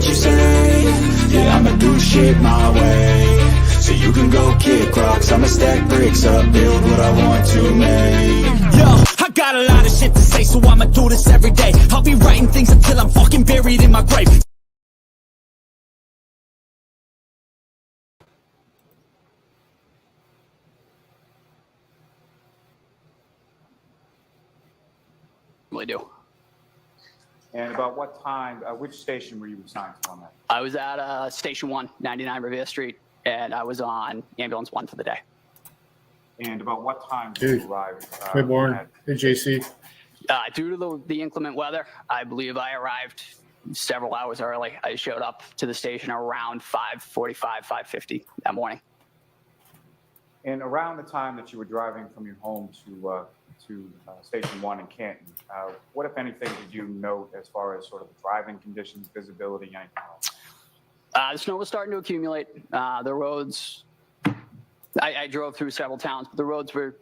what you say. Yeah, I'ma do shit my way. So you can go kick rocks, I'ma stack bricks up, build what I want to make. Yo, I got a lot of shit to say, so I'ma do this every day. I'll be writing things until I'm fucking buried in my grave. Really do. And about what time, which station were you assigned to on that? I was at Station 1, 99 Revere Street, and I was on Ambulance 1 for the day. And about what time did you arrive? Hey, Warren. Hey, JC. Due to the inclement weather, I believe I arrived several hours early. I showed up to the station around 5:45, 5:50 that morning. And around the time that you were driving from your home to Station 1 in Canton, what, if anything, did you note as far as sort of the driving conditions, visibility, anything else? The snow was starting to accumulate. The roads, I drove through several towns, but the roads were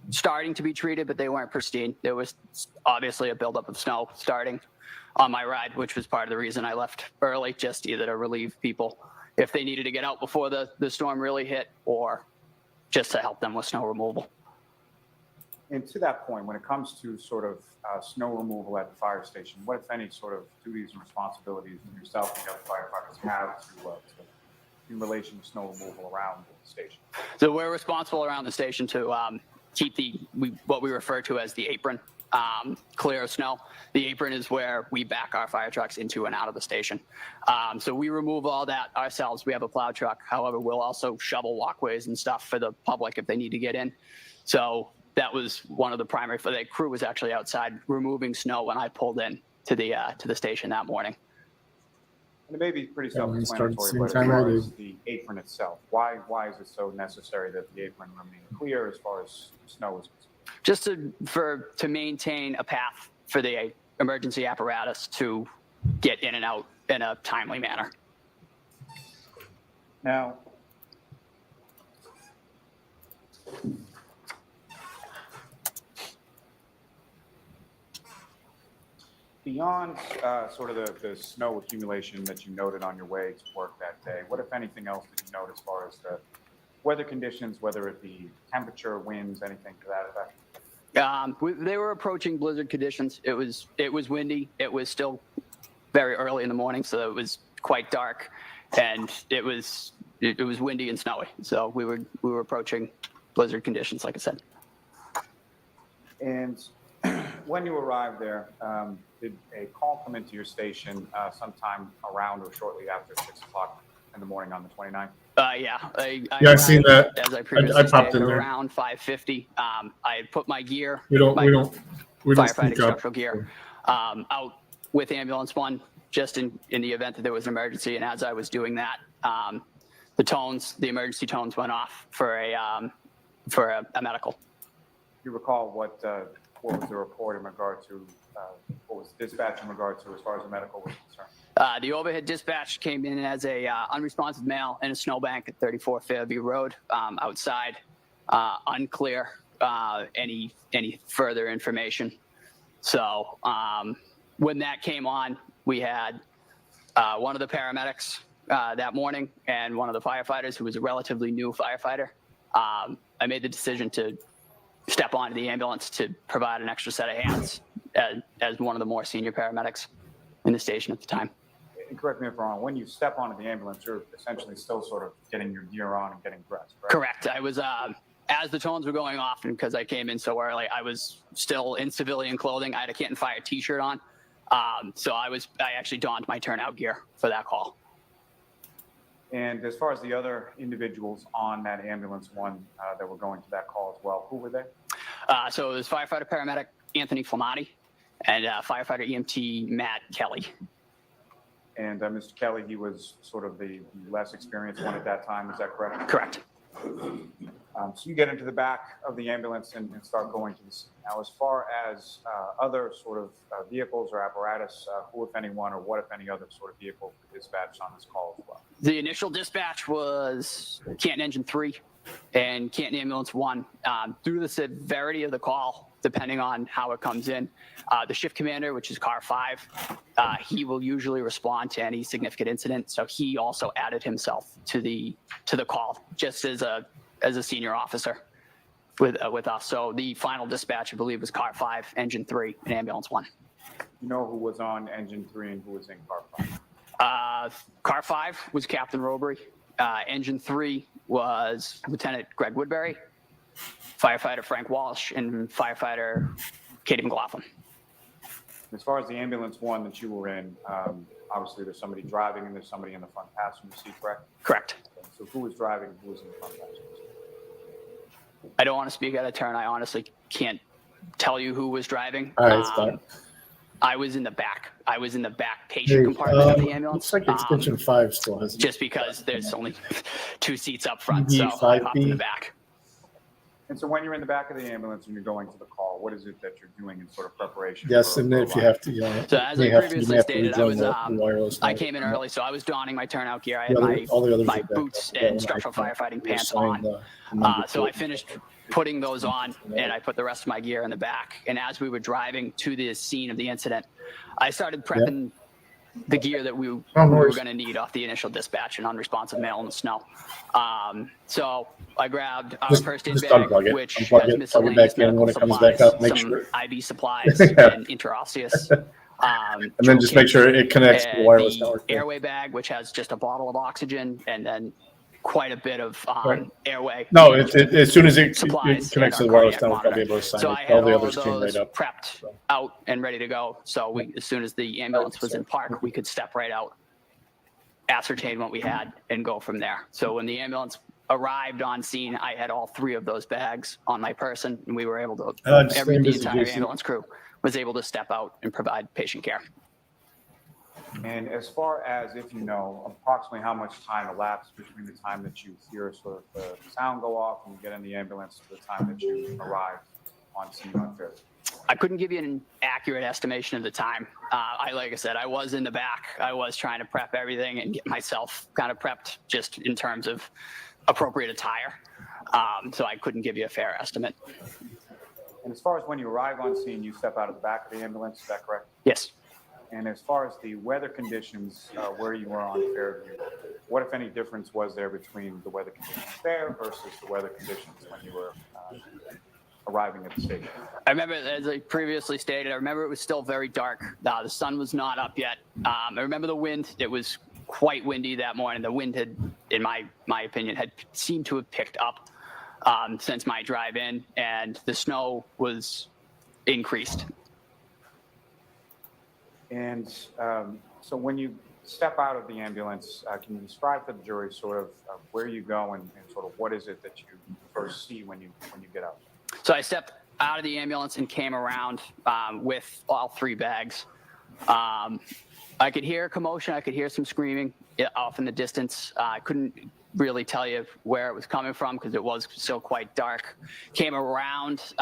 starting to be treated, but they weren't pristine. There was obviously a buildup of snow starting on my ride, which was part of the reason I left early, just either to relieve people if they needed to get out before the storm really hit, or just to help them with snow removal. And to that point, when it comes to sort of snow removal at the fire station, what, if any, sort of duties and responsibilities yourself and the other firefighters have in relation to snow removal around the station? So we're responsible around the station to keep what we refer to as the apron clear of snow. The apron is where we back our fire trucks into and out of the station. So we remove all that ourselves. We have a plow truck. However, we'll also shovel walkways and stuff for the public if they need to get in. So that was one of the primary. For the crew was actually outside removing snow when I pulled in to the station that morning. And it may be pretty self-explanatory, but as far as the apron itself, why is it so necessary that the apron remain clear as far as snow is concerned? Just to maintain a path for the emergency apparatus to get in and out in a timely manner. Now, beyond sort of the snow accumulation that you noted on your way to work that day, what, if anything else, did you note as far as the weather conditions, whether it be temperature, winds, anything to that effect? They were approaching blizzard conditions. It was windy. It was still very early in the morning, so it was quite dark, and it was windy and snowy. So we were approaching blizzard conditions, like I said. And when you arrived there, did a call come into your station sometime around or shortly after 6 o'clock in the morning on the 29th? Yeah. I've seen that. As I previously I popped said, in there. around 5:50. I had put my gear, We don't firefighting speak up. structural gear, out with Ambulance 1, just in the event that there was an emergency. And as I was doing that, the emergency tones went off for a medical. Do you recall what was the report in regard to, what was dispatch in regard to as far as the medical was concerned? The overhead dispatch came in as a unresponsive male in a snowbank at 34 Fairview Road, outside. Unclear any further information. So when that came on, we had one of the paramedics that morning and one of the firefighters who was a relatively new firefighter. I made the decision to step onto the ambulance to provide an extra set of hands as one of the more senior paramedics in the station at the time. And correct me if I'm wrong, when you step onto the ambulance, you're essentially still sort of getting your gear on and getting dressed, right? Correct. I was, as the tones were going off, and because I came in so early, I was still in civilian clothing. I had a Canton Fire t-shirt on. So I actually donned my turnout gear for that call. And as far as the other individuals on that ambulance one that were going to that call as well, who were they? So it was firefighter paramedic Anthony Flamati and firefighter EMT Matt Kelly. And Mr. Kelly, he was sort of the less experienced one at that time, is that correct? Correct. So you get into the back of the ambulance and start going to the scene. Now, as far as other sort of vehicles or apparatus, who, if anyone, or what, if any, other sort of vehicle dispatched on this call as well? The initial dispatch was Canton Engine 3 and Canton Ambulance 1. Due to the severity of the call, depending on how it comes in. The shift commander, which is car 5, he will usually respond to any significant incident. So he also added himself to the call, just as a senior officer with us. So the final dispatch, I believe, was car 5, engine 3, and ambulance 1. You know who was on engine 3 and who was in car 5? Car 5 was Captain Robry. Engine 3 was Lieutenant Greg Woodbury, firefighter Frank Walsh, and firefighter Katie McLaughlin. As far as the ambulance 1 that you were in, obviously there's somebody driving and there's somebody in the front passenger seat, correct? Correct. So who was driving and who was in the front passenger seat? I don't want to speak out of turn. I honestly can't tell you who was driving. All right, it's fine. I was in the back. I was in the back patient compartment of the ambulance. Looks like extension 5 still has. Just because there's only 2 seats up front, B, so I hopped in 5B. the back. And so when you're in the back of the ambulance and you're going to the call, what is it that you're doing in sort of preparation? Yes, for- and for if you arrival? have to, you know, So as I you have to previously stated, I rejoin was the wireless. I came in early, so I was donning my turnout gear. I The had other- all the others my are back boots up. Yeah, and when I structural firefighting just pants signed on. the number So I 2. finished putting those on, and I put the rest of my gear in the back. And as we were driving to the scene of the incident, I started prepping the gear that we were worries. going to need off the initial dispatch and unresponsive mail in the snow. So I grabbed our first aid Just bag, unplug it. which Unplug has it, plug it miscellaneous back in when medical it comes back supplies, up, make some sure. IV supplies, Yeah. and interosseous. And then just make sure it connects to the wireless the network. airway bag, which has just a bottle of oxygen, and then quite a bit of Right. airway. No, as soon as it Supplies connects to and the our wireless cardiac network, I'll be monitor. able to sign So it. I had All the all others of came those right up. prepped out and ready to go. So as soon as the ambulance was in park, we could step right out, ascertain what we had, and go from there. So when the ambulance arrived on scene, I had all 3 of those bags on my person, and we were able to, Just the same as entire JC. ambulance crew was able to step out and provide patient care. And as far as, if you know, approximately how much time elapsed between the time that you hear sort of the sound go off and you get in the ambulance to the time that you arrive on scene on Fairview? I couldn't give you an accurate estimation of the time. Like I said, I was in the back. I was trying to prep everything and get myself kind of prepped just in terms of appropriate attire. So I couldn't give you a fair estimate. And as far as when you arrive on scene, you step out of the back of the ambulance, is that correct? Yes. And as far as the weather conditions where you were on Fairview, what, if any, difference was there between the weather conditions there versus the weather conditions when you were arriving at the station? I remember, as I previously stated, I remember it was still very dark. The sun was not up yet. I remember the wind. It was quite windy that morning. The wind had, in my opinion, had seemed to have picked up since my drive in, and the snow was increased. And so when you step out of the ambulance, can you describe for the jury sort of where you go and sort of what is it that you first see when you get out? So I stepped out of the ambulance and came around with all 3 bags. I could hear commotion. I could hear some screaming off in the distance. I couldn't really tell you where it was coming from because it was still quite dark. Came around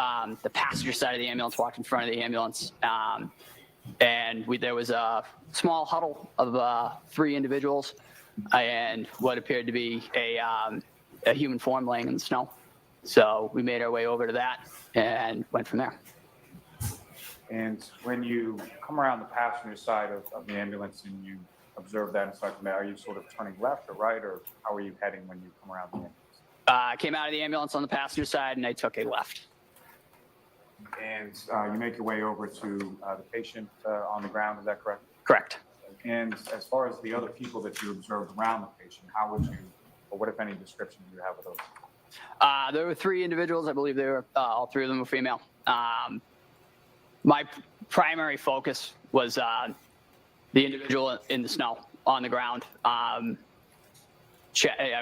the passenger side of the ambulance, walked in front of the ambulance. And there was a small huddle of 3 individuals and what appeared to be a human form laying in the snow. So we made our way over to that and went from there. And when you come around the passenger side of the ambulance and you observe that inside from there, are you sort of turning left or right, or how are you heading when you come around the ambulance? I came out of the ambulance on the passenger side and I took a left. And you make your way over to the patient on the ground, is that correct? Correct. And as far as the other people that you observed around the patient, how would you, or what, if any, description do you have of those? There were 3 individuals. I believe they were all 3 of them were female. My primary focus was the individual in the snow on the ground. I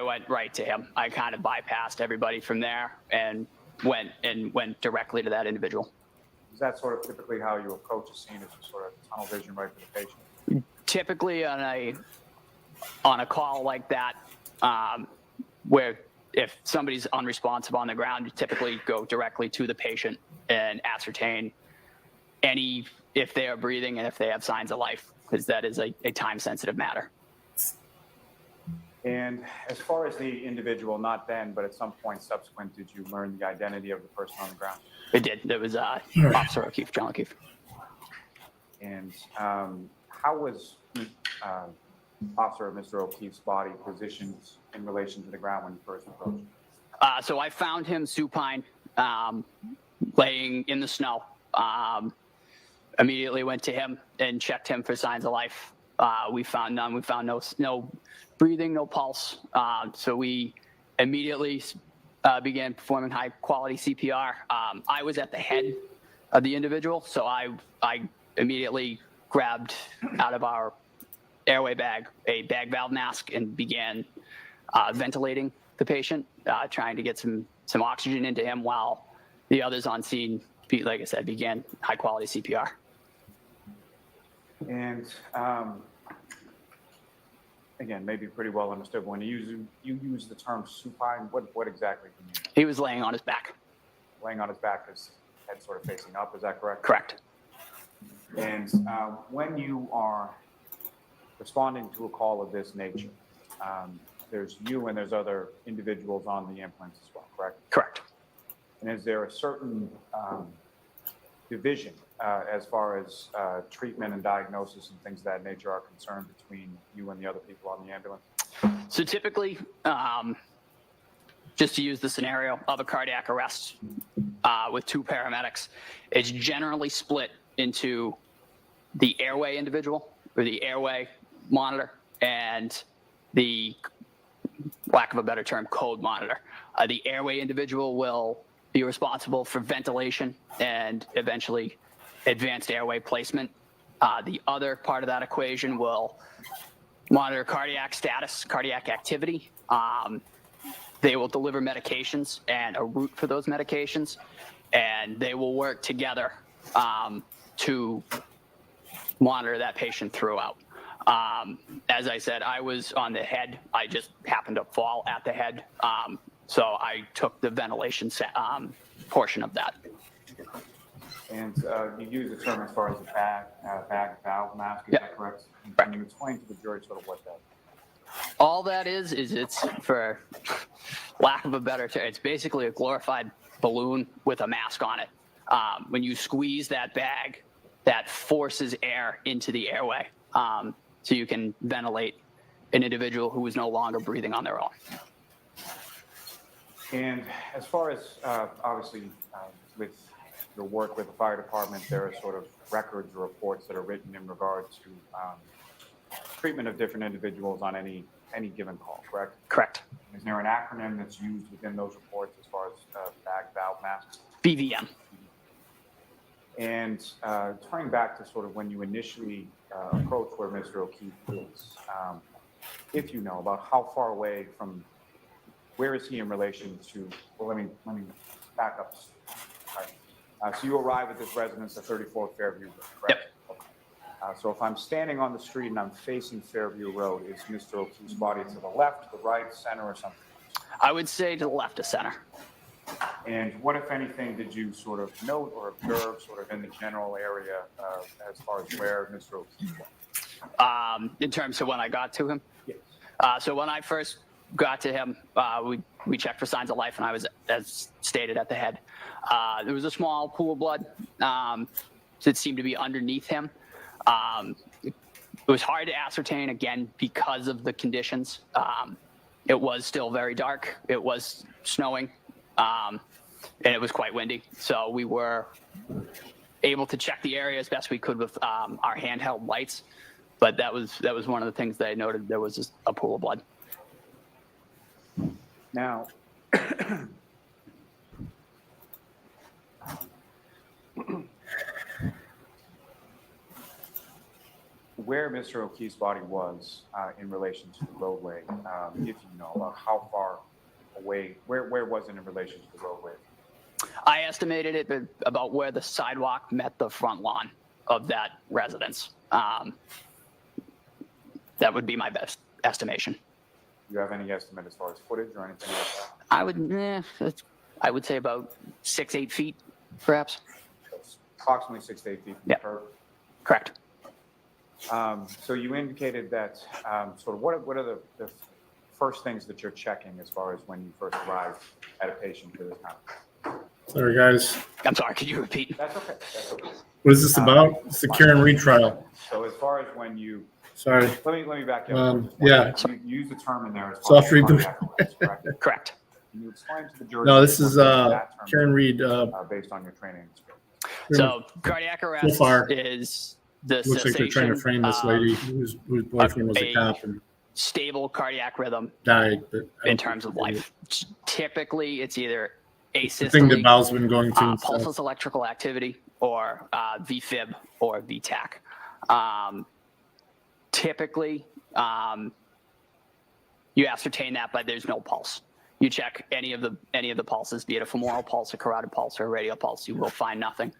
went right to him. I kind of bypassed everybody from there and went directly to that individual. Is that sort of typically how you approach a scene, is just sort of tunnel vision right to the patient? Typically on a call like that, where if somebody's unresponsive on the ground, you typically go directly to the patient and ascertain if they are breathing and if they have signs of life, because that is a time-sensitive matter. And as far as the individual, not then, but at some point subsequent, did you learn the identity of the person on the ground? It did. It was Officer O'Keefe, John O'Keefe. And how was Officer Mr. O'Keefe's body positioned in relation to the ground when you first approached? So I found him supine, laying in the snow. Immediately went to him and checked him for signs of life. We found none. We found no breathing, no pulse. So we immediately began performing high quality CPR. I was at the head of the individual, so I immediately grabbed out of our airway bag a bag valve mask and began ventilating the patient, trying to get some oxygen into him while the others on scene, like I said, began high quality CPR. And again, maybe pretty well understood, but when you use the term supine, what exactly do you mean? He was laying on his back. Laying on his back, his head sort of facing up, is that correct? Correct. And when you are responding to a call of this nature, there's you and there's other individuals on the ambulance as well, correct? Correct. And is there a certain division as far as treatment and diagnosis and things of that nature are concerned between you and the other people on the ambulance? So typically, just to use the scenario of a cardiac arrest with two paramedics, it's generally split into the airway individual or the airway monitor and the, lack of a better term, code monitor. The airway individual will be responsible for ventilation and eventually advanced airway placement. The other part of that equation will monitor cardiac status, cardiac activity. They will deliver medications and a route for those medications, and they will work together to monitor that patient throughout. As I said, I was on the head. I just happened to fall at the head. So I took the ventilation portion of that. And you use the term as far as the bag valve mask, is Yeah. that correct? Correct. Can you explain to the jury sort of what that is? All that is it's, for lack of a better term, it's basically a glorified balloon with a mask on it. When you squeeze that bag, that forces air into the airway, so you can ventilate an individual who is no longer breathing on their own. And as far as obviously with your work with the fire department, there are sort of records or reports that are written in regard to treatment of different individuals on any given call, correct? Correct. Is there an acronym that's used within those reports as far as bag valve masks? BVM. And turning back to sort of when you initially approached where Mr. O'Keefe is, if you know about how far away from, where is he in relation to, well, let me back up. Right. So you arrive at this residence at 34 Fairview Road, correct? Yep. Okay. So if I'm standing on the street and I'm facing Fairview Road, is Mr. O'Keefe's body to the left, the right, center, or something? I would say to the left of center. And what, if anything, did you sort of note or observe sort of in the general area as far as where Mr. O'Keefe was? In terms of when I got to him? Yes. So when I first got to him, we checked for signs of life, and I was, as stated, at the head. There was a small pool of blood that seemed to be underneath him. It was hard to ascertain, again, because of the conditions. It was still very dark. It was snowing, and it was quite windy. So we were able to check the area as best we could with our handheld lights. But that was one of the things that I noted. There was a pool of blood. Now, where Mr. O'Keefe's body was in relation to the roadway, if you know about how far away, where was it in relation to the roadway? I estimated it about where the sidewalk met the front lawn of that residence. That would be my best estimation. Do you have any estimate as far as footage or anything like that? I would say about 6-8 feet, perhaps. That's approximately 6 to 8 feet from Yeah. the curb. Correct. So you indicated that sort of what are the first things that you're checking as far as when you first arrive at a patient for this kind? Sorry, guys. I'm sorry, could you repeat? That's okay. That's okay. What is this about? It's the Karen Reed trial. So as far as when you, Sorry. let me back you up. Yeah. You use the term in there as far Soft as reboot. cardiac arrest, correct? Correct. Can you explain to the jury? No, this is that term Karen Reed. based on your training experience. So cardiac arrest far, is the looks like they're trying to cessation frame this of lady whose boyfriend was a cop and stable cardiac rhythm died. But I in don't terms of think life. Typically, it's either the thing that asystole, Val's been going to. and stuff. pulseless electrical activity, or VFib or VTAC. Typically, you ascertain that, but there's no pulse. You check any of the pulses, be it a femoral pulse, a carotid pulse, or a radial pulse, you will find nothing.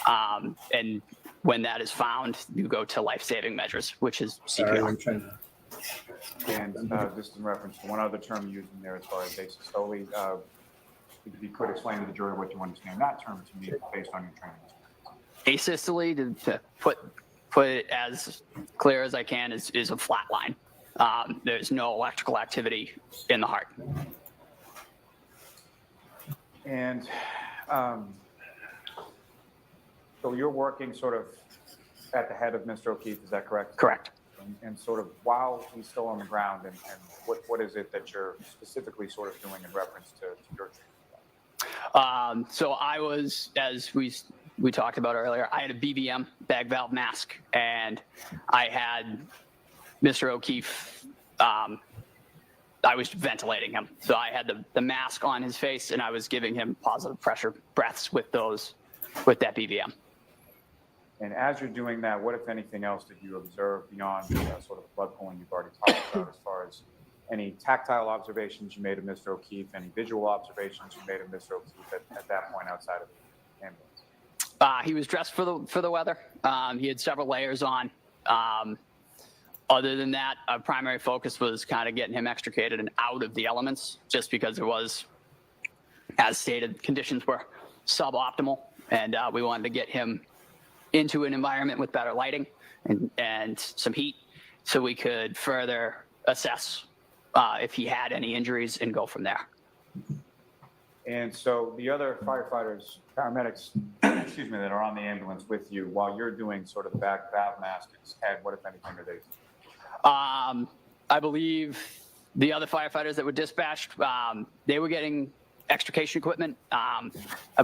And when that is found, you go to life-saving measures, which is Sorry, CPR. I'm trying to. And just in reference to one other term you used in there as far as asystole, if you could explain to the jury what you understand that term to mean based on your training. Asystole, to put it as clear as I can, is a flat line. There's no electrical activity in the heart. And so you're working sort of at the head of Mr. O'Keefe, is that correct? Correct. And sort of while he's still on the ground, and what is it that you're specifically sort of doing in reference to your training? So I was, as we talked about earlier, I had a BVM, bag valve mask, and I had Mr. O'Keefe, I was ventilating him. So I had the mask on his face, and I was giving him positive pressure breaths with that BVM. And as you're doing that, what, if anything else, did you observe beyond sort of blood pooling you've already talked about, as far as any tactile observations you made of Mr. O'Keefe, any visual observations you made of Mr. O'Keefe at that point outside of the ambulance? He was dressed for the weather. He had several layers on. Other than that, our primary focus was kind of getting him extricated and out of the elements, just because it was, as stated, conditions were suboptimal, and we wanted to get him into an environment with better lighting and some heat, so we could further assess if he had any injuries and go from there. And so the other firefighters, paramedics, excuse me, that are on the ambulance with you, while you're doing sort of the back valve mask in his head, what, if anything, are they? I believe the other firefighters that were dispatched, they were getting extrication equipment. I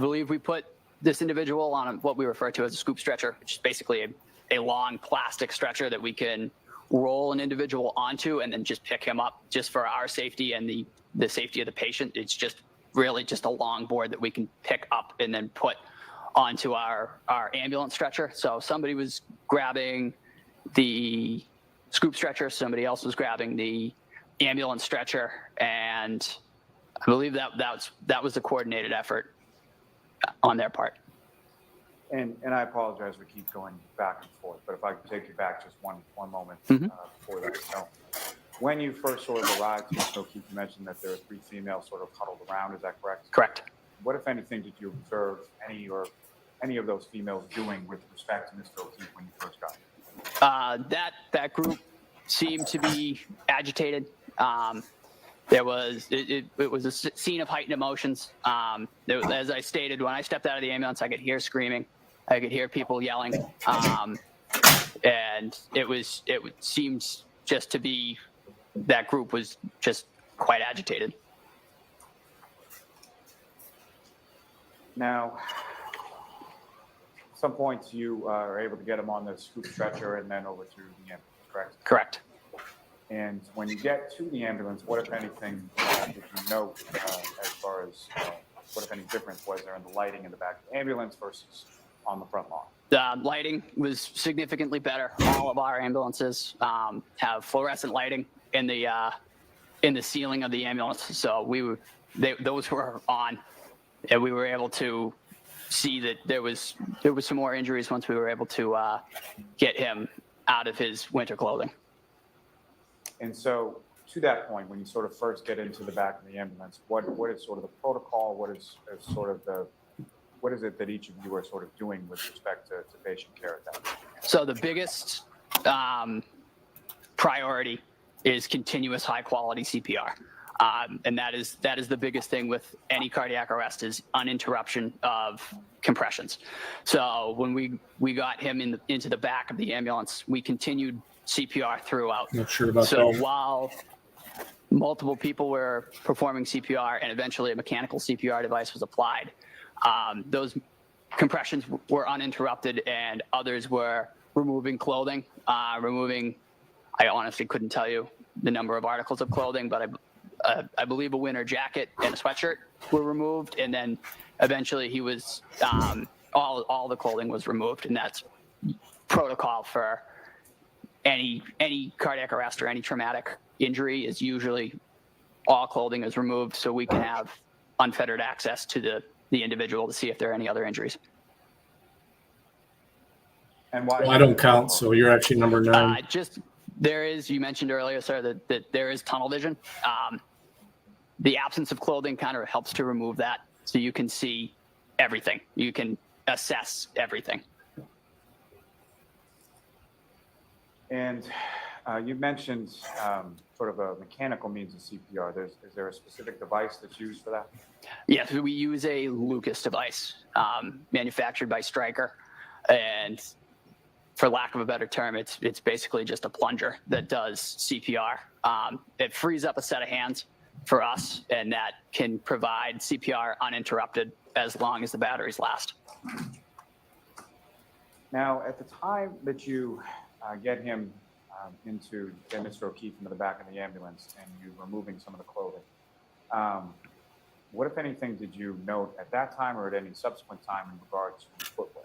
believe we put this individual on what we refer to as a scoop stretcher, which is basically a long plastic stretcher that we can roll an individual onto and then just pick him up, just for our safety and the safety of the patient. It's just really just a long board that we can pick up and then put onto our ambulance stretcher. So somebody was grabbing the scoop stretcher, somebody else was grabbing the ambulance stretcher, and I believe that was a coordinated effort on their part. And I apologize for keep going back and forth, but if I could take you back just one moment before that. So when you first sort of arrived to Mr. O'Keefe, you mentioned that there were 3 females sort of huddled around. Is that correct? Correct. What, if anything, did you observe any of those females doing with respect to Mr. O'Keefe when you first got there? That group seemed to be agitated. There was it was a scene of heightened emotions. As I stated, when I stepped out of the ambulance, I could hear screaming, I could hear people yelling, and it seemed just to be that group was just quite agitated. Now, at some points you are able to get him on the scoop stretcher and then over to the ambulance, correct? Correct. And when you get to the ambulance, what, if anything, did you note as far as what, if any, difference was there in the lighting in the back of the ambulance versus on the front lawn? The lighting was significantly better. All of our ambulances have fluorescent lighting in the ceiling of the ambulance, so those were on, and we were able to see that there was some more injuries once we were able to get him out of his winter clothing. And so, to that point, when you sort of first get into the back of the ambulance, what is sort of the protocol? What is it that each of you are sort of doing with respect to patient care at that point? So the biggest priority is continuous high quality CPR. And that is the biggest thing with any cardiac arrest is uninterruption of compressions. So when we got him into the back of the ambulance, we continued CPR throughout. Not sure about So that. while multiple people were performing CPR and eventually a mechanical CPR device was applied, those compressions were uninterrupted and others were removing clothing, I honestly couldn't tell you the number of articles of clothing, but I believe a winter jacket and a sweatshirt were removed, and then eventually he was all the clothing was removed, and that's protocol for any cardiac arrest or any traumatic injury is usually all clothing is removed so we can have unfettered access to the individual to see if there are any other injuries. And why? Well, I don't count, so you're actually number 9. There is, you mentioned earlier, sir, that there is tunnel vision. The absence of clothing kind of helps to remove that so you can see everything. You can assess everything. And you mentioned sort of a mechanical means of CPR. Is there a specific device that's used for that? Yes, we use a Lucas device manufactured by Stryker. And for lack of a better term, it's basically just a plunger that does CPR. It frees up a set of hands for us, and that can provide CPR uninterrupted as long as the batteries last. Now, at the time that you get him get Mr. O'Keefe into the back of the ambulance and you're removing some of the clothing, what, if anything, did you note at that time or at any subsequent time in regards to footwear?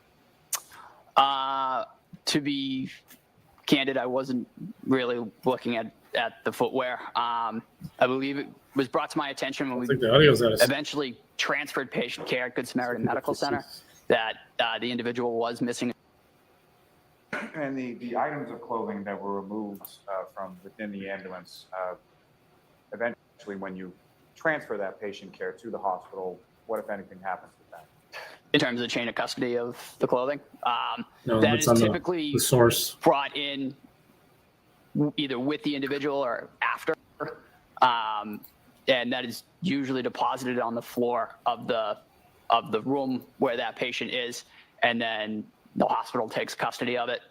To be candid, I wasn't really looking at the footwear. I believe it was brought to my attention when we think the audio's out of sync. eventually transferred patient care at Good Samaritan Medical Center that the individual was missing. And the items of clothing that were removed from within the ambulance, eventually when you transfer that patient care to the hospital, what, if anything, happens with that? In terms of the chain of custody of the clothing, No, that it's is on typically the source. brought in either with the individual or after, and that is usually deposited on the floor of the room where that patient is, and then the hospital takes custody of it.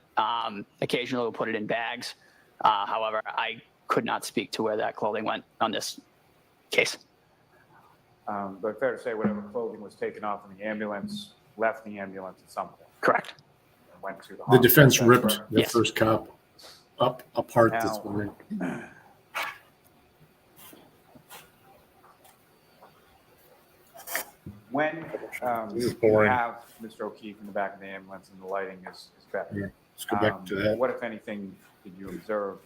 Occasionally we'll put it in bags. However, I could not speak to where that clothing went on this case. But fair to say whatever clothing was taken off in the ambulance left the ambulance at some point. Correct. And went to the The hospital. defense That's ripped correct. the Yes. first cop apart Now- this morning. When This is you boring. have Mr. O'Keefe in the back of the ambulance and the lighting is better, Yeah, let's go back to that. what, if anything, did you observe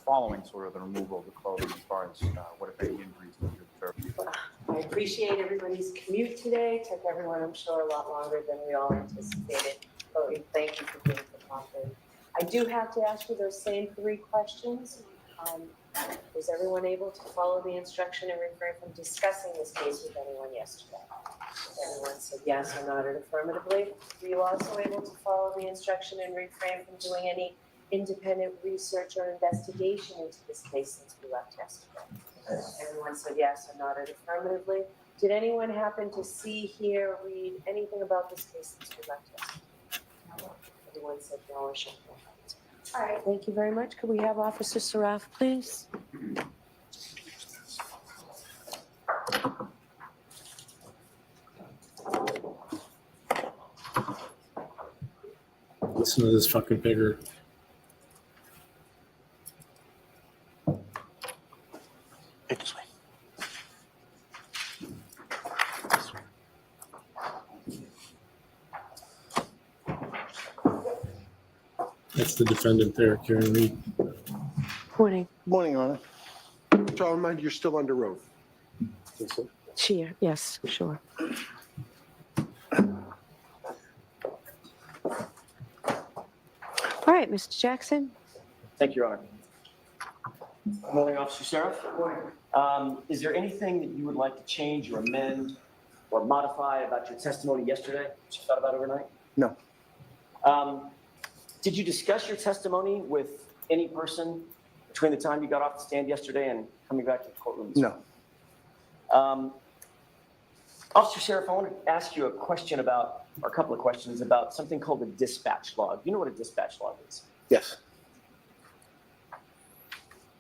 following sort of the removal of the clothing as far as what, if any, injuries did you observe? I appreciate everybody's commute today. Took everyone, I'm sure, a lot longer than we all anticipated. But we thank you for being so confident. I do have to ask you those same 3 questions. Was everyone able to follow the instruction and refrain from discussing this case with anyone yesterday? Everyone said yes or nodded affirmatively. Were you also able to follow the instruction and refrain from doing any independent research or investigation into this case since we left yesterday? Everyone said yes or nodded affirmatively. Did anyone happen to see, hear, read anything about this case since we left yesterday? Everyone said no or shook their heads. All right, thank you very much. Could we have Officer Saraf, please? Listen to this fucking bigger. This way. That's the defendant there, Karen Reed. Morning. Morning, Your Honor. John, mind you're still under oath. Chair, yes, sure. All right, Mr. Jackson. Thank you, Your Honor. Morning, Officer Sheriff. Morning. Is there anything that you would like to change or amend or modify about your testimony yesterday that you thought about overnight? No. Did you discuss your testimony with any person between the time you got off the stand yesterday and coming back to the courtroom? this No. morning? Officer Sheriff, I want to ask you a question about, or a couple of questions about something called a dispatch log. You know what a dispatch log is? Yes.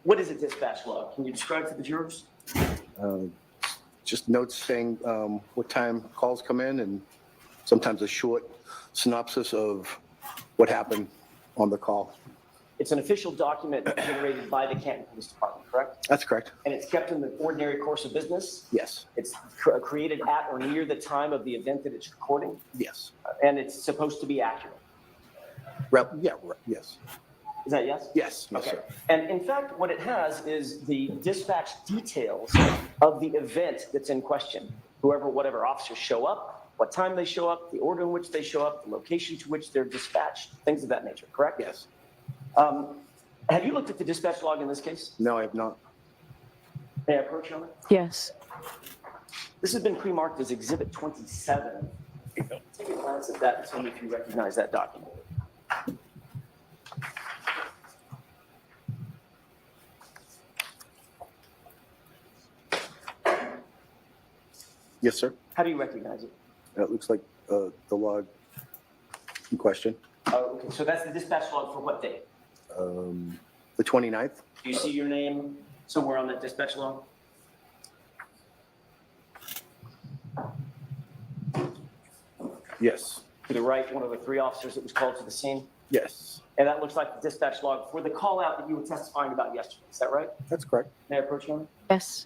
What is a dispatch log? Can you describe to the jurors? Just notes saying what time calls come in and sometimes a short synopsis of what happened on the call. It's an official document generated by the Canton Police Department, correct? That's correct. And it's kept in the ordinary course of business? Yes. It's created at or near the time of the event that it's recording, Yes. and it's supposed to be accurate. Yes. Is that yes? Yes. Yes, Okay. sir. And in fact, what it has is the dispatch details of the event that's in question. Whoever, whatever officers show up, what time they show up, the order in which they show up, the location to which they're dispatched, things of that nature, correct? Yes. Have you looked at the dispatch log in this case? No, I have not. May I approach you on it? Yes. This has been pre-marked as Exhibit 27. Take a glance at that and tell me if you recognize that document. Yes, sir. How do you recognize it? It looks like the log in question. Okay, so that's the dispatch log for what date? The 29th. Do you see your name somewhere on that dispatch log? Yes. To the right, one of the three officers that was called to the scene. Yes. And that looks like the dispatch log for the call out that you were testifying about yesterday. Is that right? That's correct. May I approach you on it? Yes.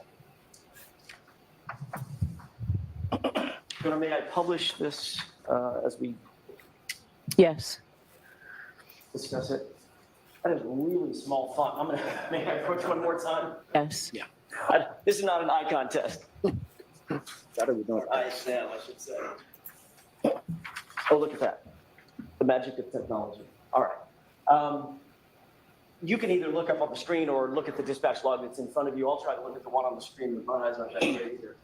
May I publish this as we Yes. discuss it? That is really small font. May I approach one more time? Yes. This is not an eye contest. That I would not. Eye exam, I should say. Oh, look at that. The magic of technology. All right. You can either look up on the screen or look at the dispatch log that's in front of you. I'll try to look at the one on the screen with my eyes aren't that great either.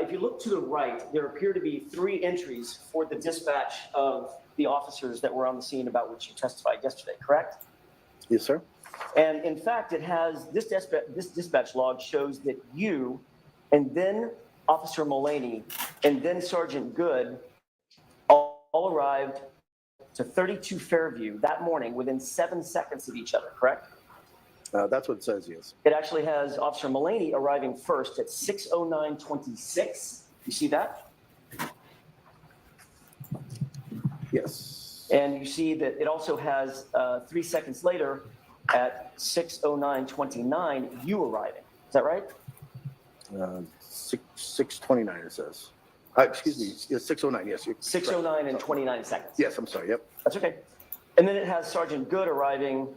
If you look to the right, there appear to be 3 entries for the dispatch of the officers that were on the scene about which you testified yesterday, correct? Yes, sir. And in fact, it has, this dispatch log shows that you, and then Officer Mullaney, and then Sergeant Good all arrived to 32 Fairview that morning within 7 seconds of each other, correct? That's what it says, yes. It actually has Officer Mullaney arriving first at 6:09:26. You see that? Yes. And you see that it also has 3 seconds later at 6:09:29, you arriving. Is that right? 6:29 it says. Excuse me, yes, 6:09, yes. you're 6:09 and 29 seconds. Yes, I'm sorry, yep. That's okay. And then it has Sergeant Good arriving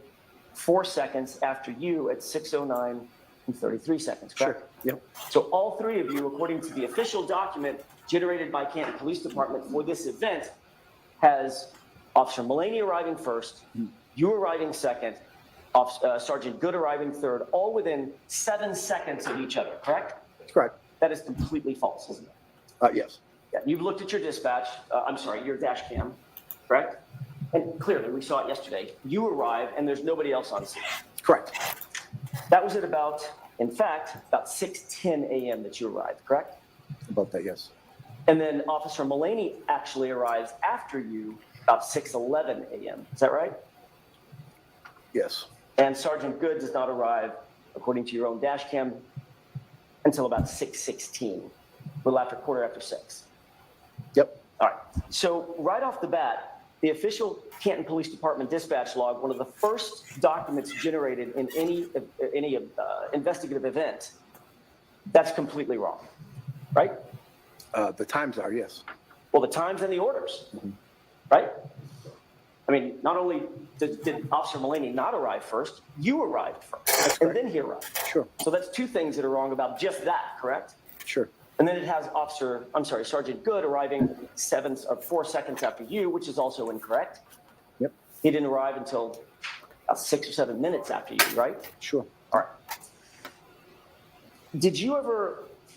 4 seconds after you at 6:09 and 33 seconds, correct? Yep. So all 3 of you, according to the official document generated by Canton Police Department for this event, has Officer Mullaney arriving first, you arriving second, Sergeant Good arriving third, all within 7 seconds of each other, correct? That's correct. That is completely false, isn't it? Yes. Yeah, you've looked at your dispatch, your dash cam, correct? And clearly, we saw it yesterday. You arrive and there's nobody else on scene. Correct. That was at about 6:10 a.m. that you arrived, correct? About that, yes. And then Officer Mullaney actually arrives after you about 6:11 a.m. Is that right? Yes. And Sergeant Good does not arrive, according to your own dash cam, until about 6:16, a little after 6:15. Yep. All right. So right off the bat, the official Canton Police Department dispatch log, one of the first documents generated in any investigative event, that's completely wrong, right? The times are, yes. Well, the times and the orders, right? I mean, not only did Officer Mullaney not arrive first, you arrived first, and then he arrived. Sure. So that's 2 things that are wrong about just that, correct? Sure. And then it has Sergeant Good arriving 4 seconds after you, which is also incorrect. Yep. He didn't arrive until about 6 or 7 minutes after you, right? Sure. All right.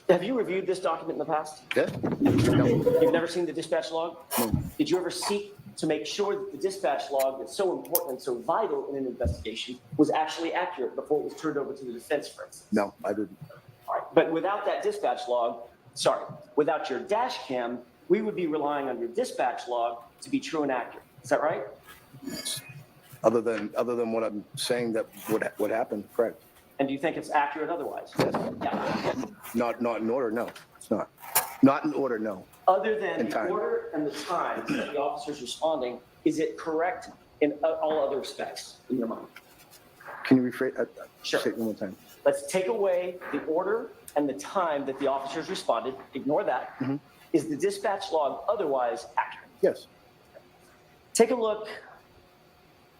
Have you reviewed this document in the past? Yeah? No. You've never seen the dispatch log? No. Did you ever seek to make sure that the dispatch log that's so important and so vital in an investigation was actually accurate before it was turned over to the defense, for instance? No, I didn't. All right. But without that dispatch log, without your dash cam, we would be relying on your dispatch log to be true and accurate. Is that right? Other than what I'm saying that would happen, correct. And do you think it's accurate otherwise? Yeah. Not in order, no, it's not. Not in order, no. Other than In the time. order and the time that the officer's responding, is it correct in all other respects in your mind? Can you rephrase? Sure. Say it one more time. Let's take away the order and the time that the officers responded. Ignore that. Mhm. Is the dispatch log otherwise accurate? Yes. Take a look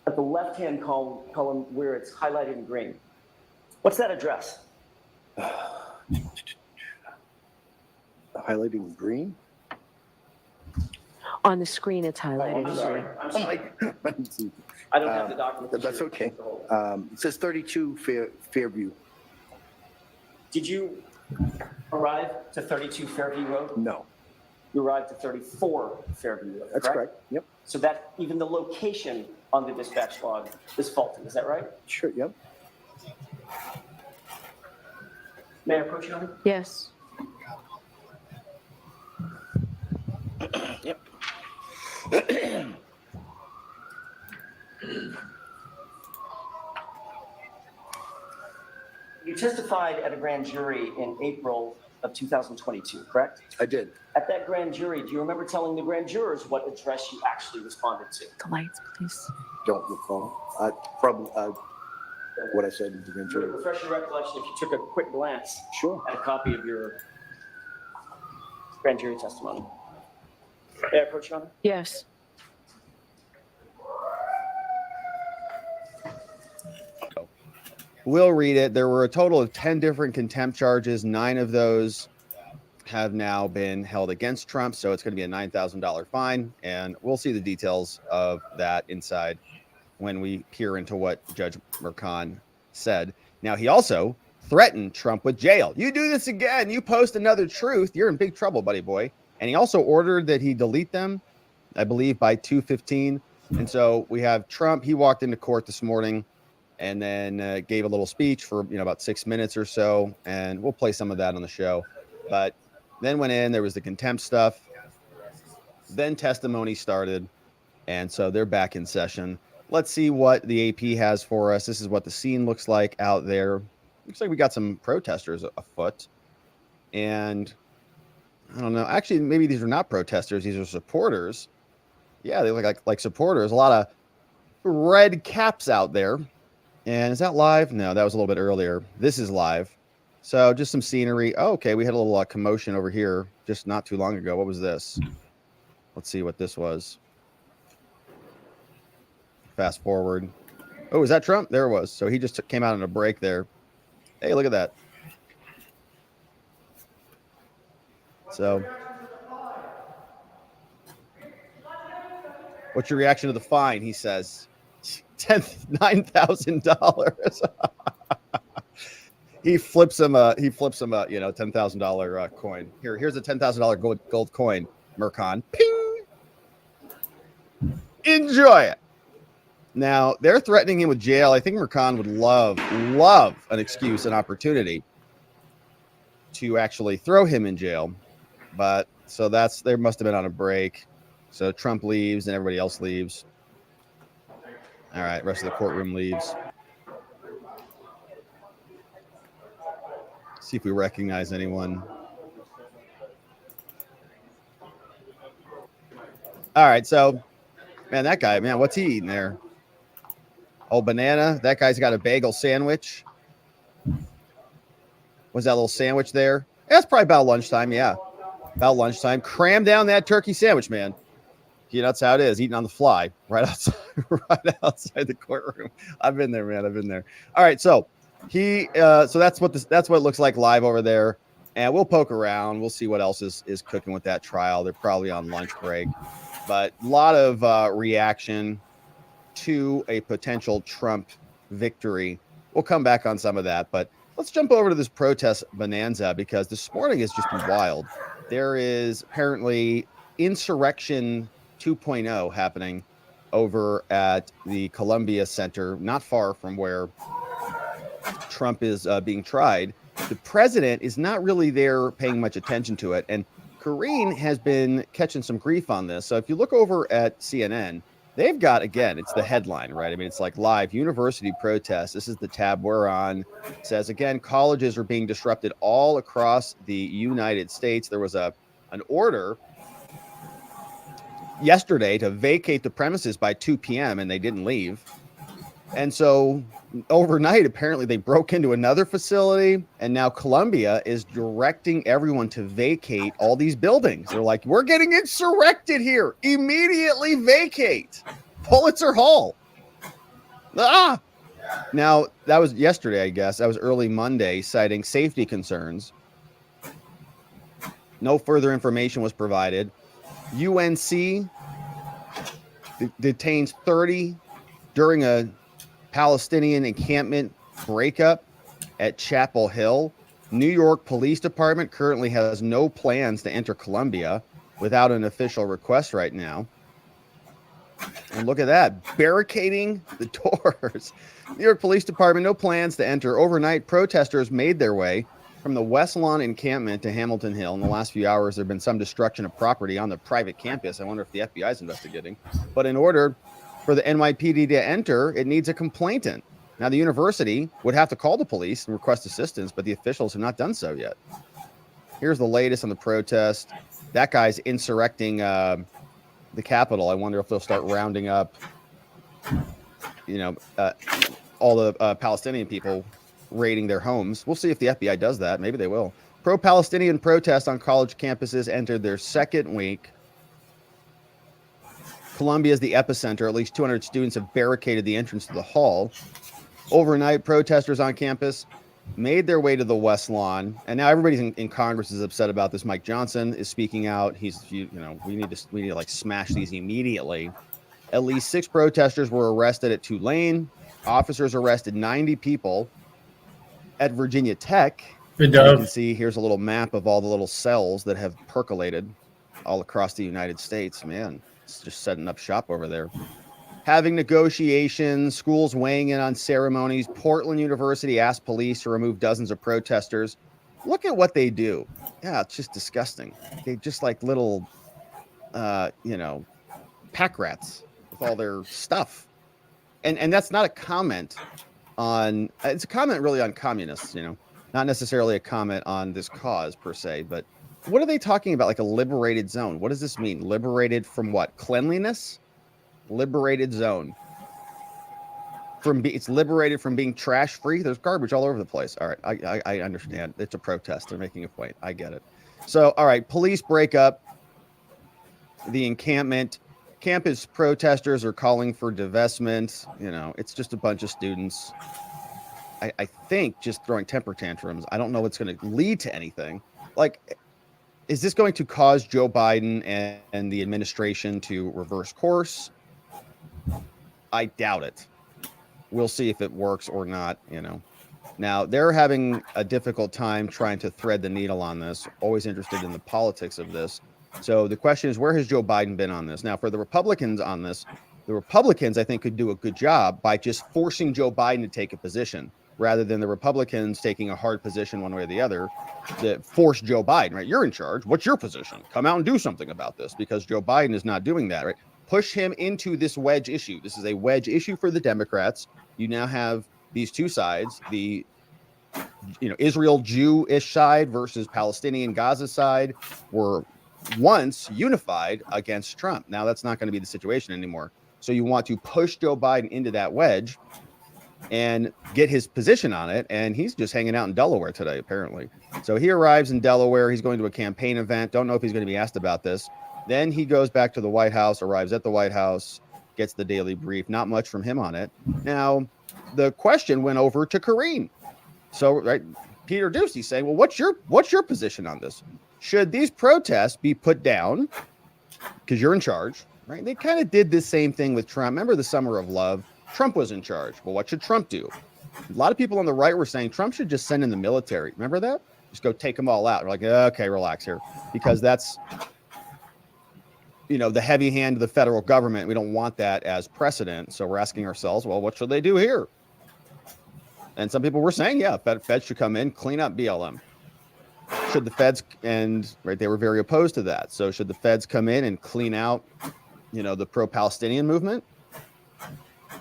at the left-hand column where it's highlighted in green. What's that address? Highlighting green? On the screen, it's highlighted. I'm sorry. I'm like, I don't have the document. that's okay. It says 32 Fairview. Did you arrive to 32 Fairview Road? No, You arrived to 34 Fairview Road, that's correct. Yep, So that even the location on the dispatch log is faulty, is that right? sure, yep. May I approach you on it? Yes. Yep. You testified at a grand jury in April of 2022, correct? I did. At that grand jury, do you remember telling the grand jurors what address you actually responded to? The lights, please. Don't recall. Probably what I said in the grand Would it jury. refresh your recollection if you took a quick glance Sure. at a copy of your grand jury testimony? May I approach you on it? Yes. We'll read it. There were a total of 10 different contempt charges. 9 of those have now been held against Trump. So it's going to be a $9,000 fine. And we'll see the details of that inside when we peer into what Judge Mercan said. Now, he also threatened Trump with jail. You do this again, you post another truth, you're in big trouble, buddy boy. And he also ordered that he delete them, I believe, by 2:15. And so we have Trump. He walked into court this morning and then gave a little speech for about 6 minutes or so, and we'll play some of that on the show. But then went in, there was the contempt stuff, then testimony started, and so they're back in session. Let's see what the AP has for us. This is what the scene looks like out there. Looks like we got some protesters afoot, and I don't know. Actually, maybe these are not protesters; these are supporters. Yeah, they look like supporters. A lot of red caps out there. And is that live? No, that was a little bit earlier. This is live. So just some scenery. Oh, okay, we had a little commotion over here just not too long ago. What was this? Let's see what this was. Fast forward. Oh, is that Trump? There it was. So he just came out on a break there. Hey, look at that. So what's your reaction to the fine? He says. $9,000. He flips him a $10,000 coin. Here's a $10,000 gold coin. Mercan, ping. Enjoy it. Now they're threatening him with jail. I think Mercan would love an excuse, an opportunity to actually throw him in jail. But so they must have been on a break. So Trump leaves and everybody else leaves. All right, rest of the courtroom leaves. See if we recognize anyone. All right, so, man, that guy, what's he eating there? Oh, banana. That guy's got a bagel sandwich. Was that little sandwich there? That's probably about lunchtime, yeah. About lunchtime. Cram down that turkey sandwich, man. That's how it is, eating on the fly, right outside the courtroom. I've been there, man. I've been there. All right, so so that's what it looks like live over there, and we'll poke around. We'll see what else is cooking with that trial. They're probably on lunch break, but a lot of reaction to a potential Trump victory. We'll come back on some of that, but let's jump over to this protest bonanza because this morning has just been wild. There is apparently insurrection 2.0 happening over at the Columbia Center, not far from where Trump is being tried. The president is not really there paying much attention to it. And Karine has been catching some grief on this. So if you look over at CNN, they've got, again, it's the headline, right? I mean, it's like live university protests. This is the tab we're on. It says, again, colleges are being disrupted all across the United States. There was an order yesterday to vacate the premises by 2 p.m. and they didn't leave. And so overnight, apparently they broke into another facility, and now Columbia is directing everyone to vacate all these buildings. They're like, we're getting insurrected here. Immediately vacate Pulitzer Hall. Ah! Now, that was yesterday, I guess. That was early Monday, citing safety concerns. No further information was provided. UNC detains 30 during a Palestinian encampment breakup at Chapel Hill. New York Police Department currently has no plans to enter Columbia without an official request right now. And look at that, barricading the doors. New York Police Department, no plans to enter. Overnight, protesters made their way from the West Lawn encampment to Hamilton Hill. In the last few hours, there have been some destruction of property on the private campus. I wonder if the FBI is investigating. But in order for the NYPD to enter, it needs a complainant. Now, the university would have to call the police and request assistance, but the officials have not done so yet. Here's the latest on the protest. That guy's insurrecting the Capitol. I wonder if they'll start rounding up, all the Palestinian people raiding their homes. We'll see if the FBI does that. Maybe they will. Pro-Palestinian protests on college campuses entered their second week. Columbia is the epicenter. At least 200 students have barricaded the entrance to the hall. Overnight, protesters on campus made their way to the West Lawn, and now everybody's in Congress is upset about this. Mike Johnson is speaking out. We need to like smash these immediately. At least 6 protesters were arrested at Tulane. Officers arrested 90 people at Virginia Tech. You can see here's a little map of all the little cells that have percolated all across the United States. Man, it's just setting up shop over there. Having negotiations, schools weighing in on ceremonies. Portland University asked police to remove dozens of protesters. Look at what they do. Yeah, it's just disgusting. They just like little, pack rats with all their stuff. And that's not a comment on, it's a comment really on communists, not necessarily a comment on this cause per se, but what are they talking about? Like a liberated zone. What does this mean? Liberated from what? Cleanliness? Liberated zone. It's liberated from being trash free. There's garbage all over the place. All right. I understand. It's a protest. They're making a point. I get it. So, all right. Police break up the encampment. Campus protesters are calling for divestment. It's just a bunch of students. I think just throwing temper tantrums. I don't know what's going to lead to anything. Like, is this going to cause Joe Biden and the administration to reverse course? I doubt it. We'll see if it works or not, Now, they're having a difficult time trying to thread the needle on this. Always interested in the politics of this. So the question is, where has Joe Biden been on this? Now, for the Republicans on this, the Republicans, I think, could do a good job by just forcing Joe Biden to take a position rather than the Republicans taking a hard position one way or the other that force Joe Biden, right? You're in charge. What's your position? Come out and do something about this, because Joe Biden is not doing that, right? Push him into this wedge issue. This is a wedge issue for the Democrats. You now have these two sides, the Israel Jewish side versus Palestinian Gaza side, were once unified against Trump. Now that's not going to be the situation anymore. So you want to push Joe Biden into that wedge and get his position on it. And he's just hanging out in Delaware today, apparently. So he arrives in Delaware. He's going to a campaign event. Don't know if he's going to be asked about this. Then he goes back to the White House, arrives at the White House, gets the daily brief. Not much from him on it. Now, the question went over to Karine. So, right, Peter Ducey's saying, well, what's your position on this? Should these protests be put down because you're in charge, right? They kind of did this same thing with Trump. Remember the summer of love? Trump was in charge. Well, what should Trump do? A lot of people on the right were saying Trump should just send in the military. Remember that? Just go take them all out. We're like, okay, relax here. Because that's, the heavy hand of the federal government. We don't want that as precedent. So we're asking ourselves, well, what should they do here? And some people were saying, yeah, Fed should come in, clean up BLM. Should the feds, and right, they were very opposed to that. So should the feds come in and clean out, the pro-Palestinian movement?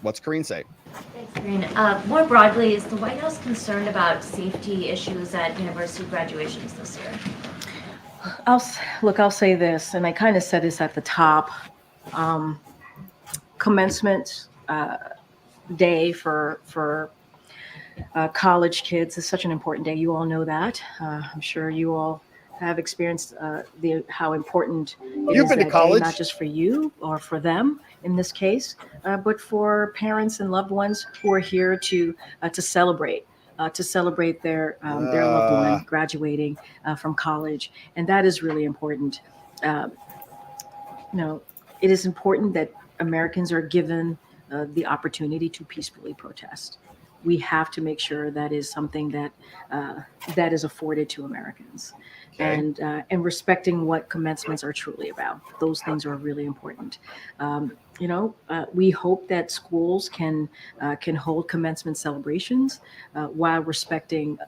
What's Karine say? Thanks, Karine. More broadly, is the White House concerned about safety issues at university graduations this year? I'll say this, and I kind of said this at the top. Commencement day for college kids is such an important day. You all know that. I'm sure you all have experienced how important it You've is been to that college? day, not just for you or for them in this case, but for parents and loved ones who are here to celebrate. To celebrate their loved one graduating from college, and that is really important. It is important that Americans are given the opportunity to peacefully protest. We have to make sure that is something that that is afforded to Americans, Okay. and respecting what commencements are truly about. Those things are really important. We hope that schools can hold commencement celebrations while respecting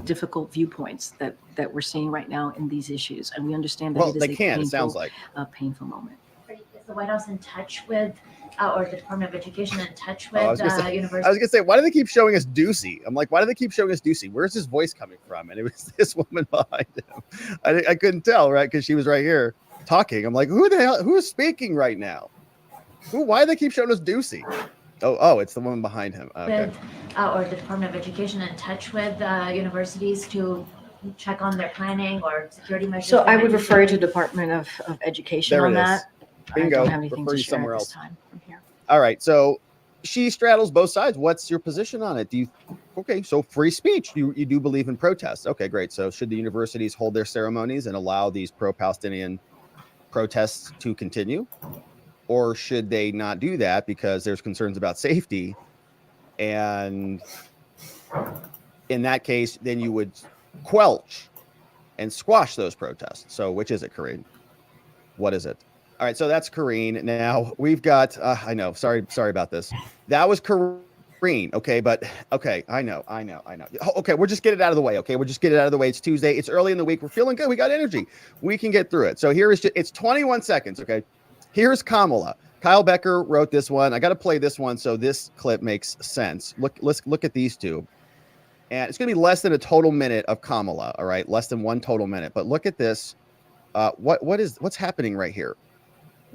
difficult viewpoints that we're seeing right now in these issues, and we understand that Well, it is they can. It sounds like. a painful moment. Is the White House in touch with, or the Department of Education in touch Oh, I was with gonna say- universities? I was gonna say, why do they keep showing us Ducey? I'm like, why do they keep showing us Ducey? Where's his voice coming from? And it was this woman behind him. I couldn't tell, right? Because she was right here talking. I'm like, who the hell? Who is speaking right now? Why do they keep showing us Ducey? Oh, it's the woman behind him. Okay. With, or the Department of Education in touch with universities to check on their planning or security measures? So they I might would be refer you to taking? Department of Education There on it is. that. Bingo. I don't have anything Refer to you share somewhere at else. this time from here. All right. So she straddles both sides. What's your position on it? Okay, so free speech. You do believe in protests. Okay, great. So should the universities hold their ceremonies and allow these pro-Palestinian protests to continue? Or should they not do that because there's concerns about safety? And in that case, then you would quelch and squash those protests. So which is it, Karine? What is it? All right, so that's Karine. Now we've got, I know, sorry about this. That was Karine, okay, but okay, I know. Okay, we'll just get it out of the way, okay? We'll just get it out of the way. It's Tuesday, it's early in the week. We're feeling good, we got energy. We can get through it. So here is just, it's 21 seconds, okay? Here's Kamala. Kyle Becker wrote this one. I got to play this one so this clip makes sense. Let's look at these two. And it's going to be less than a total minute of Kamala, all right? Less than one total minute. But look at this. What's happening right here?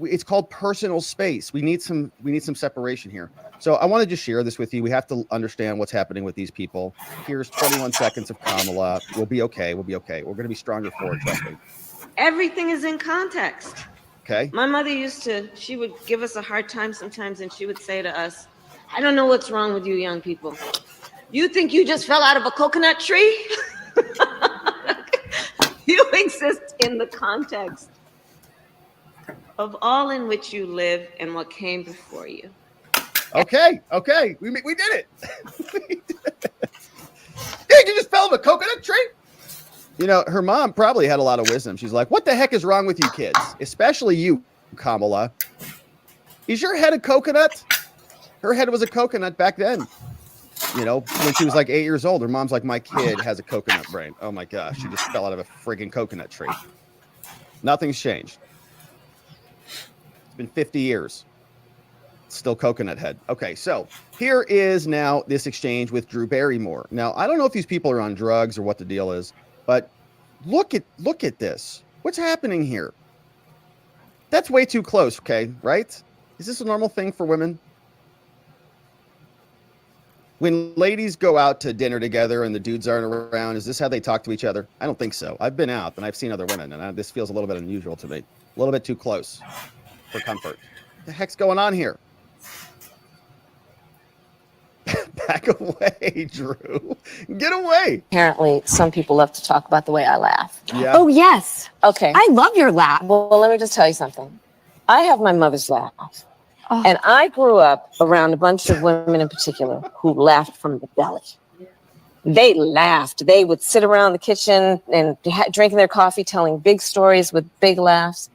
It's called personal space. We need some separation here. So I want to just share this with you. We have to understand what's happening with these people. Here's 21 seconds of Kamala. We'll be okay. We're going to be stronger for it, trust me. Everything is in context. Okay? My mother she would give us a hard time sometimes, and she would say to us, I don't know what's wrong with you young people. You think you just fell out of a coconut tree? You exist in the context of all in which you live and what came before you. Okay. We did it. Hey, you just fell off a coconut tree? Her mom probably had a lot of wisdom. She's like, what the heck is wrong with you kids? Especially you, Kamala. Is your head a coconut? Her head was a coconut back then. When she was like 8 years old, her mom's like, my kid has a coconut brain. Oh my gosh, she just fell out of a friggin' coconut tree. Nothing's changed. It's been 50 years. Still coconut head. Okay, so here is now this exchange with Drew Barrymore. Now, I don't know if these people are on drugs or what the deal is, but look at this. What's happening here? That's way too close, okay, right? Is this a normal thing for women? When ladies go out to dinner together and the dudes aren't around, is this how they talk to each other? I don't think so. I've been out and I've seen other women, and this feels a little bit unusual to me. A little bit too close for comfort. What the heck's going on here? Back away, Drew. Get away. Apparently, some people love to talk about the way I laugh. Yeah. Oh, yes. Okay. I love your laugh. Well, let me just tell you something. I have my mother's laugh. Oh. And I grew up around a bunch of women in particular who laughed from the belly. They laughed. They would sit around the kitchen and drinking their coffee, telling big stories with big laughs.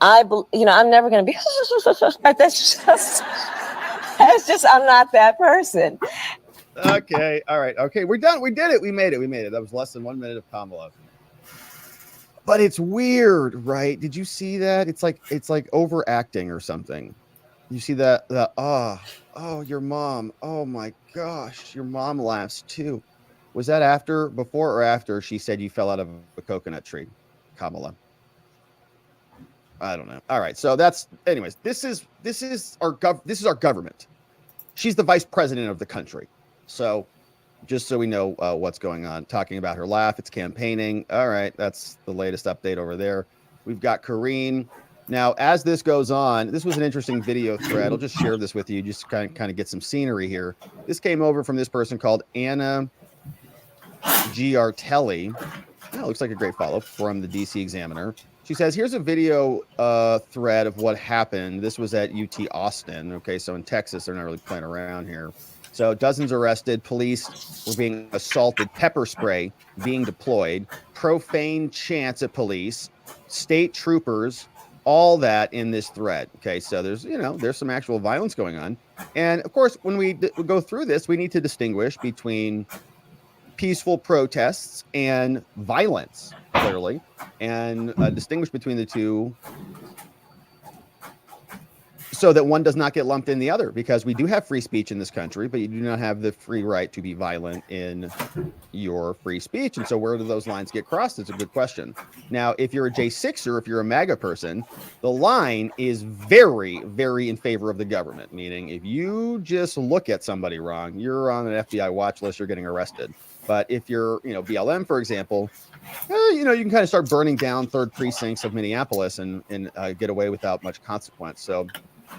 I'm never going to be, that's just, I'm not that person. Okay. All right. Okay. We're done. We did it. We made it. That was less than 1 minute of Kamala. But it's weird, right? Did you see that? It's like overacting or something. You see that? Oh, your mom. Oh my gosh. Your mom laughs too. Was that before or after she said you fell out of a coconut tree, Kamala? I don't know. All right. So anyways, this is our government. She's the vice president of the country. So just so we know what's going on, talking about her laugh, it's campaigning. All right. That's the latest update over there. We've got Karine. Now, as this goes on, this was an interesting video thread. I'll just share this with you, just kind of get some scenery here. This came over from this person called Anna Giartelli. Oh, looks like a great follow from the DC Examiner. She says, here's a video thread of what happened. This was at UT Austin. Okay, so in Texas, they're not really playing around here. So dozens arrested, police were being assaulted, pepper spray being deployed, profane chants at police, state troopers, all that in this thread. Okay, so there's some actual violence going on. And of course, when we go through this, we need to distinguish between peaceful protests and violence, clearly, and distinguish between the two so that one does not get lumped in the other, because we do have free speech in this country, but you do not have the free right to be violent in your free speech. And so where do those lines get crossed? It's a good question. Now, if you're a J6er, if you're a MAGA person, the line is very, very in favor of the government, meaning if you just look at somebody wrong, you're on an FBI watch list, you're getting arrested. But if you're, BLM, for example, you can kind of start burning down third precincts of Minneapolis and get away without much consequence. So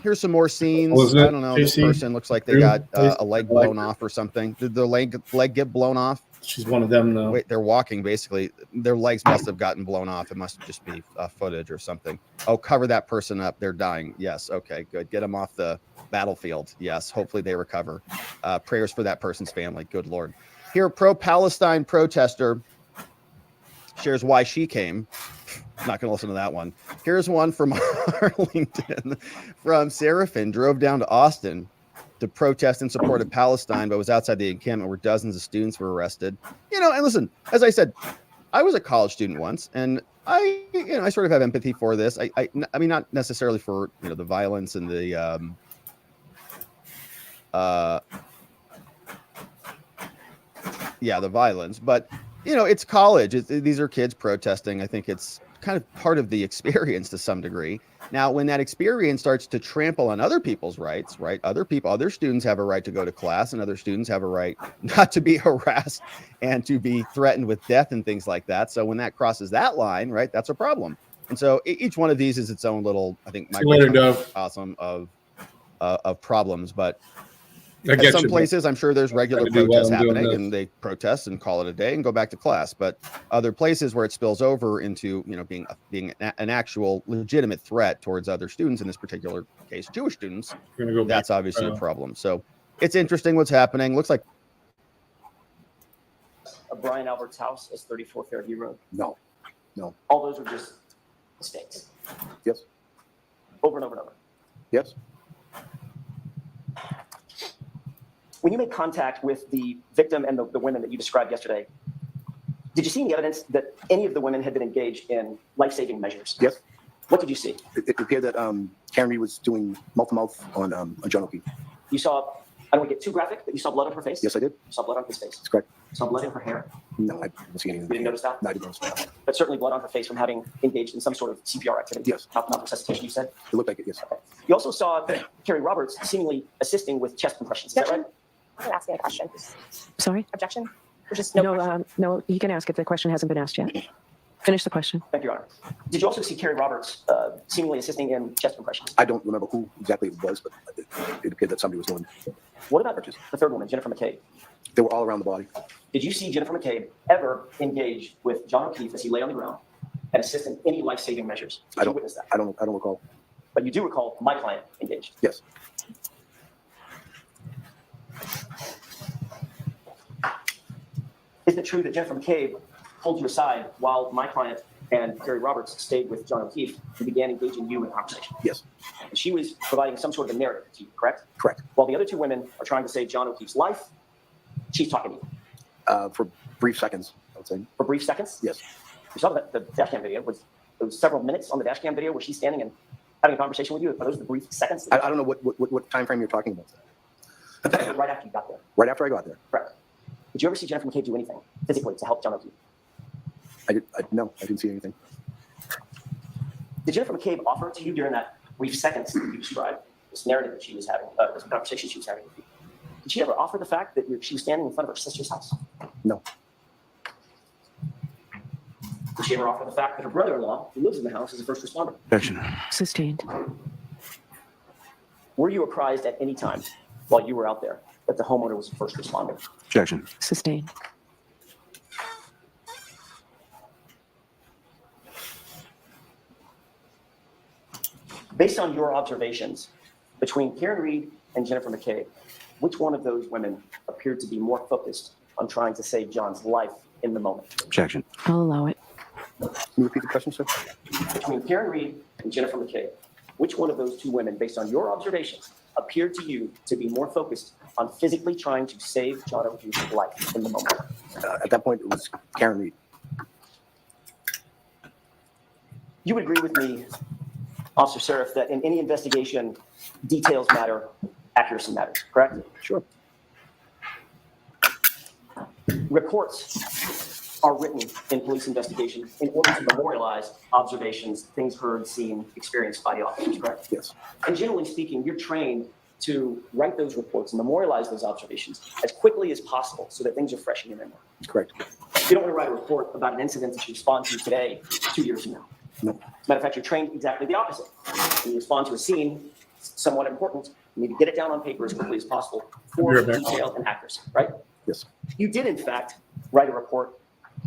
here's some more scenes. I don't know. This person looks like they got a leg blown off or something. Did their leg get blown off? She's one of them, though. Wait, they're walking, basically. Their legs must have gotten blown off. It must just be footage or something. Oh, cover that person up. They're dying. Yes. Okay, good. Get them off the battlefield. Yes. Hopefully they recover. Prayers for that person's family. Good Lord. Here, pro-Palestine protester shares why she came. Not going to listen to that one. Here's one from Arlington from Seraphin. Drove down to Austin to protest in support of Palestine, but was outside the encampment where dozens of students were arrested. And listen, as I said, I was a college student once, and I sort of have empathy for this. I mean, not necessarily for, the violence and the, the violence, but it's college. These are kids protesting. I think it's kind of part of the experience to some degree. Now, when that experience starts to trample on other people's rights, right? Other students have a right to go to class, and other students have a right not to be harassed and to be threatened with death and things like that. So when that crosses that line, right, that's a problem. And so each one of these is its own little, I think, microcosm of problems. But at some places, I'm sure there's regular protests happening, and they protest and call it a day and go back to class. But other places where it spills over into, being an actual legitimate threat towards other students, in this particular case, Jewish students, that's obviously a problem. So it's interesting what's happening. Looks like Brian Albert's house is 34 Fairview Road. No. All those are just mistakes. Yes. Over and over and over. Yes. When you made contact with the victim and the women that you described yesterday, did you see any evidence that any of the women had been engaged in life-saving measures? Yes. What did you see? It appeared that Karen Reed was doing mouth-to-mouth on John O'Keefe. You saw, I don't want to get too graphic, but you saw blood on her face? Yes, I did. You saw blood on his face? That's correct. You saw blood in her hair? No, I didn't see anything. You didn't notice that? No, I didn't notice that. But certainly blood on her face from having engaged in some sort of CPR activity? Yes. Mouth resuscitation, you said? It looked like it, yes. Okay. You also saw Carrie Roberts seemingly assisting with chest compressions, is that right? I'm asking a question. Sorry? Objection? Or just no question? No, you can ask it. The question hasn't been asked yet. Finish the question. Thank you, Your Honor. Did you also see Carrie Roberts seemingly assisting in chest compressions? I don't remember who exactly it was, but it appeared that somebody was doing it. What about the third woman, Jennifer McCabe? They were all around the body. Did you see Jennifer McCabe ever engage with John O'Keefe as he lay on the ground and assist in any life-saving measures? Did you witness that? I don't recall. But you do recall my client engaged? Yes. Isn't it true that Jennifer McCabe pulled you aside while my client and Carrie Roberts stayed with John O'Keefe and began engaging you in conversation. Yes, And she was providing some sort of a narrative to you, correct? correct. While the other two women are trying to save John O'Keefe's life, she's talking to you For brief seconds, I would say. for brief seconds. Yes. You saw the dash cam video. There was several minutes on the dash cam video where she's standing and having a conversation with you. Are those the brief seconds? I don't know what time frame you're talking about. Right after you got there. Right after I got there. Correct. Did you ever see Jennifer McCabe do anything physically to help John O'Keefe? No, I didn't see anything. Did Jennifer McCabe offer to you during that brief seconds that you described, this narrative that she was having, this conversation she was having with you, did she ever offer the fact that she was standing in front of her sister's house? No. Did she ever offer the fact that her brother-in-law, who lives in the house, is a first responder? Objection. Sustained. Were you apprised at any time while you were out there that the homeowner was a first responder? Objection. Sustained. Based on your observations between Karen Reed and Jennifer McCabe, which one of those women appeared to be more focused on trying to save John's life in the moment? Objection. I'll allow it. Can you repeat the question, sir? Between Karen Reed and Jennifer McCabe, which one of those two women, based on your observations, appeared to you to be more focused on physically trying to save John O'Keefe's life in the moment? At that point, it was Karen Reed. You would agree with me, Officer Seraph, that in any investigation, details matter, accuracy matters, correct? Sure. Reports are written in police investigations in order to memorialize observations, things heard, seen, experienced by the officers, correct? Yes. And generally speaking, you're trained to write those reports and memorialize those observations as quickly as possible so that things are fresh in your memory. Correct. You don't want to write a report about an incident that you respond to today, 2 years from now. No. As a matter of fact, you're trained exactly the opposite. When you respond to a scene, somewhat important, you need to get it down on paper as quickly as possible for You're back. detail and accuracy, right? Yes. You did, in fact, write a report,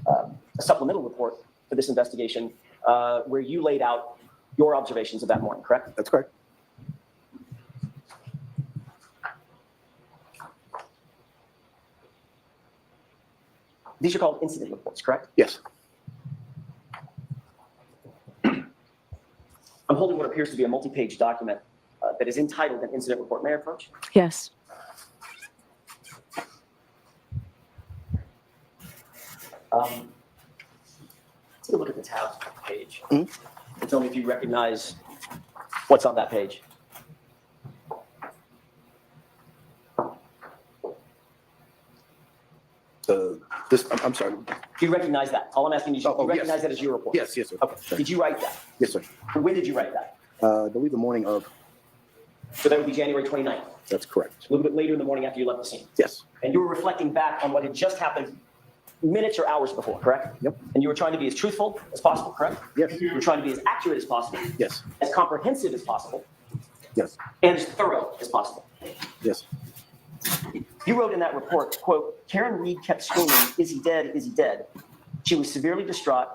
a supplemental report for this investigation, where you laid out your observations of that morning, correct? That's correct. These are called incident reports, correct? Yes. I'm holding what appears to be a multi-page document that is entitled an incident report. May I approach? Yes. Take a look at the tab page. Mhm. And tell me if you recognize what's on that page. I'm sorry. Do you recognize that? All I'm asking you is, do you Oh, yes. recognize that as your report? Yes, yes, sir. Okay. Did you write that? Yes, sir. When did you write that? I believe the morning of. So that would be January 29th, That's correct. a little bit later in the morning after you left the scene. Yes. And you were reflecting back on what had just happened minutes or hours before, correct? Yep. And you were trying to be as truthful as possible, correct? Yes. You were trying to be as accurate as possible, Yes. as comprehensive as possible, Yes. and as thorough as possible. Yes. You wrote in that report, quote, Karen Reed kept screaming, "Is he dead? Is he dead?" She was severely distraught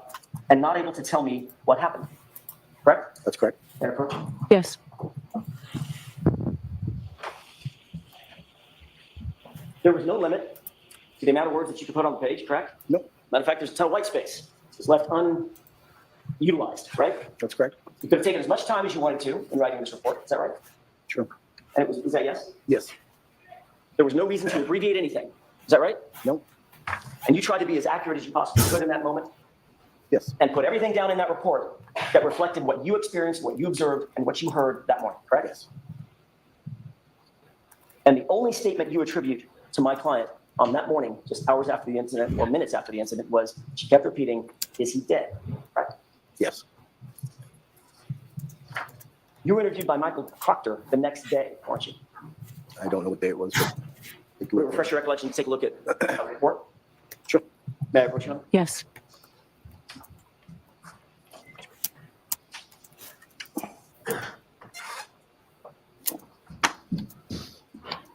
and not able to tell me what happened. Correct? That's correct. That approach? Yes. There was no limit to the amount of words that you could put on the page, correct? Nope. Matter of fact, there's a ton of white space. It's left unutilized, right? That's correct. You could have taken as much time as you wanted to in writing this report. Is that right? Sure. And is that yes? Yes. There was no reason to abbreviate anything. Is that right? Nope. And you tried to be as accurate as you possibly could in that moment Yes. and put everything down in that report that reflected what you experienced, what you observed, and what you heard that morning, correct? Yes. And the only statement you attribute to my client on that morning, just hours after the incident or minutes after the incident, was she kept repeating, "Is he dead?" Right? Yes. You were interviewed by Michael Proctor the next day, weren't you? I don't know what day it was. But Refresh your recollection, take a look at the report. Sure. May I approach you? Yes.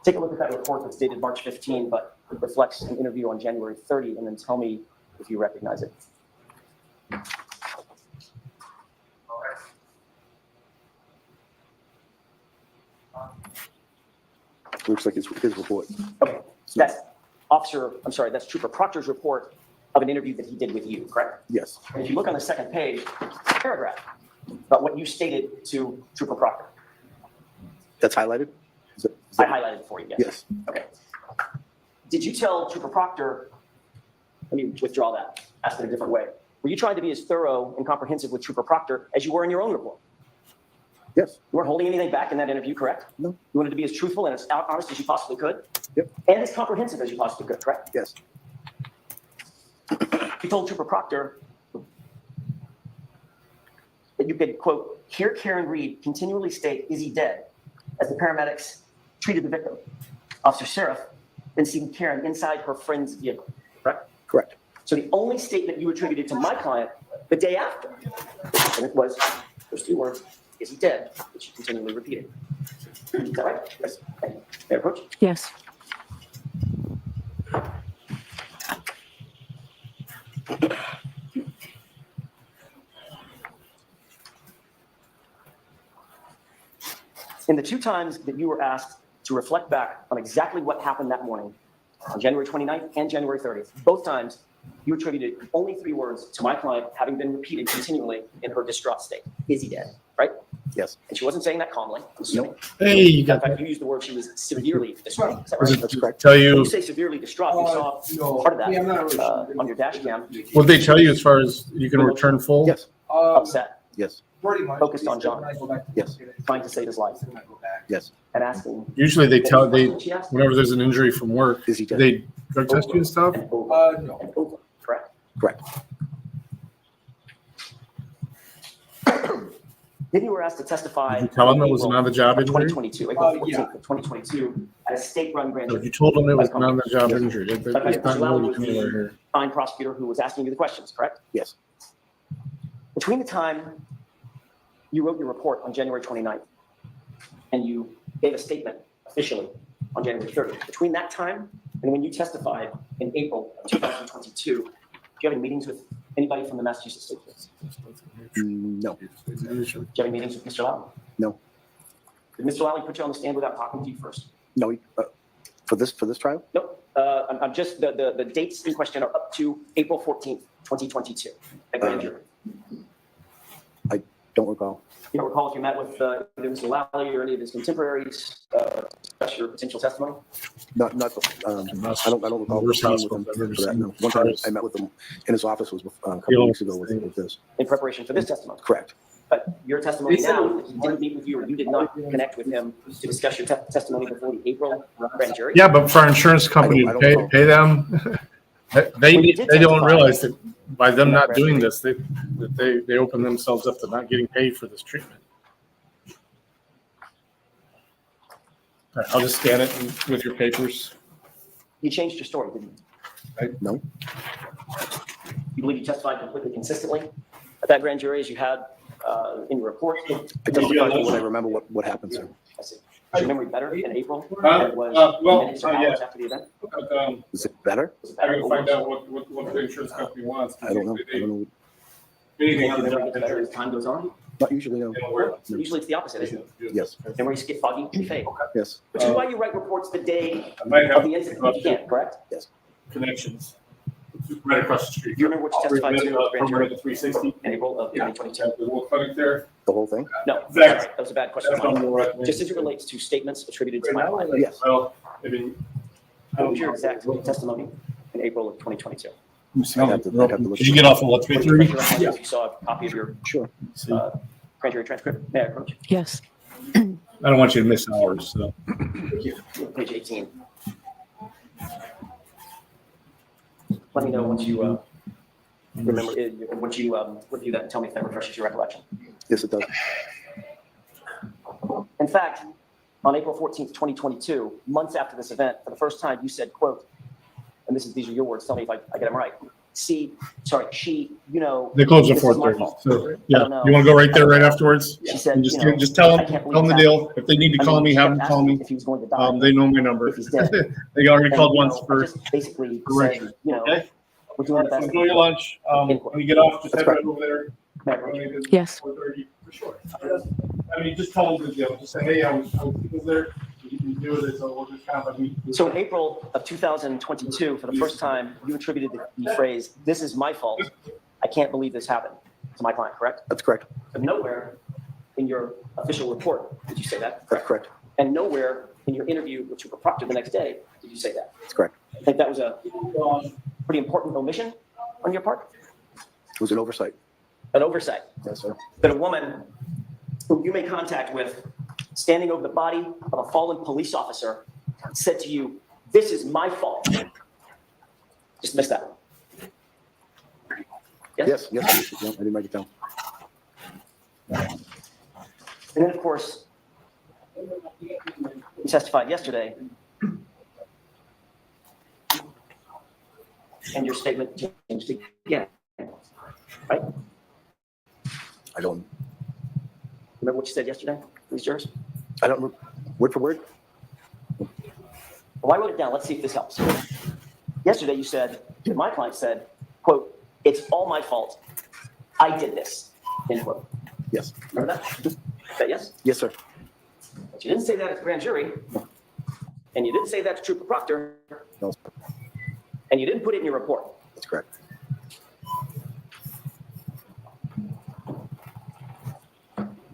Take a look at that report that's dated March 15, but it reflects an interview on January 30, and then tell me if you recognize it. Looks like it's his report. Okay, that's Trooper Proctor's report of an interview that he did with you, correct? Yes. And if you look on the second page, paragraph about what you stated to Trooper Proctor. That's highlighted? I highlighted it for you, yes. Yes. Okay. Did you tell Trooper Proctor, let me withdraw that, ask it a different way. Were you trying to be as thorough and comprehensive with Trooper Proctor as you were in your own report? Yes. You weren't holding anything back in that interview, correct? No. You wanted to be as truthful and as honest as you possibly could? Yep. And as comprehensive as you possibly could, correct? Yes. You told Trooper Proctor that you could, quote, hear Karen Reed continually state, "Is he dead?" as the paramedics treated the victim. Officer Seraph then seen Karen inside her friend's vehicle, correct? Correct. So the only statement you attributed to my client the day after, and it was those two words, "Is he dead?" which you continually repeated. Is that right? Yes. Thank you. May I approach? Yes. In the two times that you were asked to reflect back on exactly what happened that morning, on January 29th and January 30th, both times you attributed only three words to my client having been repeated continually in her distraught state. "Is he dead?" Right? Yes. And she wasn't saying that calmly, I'm assuming. Hey, you In got fact, you used the word she was severely distraught. Is that Was right? it That's correct. tell When you, you say severely distraught, you saw part of that on your dash cam. what they tell you as far as you can return full? Yes. Upset, Yes. focused on John, Yes. trying to save his life, Yes. and asking. Usually they tell, She asked whenever there's an injury from work, Is he dead? they drug test you and stuff? and over, and over, correct? Correct. Then you were asked to testify. Did you tell them it was an on-the-job injury? 2022, April 14th of 2022, at a state-run grand So jury. you told them it was an on-the-job injury. But It's not Mr. Lally really was anywhere the here. fine prosecutor who was asking you the questions, correct? Yes. Between the time you wrote your report on January 29th and you gave a statement officially on January 30th, between that time and when you testified in April of 2022, do you have any meetings with anybody from the Massachusetts State Police? No. Do you have any meetings with Mr. Lally? No. Did Mr. Lally put you on the stand without talking to you first? No. For this trial? Nope. I'm just, the dates in question are up to April 14th, 2022, at grand jury. Don't recall. You don't recall if you met with either Mr. Lally or any of his contemporaries, discuss your potential testimony? Not. I don't recall Worst meeting hospital with him I've ever for that. seen. No. One time I met with him in his office was a couple of weeks ago with this. In preparation for this testimony? Correct. But your testimony now, that he didn't meet with you or you did not connect with him to discuss your testimony before the April grand jury? Yeah, but for our insurance company I to don't pay them, they When you did don't testify- realize that by them not doing this, they open themselves up to not getting paid for this treatment. All right, I'll just scan it with your papers. You changed your story, didn't you? No. You believe you testified completely consistently at that grand jury as you had in your report? I testified when I remember what happened, sir. I see. Is your memory better in April than it was well, minutes or hours after the event? Is it better? Was it I better gotta or find worse? out what the insurance company wants. I don't know. You Anything think on your the memory gets better as time goes on? Not usually, no. Usually it's the opposite, isn't it? Yes. Memories get foggy and fade. Yes. Which is why you write reports the day I might of have the incident, if you can, correct? connections right across the street. Do you remember what you testified to at the grand From jury the 360. in April of Yeah. 2022? The little clinic there. The whole thing? No, Exactly. sorry, that was a bad question. That's not more right. Just as it relates to statements attributed to my client, Yes. Well, I mean, what was your exact testimony in April of 2022? I'd have to look. Did you get off at what, Refresh 3:30? your memory if you saw a copy of your Sure. grand jury transcript. May I approach? Yes. I don't want you to miss hours, so. Page 18. Let me know once you remember, once you review that and tell me if that refreshes your recollection. Yes, it does. In fact, on April 14th, 2022, months after this event, for the first time, you said, quote, and these are your words, tell me if I get them right. She, They close at this is my 4:30. fault. So, I yeah, don't know. you want to go right there right afterwards? She said, And you know, just tell I them, can't tell believe them the that. deal. If they need to I call mean, me, she have kept them call asking me. if he was going to die. They know my number. If he's dead. They already And, called you once know, I for just basically correction. said, you know, Okay? we're doing the So best. enjoy your lunch. When you get off, just That's head correct. right over there. May I approach? Yes. 4:30 for sure. I mean, just tell them the deal. Just say, hey, I was there. You do it as a, we'll just kind of like. So in April of 2022, for the first time, you attributed the phrase, "This is my fault. I can't believe this happened," to my client, correct? That's correct. But nowhere in your official report did you say that. That's correct. And nowhere in your interview with Trooper Proctor the next day did you say that. That's correct. I think that was a pretty important omission on your part. It was an oversight. An oversight. Yes, sir. That a woman who you made contact with, standing over the body of a fallen police officer, said to you, "This is my fault." Just missed that one. Yes, yes. No, I didn't write it down. And then, of course, you testified yesterday, and your statement changed again, right? I don't. Remember what you said yesterday, please, jurors? I don't. Word for word. Well, I wrote it down. Let's see if this helps. Yesterday, you said, my client said, quote, "It's all my fault. I did this," end quote. Yes. Remember that? Is that yes? Yes, sir. But you didn't say that at the grand jury, and you didn't say that to Trooper Proctor, No, and you didn't put it in your report. that's correct.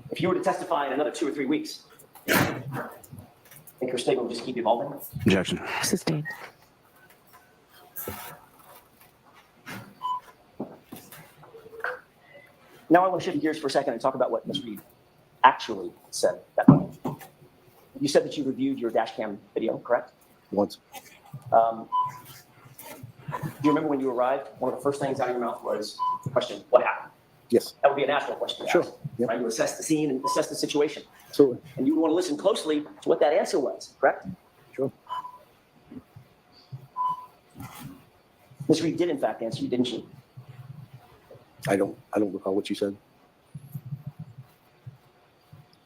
If you were to testify in another 2 or 3 weeks, I think your statement would just keep evolving. Objection. Sustained. Now I want to shift gears for a second and talk about what Ms. Reed actually said that morning. You said that you reviewed your dash cam video, correct? Once. Do you remember when you arrived, one of the first things out of your mouth was the question, "What happened?" Yes. That would be a natural question to Sure. ask, Yep. right? You assess the scene and assess the situation. Absolutely. And you would want to listen closely to what that answer was, correct? Sure. Ms. Reed did in fact answer you, didn't she? I don't recall what you said.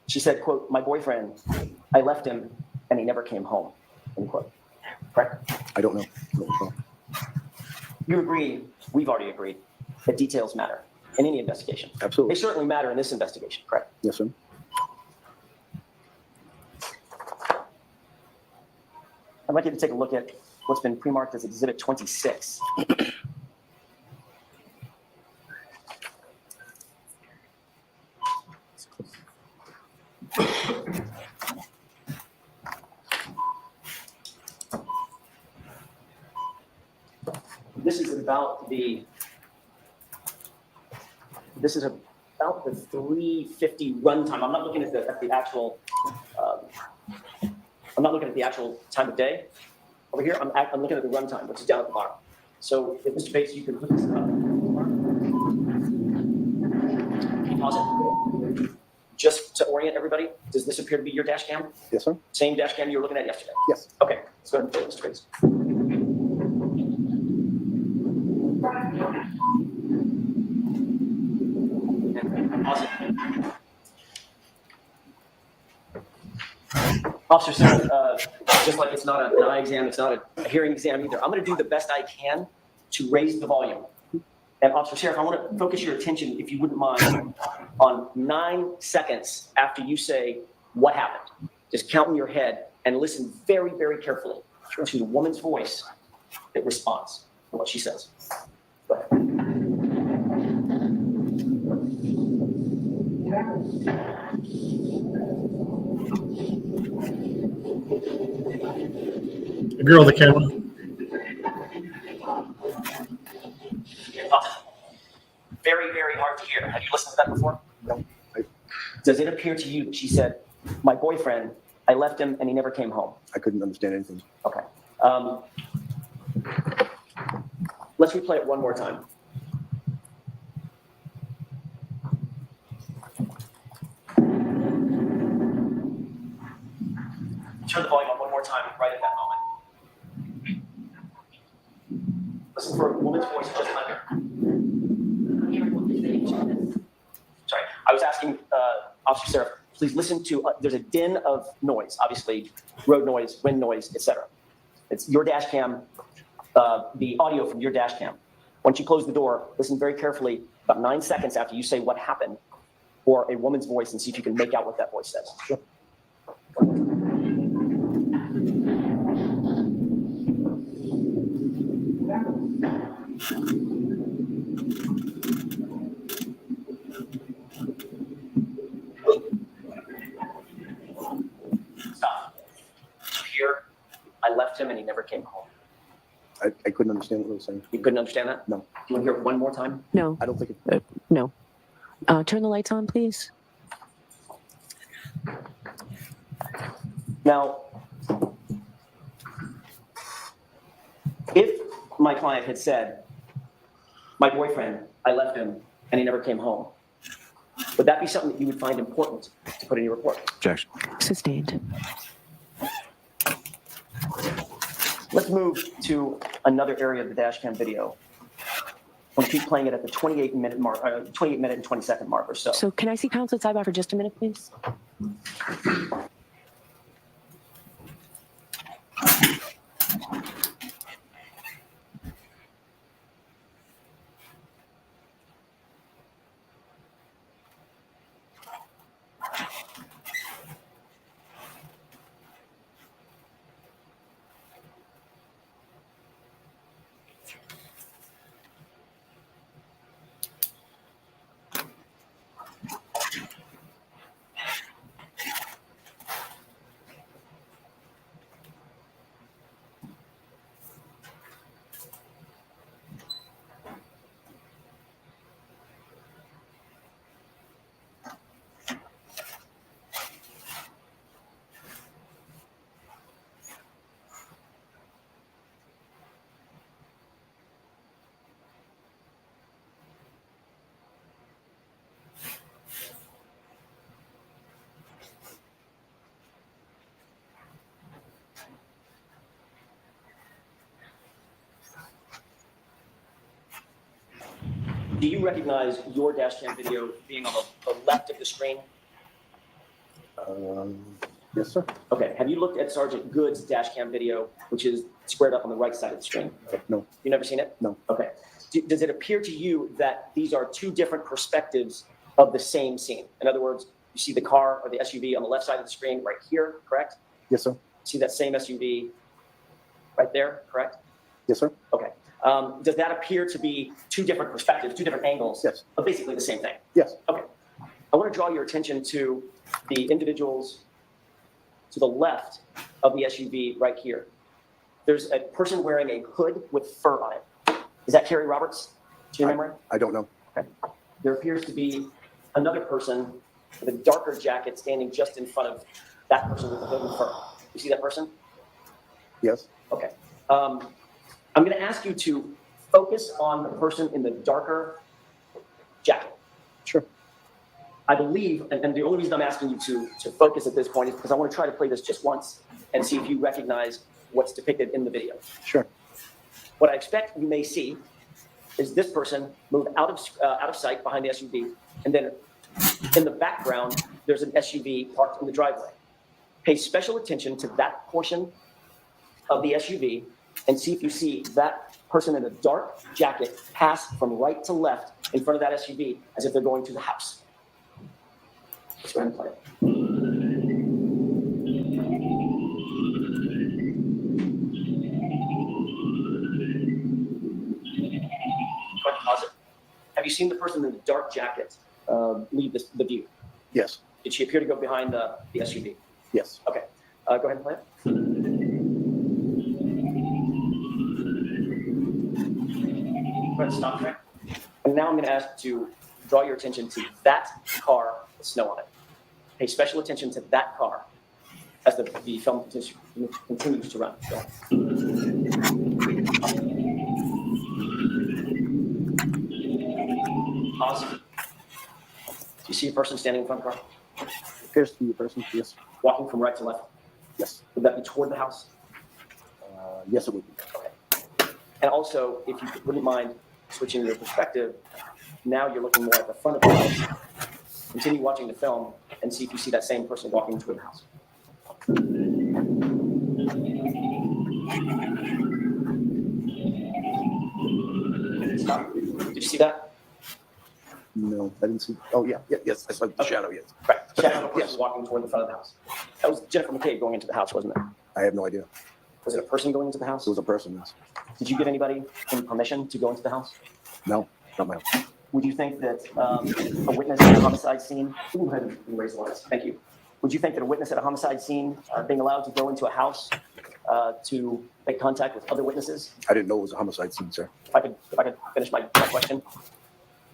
She said, quote, "My boyfriend, I left him and he never came home," end quote. Correct? I don't know. I don't recall. You agree, we've already agreed, that details matter in any investigation. Absolutely. They certainly matter in this investigation, correct? Yes, sir. I'd like you to take a look at what's been pre-marked as Exhibit 26. This is about the 3:50 runtime. I'm not looking at the actual. I'm not looking at the actual time of day. Over here, I'm looking at the runtime, which is down at the bottom. So, if Mr. Bates, you can put this up. Can you pause it? Just to orient everybody, does this appear to be your dash cam? Yes, sir. Same dash cam you were looking at yesterday? Yes. Okay, let's go ahead and show Mr. Bates. And pause it. Officer Smith, just like it's not an eye exam, it's not a hearing exam either. I'm going to do the best I can to raise the volume. And Officer Sheriff, I want to focus your attention, if you wouldn't mind, on 9 seconds after you say what happened. Just count in your head and listen very, very carefully to the woman's voice that responds to what she says. Go ahead. The girl, the camera. Very, very hard to hear. Have you listened to that before? No. Does it appear to you that she said, "My boyfriend, I left him and he never came home"? I couldn't understand anything. Okay. Let's replay it one more time. Turn the volume up one more time right at that moment. Listen for a woman's voice just under. Sorry, I was asking Officer Seraph, please listen to, there's a din of noise, obviously, road noise, wind noise, etc. It's your dash cam, the audio from your dash cam. Once you close the door, listen very carefully, about 9 seconds after you say what happened, for a woman's voice, and see if you can make out what that voice says. Sure. Stop. Here, I left him and he never came home. I couldn't understand what you were saying. You couldn't understand that? No. Do you want to hear it one more time? No, I don't think it. no. Turn the lights on, please. Now, if my client had said, my boyfriend, I left him and he never came home, would that be something that you would find important to put in your report? Objection. Sustained. Let's move to another area of the dash cam video. We'll keep playing it at the 28-minute mark, 28-minute and 20-second mark or so. So can I see counsel at sidebar for just a minute, please? Do you recognize your dash cam video being on the left of the screen? Yes, sir. Okay, have you looked at Sergeant Good's dash cam video, which is squared up on the right side of the screen? No. You never seen it? No. Okay. Does it appear to you that these are two different perspectives of the same scene? In other words, you see the car or the SUV on the left side of the screen right here, correct? Yes, sir. See that same SUV right there, correct? Yes, sir. Okay. Does that appear to be two different perspectives, two different angles? Yes. But basically the same thing? Yes. Okay. I want to draw your attention to the individuals to the left of the SUV right here. There's a person wearing a hood with fur on it. Is that Kerry Roberts, to your memory? I don't know. Okay. There appears to be another person with a darker jacket standing just in front of that person with the hood and fur. You see that person? Yes. Okay. I'm going to ask you to focus on the person in the darker jacket. Sure. I believe, and the only reason I'm asking you to focus at this point is because I want to try to play this just once and see if you recognize what's depicted in the video. Sure. What I expect you may see is this person move out of sight behind the SUV, and then in the background, there's an SUV parked in the driveway. Pay special attention to that portion of the SUV and see if you see that person in a dark jacket pass from right to left in front of that SUV as if they're going to the house. Let's go ahead and play it. Go ahead and pause it. Have you seen the person in the dark jacket leave the view? Yes. Did she appear to go behind the SUV? Yes. Okay. Go ahead and play it. Go ahead and stop there. And now I'm going to ask to draw your attention to that car with snow on it. Pay special attention to that car as the film continues to run. So. Pause. Do you see a person standing in front of the car? Appears to be a person. Yes. Walking from right to left? Yes. Would that be toward the house? Yes, it would be. Okay. And also, if you wouldn't mind switching your perspective, now you're looking more at the front of the house. Continue watching the film and see if you see that same person walking toward the house. Stop. Did you see that? No, I didn't see. Oh, yeah. Yes, I saw the shadow, yes. Right. Shadow of a person walking toward the front of the house. That was Jennifer McCabe going into the house, wasn't it? I have no idea. Was it a person going into the house? It was a person, yes. Did you give anybody any permission to go into the house? No, not my own. Would you think that a witness at a homicide scene, go ahead and raise the lights, thank you. Would you think that a witness at a homicide scene being allowed to go into a house to make contact with other witnesses? I didn't know it was a homicide scene, sir. If I could finish my question.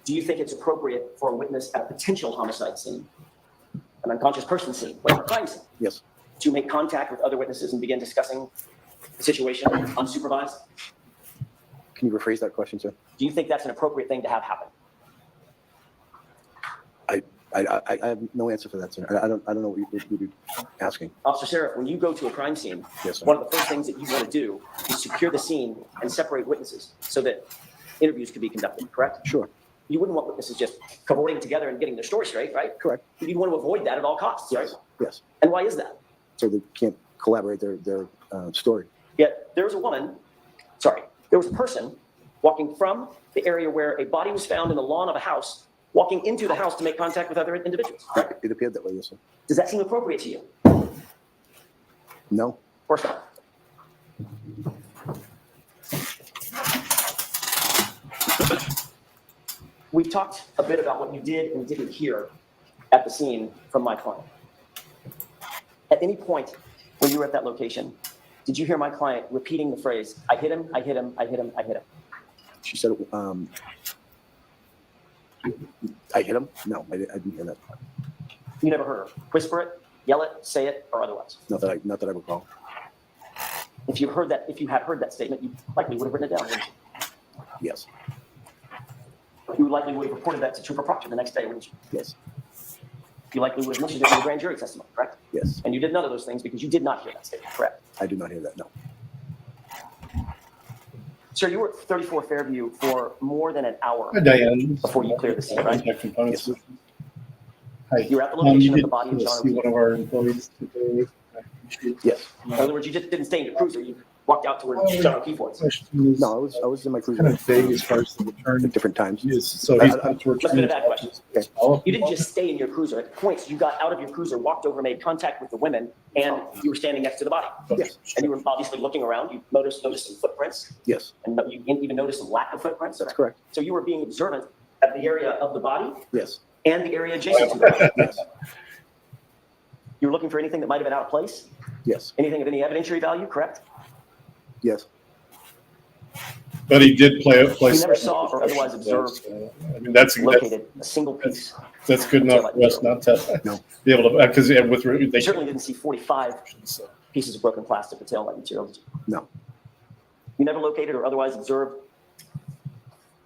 Do you think it's appropriate for a witness at a potential homicide scene, an unconscious person scene, or a crime scene, Yes. to make contact with other witnesses and begin discussing the situation unsupervised? Can you rephrase that question, sir? Do you think that's an appropriate thing to have happen? I have no answer for that, sir. I don't know what you're asking. Officer Sheriff, when you go to a crime scene, Yes, sir. one of the first things that you want to do is secure the scene and separate witnesses so that interviews can be conducted, correct? Sure. You wouldn't want witnesses just cavorting together and getting their story straight, right? Correct. You'd want to avoid that at all costs, right? Yes. And why is that? So they can't collaborate their story. Yet there was a person walking from the area where a body was found in the lawn of a house, walking into the house to make contact with other individuals. Correct? It appeared that way, yes, sir. Does that seem appropriate to you? No. Of course not. We've talked a bit about what you did and didn't hear at the scene from my client. At any point when you were at that location, did you hear my client repeating the phrase, I hit him, I hit him, I hit him, I hit him? She said, I hit him? No, I didn't hear that. You never heard her whisper it, yell it, say it, or otherwise? Not that I recall. If you had heard that statement, you likely would have written it down, wouldn't you? Yes. You likely would have reported that to Trooper Proctor the next day, wouldn't you? Yes. You likely would have mentioned it in the grand jury testimony, correct? Yes. And you did none of those things because you did not hear that statement, correct? I did not hear that, no. Sir, you were at 34 Fairview for more than an hour Hi, Diane. before you cleared the scene, right? Components. Yes. Hi. You were at the location You of the did body of John see O'Keefe. one of our employees today. I appreciate Yes. In other words, you just didn't stay in your cruiser. You walked out to where John O'Keefe was. questions. No, I was in my cruiser Kind of vague as far as the return. at different times. Yes, so he's come to Let's get to that question. return. You didn't just stay in your cruiser. At points, you got out of your cruiser, walked over, made contact with the women, and you were standing next to the body. Yes. And you were obviously looking around. You noticed some footprints, Yes, and you even noticed some lack of footprints. that's correct. So you were being observant at the area of the body Yes. and the area adjacent to it. Yes. You were looking for anything that might have been out of place, Yes. anything of any evidentiary value, correct? Yes. But he did place. You never saw or otherwise observed, I mean, that's located a single piece. that's good enough for us not to No. be able to, because with You they certainly didn't see 45 so. pieces of broken plastic or tail light material, did you? No. You never located or otherwise observed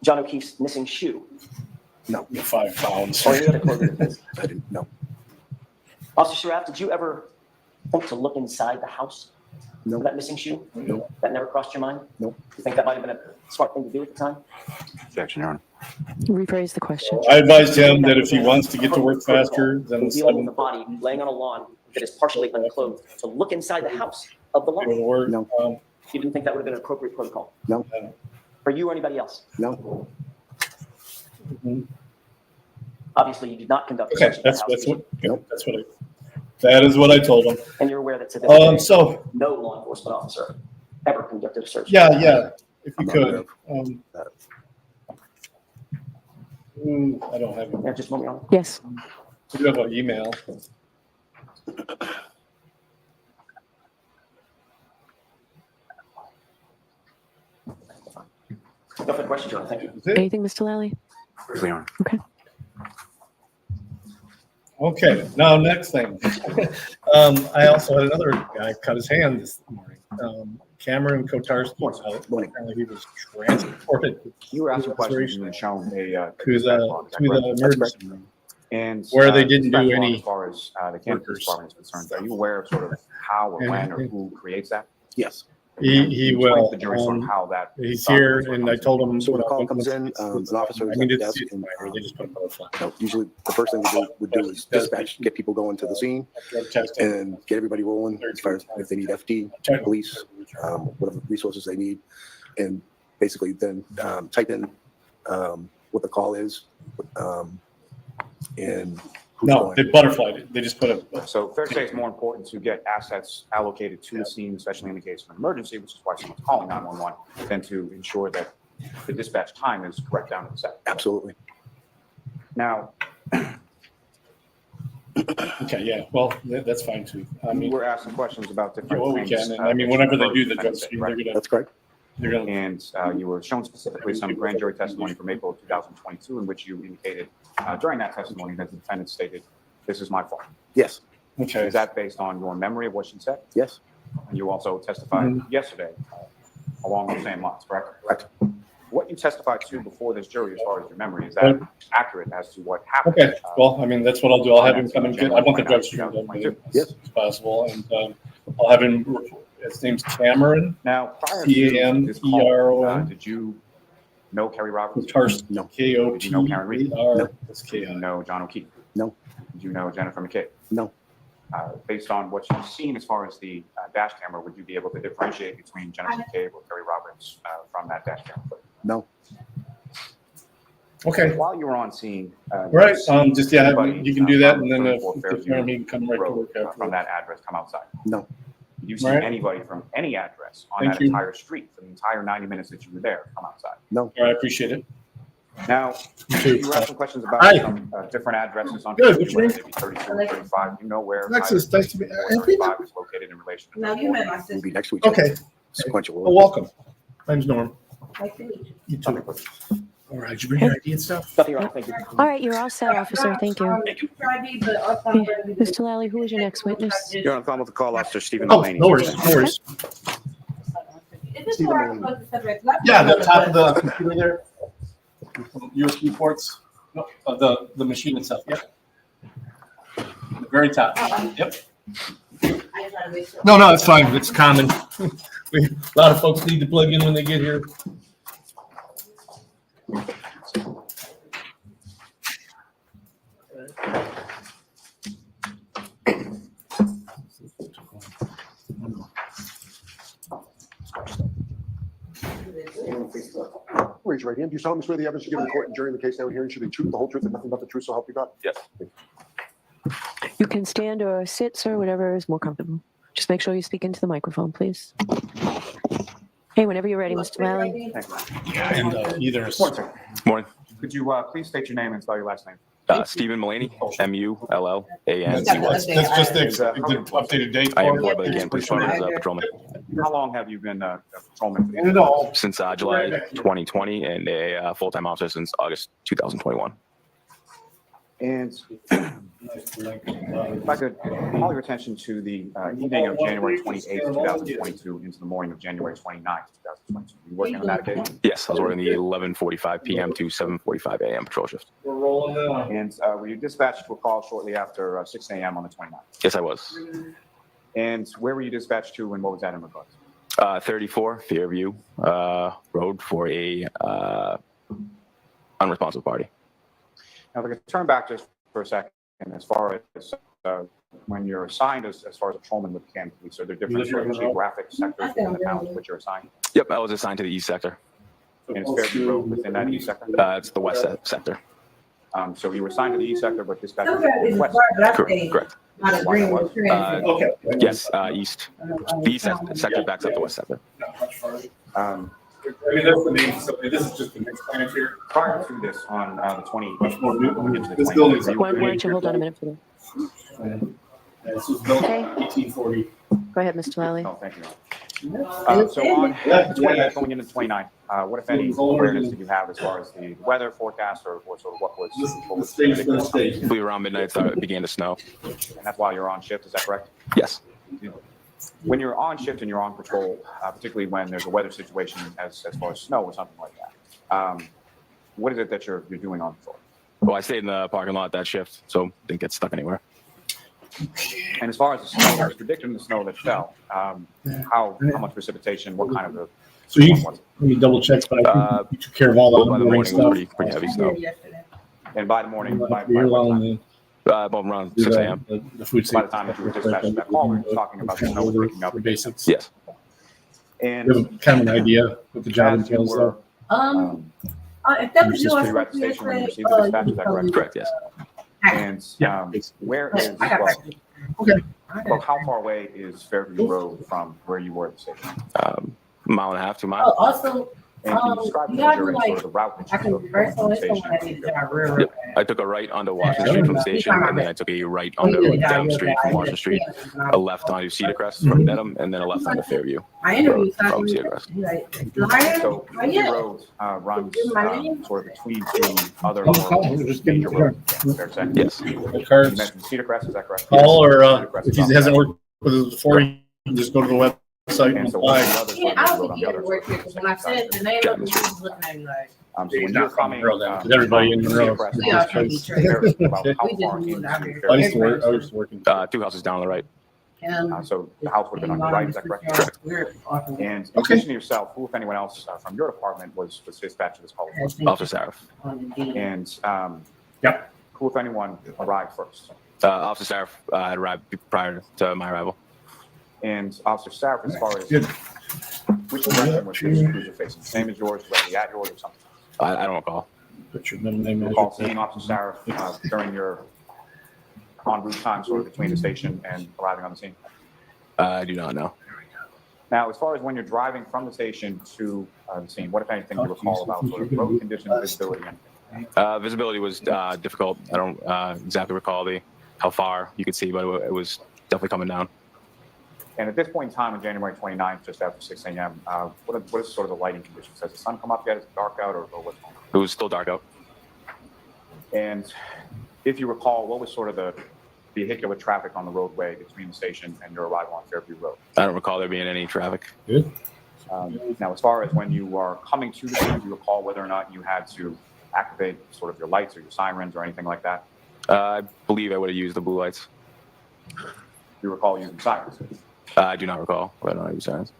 John O'Keefe's missing shoe 5 pounds. or any other clothing of his. I didn't. No. Officer Sharaf, did you ever think to look inside the house No. for that missing shoe? No. That never crossed your mind? No. You think that might have been a smart thing to do at the time? Objection, Your Honor. Rephrase the question. I advised him that if he wants to get to work faster than Dealing with 7 the body laying on a lawn that is partially unclothed, to look inside the house of the to lawn. work. No. You didn't think that would have been an appropriate protocol No. for you or anybody else? No. Mhm. Obviously, you did not conduct a Okay, search of the that's house, what Nope. that is what I told him. and you're aware that to this day, So no law enforcement officer ever conducted a search. yeah, if you I'm not could. aware I don't have it. Yeah, just a moment. Yes. You have an email. No further questions, Your Honor. Thank you. Anything, Mr. Lally? Okay. Okay, now next thing. I also had another guy cut his hand this morning. Cameron Kotarski. Apparently he was transported You were asking to questions and shown a the emergency room. And where they didn't do dispatch log any as far as the campus workers. department is concerned. Are you aware of sort of how or when or who creates that? Yes. He Explain will. to the jury sort of how that. He's here, and I told him. So when a call comes in, an officer I is mean, at the it's, desk and, they just put him on the fly. usually the first thing we do is dispatch, get people going to the scene Drug testing. and get everybody rolling as far as if they need FD, police, whatever resources they need. And basically then type in what the call is and No, they butterflied it. They just put a. So fair to say it's more important to get assets allocated to the scene, especially in the case of an emergency, which is why someone's calling 911, than to ensure that the dispatch time is correct down to the second. Absolutely. Now, Okay, yeah, well, that's fine too. I mean, we're asking questions about different well, we things. can, and I mean, whenever they do the drug defendants, screen, right? they're That's correct. gonna. And you were shown specifically some grand jury testimony from April of 2022, in which you indicated during that testimony that the defendant stated, "This is my fault." Yes. Okay. Is that based on your memory of what she said? Yes. And you also testified yesterday along those same lines, correct? Correct. What you testified to before this jury, as far as your memory, is that accurate as to what happened? Okay, well, I mean, that's what I'll do. I'll have him come and get, I want the drug screen done Yes. as possible, and I'll have him, his name's Cameron, Now, prior to this call, Cameron, did you know Kerry Roberts? Tarst, No. Did you know Karen Reed? K-O-T-E-R, that's Did you K-I. know John O'Keefe? No. Did you know Jennifer McCabe? No. Based on what you've seen as far as the dash camera, would you be able to differentiate between Jennifer McCabe or Kerry Roberts from that dash camera footage? No. Okay, While you were on scene, right, did just, yeah, anybody, you can do that, from and then if 34 the Fairview firm, he can come right to Road, work from after. that address come outside? No. Did you see Right. anybody from any address on Thank that you. entire street for the entire 90 minutes that you were there come outside? All right, I appreciate it. Now, too. you were asking questions about Hi. some different addresses on Good, Fairview, what's your whether name? they be 32 or 35. You know where Alexis, nice to meet you. 35 is located in relation to No, you met my sister. We'll be next to each other. Okay, Sequential. well, welcome. My name's Norm. Nice to meet you. You too. All right, did you bring your ID and stuff? Nothing wrong, thank you. All right, you're all set, officer. Thank you. Mr. Lally, who is your next witness? You're on the phone with the call officer, Stephen Oh, Delaney. no worries, no worries. Is this where I'm supposed to separate? Yeah, the top of the computer there. USB ports, no, the machine itself, yep. The very top, yep. No, it's fine, it's common. A lot of folks need to plug in when they get here. Raise your right hand. Do you solemnly swear the evidence you give in court and during the case now and hearing should be the truth, the whole truth, and nothing but the truth, so help you God? Yes. You can stand or sit, sir, whatever is more comfortable. Just make sure you speak into the microphone, please. Hey, whenever you're ready, Mr. Lally. Thank you. And either. Morning. Could you please state your name and spell your last name? Stephen Mullaney, M-U-L-L-A-N-E-Y. That's just the updated date. I am employed by the Canton Police Department as a patrolman. How long have you been a patrolman? Since July 2020 and a full-time officer since August 2021. And if I could call your attention to the evening of January 28th, 2022 into the morning of January 29th, 2022. You working on that occasion? Yes, I was working the 11:45 p.m. to 7:45 a.m. patrol shift. We're rolling now. And were you dispatched to a call shortly after 6 a.m. on the 29th? Yes, I was. And where were you dispatched to and what was that in regards? 34 Fairview Road for a unresponsive party. Now, if I could turn back just for a second, as far as when you're assigned as far as a patrolman with the Canton Police, are there different sort of geographic sectors within the town which you're assigned? Yep, I was assigned to the east sector. And it's Fairview Road within that east sector? It's the west sector. So you were assigned to the east sector, but dispatched to the west sector? Correct. Okay. Yes, east. The east sector backs up the west sector. I mean, that's the main facility. This is just the next plant here. Prior to this, on the 20th, Much more new. going into the This 20th, building's were you- Why don't you hold on a minute for them? This was built in Okay. 1840. Go ahead, Mr. Lally. Oh, thank you. So on the 20th, going into the 29th, what, if any, awareness did you have as far as the weather forecast or sort of what was The state's gonna stay. I believe around midnight it began to snow. and that's while you're on shift, is that correct? Yes. When you're on shift and you're on patrol, particularly when there's a weather situation as far as snow or something like that, what is it that you're doing on patrol? Well, I stayed in the parking lot that shift, so didn't get stuck anywhere. And as far as the snow, I was predicting the snow that fell. How much precipitation, what kind of a So you, storm was it? let me double check, but I think you took care of all Well, the by the morning morning, it was stuff. pretty heavy snow. And by the morning, by You're what allowing time? the, About around 6 a.m. the food By the safety. time that you were dispatched to that call, we were talking about the snow was picking up. The basics. Yes. And You have kind of an idea what the job as you entails were, though. if that was you were at the station when you received the dispatch, is that correct? Correct, yes. And where is, well, how far away is Fairview Road from where you were at the station? Mile and a half, 2 miles. Also, And can you describe the journey, sort of the route that you took from the station? Yep. I took a right onto Washington Street from the station, and then I took a right onto Dedham Street from Washington Street, a left onto Cedar Crest from Dedham, and then a left onto Fairview from Cedar Crest. So Fairview Road runs sort of between two other major roads. Fair to say? Yes. You mentioned Cedar Crest, is that correct? Call, or if he hasn't worked with us before, you can just go to the website and So apply. I don't think he had to work here, because when I said the name of it, he was looking at me like. So when you're coming, Everybody in Monroe. We are trying to be trained. about how We just far moved into out here. I used to work in 2 houses down on the right. so the house would have been on your right, is that correct? And in addition to yourself, who, if anyone else from your department was dispatched to this call? Officer Sarif. And who, if anyone, arrived first? Officer Sarif had arrived prior to my arrival. And Officer Sarif, as far as which direction was this cruiser facing? Same as yours, directly at yours, or something? I don't recall. Put your middle name. Recall seeing Officer Sarif during your en route time, sort of between the station and arriving on the scene? I do not know. Now, as far as when you're driving from the station to the scene, what, if anything, do you recall about sort of road conditions, visibility, and Visibility was difficult. I don't exactly recall how far you could see, but it was definitely coming down. And at this point in time, on January 29th, just after 6 a.m., what is sort of the lighting conditions? Has the sun come up yet? Is it dark out, or what's going on? It was still dark out. And if you recall, what was sort of the vehicular traffic on the roadway between the station and your arrival on Fairview Road? I don't recall there being any traffic. Good. Now, as far as when you are coming to the scene, do you recall whether or not you had to activate sort of your lights or your sirens or anything like that? I believe I would have used the blue lights. Do you recall using sirens? I do not recall whether or not I used sirens.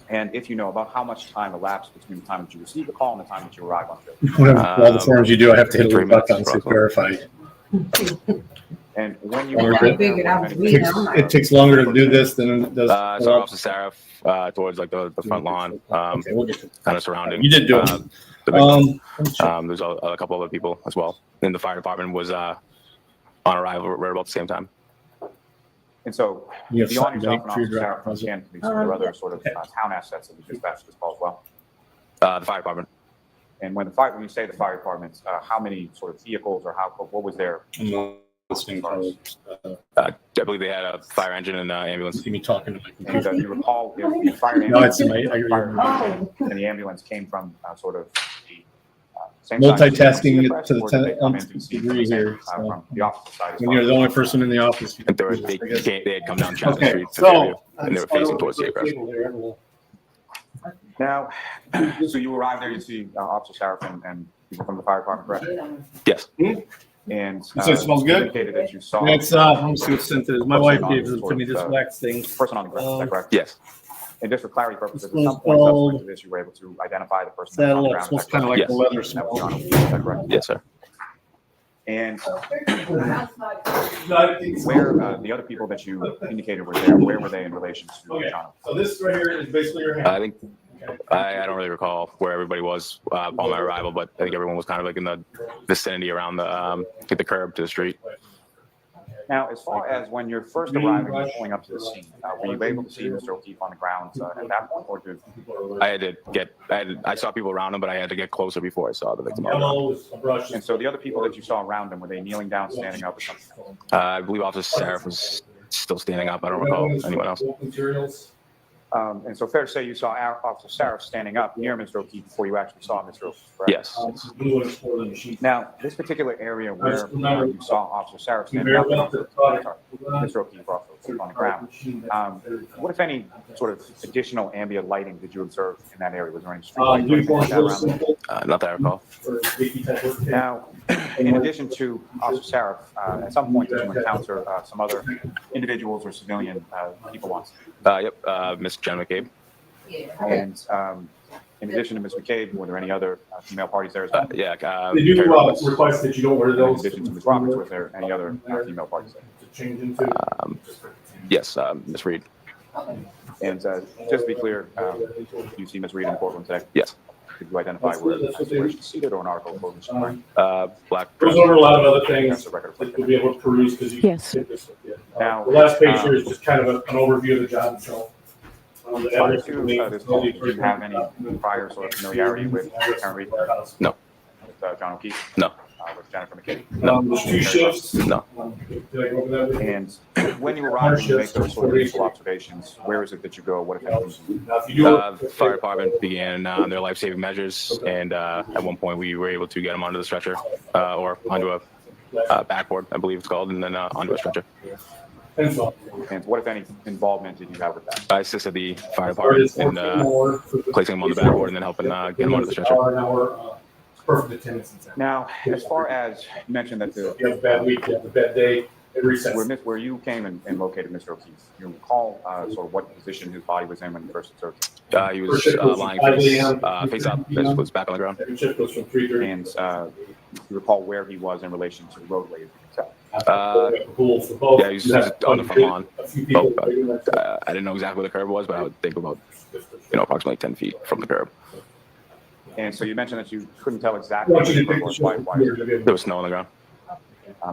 And if you know, about how much time elapsed between the time that you received the call and the time that you arrived on Fairview? Whatever, all the forms you do, I have to hit a 3 little minutes, button to verify. And when you Longer arrived bit- there, It takes longer to do this than it does. So Officer Sarif towards like the front lawn, Okay, we'll get to kind of surrounding. You did do it. the victim. There's a couple other people as well. And the fire department was on arrival right about the same time. and so You have beyond something yourself and to Officer your Sarif, from Scan Police, are there other sort of town assets that we dispatched this call as well? The fire department. And when you say the fire department, how many sort of vehicles or what was their? I believe they had a fire engine and ambulance. See me talking to my And computer. do you recall if the fire No, it's ambulance, my, and the ambulance came from sort of the same side as multitasking the it to the or did they come 10th into scene degree here. from the opposite side as When well? you're the only person in the office. And they had come down Chapman Okay, Street to so. Fairview, and they were facing towards the aggressor. Now, so you arrived there, you see Officer Sarif and people from the fire department, correct? Yes. And You say it smells good? indicated that you saw. It's, let me see what scent it is. My wife gave it to me, this wax thing. Person on the ground, is that correct? Yes. And just for clarity purposes, at It some smells point cold. subsequent to this, you were able to identify the person That on the looks, ground. smells is that kind of like correct? the leather That was smell. John O'Keefe, is that correct? Yes, sir. And where the other people that you indicated were there, where were they in relation to Okay, John? so this right here is basically your hand. I think I don't really recall where everybody was upon my arrival, but I think everyone was kind of like in the vicinity around the curb to the street. Now, as far as when you're first arriving and pulling up to the scene, were you able to see Mr. O'Keefe on the ground at that point, or did? I saw people around him, but I had to get closer before I saw the victim on the ground. And so the other people that you saw around him, were they kneeling down, standing up, or something? I believe Officer Sarif was still standing up. I don't recall anyone else. And so fair to say you saw Officer Sarif standing up near Mr. O'Keefe before you actually saw Mr. O'Keefe, correct? Yes. Now, this particular area where you saw Officer Sarif standing up, Mr. O'Keefe also on the ground, what, if any, sort of additional ambient lighting did you observe in that area? Was there any street lights or anything like that around? Not that I recall. Now, in addition to Officer Sarif, at some point did you encounter some other individuals or civilian people on scene? Yep. Miss Jen McCabe. And in addition to Ms. McCabe, were there any other female parties there as well? Yeah. They do request that you don't wear In those. addition to Ms. Roberts, was there any other female parties there? Yes. Miss Reed. And just to be clear, you see Ms. Reed in the courtroom today? Yes. Could you identify where she's seated or an article of clothing she's wearing? Black Goes dress. over a lot of other things That's a record of that you'll be able to peruse because you Yes. get this. Now, The last page here is just kind of an overview of the job itself. The prior address, to the name, this call, did you have any prior sort of familiarity with Karen Reed? No. With John O'Keefe? No. With Jennifer McKinney? There's 2 shifts. No. Did I go over that with you? And when you arrive and you make those sort of initial observations, where is it that you go? What if anything? Now, if you do it- Fire department began their life-saving measures, and at one point we were able to get him onto the stretcher, or onto a backboard, I believe it's called, and then onto a stretcher. And so, And what, if any, involvement did you have with that? I assisted the fire department in placing him on the backboard and then helping get him onto the stretcher. Perfect attendance. Now, as far as you mentioned that You have a bad week, you have a bad day, it resets. where you came and located Mr. O'Keefe, you recall sort of what position his body was in when you first observed him? He was lying face up, this was back on the ground. Every shift goes from 3:30. And you recall where he was in relation to the roadway itself? Yeah, he was on the front lawn. I didn't know exactly where the curb was, but I would think about, approximately 10 feet from the curb. And so you mentioned that you couldn't tell exactly why. There was snow on the ground.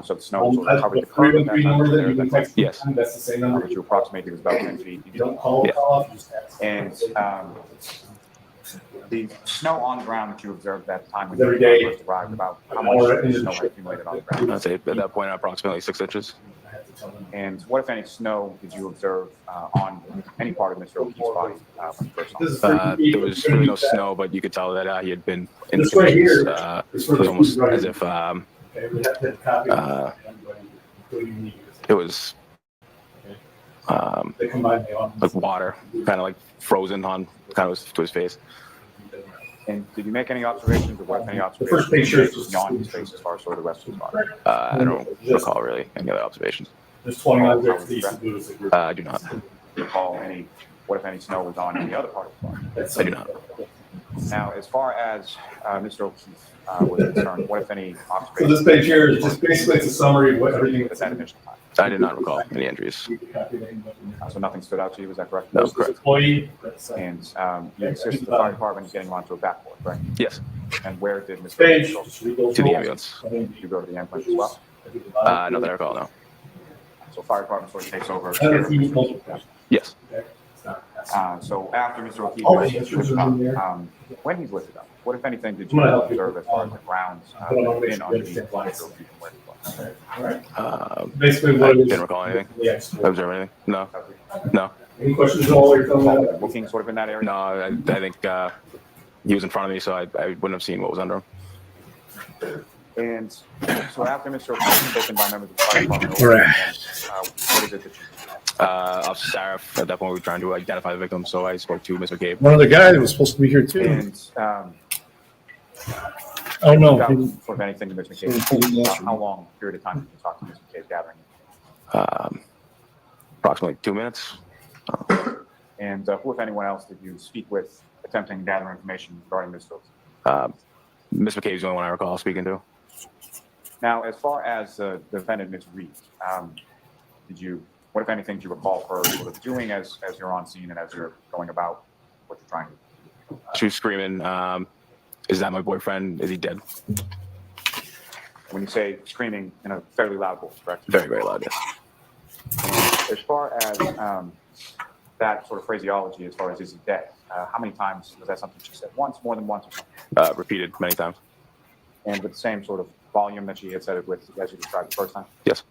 So the snow sort of covered the curb at that time. Yes. That's the same number. Which you approximated it was about 10 feet. You don't call it off, you just ask. And the snow on the ground that you observed that time when Every you day. first arrived, about how much snow had accumulated on the ground? I'd say at that point approximately 6 inches. And what, if any, snow did you observe on any part of Mr. O'Keefe's body when you first saw him? There was really no snow, but you could tell that he had been in This right here conditions. It was almost as if Okay, we have to copy it was They combine the on. like water, kind of like frozen on to his face. And did you make any observations, or what, if any, first observations picture is just- beyond his face as far as sort of the rest of his body? I don't recall really any other observations. There's 29 there for the East Blue. I do not. Do you recall any, what, if any, snow was on any other part of his body? I do not. Now, as far as Mr. O'Keefe was concerned, what, if any, So observations? this page here is just basically it's a summary of what everything At that initial time. I did not recall any injuries. So nothing stood out to you, is that correct? No, correct. Employee. And you assisted the fire department in getting him onto a backboard, correct? Yes, And where did Mr. Page. O'Keefe go? to the ambulance. Did you go to the ambulance as well? Not that I recall, no. So fire department sort of takes over. I don't know if you use multiple. Yes. So after Mr. O'Keefe All the was answers lifted are in up, there. when he's lifted up, what, if anything, did I'm you gonna help you. observe as far as the grounds But I wanna make in sure you underneath understand why. Mr. O'Keefe and where he was? All right. I Basically what it is. didn't recall anything. Yes. Observe anything? No. No. Any questions at all? You're filling that out? Looking sort of in that area? No, I think he was in front of me, so I wouldn't have seen what was under him. And so after Mr. O'Keefe was taken by members of the fire department, Right. what is it that you? Officer Sarif, at that point, we were trying to identify the victim, so I spoke to Mr. McCabe. One of the guys was supposed to be here too. And Oh, no. without sort of anything to Mr. McCabe, how long period of time did you talk to Mr. McCabe gathering? Approximately 2 minutes. And who, if anyone else, did you speak with attempting to gather information regarding Mr. O'Keefe? Ms. McCabe's the only one I recall speaking to. Now, as far as the defendant, Ms. Reed, what, if anything, do you recall her sort of doing as you're on scene and as you're going about what you're trying to do? She was screaming, is that my boyfriend? Is he dead? When you say screaming in a fairly loud voice, correct? Very, very loud, yes. As far as that sort of phraseology, as far as is he dead, how many times was that something she said? Once, more than once, or something? Repeated many times. And with the same sort of volume that she had said it with as you described the first time? Yes.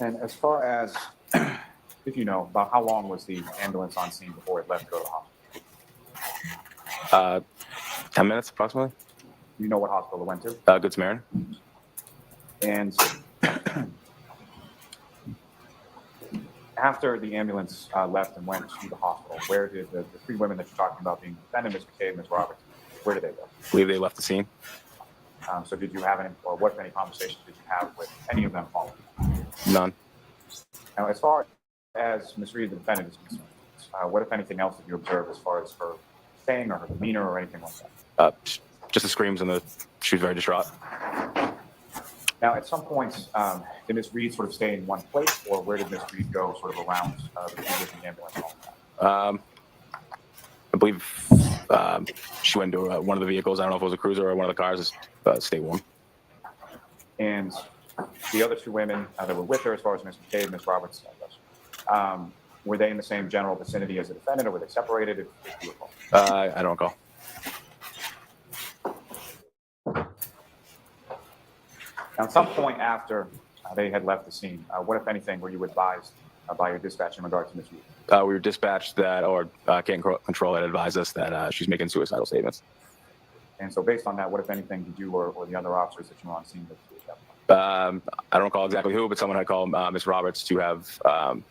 And as far as, if you know, about how long was the ambulance on scene before it left to go to the hospital? 10 minutes, approximately. You know what hospital it went to? Good Samaritan. And after the ambulance left and went to the hospital, where did the three women that you're talking about being defendant, Ms. McCabe, Ms. Roberts, where did they go? I believe they left the scene. So did you have any, or what, if any, conversations did you have with any of them following? None. Now, as far as Ms. Reed, the defendant, is concerned, what, if anything else, did you observe as far as her saying or her demeanor or anything like that? Just the screams and she was very distraught. Now, at some point, did Ms. Reed sort of stay in one place, or where did Ms. Reed go sort of around the position the ambulance? I believe she went to one of the vehicles. I don't know if it was a cruiser or one of the cars. Stay warm. And the other two women that were with her, as far as Ms. McCabe and Ms. Roberts, were they in the same general vicinity as the defendant, or were they separated? If you recall? I don't recall. Now, at some point after they had left the scene, what, if anything, were you advised by your dispatch in regard to Ms. Reed? We were dispatched that, or Can't Control had advised us that she's making suicidal statements. And so based on that, what, if anything, did you or the other officers that you were on scene with? I don't recall exactly who, but someone had called Ms. Roberts to have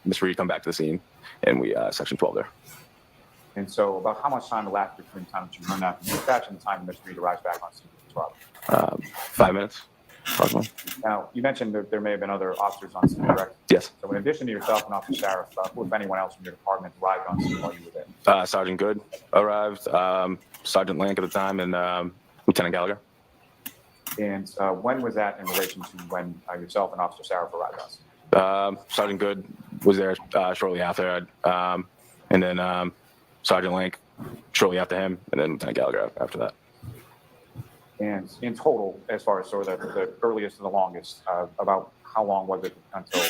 Ms. Reed come back to the scene, and we section 12 there. And so about how much time elapsed between the time that you learned that from dispatch and the time Ms. Reed arrives back on scene with Ms. Roberts? 5 minutes, approximately. Now, you mentioned that there may have been other officers on scene, correct? Yes. So in addition to yourself and Officer Sheriff, who, if anyone else from your department, arrived on scene while you were there? Sergeant Good arrived, Sergeant Lank at the time, and Lieutenant Gallagher. And when was that in relation to when yourself and Officer Sheriff arrived on scene? Sergeant Good was there shortly after, and then Sergeant Lank shortly after him, and then Lieutenant Gallagher after that. And in total, as far as sort of the earliest and the longest, about how long was it until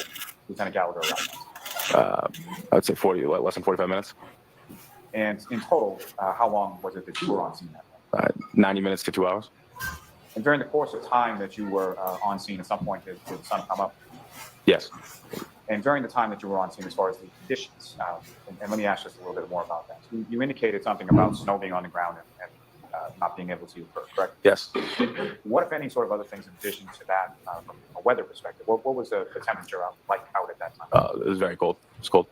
Lieutenant Gallagher arrived? I would say less than 45 minutes. And in total, how long was it that you were on scene that day? 90 minutes to 2 hours. And during the course of time that you were on scene, at some point, did the sun come up? Yes. And during the time that you were on scene, as far as the conditions, and let me ask just a little bit more about that. You indicated something about snow being on the ground and not being able to see the first, correct? Yes. What, if any, sort of other things in addition to that from a weather perspective? What was the temperature like out at that time? It was very cold. It was cold.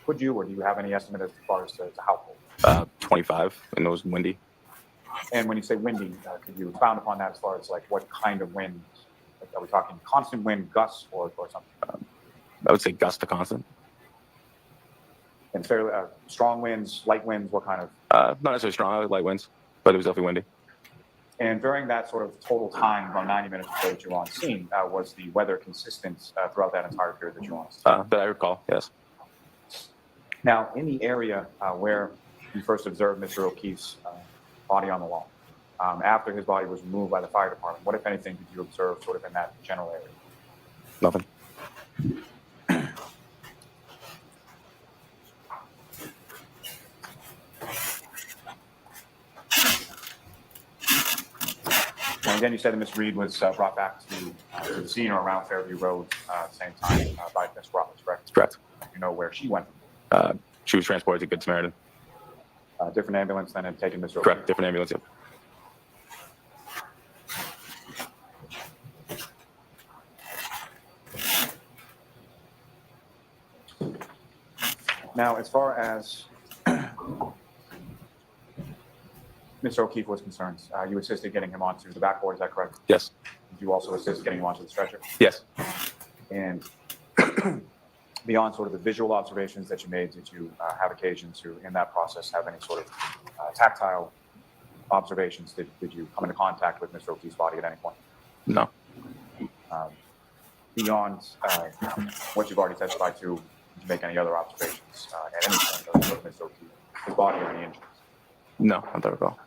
Could you, or do you have any estimate as far as to how cold? 25, and it was windy. And when you say windy, could you expound upon that as far as like what kind of wind? Are we talking constant wind, gusts, or something? I would say gust to constant. And fairly strong winds, light winds, what kind of? Not necessarily strong, light winds, but it was definitely windy. And during that sort of total time, about 90 minutes or so that you were on scene, was the weather consistent throughout that entire period that you were on scene? That I recall, yes. Now, in the area where you first observed Mr. O'Keefe's body on the lawn, after his body was removed by the fire department, what, if anything, did you observe sort of in that general area? Nothing. And again, you said that Ms. Reed was brought back to the scene or around Fairview Road at the same time by Ms. Roberts, correct? Correct. You know where she went? She was transported to Good Samaritan. Different ambulance than had taken Mr. Correct, different ambulance, yep. Now, as far as Mr. O'Keefe was concerned, you assisted getting him onto the backboard, is that correct? Yes. Did you also assist getting him onto the stretcher? Yes. And beyond sort of the visual observations that you made, did you have occasion to, in that process, have any sort of tactile observations? Did you come into contact with Mr. O'Keefe's body at any point? No. Beyond what you've already testified to, did you make any other observations at any point of Mr. O'Keefe, his body or any injuries? No, not that I recall.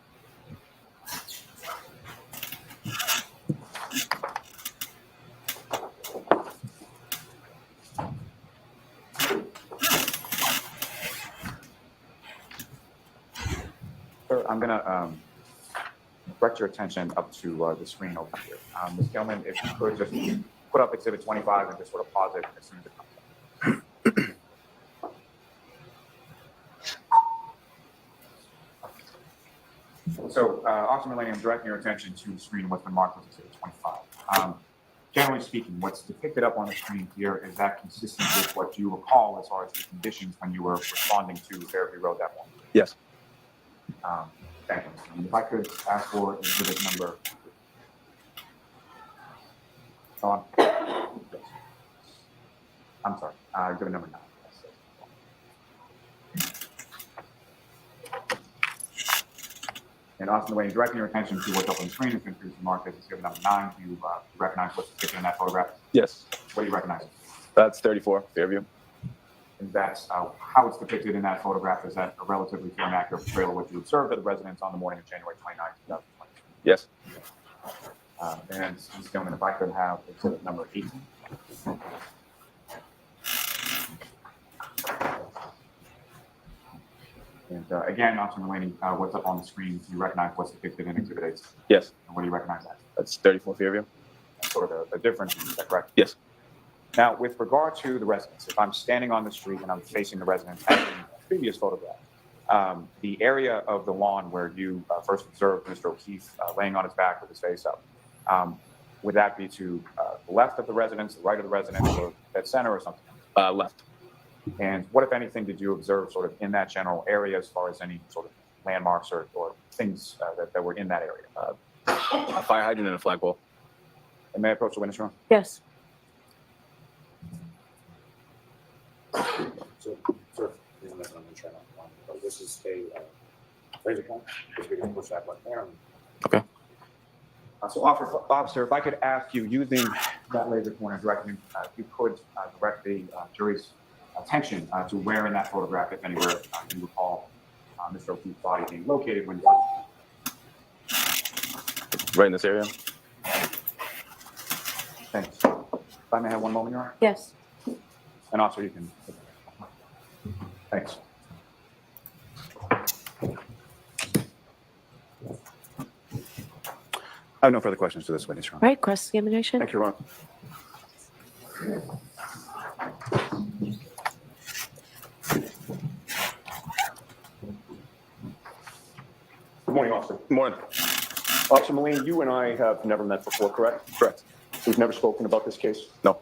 Sir, I'm going to direct your attention up to the screen over here. Ms. Gilman, if you could just put up Exhibit 25 and just sort of pause it as soon as it comes up. So, Officer Mulaney, I'm directing your attention to the screen what's been marked as Exhibit 25. Generally speaking, what's depicted up on the screen here, is that consistent with what you recall as far as the conditions when you were responding to Fairview Road that morning? Yes. Thank you. And if I could ask for exhibit number. Oh, I'm sorry. Exhibit number 9. And Austin Wayne, directing your attention to what's up on the screen has been previously marked as exhibit number 9. Do you recognize what's depicted in that photograph? Yes. What do you recognize? That's 34 Fairview. And that's how it's depicted in that photograph. Is that a relatively fair and accurate portrayal of what you observed at the residence on the morning of January 29th, 2020? Yes. And Ms. Gilman, if I could have exhibit number 18. And again, Officer Mulaney, what's up on the screen? Do you recognize what's depicted in exhibit 8? Yes. And what do you recognize that? That's 34 Fairview. Sort of a difference, is that correct? Yes. Now, with regard to the residence, if I'm standing on the street and I'm facing the residence, as in the previous photograph, the area of the lawn where you first observed Mr. O'Keefe laying on his back with his face up, would that be to the left of the residence, the right of the residence, or dead center or something? Left. And what, if anything, did you observe sort of in that general area as far as any sort of landmarks or things that were in that area? A fire hydrant and a flagpole. And may I approach the witness room? Yes. So, sir, this is a laser point, because we can push that button there. Okay. So, officer, if I could ask you, using that laser pointer directing, if you could direct the jury's attention to where in that photograph, if anywhere, you recall Mr. O'Keefe's body being located when. Right in this area. Thanks. If I may have one moment, Your Honor. Yes. And officer, you can. Thanks. I have no further questions to this witness, Your Honor. Right, cross-examination. Thank you, Your Honor. Good morning, officer. Good morning. Officer Mulaney, you and I have never met before, correct? Correct. We've never spoken about this case? No.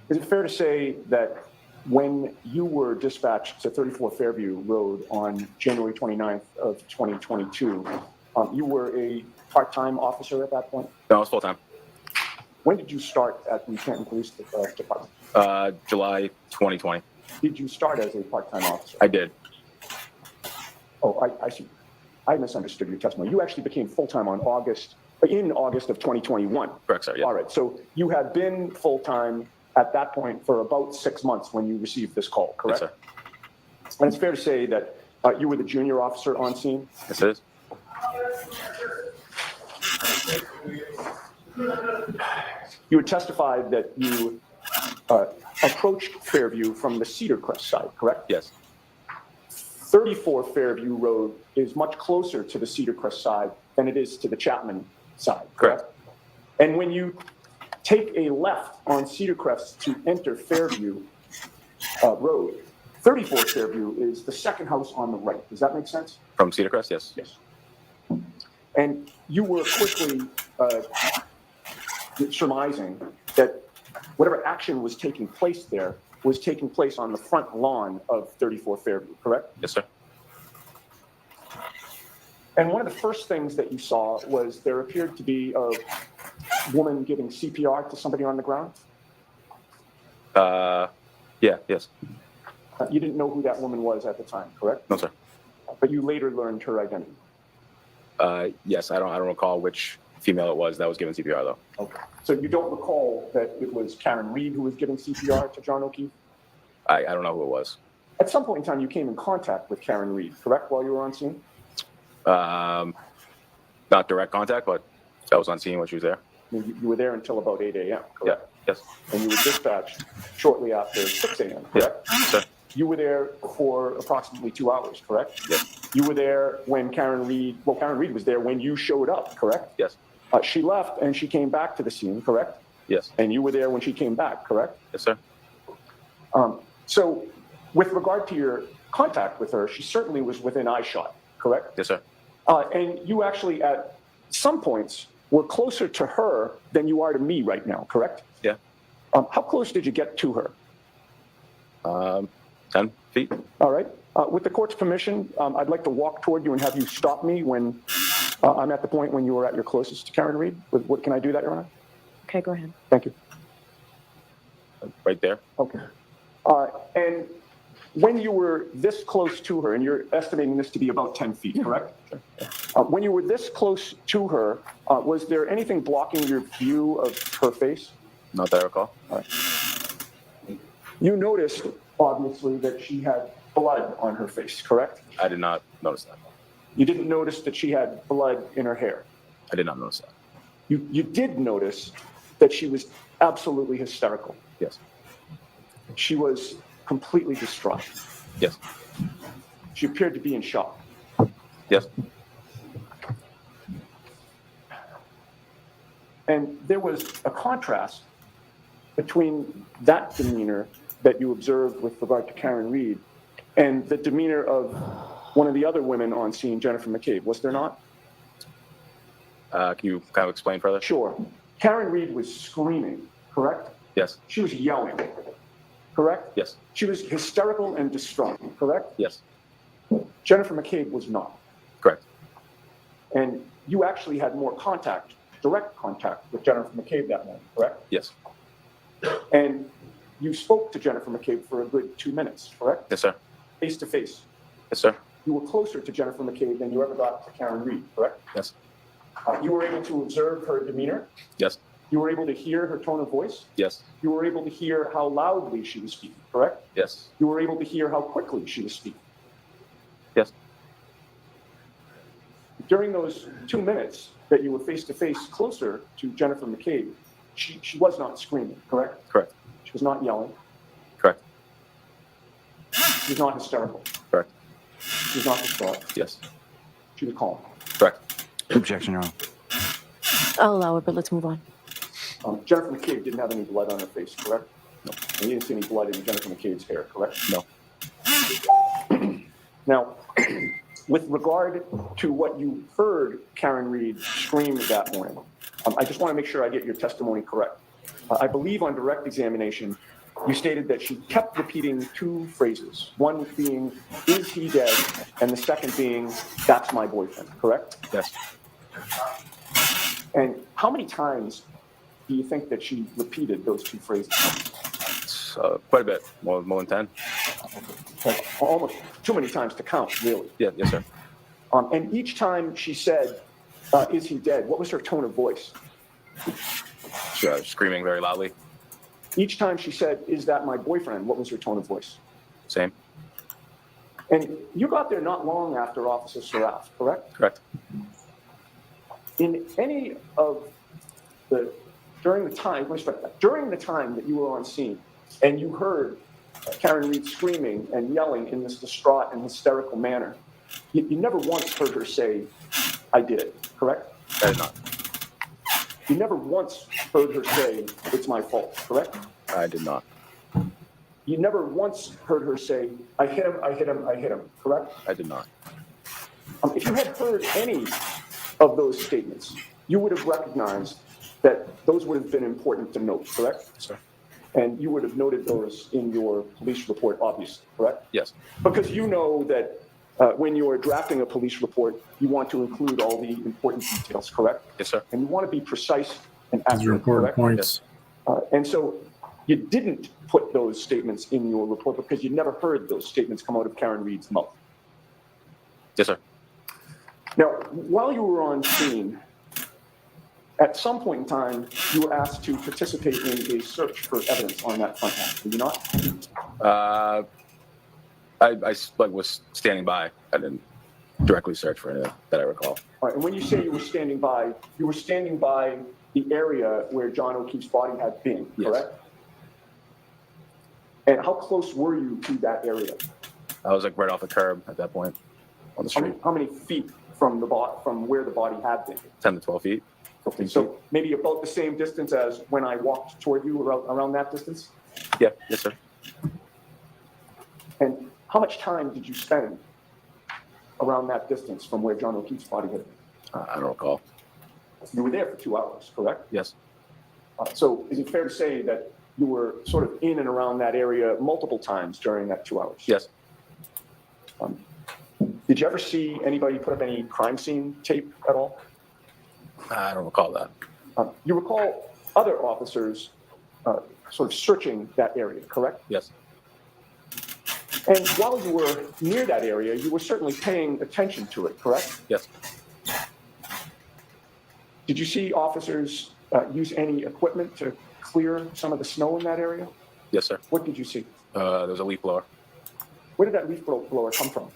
Is it fair to say that when you were dispatched to 34 Fairview Road on January 29th of 2022, you were a part-time officer at that point? No, it's full-time. When did you start at the Canton Police Department? July 2020. Did you start as a part-time officer? I did. Oh, I see. I misunderstood your testimony. You actually became full-time in August of 2021. Correct, sir. Yeah. All right. So you had been full-time at that point for about 6 months when you received this call, correct? Yes, sir. And it's fair to say that you were the junior officer on scene? Yes, it is. You had testified that you approached Fairview from the Cedar Crest side, correct? Yes. 34 Fairview Road is much closer to the Cedar Crest side than it is to the Chapman side, correct? And when you take a left on Cedar Crest to enter Fairview Road, 34 Fairview is the second house on the right. Does that make sense? From Cedar Crest, yes. Yes. And you were quickly surmising that whatever action was taking place there was taking place on the front lawn of 34 Fairview, correct? Yes, sir. And one of the first things that you saw was there appeared to be a woman giving CPR to somebody on the ground. Yes. You didn't know who that woman was at the time, correct? No, sir. But you later learned her identity. Yes, I don't recall which female it was that was given CPR though. Okay. So you don't recall that it was Karen Reed who was giving CPR to John O'Keefe? I don't know who it was. At some point in time, you came in contact with Karen Reed, correct, while you were on scene? Not direct contact, but I was on scene when she was there. You were there until about 8 a.m., correct? Yeah, yes. And you were dispatched shortly after 6 a.m., correct? Yeah, sir. You were there for approximately 2 hours, correct? Yes. You were there when Karen Reed was there when you showed up, correct? Yes. She left and she came back to the scene, correct? Yes. And you were there when she came back, correct? Yes, sir. So with regard to your contact with her, she certainly was within eyeshot, correct? Yes, sir. And you actually at some points were closer to her than you are to me right now, correct? Yeah. How close did you get to her? 10 feet. All right. With the court's permission, I'd like to walk toward you and have you stop me when I'm at the point when you were at your closest to Karen Reed. What can I do that, Your Honor? Okay, go ahead. Thank you. Right there. Okay. And When you were this close to her, and you're estimating this to be about 10 feet, correct? When you were this close to her, was there anything blocking your view of her face? Not that I recall. All right. You noticed, obviously, that she had blood on her face, correct? I did not notice that. You didn't notice that she had blood in her hair? I did not notice that. You did notice that she was absolutely hysterical? Yes. She was completely distraught? Yes. She appeared to be in shock? Yes. And there was a contrast between that demeanor that you observed with regard to Karen Reed and the demeanor of one of the other women on scene, Jennifer McCabe, was there not? Can you kind of explain further? Sure. Karen Reed was screaming, correct? Yes. She was yelling, correct? Yes. She was hysterical and distraught, correct? Yes. Jennifer McCabe was not. Correct. And you actually had more contact, direct contact with Jennifer McCabe that morning, correct? Yes. And you spoke to Jennifer McCabe for a good 2 minutes, correct? Yes, sir. Face to face. Yes, sir. You were closer to Jennifer McCabe than you ever got to Karen Reed, correct? Yes. You were able to observe her demeanor. Yes. You were able to hear her tone of voice. Yes. You were able to hear how loudly she was speaking, correct? Yes. You were able to hear how quickly she was speaking. Yes. During those 2 minutes that you were face to face closer to Jennifer McCabe, she was not screaming, correct? Correct. She was not yelling. Correct. She was not hysterical. Correct. She was not distraught. Yes. She was calm. Correct. Objection, Your Honor. I'll allow it, but let's move on. Jennifer McCabe didn't have any blood on her face, correct? No. And you didn't see any blood in Jennifer McCabe's hair, correct? No. Now, with regard to what you heard Karen Reed scream that morning, I just want to make sure I get your testimony correct. I believe on direct examination, you stated that she kept repeating two phrases, one being, "Is he dead?" and the second being, "That's my boyfriend," correct? Yes. And how many times do you think that she repeated those two phrases? Quite a bit, more than 10. Like almost too many times to count, really. Yeah, yes, sir. And each time she said, "Is he dead?" what was her tone of voice? Screaming very loudly. Each time she said, "Is that my boyfriend?" what was her tone of voice? Same. And you got there not long after Officer Saraf, correct? Correct. In any of the, during the time that you were on scene and you heard Karen Reed screaming and yelling in this distraught and hysterical manner, you never once heard her say, "I did it," correct? I did not. You never once heard her say, "It's my fault," correct? I did not. You never once heard her say, "I hit him, I hit him, I hit him," correct? I did not. If you had heard any of those statements, you would have recognized that those would have been important to note, correct? Yes, sir. And you would have noted those in your police report, obviously, correct? Yes. Because you know that when you are drafting a police report, you want to include all the important details, correct? Yes, sir. And you want to be precise and These are accurate, important correct? points. And so you didn't put those statements in your report because you never heard those statements come out of Karen Reed's mouth. Yes, sir. Now, while you were on scene, at some point in time, you were asked to participate in a search for evidence on that front end, were you not? I was standing by. I didn't directly search for anything that I recall. All right, and when you say you were standing by the area where John O'Keefe's body had been, Yes. correct? And how close were you to that area? I was right off the curb at that point on the street. How many feet from where the body had been? 10 to 12 feet. Okay, so maybe about the same distance as when I walked toward you, around that distance? Yeah, yes, sir. And how much time did you spend around that distance from where John O'Keefe's body had been? I don't recall. You were there for 2 hours, correct? Yes. So is it fair to say that you were sort of in and around that area multiple times during that 2 hours? Yes. Did you ever see anybody put up any crime scene tape at all? I don't recall that. You recall other officers sort of searching that area, correct? Yes. And while you were near that area, you were certainly paying attention to it, correct? Yes. Did you see officers use any equipment to clear some of the snow in that area? Yes, sir. What did you see? There was a leaf blower. Where did that leaf blower come from?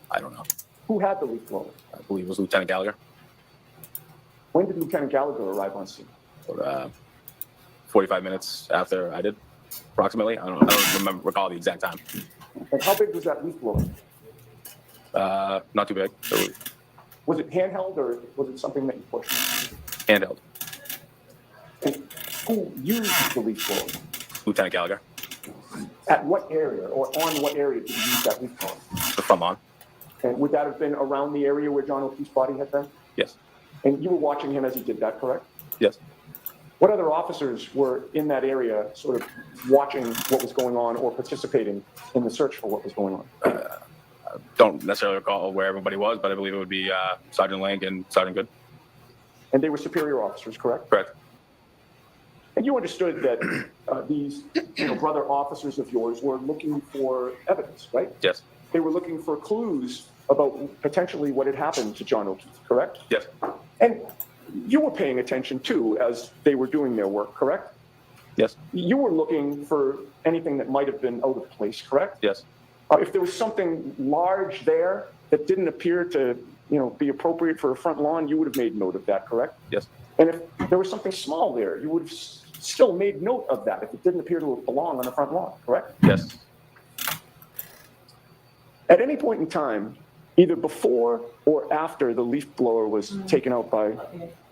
I don't know. Who had the leaf blower? I believe it was Lieutenant Gallagher. When did Lieutenant Gallagher arrive on scene? 45 minutes after I did, approximately. I don't recall the exact time. And how big was that leaf blower? Not too big. Was it handheld or was it something that you pushed? Handheld. And who used the leaf blower? Lieutenant Gallagher. At what area or on what area did you use that leaf blower? The front lawn. And would that have been around the area where John O'Keefe's body had been? Yes. And you were watching him as he did that, correct? Yes. What other officers were in that area sort of watching what was going on or participating in the search for what was going on? I don't necessarily recall where everybody was, but I believe it would be Sergeant Lang and Sergeant Good. And they were superior officers, correct? Correct. And you understood that these brother officers of yours were looking for evidence, right? Yes. They were looking for clues about potentially what had happened to John O'Keefe, correct? Yes. And you were paying attention too as they were doing their work, correct? Yes. You were looking for anything that might have been out of place, correct? Yes. If there was something large there that didn't appear to, be appropriate for a front lawn, you would have made note of that, correct? Yes. And if there was something small there, you would have still made note of that if it didn't appear to belong on the front lawn, correct? Yes. At any point in time, either before or after the leaf blower was taken out by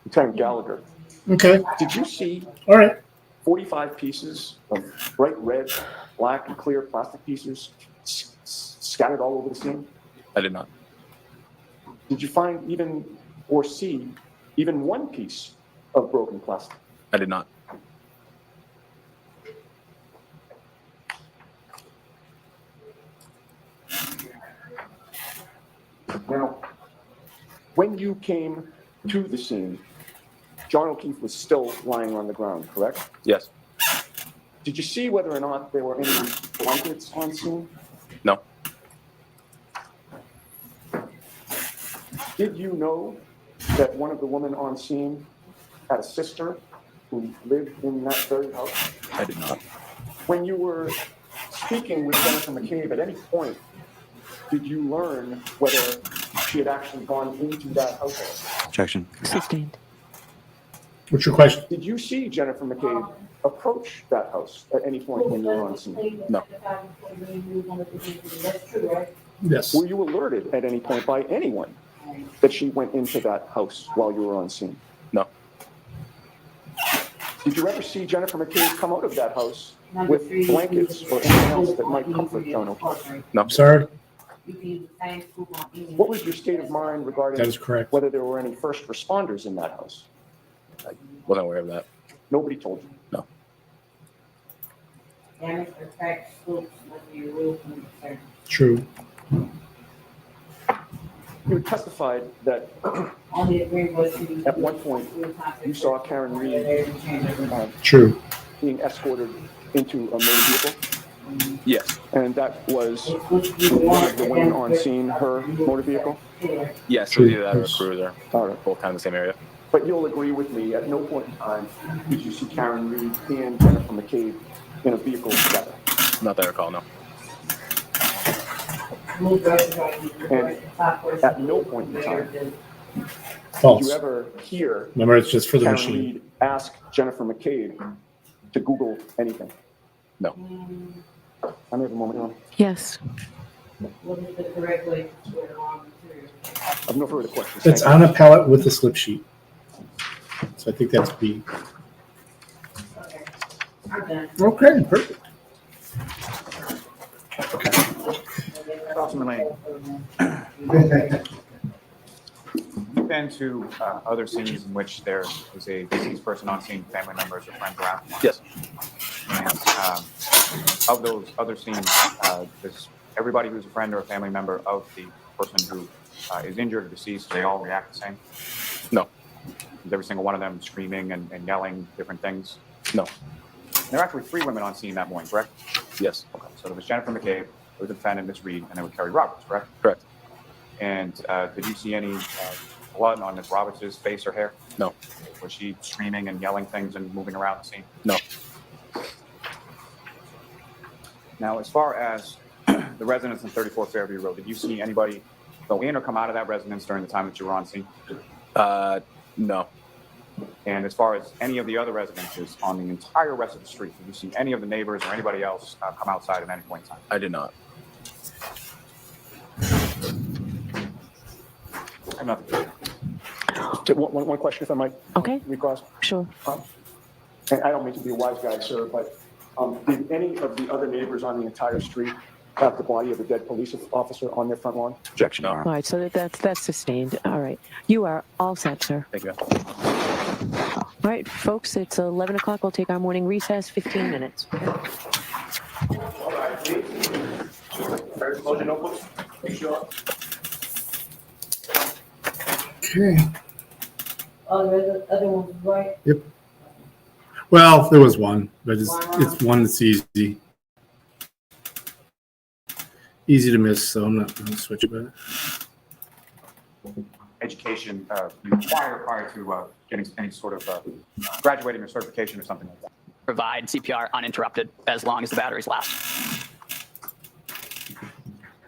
Lieutenant Gallagher, Okay. did you see All right. 45 pieces of bright red, black, and clear plastic pieces scattered all over the scene? I did not. Did you find or see even one piece of broken plastic? I did not. Now, when you came to the scene, John O'Keefe was still lying on the ground, correct? Yes. Did you see whether or not there were any blankets on scene? No. Did you know that one of the women on scene had a sister who lived in that very house? I did not. When you were speaking with Jennifer McCabe, at any point, did you learn whether she had actually gone into that house? Objection. Sustained. What's your question? Did you see Jennifer McCabe approach that house at any point when you were on scene? No. That's true, right? Yes. Were you alerted at any point by anyone that she went into that house while you were on scene? No. Did you ever see Jennifer McCabe come out of that house with blankets or anything else that might comfort John O'Keefe? No. I'm sorry. What was your state of mind regarding That is correct. whether there were any first responders in that house? I wasn't aware of that. Nobody told you. No. True. You testified that at one point you saw Karen Reed True. being escorted into a motor vehicle, Yes. and that was one of the women on scene, her motor vehicle. Yes, it was either that or a cruiser. All right. Both kind of the same area. But you'll agree with me, at no point in time did you see Karen Reed and Jennifer McCabe in a vehicle together. Not that I recall, no. And at no point in time did False. you ever hear Remember, it's just for the Karen machine. Reed ask Jennifer McCabe to Google anything? No. I may have a moment on. Yes. What is the correct way to swear on material? I have no further questions. It's Thank you. on a pallet with a slip sheet. So I think that's B. Okay. I'm done. Okay, perfect. Councilman Lane, you've been to other scenes in which there is a deceased person on scene, family members or friends around. Yes. And of those other scenes, does everybody who's a friend or a family member of the person who is injured or deceased, they all react the same? No. Is every single one of them screaming and yelling different things? No. There are actually 3 women on scene that morning, correct? Yes. Okay, so there was Jennifer McCabe, It was the defendant, Ms. Reed, and then with Kerry Roberts, correct? Correct. And did you see any blood on Ms. Roberts' face or hair? No. Was she screaming and yelling things and moving around the scene? No. Now, as far as the residence in 34 Fairview Road, did you see anybody go in or come out of that residence during the time that you were on scene? No. And as far as any of the other residences on the entire rest of the street, did you see any of the neighbors or anybody else come outside at any point in time? I did not. I have nothing. One question, if I might. Okay. Recross. Sure. And I don't mean to be a wise guy, sir, but did any of the other neighbors on the entire street have the body of a dead police officer on their front lawn? Objection. All right, so that's sustained. All right. You are all set, sir. Thank you. All right, folks, it's 11 o'clock. We'll take our morning recess, 15 minutes. All right, please. Close your notebooks. Make sure. Okay. Oh, the other one's right. Yep. Well, there was one, but it's one that's easy. Easy to miss, so I'm not going to switch about it. Education you require prior to getting any sort of graduating or certification or something like that? Provide CPR uninterrupted as long as the batteries last.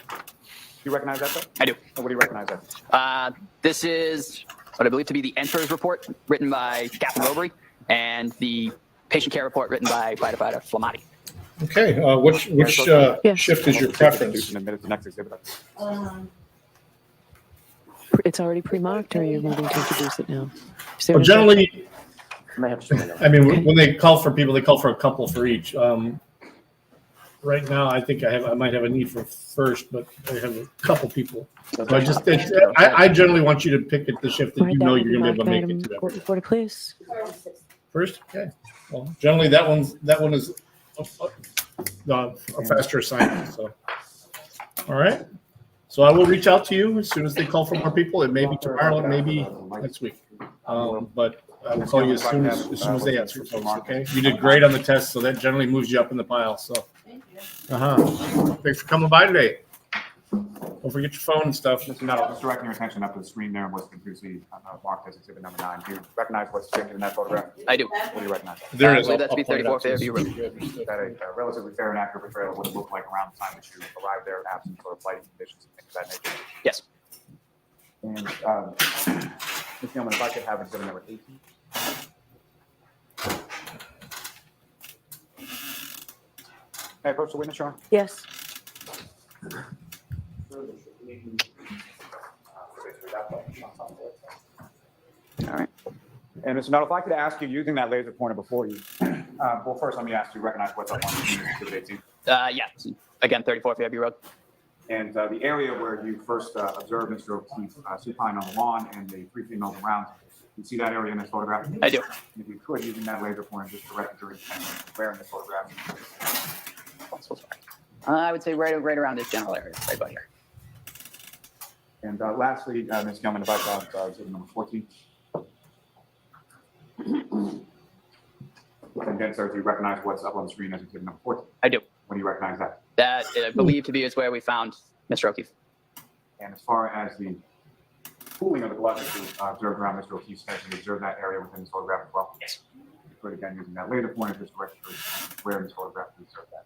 Do you recognize that, sir? I do. Or what do you recognize that? This is what I believe to be the enter's report written by Captain Robery and the patient care report written by firefighter Flamati. Okay, which shift is your preference? It's already pre-marked, or you're moving to introduce it now? Well, generally, I I mean, when they call for people, they call for a couple for each. Right now, I think I might have a need for first, but I have a couple people. So I generally want you to pick the shift that you know you're going to be able to make it to. Reporter, please. First, okay. Well, generally that one is a faster assignment. So, all right. So I will reach out to you as soon as they call for more people. It may be tomorrow, it may be next week. But I will call you as soon as they answer, folks. Okay. You did great on the test, so that generally moves you up in the pile. So, thanks for coming by today. Don't forget your phone and stuff. Mr. Nettle, just directing your attention up to the screen there and what's previously marked as exhibit number 9. Do you recognize what's depicted in that photograph? I do. What do you recognize? There it is. I believe that to be 34 Fairview Road. Is that a relatively fair and accurate portrayal of what it looked like around the time that you arrived there, absent sort of lighting conditions and things of that nature? Yes. And Ms. Gilman, if I could have exhibit number 18. May I approach the witness, Your Honor? Yes. All right. And Mr. Nuttall, if I could ask you, using that laser pointer before you, well, first let me ask you, recognize what's up on exhibit 18? Yeah. Again, 34 Fairview Road. And the area where you first observed Mr. O'Keefe supine on the lawn and the 3 females around, you see that area in this photograph? I do. If you could, using that laser pointer, just direct your attention to where in this photograph. I would say right around this general area, right about here. And lastly, Ms. Gilman, if I could have exhibit number 14. And again, sir, do you recognize what's up on the screen as exhibit number 14? I do. What do you recognize that? That I believe to be is where we found Mr. O'Keefe. And as far as the pooling of the blood that you observed around Mr. O'Keefe's head, you observed that area within this photograph as well? Yes. You could, again, using that laser pointer, just direct your where in this photograph you observed that.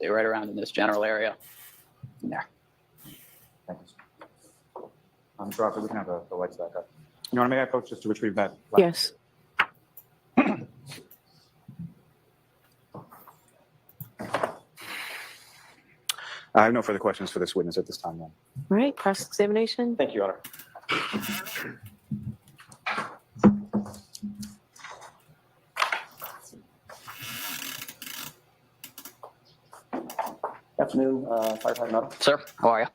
They're right around in this general area. There. Thank you, sir. Mr. Officer, we can have the lights back up. You want to make that approach just to retrieve that? Yes. I have no further questions for this witness at this time, then. All right, cross-examination. Thank you, Your Honor. Afternoon, Firefighter Nuttall. Sir, how are you?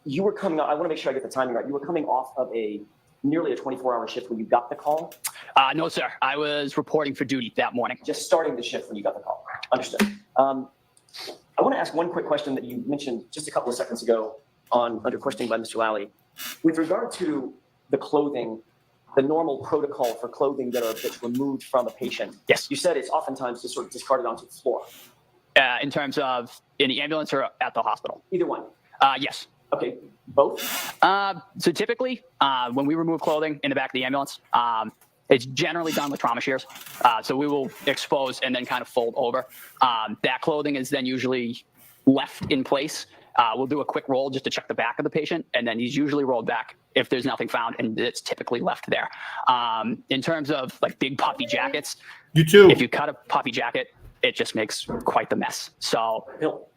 You were coming up, I want to make sure I get the timing right. You were coming off of nearly a 24-hour shift when you got the call? No, sir. I was reporting for duty that morning. Just starting the shift when you got the call. Understood. I want to ask one quick question that you mentioned just a couple of seconds ago under questioning by Mr. Lally. With regard to the clothing, the normal protocol for clothing that's removed from a patient. Yes. You said it's oftentimes just sort of discarded onto the floor. In terms of in the ambulance or at the hospital? Either one. Yes. Okay, both? So typically, when we remove clothing in the back of the ambulance, it's generally done with trauma shears. So we will expose and then kind of fold over. That clothing is then usually left in place. We'll do a quick roll just to check the back of the patient, and then he's usually rolled back if there's nothing found, and it's typically left there. In terms of like big puffy jackets, if you cut a puffy jacket, it just makes quite the mess. So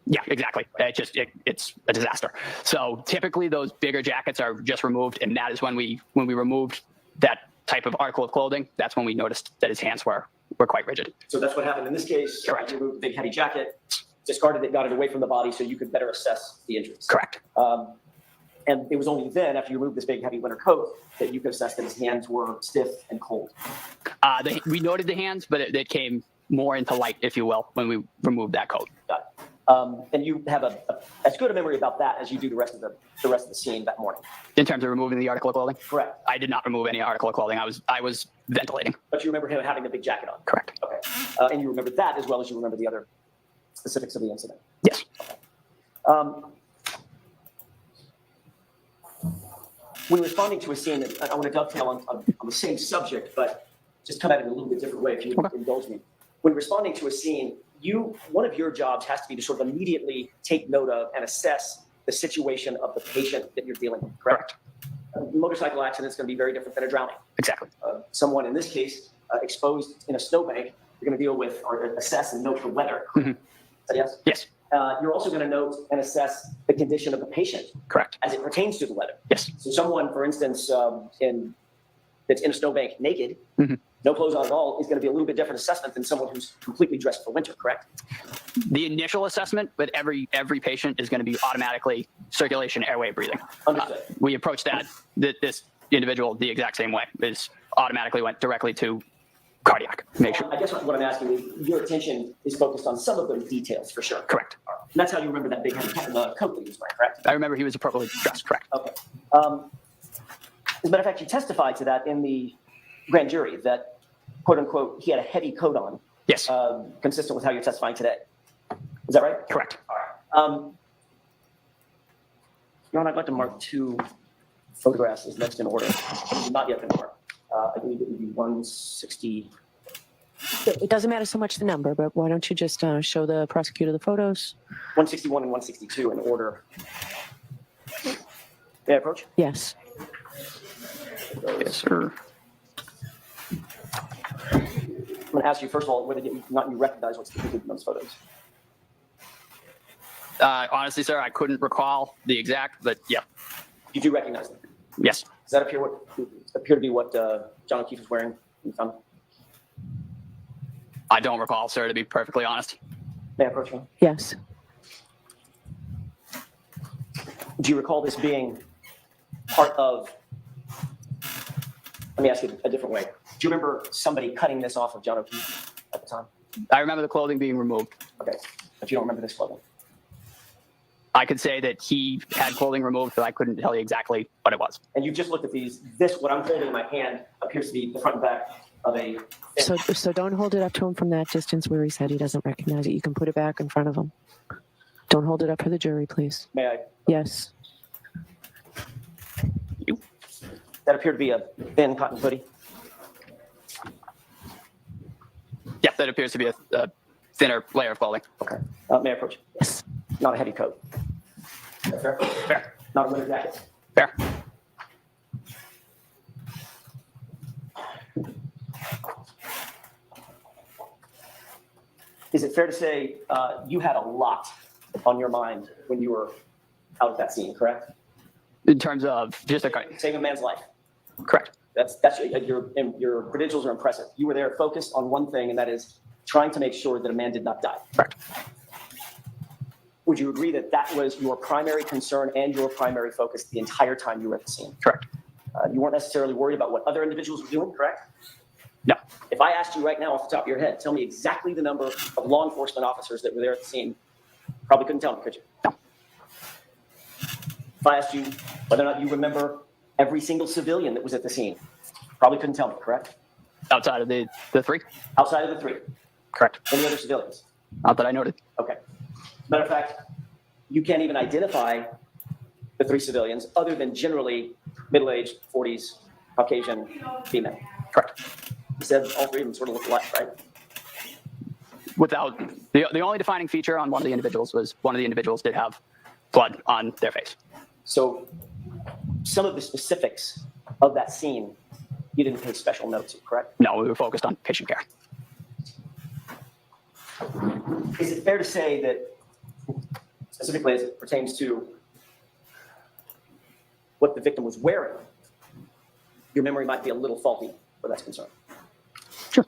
yeah, exactly. It's a disaster. So typically those bigger jackets are just removed, and that is when we removed that type of article of clothing. That's when we noticed that his hands were quite rigid. So that's what happened in this case. Correct. You removed the big heavy jacket, discarded it, got it away from the body so you could better assess the injuries. Correct. And it was only then, after you removed this big heavy winter coat, that you could assess that his hands were stiff and cold. We noted the hands, but it came more into light, if you will, when we removed that coat. Got it. And you have as good a memory about that as you do the rest of the scene that morning. In terms of removing the article of clothing? Correct. I did not remove any article of clothing. I was ventilating. But you remember him having the big jacket on? Correct. Okay. And you remember that as well as you remember the other specifics of the incident? Yes. Okay. When responding to a scene, I want to dovetail on the same subject, but just come at it in a little bit different way, if you indulge me. When responding to a scene, one of your jobs has to be to sort of immediately take note of and assess the situation of the patient that you're dealing with, correct? A motorcycle accident is going to be very different than a drowning. Exactly. Someone, in this case, exposed in a snowbank, you're going to deal with or assess and note the weather. Mm-hmm. Yes? Yes. You're also going to note and assess the condition of the patient. Correct. As it pertains to the weather. Yes. So someone, for instance, that's in a snowbank naked, mm-hmm. no clothes on at all, is going to be a little bit different assessment than someone who's completely dressed for winter, correct? The initial assessment, but every patient is going to be automatically circulation, airway, breathing. Understood. We approached this individual the exact same way. Is automatically went directly to cardiac. Make sure. I guess what I'm asking is, your attention is focused on some of those details for sure. Correct. And that's how you remember that big heavy coat that he was wearing, correct? I remember he was appropriately dressed. Correct. Okay. As a matter of fact, you testified to that in the grand jury, that quote unquote he had a heavy coat on. Yes. Consistent with how you're testifying today. Is that right? Correct. All right. Your Honor, I'd like to mark 2 photographs as next in order. Not yet been marked. I believe it would be 160. It doesn't matter so much the number, but why don't you just show the prosecutor the photos? 161 and 162 in order. May I approach? Yes. Yes, sir. I'm going to ask you, first of all, whether you recognize what's depicted in those photos. Honestly, sir, I couldn't recall the exact, but yeah. You do recognize them? Yes. Does that appear to be what John O'Keefe is wearing in front? I don't recall, sir, to be perfectly honest. May I approach you? Yes. Do you recall this being part of, let me ask you a different way. Do you remember somebody cutting this off of John O'Keefe at the time? I remember the clothing being removed. Okay, but you don't remember this clothing? I could say that he had clothing removed, but I couldn't tell you exactly what it was. And you've just looked at these. What I'm holding in my hand appears to be the front and back of a... So don't hold it up to him from that distance where he said he doesn't recognize it. You can put it back in front of him. Don't hold it up for the jury, please. May I? Yes. That appeared to be a thin cotton hoodie. Yeah, that appears to be a thinner layer of clothing. Okay. May I approach? Yes. Not a heavy coat. Fair? Fair. Not a winter jacket. Fair. Is it fair to say you had a lot on your mind when you were out at that scene, correct? In terms of just saving a man's life. Correct. That's your credentials are impressive. You were there focused on one thing, and that is trying to make sure that a man did not die. Correct. Would you agree that that was your primary concern and your primary focus the entire time you were at the scene? Correct. You weren't necessarily worried about what other individuals were doing, correct? No. If I asked you right now off the top of your head, tell me exactly the number of law enforcement officers that were there at the scene, probably couldn't tell me, could you? No. If I asked you whether or not you remember every single civilian that was at the scene, probably couldn't tell me, correct? Outside of the 3? Outside of the 3. Correct. Any other civilians? Not that I noted. Okay. Matter of fact, you can't even identify the 3 civilians other than generally middle-aged, 40s, Caucasian, female. Correct. You said all 3 of them sort of look alike, right? Without the only defining feature on one of the individuals was one of the individuals did have blood on their face. So some of the specifics of that scene, you didn't pay special note to, correct? No, we were focused on patient care. Is it fair to say that, specifically as it pertains to what the victim was wearing, your memory might be a little faulty where that's concerned? Sure.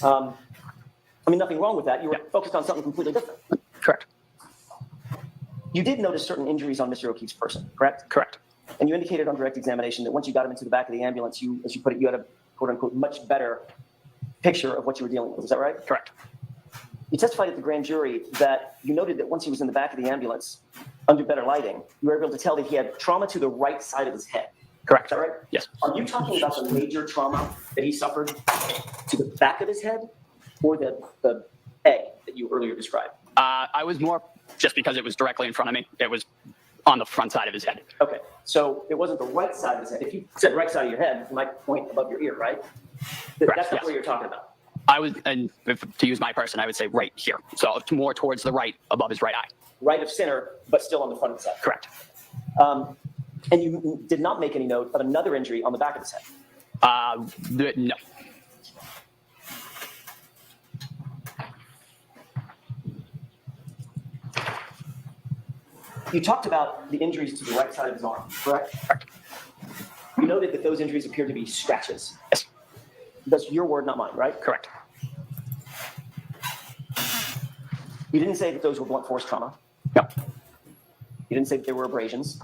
I mean, nothing wrong with that. You were focused on something completely different. Correct. You did notice certain injuries on Mr. O'Keefe's person, correct? Correct. And you indicated on direct examination that once you got him into the back of the ambulance, you, as you put it, you had a quote-unquote much better picture of what you were dealing with. Is that right? Correct. You testified at the grand jury that you noted that once he was in the back of the ambulance, under better lighting, you were able to tell that he had trauma to the right side of his head. Correct. Is that right? Yes. Are you talking about the major trauma that he suffered to the back of his head or the A that you earlier described? I was more just because it was directly in front of me. It was on the front side of his head. Okay, so it wasn't the right side of his head. If you said right side of your head, you might point above your ear, right? Correct, That's not yes. what you're talking about. I was, and to use my person, I would say right here. So more towards the right, above his right eye. Right of center, but still on the front of his head. Correct. And you did not make any note of another injury on the back of his head? No. You talked about the injuries to the right side of his arm, correct? Correct. You noted that those injuries appeared to be scratches. Yes. That's your word, not mine, right? Correct. You didn't say that those were blunt force trauma. No. You didn't say that they were abrasions.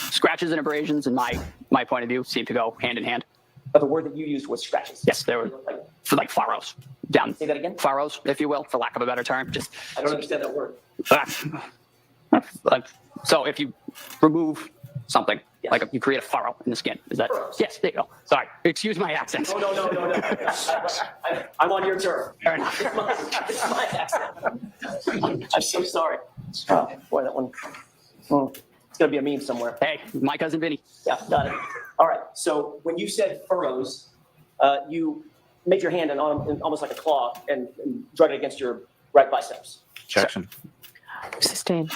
Scratches and abrasions, in my point of view, seem to go hand in hand. But the word that you used was scratches. Yes, they were like furrows down. Say that again? Furrows, if you will, for lack of a better term. Just. I don't understand that word. So if you remove something, like you create a furrow in the skin, is that? Furrows. Yes, there you go. Sorry, excuse my accent. No. I'm on your turf. Fair enough. It's my accent. I'm so sorry. Oh, boy, that one. It's going to be a meme somewhere. Hey, my cousin Vinny. Yeah, got it. All right. So when you said furrows, you made your hand in almost like a claw and drug it against your right biceps. Objection. Sustained.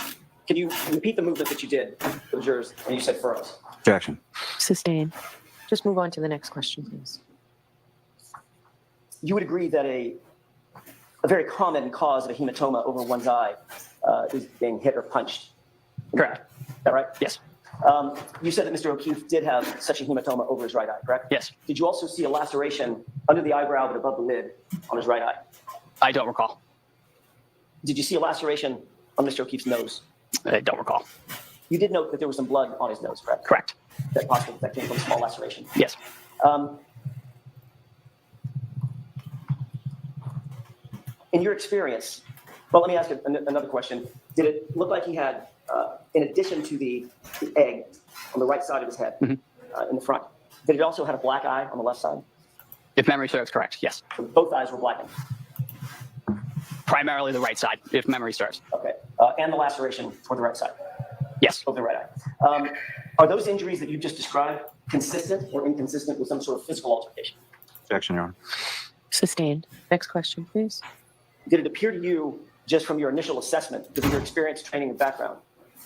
Can you repeat the movement that you did for the jurors when you said furrows? Objection. Sustained. Just move on to the next question, please. You would agree that a very common cause of a hematoma over one's eye is being hit or punched. Correct. Is that right? Yes. You said that Mr. O'Keefe did have such a hematoma over his right eye, correct? Yes. Did you also see a laceration under the eyebrow but above the lid on his right eye? I don't recall. Did you see a laceration on Mr. O'Keefe's nose? I don't recall. You did note that there was some blood on his nose, correct? Correct. That came from a small laceration. Yes. In your experience, well, let me ask another question. Did it look like he had, in addition to the egg on the right side of his head, in the front, did it also have a black eye on the left side? If memory serves correct, yes. So both eyes were blackened. Primarily the right side, if memory serves. Okay. And the laceration for the right side? Yes. Of the right eye. Are those injuries that you just described consistent or inconsistent with some sort of physical altercation? Objection, Your Honor. Sustained. Next question, please. Did it appear to you, just from your initial assessment, given your experience, training, and background,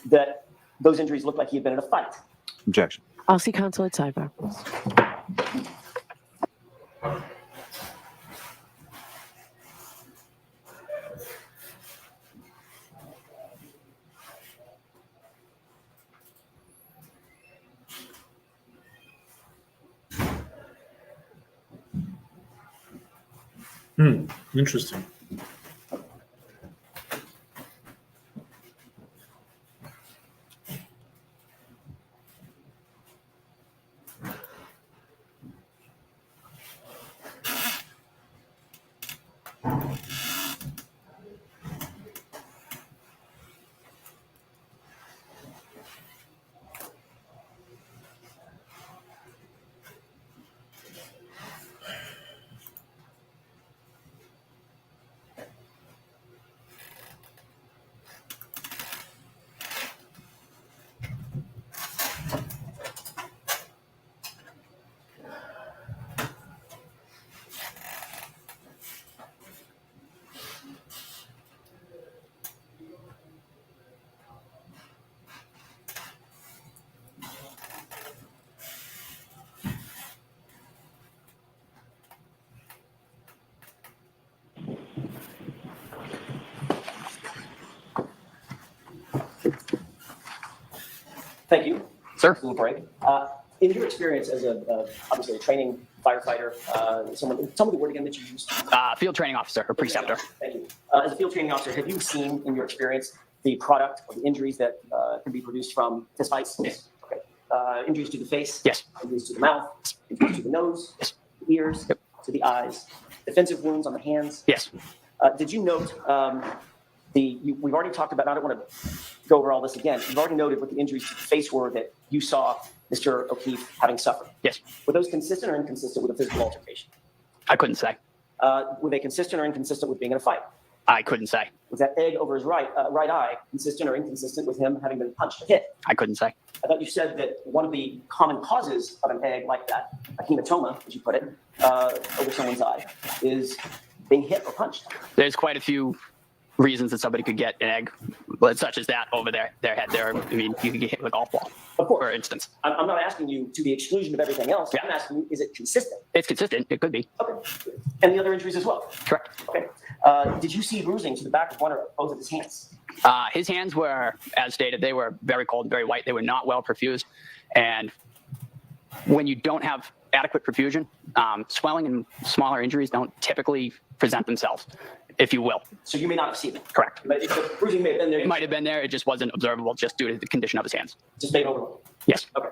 that those injuries looked like he had been in a fight? Objection. I'll see counsel at sidebar, please. Interesting. Thank you. Sir. Little break. In your experience as obviously a training firefighter, tell me the word again that you used. Field training officer or preceptor. Thank you. As a field training officer, have you seen in your experience the product or the injuries that can be produced from fistfights? Yes. Okay. Injuries to the face? Yes. Injuries to the mouth? Injuries to the nose? Yes. The ears? Yep. To the eyes? Defensive wounds on the hands? Yes. Did you note we've already talked about, I don't want to go over all this again. You've already noted what the injuries to the face were that you saw Mr. O'Keefe having suffered. Yes. Were those consistent or inconsistent with a physical altercation? I couldn't say. Were they consistent or inconsistent with being in a fight? I couldn't say. Was that egg over his right eye consistent or inconsistent with him having been punched or hit? I couldn't say. I thought you said that one of the common causes of an egg like that, a hematoma, as you put it, over someone's eye, is being hit or punched. There's quite a few reasons that somebody could get an egg, such as that over their head. I mean, you could get hit with a golf ball, of course, for instance. I'm not asking you to the exclusion of everything else. Yeah. I'm asking you, is it consistent? It's consistent. It could be. Okay. And the other injuries as well? Correct. Okay. Did you see bruising to the back of one or both of his hands? His hands were, as stated, they were very cold, very white. They were not well perfused. And when you don't have adequate perfusion, swelling and smaller injuries don't typically present themselves, if you will. So you may not have seen them? Correct. But the bruising may have been there? It might have been there. It just wasn't observable just due to the condition of his hands. Just made overlooked? Yes. Okay.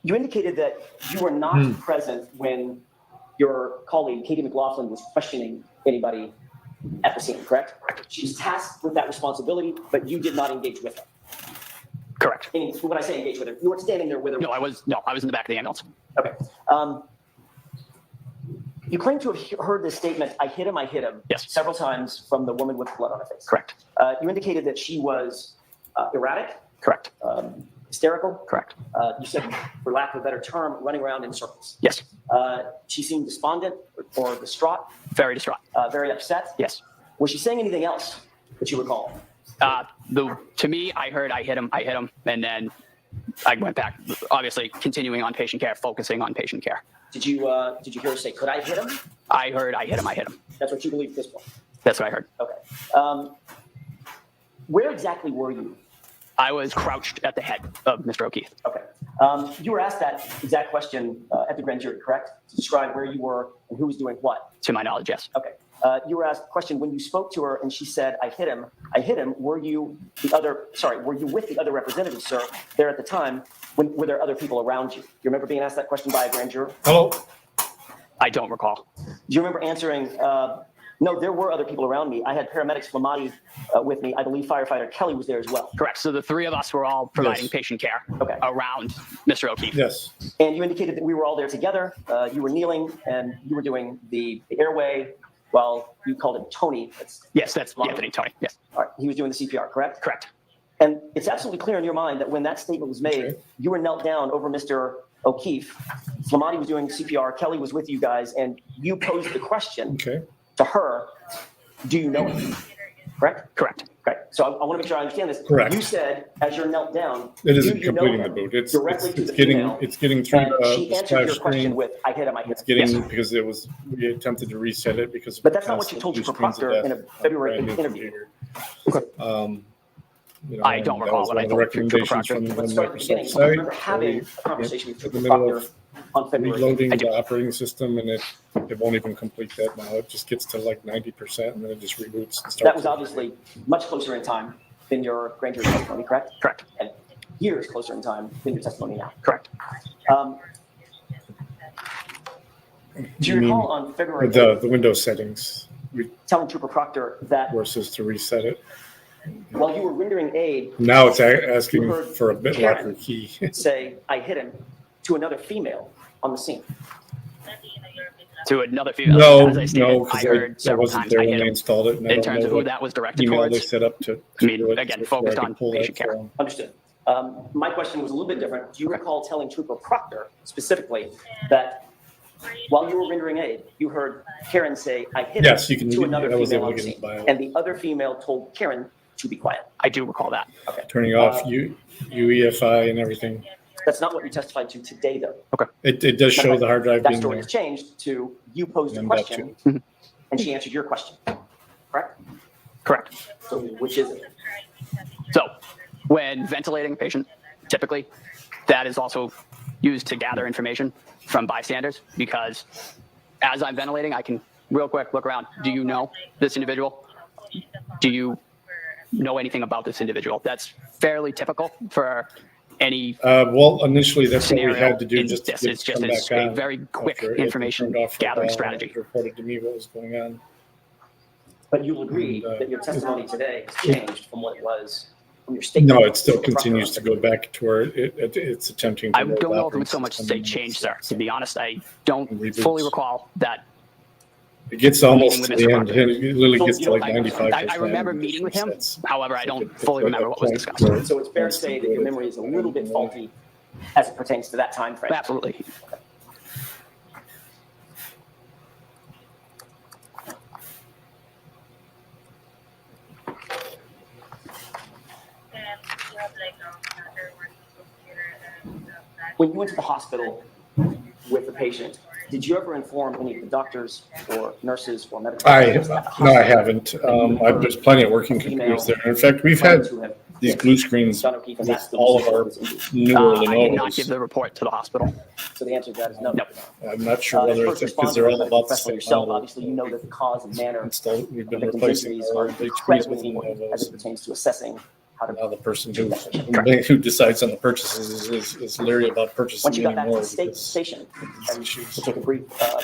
You indicated that you were not present when your colleague, Katie McLaughlin, was questioning anybody at the scene, correct? She's tasked with that responsibility, but you did not engage with her. Correct. When I say engage with her, you weren't standing there with her. No, I was in the back of the ambulance. Okay. You claim to have heard this statement, I hit him, yes, several times from the woman with blood on her face. Correct. You indicated that she was erratic. Correct. Hysterical. Correct. You said, for lack of a better term, running around in circles. Yes. She seemed despondent or distraught. Very distraught. Very upset. Yes. Was she saying anything else that you recall? To me, I heard I hit him, and then I went back, obviously continuing on patient care, focusing on patient care. Did you hear her say, could I hit him? I heard I hit him. That's what you believe at this point? That's what I heard. Okay. Where exactly were you? I was crouched at the head of Mr. O'Keefe. Okay. You were asked that exact question at the grand jury, correct? To describe where you were and who was doing what? To my knowledge, yes. Okay. You were asked a question when you spoke to her and she said, I hit him. Were you with the other representatives, sir, there at the time? Were there other people around you? Do you remember being asked that question by a grand juror? Hello? I don't recall. Do you remember answering, no, there were other people around me. I had paramedics Flamati with me. I believe firefighter Kelly was there as well. Correct. So the three of us were all providing patient care around Mr. O'Keefe. Yes. And you indicated that we were all there together. You were kneeling and you were doing the airway while you called him Tony. Yes, that's Anthony Tony. Yes. All right. He was doing the CPR, correct? Correct. And it's absolutely clear in your mind that when that statement was made, you were knelt down over Mr. O'Keefe. Flamati was doing CPR. Kelly was with you guys, and you posed the question to her, do you know him? Correct? Correct. Okay. So I want to make sure I understand this. Correct. You said, as you're knelt down, it isn't completing the boot. It's getting through she answered your question with, I hit him, I hit him. It's getting, because we attempted to reset it because. But that's not what you told Trooper Proctor in a February interview. I don't recall what I told Trooper Proctor. Let's start at the beginning. I remember having a conversation with Trooper Proctor on February. Reloading the operating system, and it won't even complete that now. It just gets to like 90%, and then it just reboots. And that was obviously much closer in time than your grand jury testimony, correct? Correct. And years closer in time than your testimony now. Correct. Do you recall on February the Windows settings? Telling Trooper Proctor that versus to reset it. While you were rendering aid, now it's asking for a BitLocker key. Say, I hit him to another female on the scene. To another female? No, as I stated, I heard several wasn't times there I when hit they him. installed it. In terms of who that was directed towards. They set up to I mean, again, focused on patient care. Understood. My question was a little bit different. Do you recall telling Trooper Proctor specifically that while you were rendering aid, you heard Karen say, I hit him to another female on the scene, and the other female told Karen to be quiet? I do recall that. Okay. Turning off UEFI and everything. That's not what you testified to today, though. Okay. It does show the hard drive that being story there. has changed to you posed a question and she answered your question. Correct? Correct. So which is it? So when ventilating a patient, typically that is also used to gather information from bystanders, because as I'm ventilating, I can real quick look around. Do you know this individual? Do you know anything about this individual? That's fairly typical for any well, initially that's what we scenario had to do in just to this. get It's just come it's back a on very quick after it had been information turned off for a gathering while, strategy. and it reported to me what was going on. But you'll agree And, that your testimony today has changed from what it was from your statement. No, it still continues to go back to where it's attempting to. I don't know if it would so much say change, sir. To be honest, I don't fully recall that. It gets almost meeting to with the Mr. end. Parker. It literally So, gets you to know, like 95%. I remember meeting with him. However, I don't fully remember what was discussed. So it's fair to say that your memory is a little bit faulty as it pertains to that time frame. Absolutely. When you went to the hospital with the patient, did you ever inform any of the doctors or nurses or medical officers at the No, I hospital? haven't. There's plenty of working computers there. In fact, we've had these blue screens with all of our newer I did not Lenovo's. give the report to the hospital. So the answer to that is no. No. I'm not sure whether it's because they're all about the same yourself, model. obviously, you know that the cause and manner We've been of victims' replacing injuries our are HPs incredibly with important as Lenovo's. it pertains to assessing how to. Now the person who decides on the purchases is leery about purchasing Once you got back to anymore. the station, and you take a brief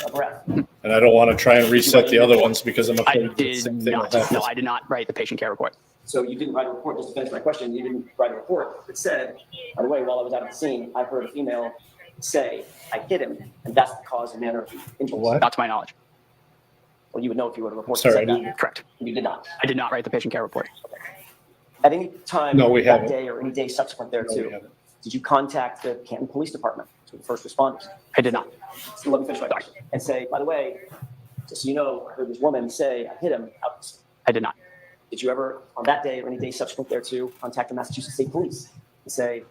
a breath. And I don't want to try and reset the other ones because I'm I afraid the did same thing will not. happen. No, I did not write the patient care report. So you didn't write a report, just to finish my question, you didn't write a report that said, by the way, while I was out of the scene, I heard a female say, I hit him, and that's the cause and manner of the injury. What? Not to my knowledge. Well, you would know if you wrote a report Sorry, that I said didn't. that. Correct. You did not. I did not write the patient care report. At any time No, we that haven't. day or any day subsequent No, we thereto, haven't. did you contact the Canton Police Department, so the first responders? I did not. So let me finish my question. And say, by the way, just so you know, I heard this woman say, I hit him out. I did not. Did you ever, on that day or any day subsequent thereto, contact the Massachusetts State Police and say,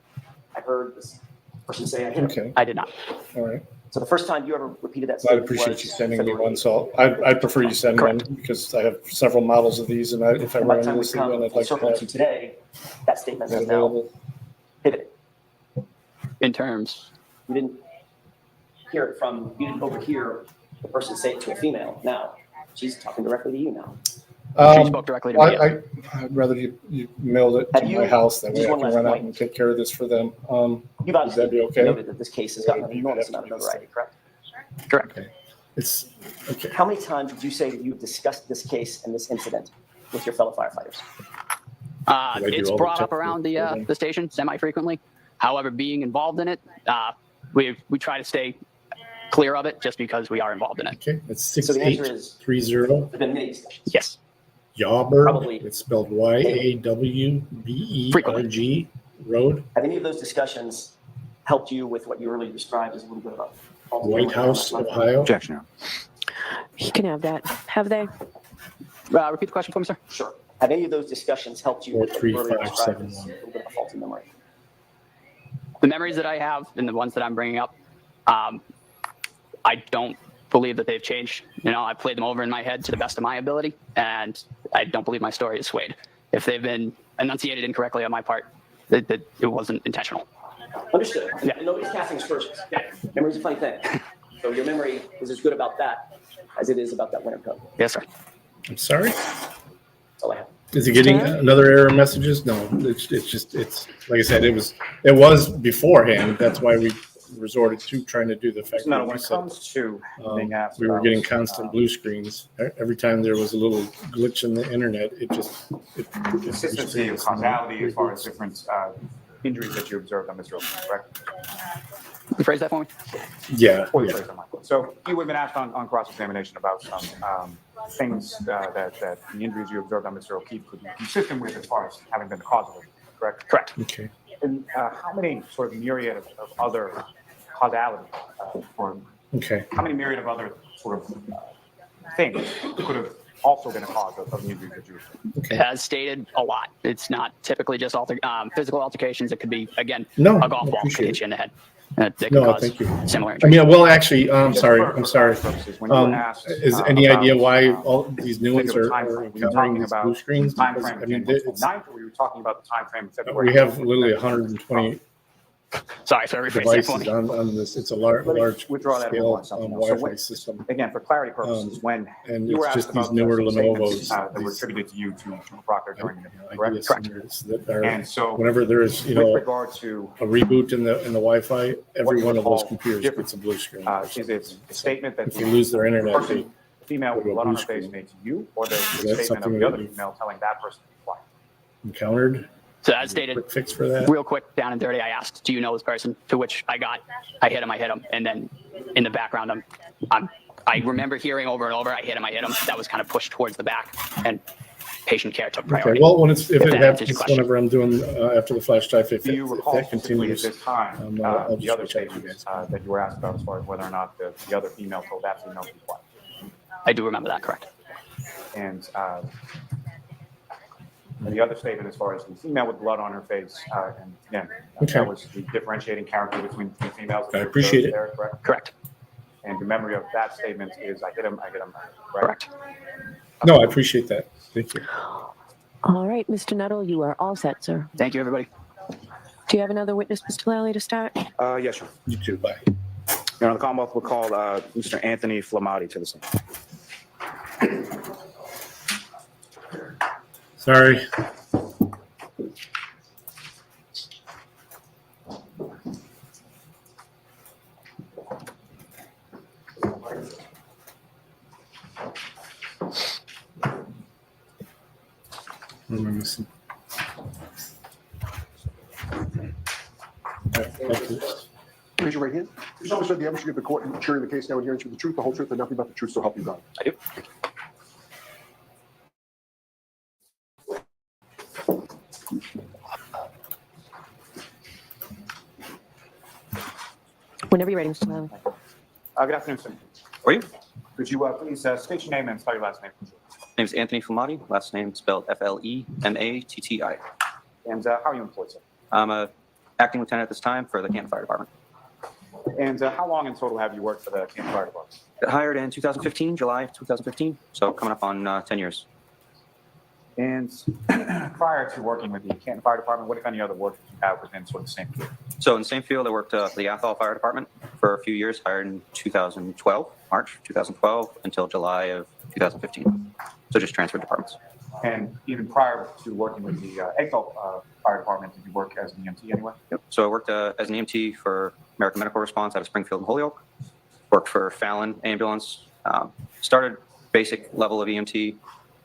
I heard this person say I hit him? Okay, I did not. all right. So the first time you ever repeated that I'd statement appreciate was you sending me February one. So I'd prefer you send one Correct. because I have several models of these, and if I And by run the time we into come one, I'd full like to circle to have today, that statement it has now available. pivoted. In terms, You didn't hear it from, you didn't overhear the person say it to a female. Now, she's talking directly to you now. she spoke directly to me. yes. I'd rather you mailed it Have to you- my house, that way just I one can last run out point. and take care of this for them. You've Would that obviously be okay? noted that this case has gotten an enormous amount of notoriety, correct? Correct. It's, okay. How many times did you say that you've discussed this case and this incident with your fellow firefighters? I do It's all the brought up technical around reporting. the station semi-frequently. However, being involved in it, we try to stay clear of it just because we are involved in it. Okay, it's So the answer is- 6830 There have been many discussions. Yes. Yawberg. Probably. It's spelled YAWBERG Road, Have any of those discussions helped you with what you earlier described as a little bit of a faulty White memory? House, Ohio. Objection. He can have that. Have they? Repeat the question for me, sir. Sure. Have any of those discussions helped you with what you earlier described as a 43571. little bit of a faulty memory? The memories that I have and the ones that I'm bringing up, I don't believe that they've changed. You know, I played them over in my head to the best of my ability, and I don't believe my story is swayed. If they've been enunciated incorrectly on my part, that it wasn't intentional. Understood. Yeah. And nobody's casting aspersions. Memory's a funny thing. So your memory is as good about that as it is about that winter coat. Yes, sir. I'm sorry. That's all I have. Is he getting another error messages? No, it's just, like I said, it was beforehand. That's why we resorted to trying to do the factory No, when it reset. comes to being asked. We were about, getting constant blue screens. Every time there was a little glitch in the internet, it Consistency of causality as far as different injuries that you observed on Mr. O'Keefe, correct? Rephrase that for me. Yeah. Or the phrase on my quote. So you have been asked on cross-examination about some things that the injuries you observed on Mr. O'Keefe could be consistent with as far as having been the cause of it, correct? Correct. Okay. And how many sort of myriad of other causality, or Okay. how many myriad of other sort of things could have also been a cause of the injuries that you observed? Okay. As stated, a lot. It's not typically just physical altercations. It could be, again, No, a golf I ball could appreciate hit you in the head. That could No, cause thank you. similar I injuries. mean, well, actually, I'm Just sorry. for I'm sorry. purposes, when you were asked, Is any about, idea why all these new ones particular are timeframe, were you encountering talking these about blue screens? the Because, timeframe I of mean, January it's, 29th, or were you talking about the timeframe of February? we have 8th? literally 120 Sorry, so rephrase that for devices me. on this. It's a Let me large withdraw that and move on scale to something else. So Wi-Fi when- system. Again, for clarity purposes, when And you were it's asked just these about newer some statements Lenovo's. that were these attributed to you to Proctor during the meeting, correct? ideas Correct. centers that are, And so whenever there is, with regard to a reboot in the Wi-Fi, every you one would of those call computers different, gets a blue screen. is it a statement that If they lose their internet, person, they the female go with to a blood on blue her face screen. made to you, or the Is that statement of something the that other you've female telling that person to be quiet? encountered? So as stated, Quick fix for that? real quick, down and dirty, I asked, "Do you know this person?" To which I hit him, and then in the background, I remember hearing over and over, "I hit him." That was kind of pushed towards the back, and patient care took priority. Okay, well, if it that answers your happens question. whenever I'm doing, after the flash drive, if Do you recall that specifically at continues, this time, I'll the just other reach out to you statements guys. that you were asked about as far as whether or not the other female told that female to be quiet? I do remember that, correct. And the other statement as far as the female with blood on her face, and again, Okay. that was the differentiating character between the two females. I appreciate it. There, correct? Correct. And the memory of that statement is, I hit him, correct? Correct. No, I appreciate that. Thank you. All right, Mr. Nuttall, you are all set, sir. Thank you, everybody. Do you have another witness, Mr. Lally, to start? Yes, sir. You too, bye. Your Honor, the Commonwealth will call Mr. Anthony Flamati to the stand. Sorry. What am I missing? Thank you. Raise your right hand. You solemnly swear the evidence you give the court and jury in the case now and hearing the truth, the whole truth, and nothing but the truth, so help you God. I do. Whenever you're ready, Mr. Lally. Good afternoon, sir. Are you? Could you please state your name and spell your last name? Name is Anthony Flamati. Last name spelled Flematti. And how are you employed, sir? I'm a acting lieutenant at this time for the Canton Fire Department. And how long in total have you worked for the Canton Fire Department? Got hired in 2015, July of 2015, so coming up on 10 years. And prior to working with the Canton Fire Department, what, if any, other work did you have within sort of the same field? So in the same field, I worked for the Athol Fire Department for a few years, hired in 2012, March 2012, until July of 2015. So just transferred departments. And even prior to working with the Athol Fire Department, did you work as an EMT anyway? Yep. So I worked as an EMT for American Medical Response out of Springfield and Holyoke. Worked for Fallon Ambulance. Started basic level of EMT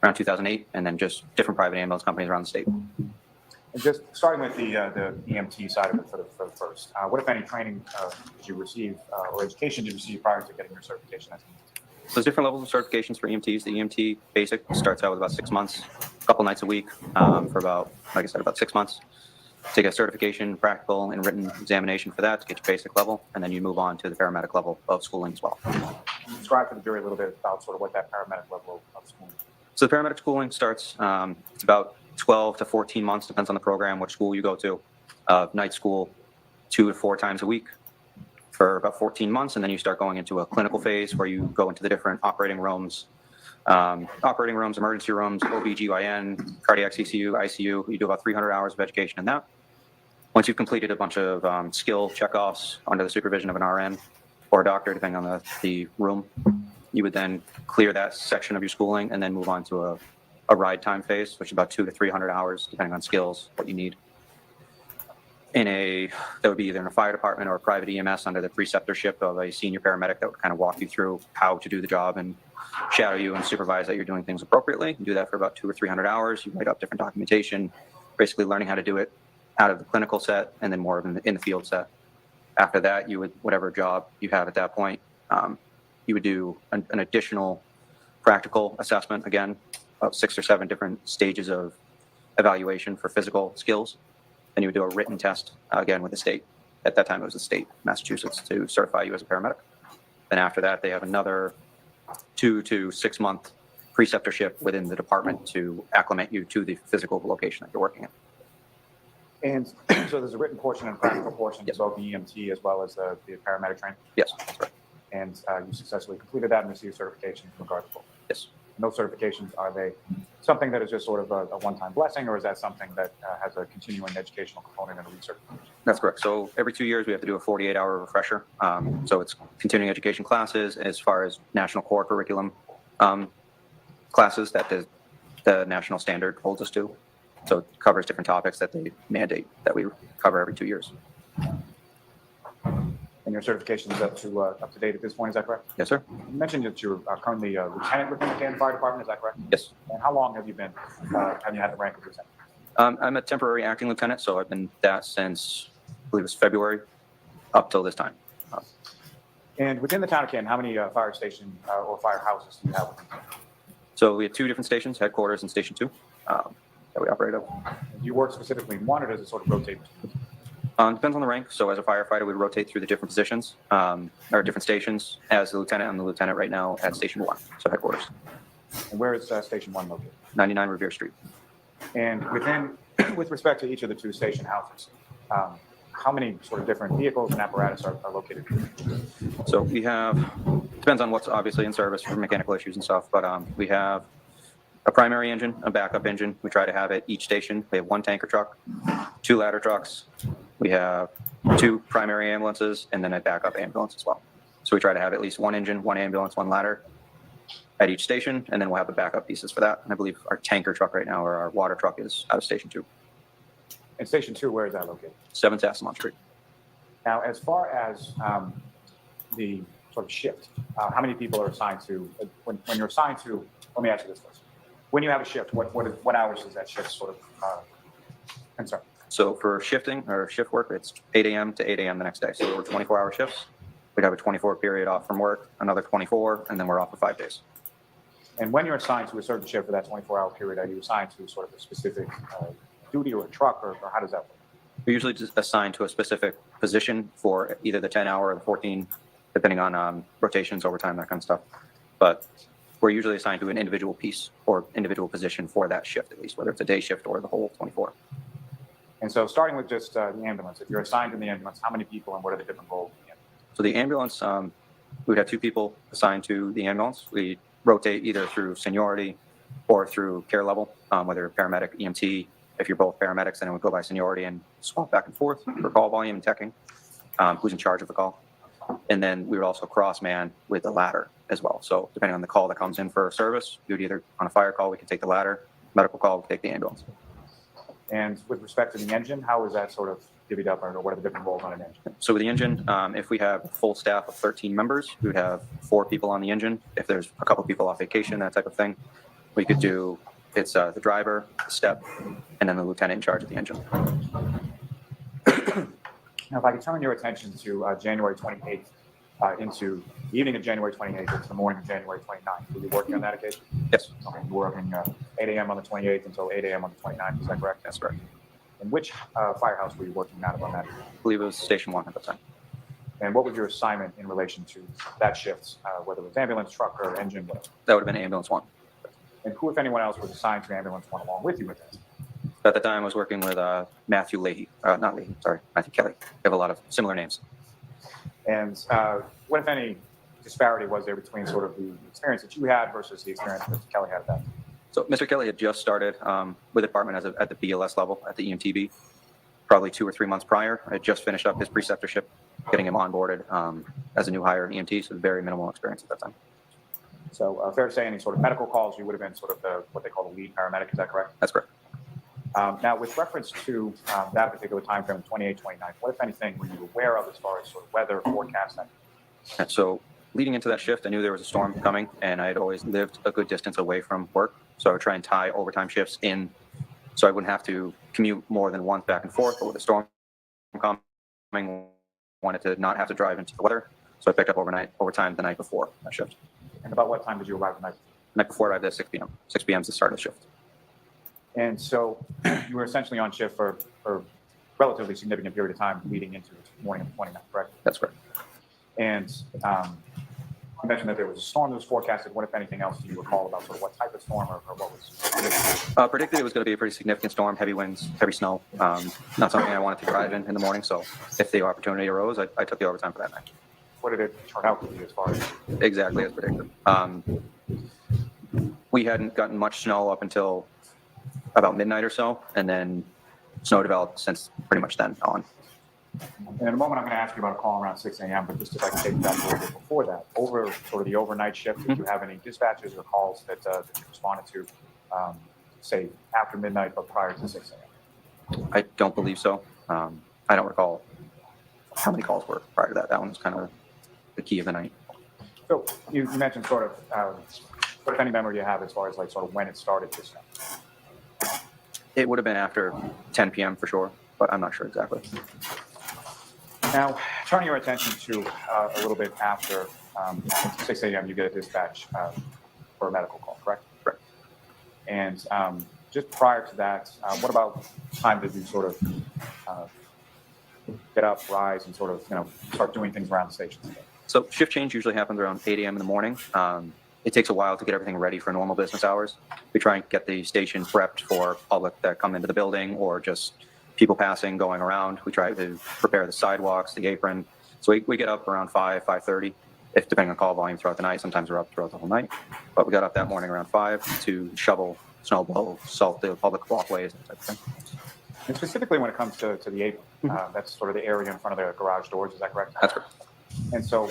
around 2008, and then just different private ambulance companies around the state. And just starting with the EMT side of it for the first, what, if any, training did you receive or education did you receive prior to getting your certification as an EMT? So there's different levels of certifications for EMTs. The EMT basic starts out with about 6 months, a couple nights a week for about, like I said, about 6 months. Take a certification, practical and written examination for that to get your basic level, and then you move on to the paramedic level of schooling as well. Describe to the jury a little bit about sort of what that paramedic level of schooling is. So the paramedic schooling starts, it's about 12 to 14 months, depends on the program, which school you go to. Night school, 2 to 4 times a week for about 14 months, and then you start going into a clinical phase where you go into the different operating rooms, emergency rooms, OBGYN, cardiac CCU, ICU. You do about 300 hours of education in that. Once you've completed a bunch of skill checkoffs under the supervision of an RN or a doctor, depending on the room, you would then clear that section of your schooling and then move on to a ride time phase, which is about 200 to 300 hours, depending on skills, what you need. That would be either in a fire department or a private EMS under the preceptorship of a senior paramedic that would kind of walk you through how to do the job and shadow you and supervise that you're doing things appropriately. You do that for about 200 or 300 hours. You write up different documentation, basically learning how to do it out of the clinical set and then more of in the field set. After that, you would, whatever job you have at that point, you would do an additional practical assessment, again, about 6 or 7 different stages of evaluation for physical skills. Then you would do a written test, again, with the state. At that time, it was the state, Massachusetts, to certify you as a paramedic. Then after that, they have another 2 to 6 month preceptorship within the department to acclimate you to the physical location that you're working in. And so there's a written portion and a practical portion to both the EMT as well as the paramedic training? Yes, that's right. And you successfully completed that and received certification in regard to both? Yes. And those certifications, are they something that is just sort of a one-time blessing, or is that something that has a continuing educational component and a research? That's correct. So every 2 years, we have to do a 48-hour refresher. So it's continuing education classes as far as national core curriculum classes that the national standard holds us to. So it covers different topics that they mandate that we cover every 2 years. And your certification is up to date at this point, is that correct? Yes, sir. You mentioned that you're currently a lieutenant within the Canton Fire Department, is that correct? Yes. And how long have you been, have you had the rank of lieutenant? I'm a temporary acting lieutenant, so I've been that since, I believe it was February, up till this time. And within the town of Canton, how many fire station or firehouses do you have within the town? So we have 2 different stations, headquarters and Station 2, that we operate out. Do you work specifically in one, or does it sort of rotate between? Depends on the rank. So as a firefighter, we rotate through the different positions or different stations. As a lieutenant, I'm the lieutenant right now at Station 1, so headquarters. And where is Station 1 located? 99 Revere Street. And with respect to each of the 2 station houses, how many sort of different vehicles and apparatus are located here? So we have, depends on what's obviously in service for mechanical issues and stuff, but we have a primary engine, a backup engine. We try to have at each station. We have 1 tanker truck, 2 ladder trucks. We have 2 primary ambulances and then a backup ambulance as well. So we try to have at least 1 engine, 1 ambulance, 1 ladder at each station, and then we'll have the backup pieces for that. And I believe our tanker truck right now, or our water truck, is out of Station 2. And Station 2, where is that located? 7th Asselmont Street. Now, as far as the sort of shift, how many people are assigned to, when you're assigned to, let me ask you this question. When you have a shift, what hours is that shift sort of concern? So for shifting or shift work, it's 8 a.m. to 8 a.m. the next day. So we're 24-hour shifts. We'd have a 24 period off from work, another 24, and then we're off for 5 days. And when you're assigned to a certain shift for that 24-hour period, are you assigned to sort of a specific duty or a truck, or how does that work? We're usually just assigned to a specific position for either the 10-hour or the 14, depending on rotations, overtime, that kind of stuff. But we're usually assigned to an individual piece or individual position for that shift, at least, whether it's a day shift or the whole 24. And so starting with just the ambulance, if you're assigned in the ambulance, how many people and what are the different roles? So the ambulance, we'd have 2 people assigned to the ambulance. We rotate either through seniority or through care level, whether paramedic, EMT. If you're both paramedics, then it would go by seniority and swap back and forth for call volume and teching, who's in charge of the call. And then we would also cross-man with the ladder as well. So depending on the call that comes in for service, we would either, on a fire call, we can take the ladder, medical call, we can take the ambulance. And with respect to the engine, how is that sort of divvied up, or what are the different roles on an engine? So with the engine, if we have a full staff of 13 members, we would have 4 people on the engine. If there's a couple people off vacation, that type of thing, we could do, it's the driver, the step, and then the lieutenant in charge of the engine. Now, if I could turn your attention to January 28th, into the evening of January 28th into the morning of January 29th. Were you working on that occasion? Yes. Okay, you were working 8 a.m. on the 28th until 8 a.m. on the 29th, is that correct? That's correct. And which firehouse were you working out of on that? I believe it was Station 1 at the time. And what was your assignment in relation to that shift, whether it was ambulance, truck, or engine? Whatever? That would have been Ambulance 1. And who, if anyone else, was assigned to ambulance 1 along with you with this? At the time, I was working with Matthew Leahy, not Leahy, sorry, Matthew Kelly. They have a lot of similar names. And what, if any, disparity was there between sort of the experience that you had versus the experience that Mr. Kelly had at that time? So Mr. Kelly had just started with the department at the BLS level, at the EMTB, probably 2 or 3 months prior. I had just finished up his preceptorship, getting him onboarded as a new hire in EMT, so very minimal experience at that time. So fair to say any sort of medical calls, you would have been sort of what they call the lead paramedic, is that correct? That's correct. Now, with reference to that particular time frame, 28, 29, what, if anything, were you aware of as far as sort of weather forecast? And so leading into that shift, I knew there was a storm coming, and I had always lived a good distance away from work. So I would try and tie overtime shifts in so I wouldn't have to commute more than once back and forth. But with the storm coming, wanted to not have to drive into the weather. So I picked up overtime the night before that shift. And about what time did you arrive the night before? The night before I arrived at 6 p.m. 6 p.m. is the start of the shift. And so you were essentially on shift for a relatively significant period of time leading into the morning of the 29th, correct? That's correct. And You mentioned that there was a storm that was forecasted. What, if anything else, do you recall about sort of what type of storm or what was Predicted it was going to be a pretty significant storm, heavy winds, heavy snow. Not something I wanted to drive in the morning, so if the opportunity arose, I took the overtime for that night. What did it turn out to be as far as? Exactly as predicted. We hadn't gotten much snow up until about midnight or so, and then snow developed since pretty much then on. And in a moment, I'm going to ask you about a call around 6 a.m., but just if I can take that a little bit before that, over sort of the overnight shift, did you have any dispatches or calls that you responded to, say, after midnight but prior to 6 a.m.? I don't believe so. I don't recall how many calls were prior to that. That one was kind of the key of the night. So you mentioned sort of, what if any memory you have as far as like sort of when it started to snow? It would have been after 10 p.m. for sure, but I'm not sure exactly. Now, turning your attention to a little bit after 6 a.m., you get a dispatch for a medical call, correct? Correct. And just prior to that, what about time did you sort of get up, rise, and sort of, start doing things around the station? So shift change usually happens around 8 a.m. in the morning. It takes a while to get everything ready for normal business hours. We try and get the station prepped for public that come into the building or just people passing, going around. We try to prepare the sidewalks, the apron. So we get up around 5:30, if depending on call volume throughout the night. Sometimes we're up throughout the whole night. But we got up that morning around 5 to shovel, snow blow, salt the public walkways, that type of thing. And specifically when it comes to the apron, that's sort of the area in front of the garage doors, is that correct? That's correct. And so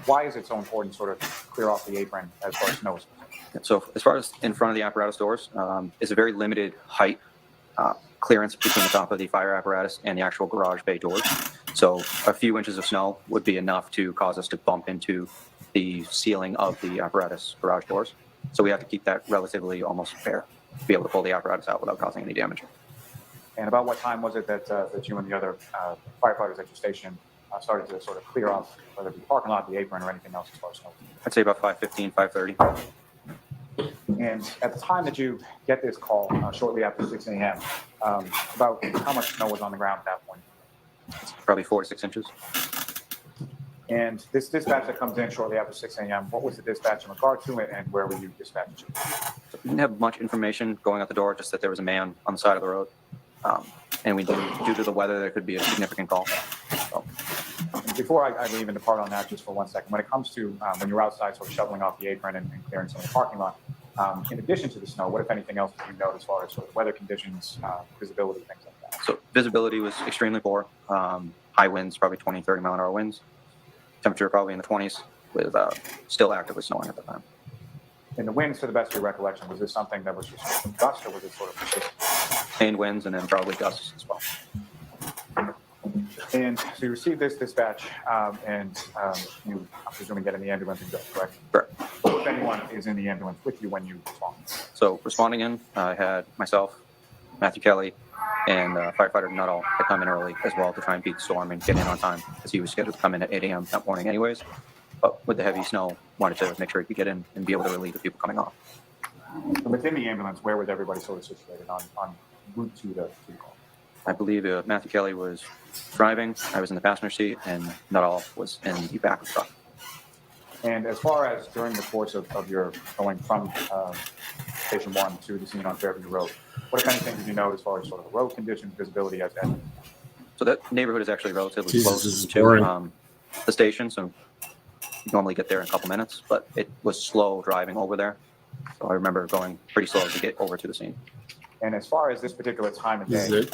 why is it so important to sort of clear off the apron as far as snow is concerned? So as far as in front of the apparatus doors, it's a very limited height clearance between the top of the fire apparatus and the actual garage bay doors. So a few inches of snow would be enough to cause us to bump into the ceiling of the apparatus garage doors. So we have to keep that relatively almost bare to be able to pull the apparatus out without causing any damage. And about what time was it that you and the other firefighters at your station started to sort of clear off, whether it be parking lot, the apron, or anything else as far as snow? I'd say about 5:15, 5:30. And at the time that you get this call, shortly after 6 a.m., about how much snow was on the ground at that point? It's probably 4 to 6 inches. And this dispatch that comes in shortly after 6 a.m., what was the dispatch in regard to it, and where were you dispatched to? So we didn't have much information going out the door, just that there was a man on the side of the road. And we knew due to the weather, there could be a significant call. So. Before I leave and depart on that just for 1 second, when it comes to when you're outside sort of shoveling off the apron and clearing some of the parking lot, in addition to the snow, what, if anything else, did you note as far as sort of weather conditions, visibility, things like that? So visibility was extremely poor. High winds, probably 20, 30 mile an hour winds. Temperature probably in the 20s with still actively snowing at the time. And the winds, to the best of your recollection, was this something that was just sort of gust, or was it sort of persistent? Sustained winds and then probably gusts as well. And so you receive this dispatch, and you, I'm presuming, get in the ambulance and go, correct? Correct. If anyone is in the ambulance with you when you respond? So responding in, I had myself, Matthew Kelly, and firefighter Nuttall had come in early as well to try and beat the storm and get in on time, because he was scheduled to come in at 8 a.m. that morning anyways. But with the heavy snow, wanted to make sure he could get in and be able to relieve the people coming off. So within the ambulance, where was everybody sort of situated on route to the call? I believe Matthew Kelly was driving, I was in the passenger seat, and Nuttall was in the back of the truck. And as far as during the course of your going from Station 1 to the scene on Fairview Road, what, if anything, did you note as far as sort of the road conditions, visibility as that? So that neighborhood is actually relatively Jesus, close this is to boring. the station, so you normally get there in a couple minutes, but it was slow driving over there. So I remember going pretty slow to get over to the scene. And as far as this particular time of day, Is it?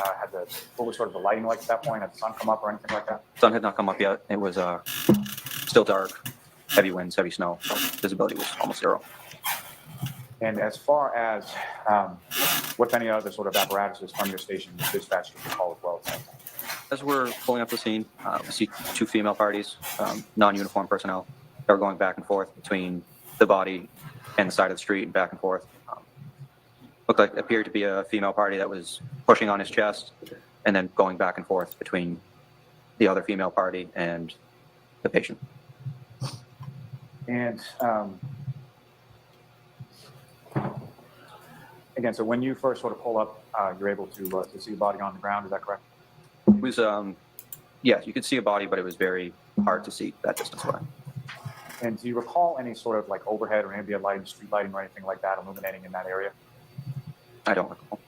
what was sort of the lighting like at that point? Had the sun come up or anything like that? Sun had not come up yet. It was still dark, heavy winds, heavy snow. So visibility was almost zero. And as far as what, if any other sort of apparatuses from your station dispatched to the call as well? As we're pulling up the scene, we see two female parties, non-uniformed personnel, that were going back and forth between the body and the side of the street and back and forth. Looked like, appeared to be a female party that was pushing on his chest and then going back and forth between the other female party and the patient. And again, so when you first sort of pull up, you're able to see a body on the ground. Is that correct? It was, yes, you could see a body, but it was very hard to see that distance away. And do you recall any sort of like overhead or ambient lighting, street lighting, or anything like that illuminating in that area? I don't recall.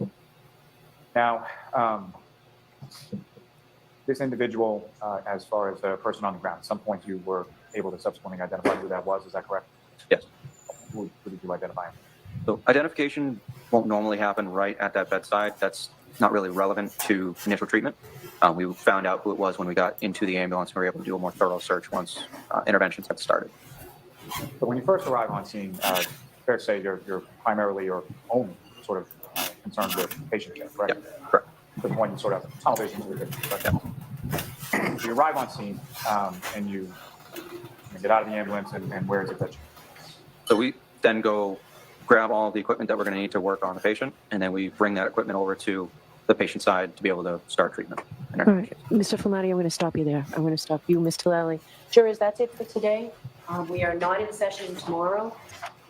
Now, this individual, as far as the person on the ground, at some point you were able to subsequently identify who that was. Is that correct? Yes. Who did you identify him? So identification won't normally happen right at that bedside. That's not really relevant to initial treatment. We found out who it was when we got into the ambulance and we were able to do a more thorough search once interventions had started. But when you first arrive on scene, fair to say you're primarily your own sort of concerned with patient care, correct? Yeah, correct. To the point you sort of tunnel vision to the distance, correct? Yeah. So you arrive on scene and you get out of the ambulance, and where is it that you? So we then go grab all the equipment that we're going to need to work on the patient, and then we bring that equipment over to the patient side to be able to start treatment. All right, Mr. Flamati, I'm going to stop you there. I'm going to stop you, Mr. Lally. Jurors, that's it for today. We are not in session tomorrow.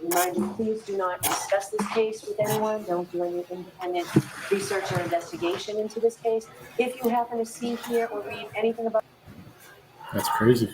Reminder, please do not discuss this case with anyone. Don't do any independent research or investigation into this case. If you happen to see, hear, or read anything about That's crazy.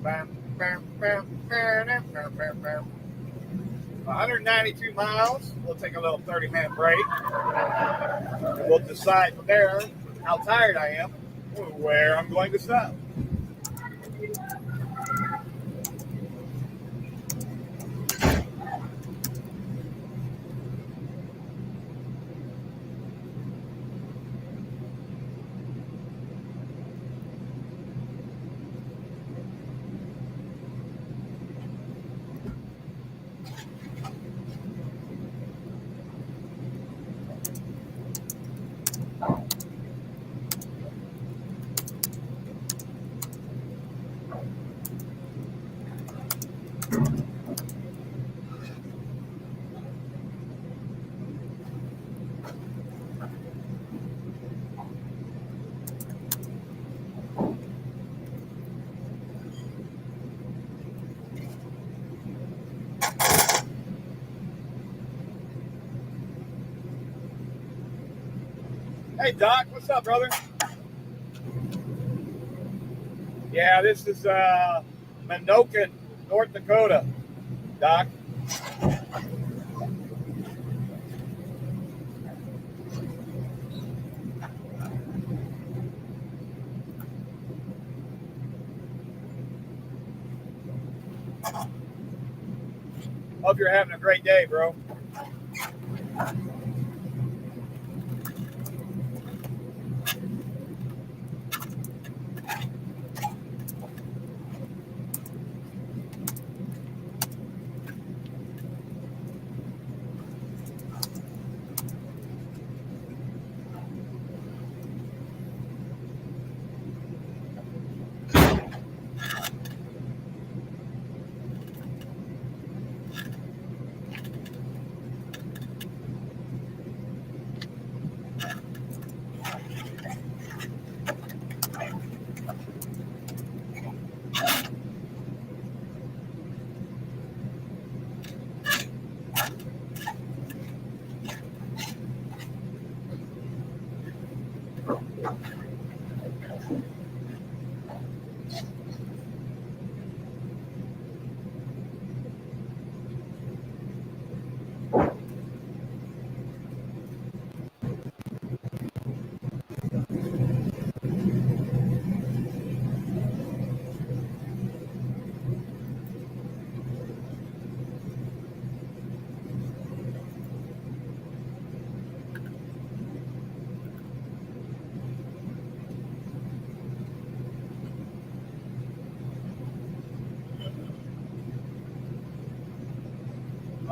Bam, bam, bam, bam, bam, bam, bam, bam. 192 miles. We'll take a little 30-minute break. And we'll decide from there how tired I am, where I'm going to stop. Hey, Doc, what's up, brother? Yeah, this is Menoket, North Dakota, Doc. Hope you're having a great day, bro.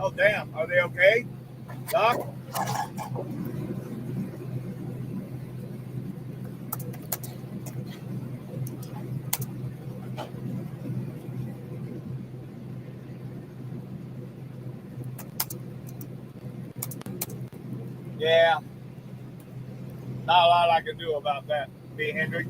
Oh, damn. Are they okay? Doc? Yeah. Not a lot I can do about that, B. Hendrick.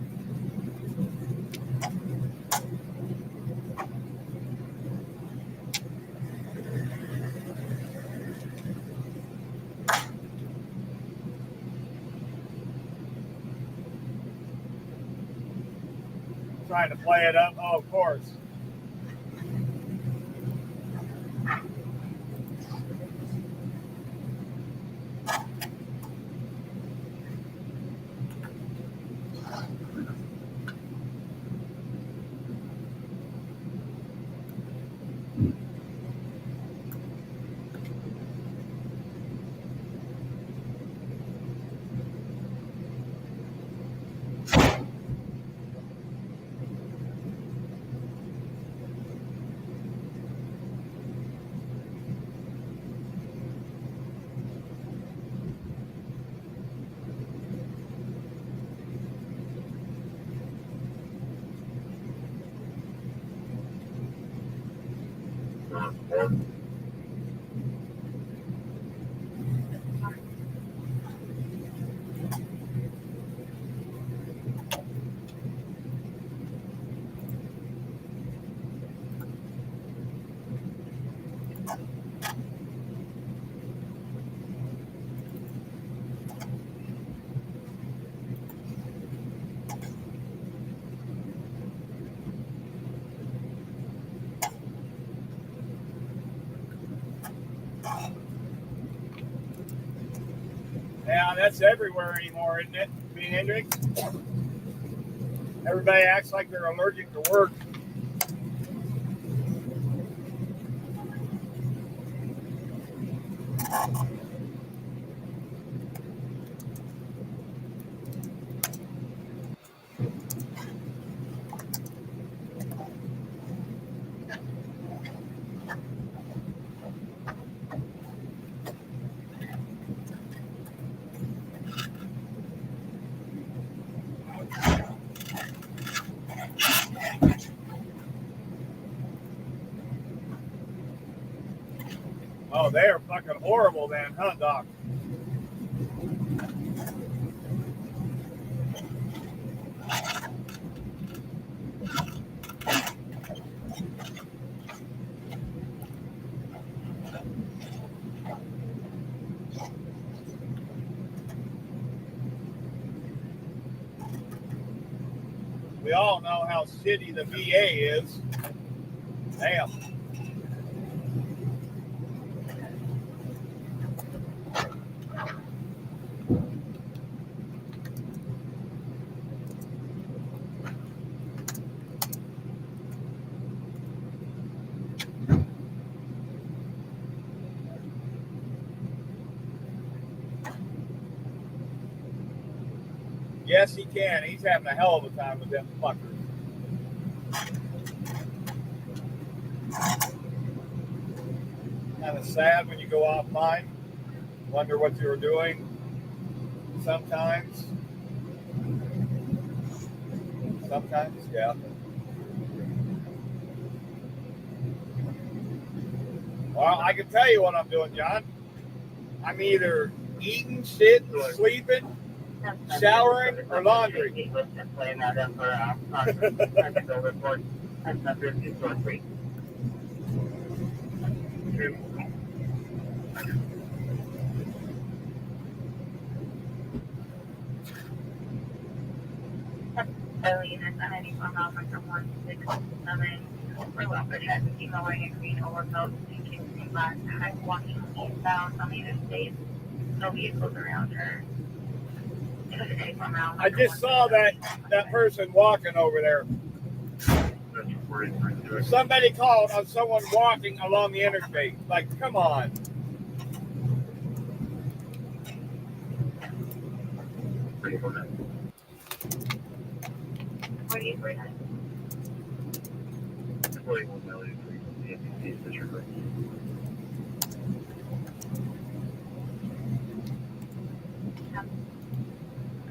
Trying to play it up. Oh, of course. Yeah, that's everywhere anymore, isn't it, B. Hendrick? Everybody acts like they're allergic to work. Oh, they are fucking horrible then, huh, Doc? We all know how shitty the VA is. Damn. Yes, he can. He's having a hell of a time with them fuckers. Kind of sad when you go offline. Wonder what you were doing. Sometimes. Sometimes, yeah. Well, I can tell you what I'm doing, John. I'm either eating, shit, sleeping, showering, or laundry. I just saw that person walking over there. Somebody called on someone walking along the interstate. Like, come on.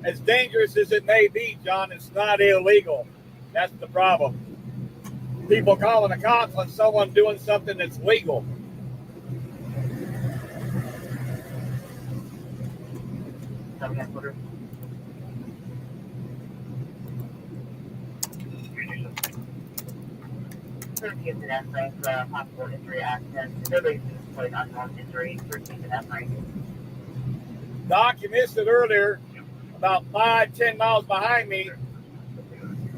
as dangerous as it may be, John, it's not illegal. That's the problem. People calling the cops on someone doing something that's legal. Possible injury accident. Nobody's employed unknown injury. 13 to that night. Doc, you missed it earlier. About 5-10 miles behind me,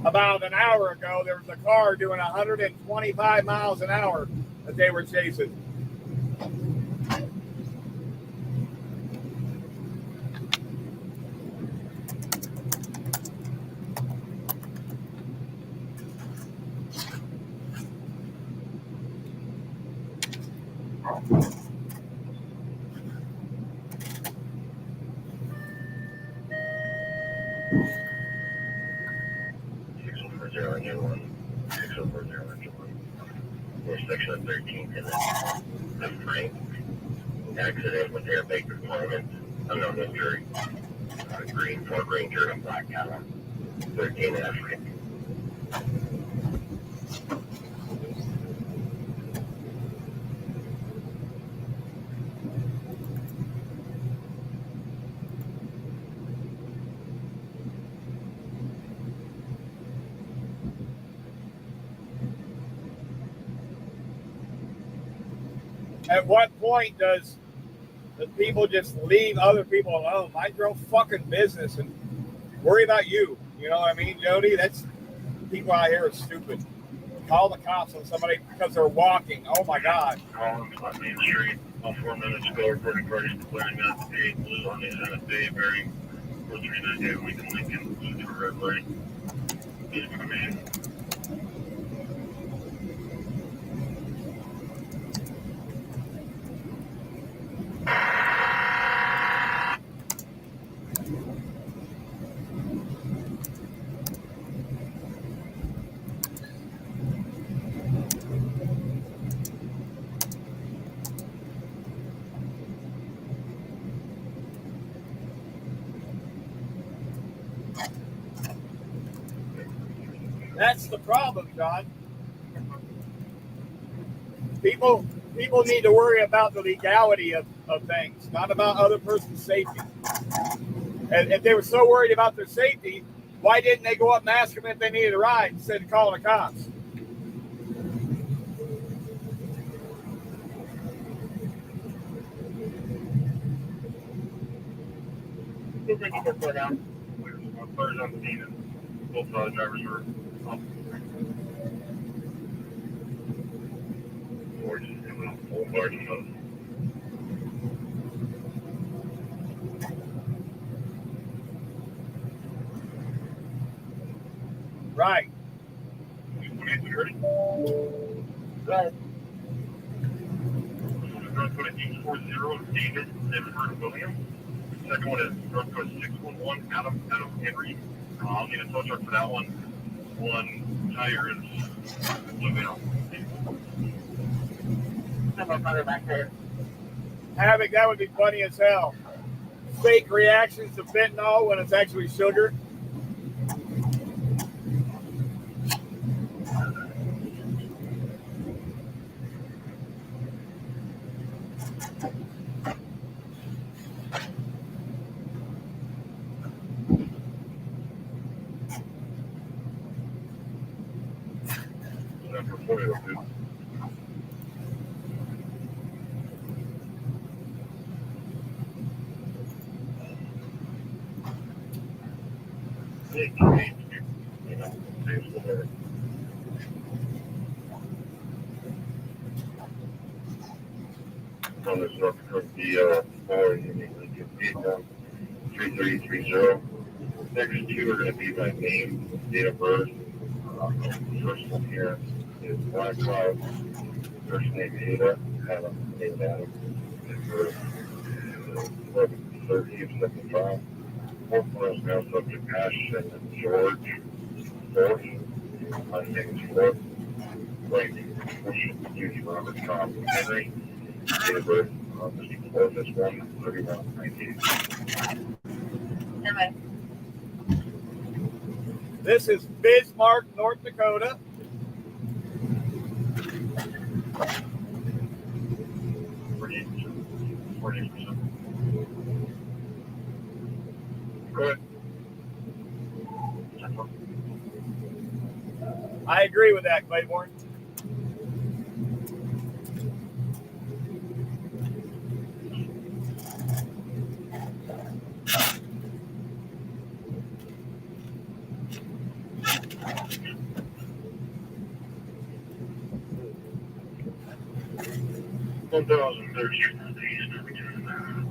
about an hour ago, there was a car doing 125 miles an hour that they were chasing. Section 13 to the frame. Accident with airbag deployment. Unknown injury. Green, 4 green shirt and black collar. 13 to that frame. At what point does the people just leave other people alone? Mind your own fucking business and worry about you. You know what I mean, Jody? That's people out here are stupid. Call the cops on somebody because they're walking. Oh my God. On Main Street, 4 minutes ago, reporting parties declaring that a blue on the NFA bearing 4398 Lincoln Lincoln, blue to red light. Please come in. That's the problem, John. People need to worry about the legality of things, not about other person's safety. And if they were so worried about their safety, why didn't they go up and ask them if they needed a ride instead of calling the cops? Seems like you can slow down. Cars on the scene and both drivers were off. Or just full large enough. Right. Right. North Dakota 840 David, Edward William. Second one is North Dakota 611 Adam Henry. I'll need a tow truck for that one. One tire is blue now. Havoc, that would be funny as hell. Fake reactions to fentanyl when it's actually sugar. On this North Dakota 4 uniquely confused 3330. Next two are going to be my name, date of birth. First one here is Black Cloud. First name Ada, Adam, name Adam. Date birth 11/30/75. Both files now subject Ash and George Force. My name is Flip. Blank. Use Robert Tom Henry. Date of birth, Mr. Flores, 1/31/98. This is Bismarck, North Dakota. Good. I agree with that, Claiborne.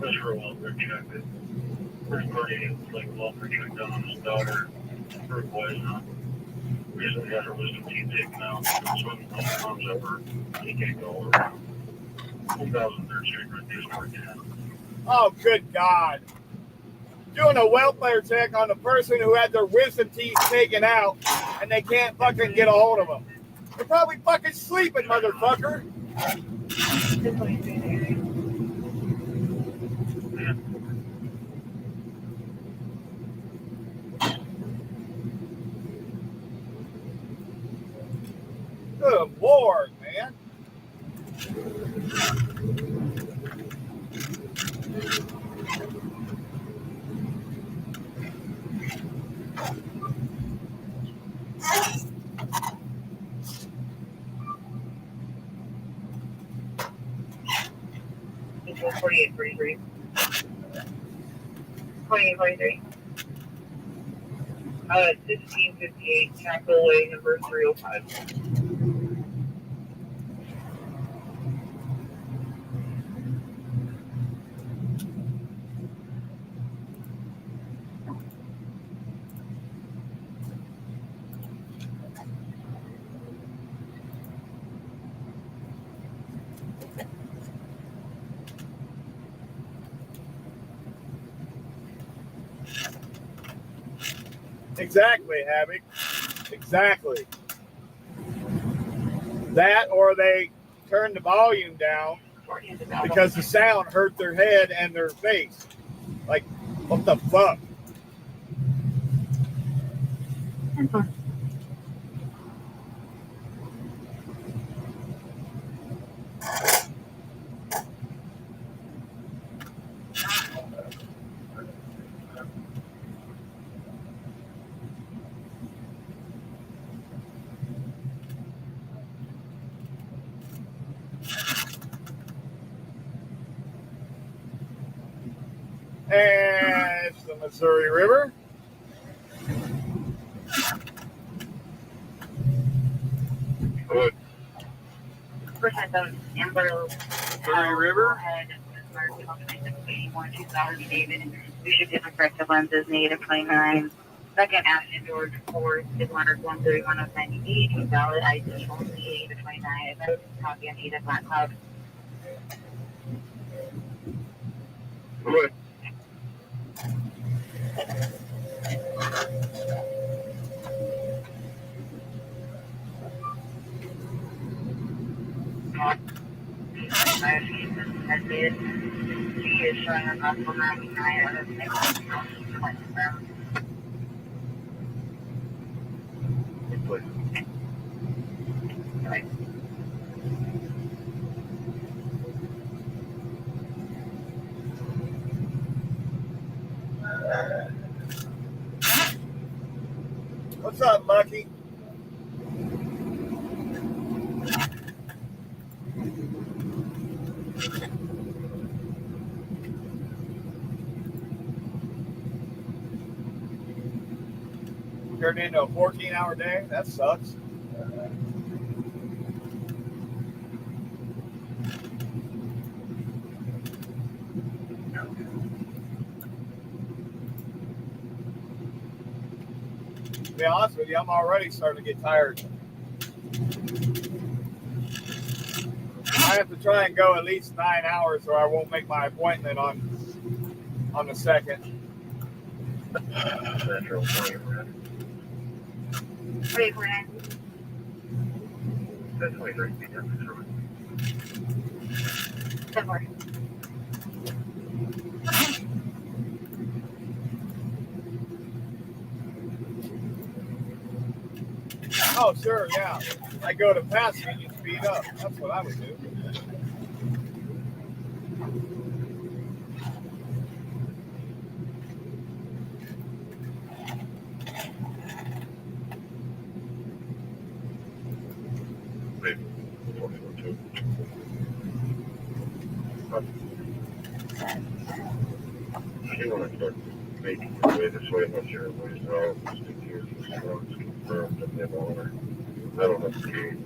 That's for a welfare check. First party is like a welfare check done on his daughter. Her boy's not. Recently had her wisdom teeth taken out. So when the comes over, he can't go over. 1013 reduced for 10. Oh, good God. Doing a welfare check on the person who had their wisdom teeth taken out and they can't fucking get a hold of them. They're probably fucking sleeping, motherfucker. Good Lord, man. It's 4843. 4843. 1658, Capital Way, number 305. Exactly, Havoc. Exactly. That or they turn the volume down because the sound hurt their head and their face. Like, what the fuck? And it's the Missouri River. Good. Missouri River. You should get corrective lenses, negative 29. Second, Ashton George 4, Bismarck 131 of 98. Valid ID only 8 of 29. Copy on 8 of Black Cloud. Good. She is showing a muscle 99 out of 6. What's up, Lucky? Turned into a 14-hour day? That sucks. To be honest with you, I'm already starting to get tired. I have to try and go at least 9 hours or I won't make my appointment on the 2nd. Wait, man. That's 23. Somewhere. Oh, sure, yeah. I go to pass and you speed up. That's what I would do. I do want to start making your way this way unless you're away as well, just in case it's confirmed and then owner. I don't have the keys.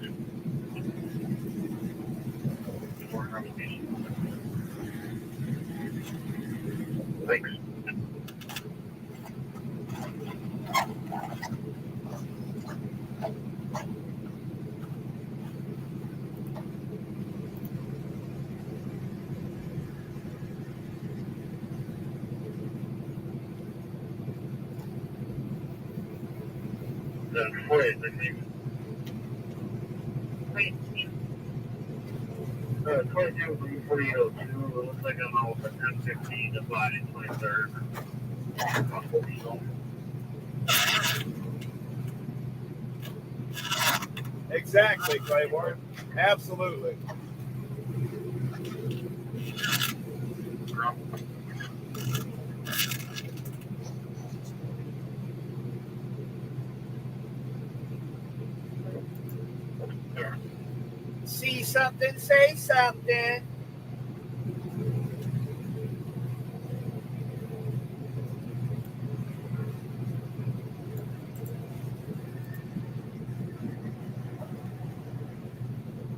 Thanks. Wait, I think. 22 4802. It looks like I'm out at 10:15 to Friday 23rd. Exactly, Claiborne. Absolutely. See something, say something.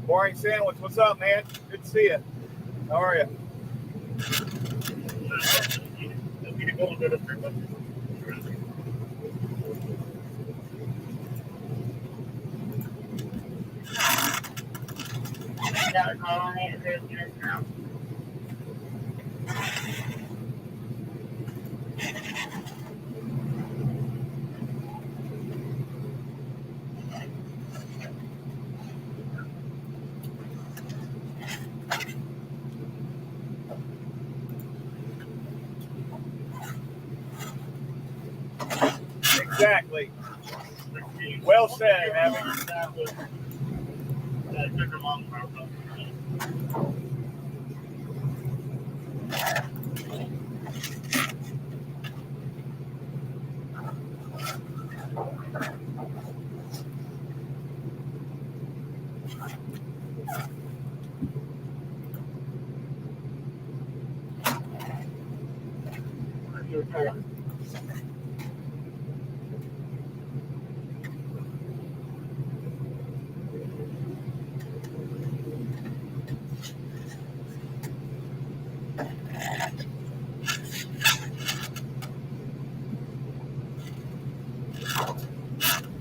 Morning Sandwich, what's up, man? Good to see you. How are you? Exactly. Well said, Abby.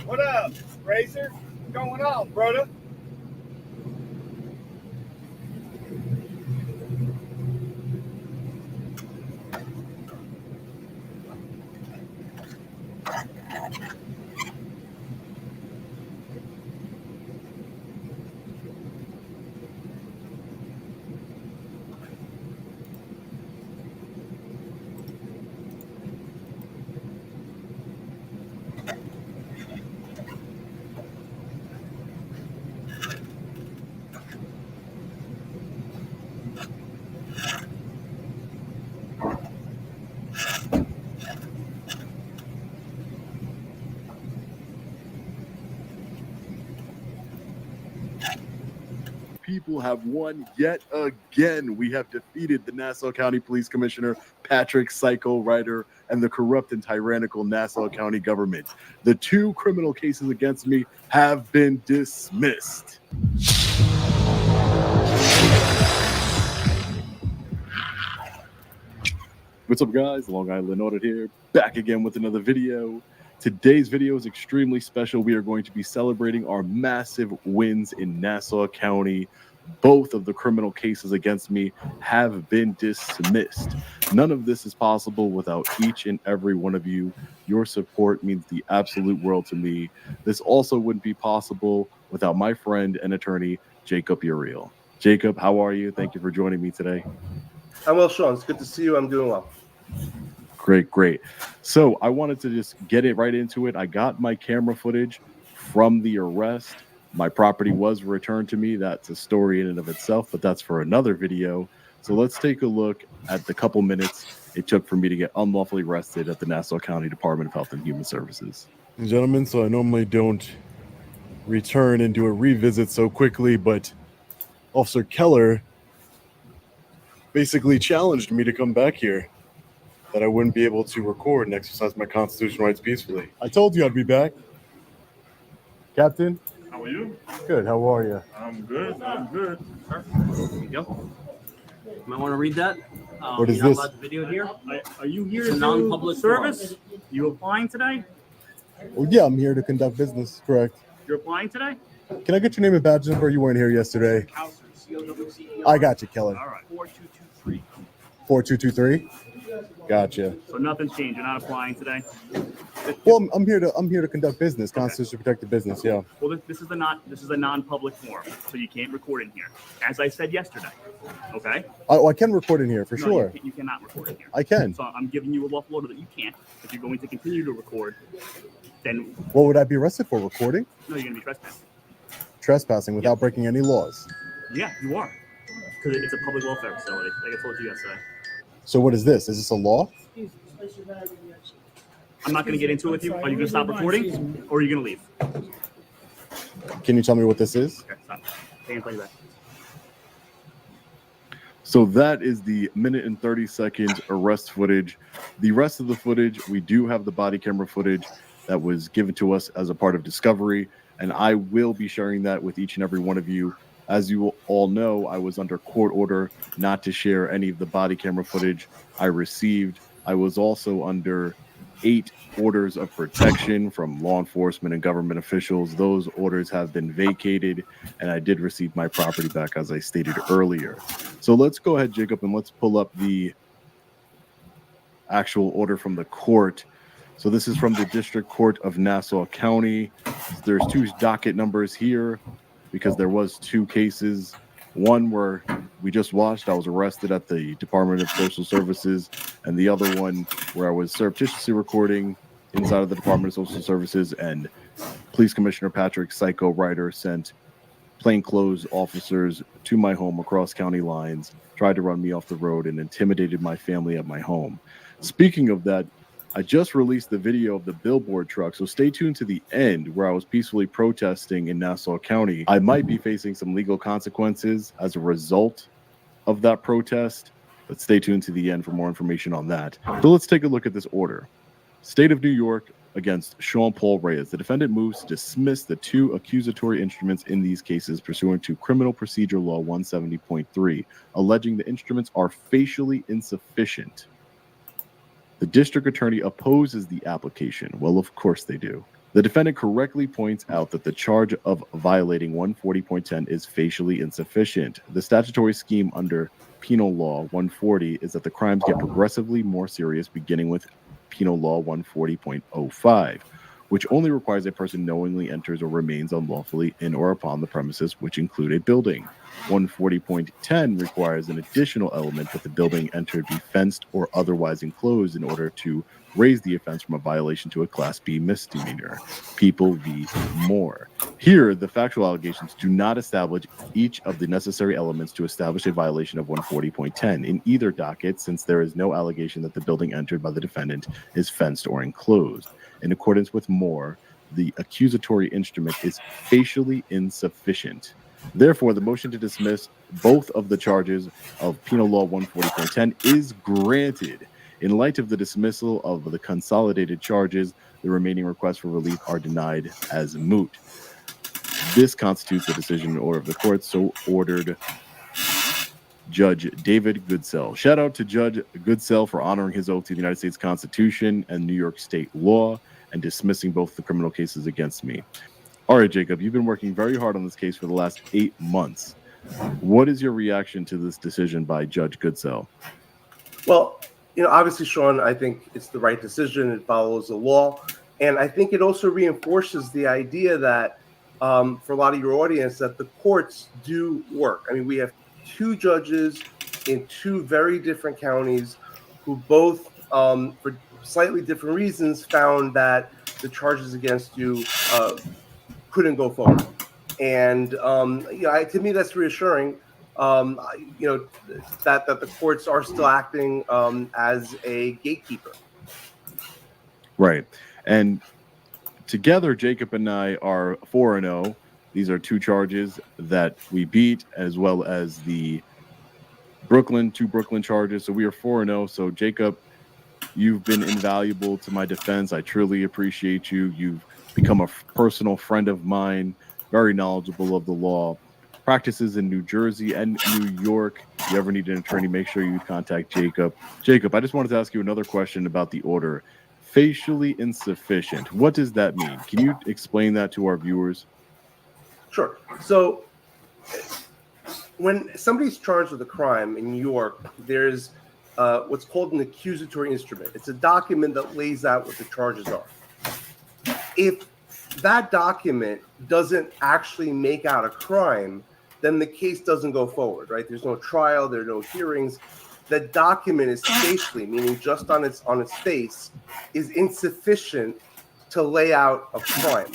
What up, Razor? What's going on, brother? People have won yet again. We have defeated the Nassau County Police Commissioner, Patrick Psycho Ryder, and the corrupt and tyrannical Nassau County government. The 2 criminal cases against me have been dismissed. What's up, guys? Long Island Audit here, back again with another video. Today's video is extremely special. We are going to be celebrating our massive wins in Nassau County. Both of the criminal cases against me have been dismissed. None of this is possible without each and every one of you. Your support means the absolute world to me. This also wouldn't be possible without my friend and attorney, Jacob Uriel. Jacob, how are you? Thank you for joining me today. I'm well, Sean. It's good to see you. I'm doing well. Great. So I wanted to just get it right into it. I got my camera footage from the arrest. My property was returned to me. That's a story in and of itself, but that's for another video. So let's take a look at the couple minutes it took for me to get unlawfully arrested at the Nassau County Department of Health and Human Services. Gentlemen, so I normally don't return and do a revisit so quickly, but Officer Keller basically challenged me to come back here, that I wouldn't be able to record and exercise my constitutional rights peacefully. I told you I'd be back. Captain? How are you? Good, how are you? I'm good. I'm good. There you go. You might want to read that. What is you're not this? allowed to video here. Are you here It's a to non-public service? forum. You applying today? Well, yeah, I'm here to conduct business, correct. You're applying today? Can I get your name and badge number? You weren't here yesterday. I got you, Keller. All right. 4223. 4223? Gotcha. So nothing's changed. You're not applying today? Well, I'm here to conduct business, constitutionally protected business, yeah. Well, this is a non-public forum, so you can't record in here. As I said yesterday. Okay? I can record in here for No, sure. You cannot record in here. I can. So I'm giving you a lawful order that you can't. If you're going to continue to record, then What would I be arrested for? Recording? no, you're going to be trespassing. Trespassing without breaking any laws. Yeah, you are. Because it's a public welfare facility, like I told you yesterday. So what is this? Is this a law? I'm not going to get into it with you. Are you going to stop recording, or are you going to leave? Can you tell me what this is? Okay, stop. Take it back. So that is the minute and 30 second arrest footage. The rest of the footage, we do have the body camera footage that was given to us as a part of discovery, and I will be sharing that with each and every one of you. As you all know, I was under court order not to share any of the body camera footage I received. I was also under 8 orders of protection from law enforcement and government officials. Those orders have been vacated, and I did receive my property back, as I stated earlier. So let's go ahead, Jacob, and let's pull up the actual order from the court. So this is from the District Court of Nassau County. There's 2 docket numbers here because there was 2 cases. One where we just watched, I was arrested at the Department of Social Services, and the other one where I was surreptitiously recording inside of the Department of Social Services, and Police Commissioner Patrick Psycho Ryder sent plainclothes officers to my home across county lines, tried to run me off the road, and intimidated my family at my home. Speaking of that, I just released the video of the billboard truck, so stay tuned to the end where I was peacefully protesting in Nassau County. I might be facing some legal consequences as a result of that protest, but stay tuned to the end for more information on that. So let's take a look at this order. State of New York against Sean Paul Reyes. The defendant moves to dismiss the 2 accusatory instruments in these cases pursuant to Criminal Procedure Law 170.3, alleging the instruments are facially insufficient. The district attorney opposes the application. Well, of course they do. The defendant correctly points out that the charge of violating 140.10 is facially insufficient. The statutory scheme under Penal Law 140 is that the crimes get progressively more serious, beginning with Penal Law 140.05, which only requires a person knowingly enters or remains unlawfully in or upon the premises, which include a building. 140.10 requires an additional element that the building entered be fenced or otherwise enclosed in order to raise the offense from a violation to a Class B misdemeanor. People v. Moore. Here, the factual allegations do not establish each of the necessary elements to establish a violation of 140.10 in either docket, since there is no allegation that the building entered by the defendant is fenced or enclosed. In accordance with Moore, the accusatory instrument is facially insufficient. Therefore, the motion to dismiss both of the charges of Penal Law 140.10 is granted. In light of the dismissal of the consolidated charges, the remaining requests for relief are denied as moot. This constitutes the decision in order of the court, so ordered Judge David Goodsell. Shout out to Judge Goodsell for honoring his oath to the United States Constitution and New York State law and dismissing both the criminal cases against me. All right, Jacob, you've been working very hard on this case for the last 8 months. What is your reaction to this decision by Judge Goodsell? Well, obviously, Sean, I think it's the right decision. It follows the law. And I think it also reinforces the idea that for a lot of your audience, that the courts do work. I mean, we have 2 judges in 2 very different counties who both, for slightly different reasons, found that the charges against you couldn't go forward. And to me, that's reassuring. That the courts are still acting as a gatekeeper. Right. And together, Jacob and I are 4-0. These are 2 charges that we beat, as well as the two Brooklyn charges. So we are 4-0. So Jacob, you've been invaluable to my defense. I truly appreciate you. You've become a personal friend of mine, very knowledgeable of the law. Practices in New Jersey and New York. If you ever need an attorney, make sure you contact Jacob. Jacob, I just wanted to ask you another question about the order. Facially insufficient. What does that mean? Can you explain that to our viewers? Sure. So when somebody's charged with a crime in New York, there's what's called an accusatory instrument. It's a document that lays out what the charges are. If that document doesn't actually make out a crime, then the case doesn't go forward, right? There's no trial, there are no hearings. The document is facially, meaning just on its face, is insufficient to lay out a crime.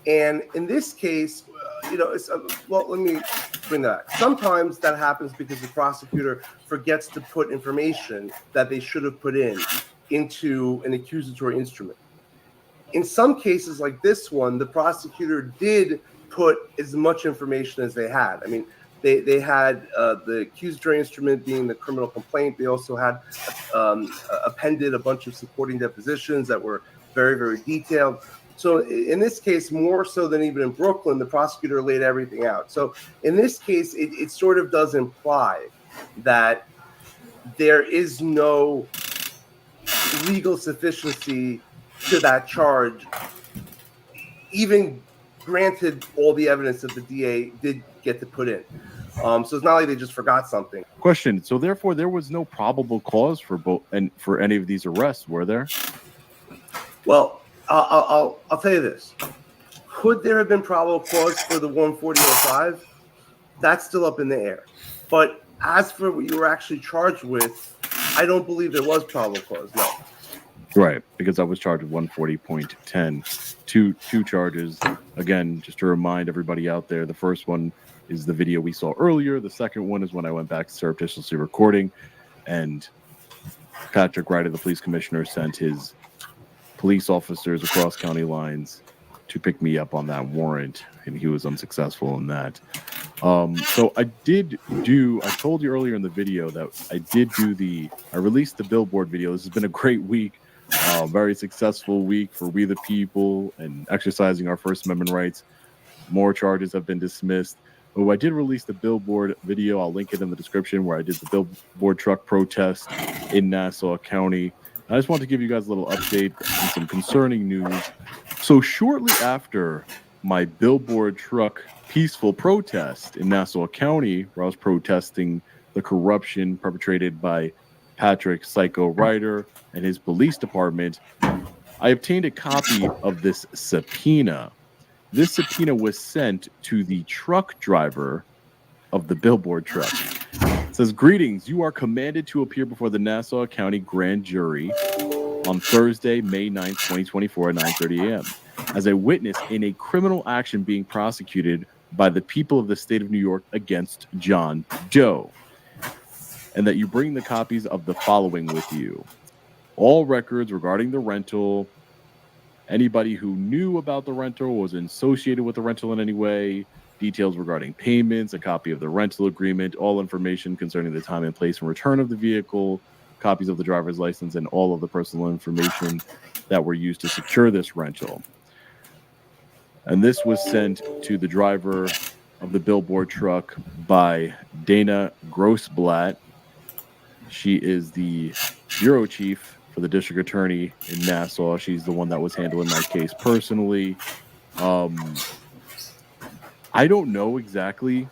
And in this case, let me bring that. Sometimes that happens because the prosecutor forgets to put information that they should have put into an accusatory instrument. In some cases like this one, the prosecutor did put as much information as they had. I mean, they had the accusatory instrument being the criminal complaint. They also had appended a bunch of supporting depositions that were very, very detailed. So in this case, more so than even in Brooklyn, the prosecutor laid everything out. So in this case, it sort of does imply that there is no legal sufficiency to that charge, even granted all the evidence that the DA did get to put in. So it's not like they just forgot something. Question. So therefore, there was no probable cause for both and for any of these arrests, were there? Well, I'll tell you this. Could there have been probable cause for the 140.05? That's still up in the air. But as for what you were actually charged with, I don't believe there was probable cause, no. Right, because I was charged with 140.10, two charges. Again, just to remind everybody out there, the first one is the video we saw earlier. The second one is when I went back to surreptitiously recording, and Patrick Ryder, the police commissioner, sent his police officers across county lines to pick me up on that warrant, and he was unsuccessful in that. So I told you earlier in the video that I released the billboard video. This has been a great week. Very successful week for We the People and exercising our First Amendment rights. More charges have been dismissed. But I did release the billboard video. I'll link it in the description where I did the billboard truck protest in Nassau County. I just want to give you guys a little update and some concerning news. So shortly after my billboard truck peaceful protest in Nassau County, where I was protesting the corruption perpetrated by Patrick Psycho Ryder and his police department, I obtained a copy of this subpoena. This subpoena was sent to the truck driver of the billboard truck. It says, "Greetings, you are commanded to appear before the Nassau County Grand Jury on Thursday, May 9th, 2024 at 9:30 a.m. as a witness in a criminal action being prosecuted by the people of the state of New York against John Doe, and that you bring the copies of the following with you: all records regarding the rental, anybody who knew about the rental, was associated with the rental in any way, details regarding payments, a copy of the rental agreement, all information concerning the time and place and return of the vehicle, copies of the driver's license, and all of the personal information that were used to secure this rental." And this was sent to the driver of the billboard truck by Dana Grossblatt. She is the bureau chief for the district attorney in Nassau. She's the one that was handling my case personally. I don't know exactly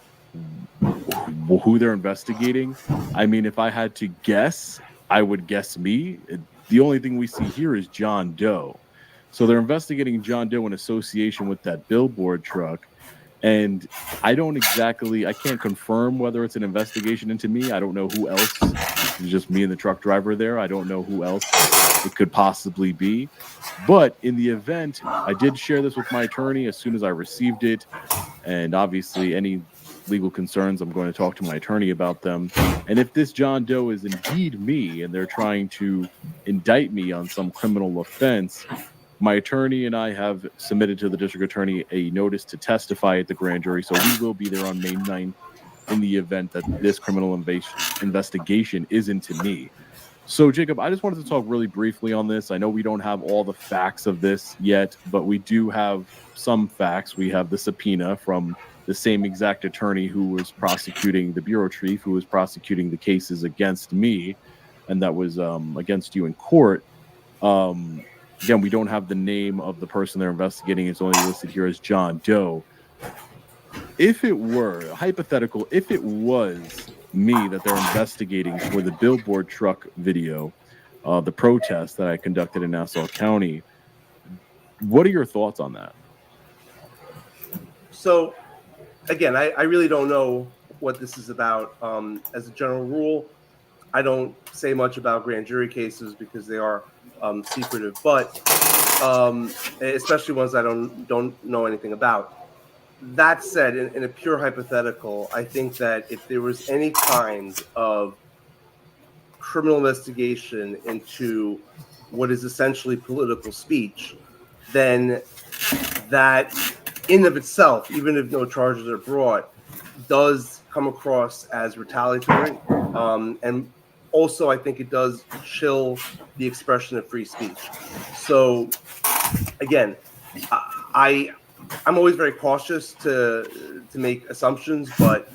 who they're investigating. I mean, if I had to guess, I would guess me. The only thing we see here is John Doe. So they're investigating John Doe in association with that billboard truck. And I can't confirm whether it's an investigation into me. I don't know who else It's just me and the truck driver there. I don't know who else it could possibly be. But in the event, I did share this with my attorney as soon as I received it. And obviously, any legal concerns, I'm going to talk to my attorney about them. And if this John Doe is indeed me and they're trying to indict me on some criminal offense, my attorney and I have submitted to the district attorney a notice to testify at the grand jury. So we will be there on May 9th in the event that this criminal investigation is into me. So, Jacob, I just wanted to talk really briefly on this. I know we don't have all the facts of this yet, but we do have some facts. We have the subpoena from the same exact attorney who was prosecuting the bureau chief, who was prosecuting the cases against me, and that was against you in court. Again, we don't have the name of the person they're investigating. It's only listed here as John Doe. If it were hypothetical, if it was me that they're investigating for the billboard truck video, the protest that I conducted in Nassau County, what are your thoughts on that? So, again, I really don't know what this is about. As a general rule, I don't say much about grand jury cases because they are secretive, but especially ones I don't know anything about. That said, in a pure hypothetical, I think that if there was any kind of criminal investigation into what is essentially political speech, then that in of itself, even if no charges are brought, does come across as retaliatory. And also, I think it does chill the expression of free speech. So, again, I'm always very cautious to make assumptions, but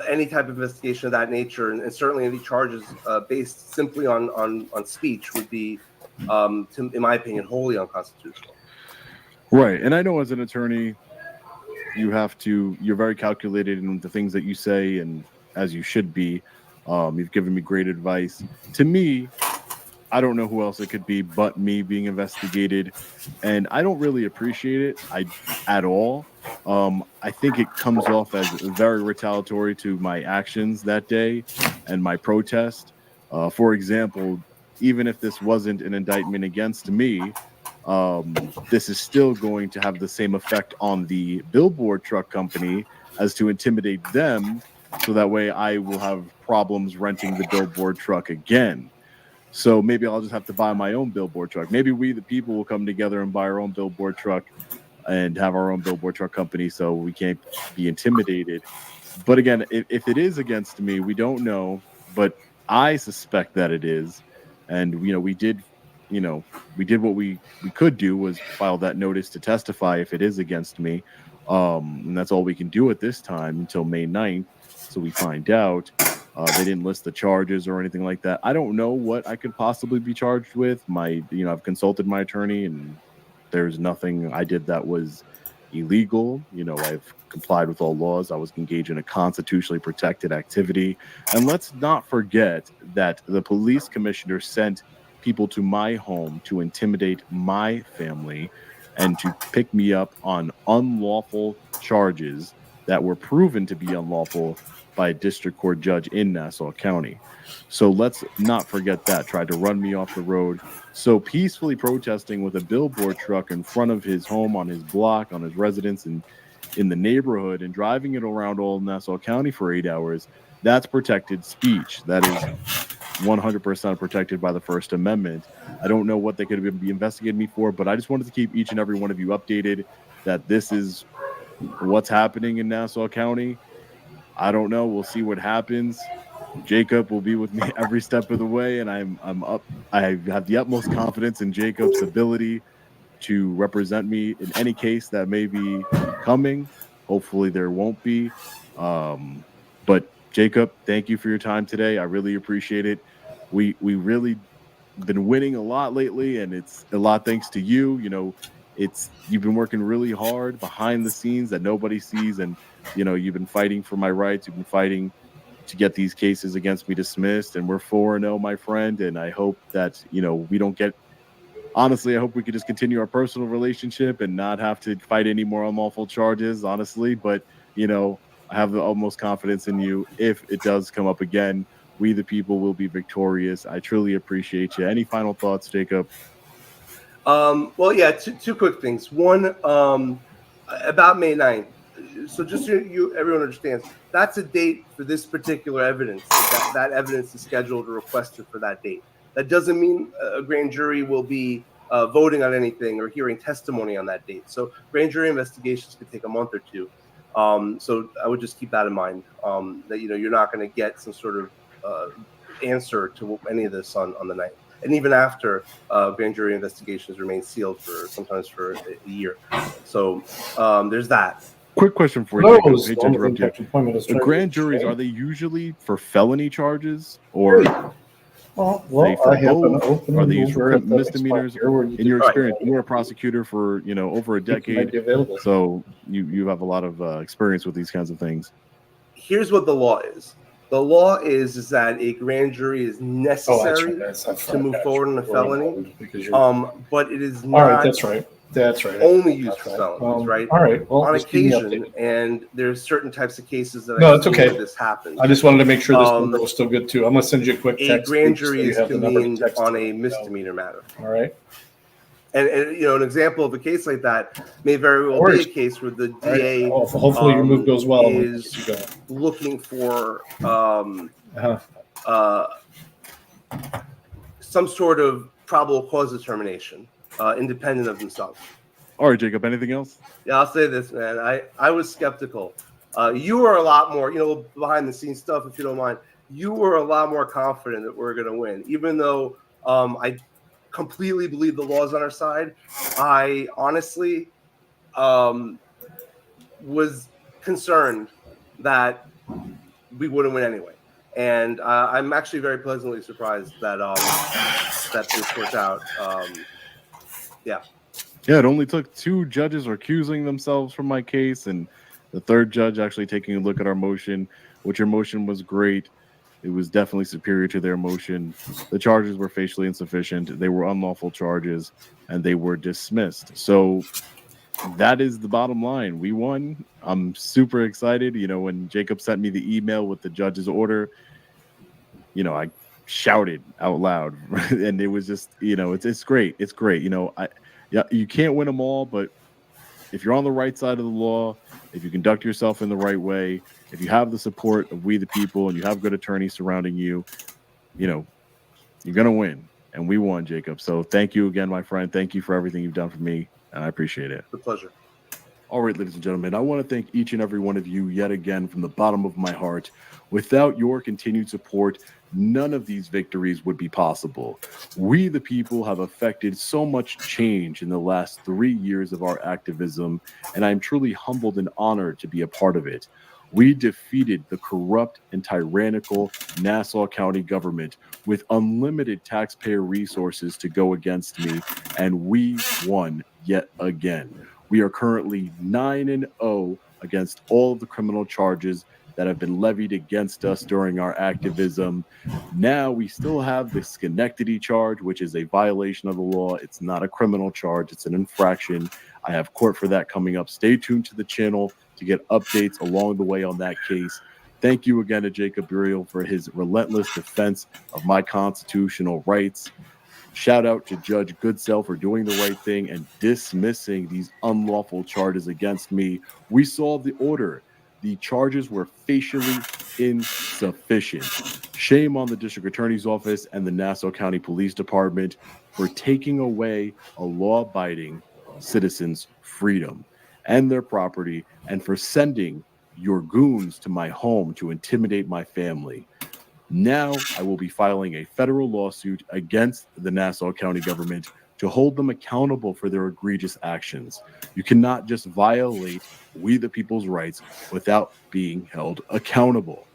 any type of investigation of that nature, and certainly any charges based simply on speech, would be, in my opinion, wholly unconstitutional. Right, and I know as an attorney, you're very calculated in the things that you say, and as you should be. You've given me great advice. To me, I don't know who else it could be but me being investigated, and I don't really appreciate it at all. I think it comes off as very retaliatory to my actions that day and my protest. For example, even if this wasn't an indictment against me, this is still going to have the same effect on the billboard truck company as to intimidate them, so that way I will have problems renting the billboard truck again. So maybe I'll just have to buy my own billboard truck. Maybe we, the people, will come together and buy our own billboard truck and have our own billboard truck company so we can't be intimidated. But again, if it is against me, we don't know, but I suspect that it is. And, we did what we could do, was file that notice to testify if it is against me. And that's all we can do at this time until May 9th. So we find out. They didn't list the charges or anything like that. I don't know what I could possibly be charged with. I've consulted my attorney, and there's nothing I did that was illegal. I've complied with all laws. I was engaged in a constitutionally protected activity. And let's not forget that the police commissioner sent people to my home to intimidate my family and to pick me up on unlawful charges that were proven to be unlawful by a district court judge in Nassau County. So let's not forget that. Tried to run me off the road. So peacefully protesting with a billboard truck in front of his home, on his block, on his residence, and in the neighborhood, and driving it around all Nassau County for 8 hours, that's protected speech. That is 100% protected by the First Amendment. I don't know what they could be investigating me for, but I just wanted to keep each and every one of you updated that this is what's happening in Nassau County. I don't know. We'll see what happens. Jacob will be with me every step of the way, and I'm up. I have the utmost confidence in Jacob's ability to represent me in any case that may be coming. Hopefully there won't be. But Jacob, thank you for your time today. I really appreciate it. We really been winning a lot lately, and it's a lot thanks to you. You've been working really hard behind the scenes that nobody sees, and you've been fighting for my rights. You've been fighting to get these cases against me dismissed, and we're 4-0, my friend. And I hope that we don't get. Honestly, I hope we could just continue our personal relationship and not have to fight any more unlawful charges. Honestly, but I have the utmost confidence in you. If it does come up again, We the people will be victorious. I truly appreciate you. Any final thoughts, Jacob? Well, yeah, two quick things. One, about May 9th. So just so everyone understands, that's a date for this particular evidence. That evidence is scheduled or requested for that date. That doesn't mean a grand jury will be voting on anything or hearing testimony on that date. So grand jury investigations could take a month or two. So I would just keep that in mind, that, you're not going to get some sort of answer to any of this on the 9th. And even after, grand jury investigations remain sealed for sometimes for a year. So there's that. Quick question for you, Jacob. Hate to interrupt you. The grand juries, are they usually for felony charges, or Well, for I have an both? open Are they used for maneuver misdemeanors? In your experience, you were a prosecutor for over a decade, so you have a lot of experience with these kinds of things. Here's what the law is. The law is that a grand jury is necessary to move forward on a felony, but it is not. All right, that's right. That's right. Only used for felonies, right? All right. Well, on just keep me occasion, and there's certain types of cases that No, it's okay. this happens. I just wanted to make sure this number was still good too. I'm gonna send you a quick text. A grand jury so you is have the number to convened text on to. a misdemeanor matter. All right. And an example of a case like that may very well be a case where the DA Well, hopefully your move goes well. is looking for some sort of probable cause determination, independent of themselves. All right, Jacob, anything else? Yeah, I'll say this, man. I was skeptical. You were a lot more, behind the scenes stuff, if you don't mind. You were a lot more confident that we're going to win, even though I completely believe the law's on our side. I honestly was concerned that we wouldn't win anyway. And I'm actually very pleasantly surprised that that this worked out. Yeah, it only took 2 judges recusing themselves from my case, and the 3rd judge actually taking a look at our motion, which your motion was great. It was definitely superior to their motion. The charges were facially insufficient. They were unlawful charges, and they were dismissed. So that is the bottom line. We won. I'm super excited. When Jacob sent me the email with the judge's order, I shouted out loud, and it was just, it's great. It's great. You can't win them all, but if you're on the right side of the law, if you conduct yourself in the right way, if you have the support of we the people and you have good attorneys surrounding you, you're going to win. And we won, Jacob. So thank you again, my friend. Thank you for everything you've done for me, and I appreciate it. It's a pleasure. All right, ladies and gentlemen, I want to thank each and every one of you yet again from the bottom of my heart. Without your continued support, none of these victories would be possible. We, the people, have affected so much change in the last 3 years of our activism, and I'm truly humbled and honored to be a part of it. We defeated the corrupt and tyrannical Nassau County government with unlimited taxpayer resources to go against me, and we won yet again. We are currently 9-0 against all of the criminal charges that have been levied against us during our activism. Now we still have the Schenectady charge, which is a violation of the law. It's not a criminal charge, it's an infraction. I have court for that coming up. Stay tuned to the channel to get updates along the way on that case. Thank you again to Jacob Burial for his relentless defense of my constitutional rights. Shout out to Judge Goodsell for doing the right thing and dismissing these unlawful charges against me. We saw the order. The charges were facially insufficient. Shame on the district attorney's office and the Nassau County Police Department for taking away a law-abiding citizen's freedom and their property, and for sending your goons to my home to intimidate my family. Now I will be filing a federal lawsuit against the Nassau County government to hold them accountable for their egregious actions. You cannot just violate we the people's rights without being held accountable.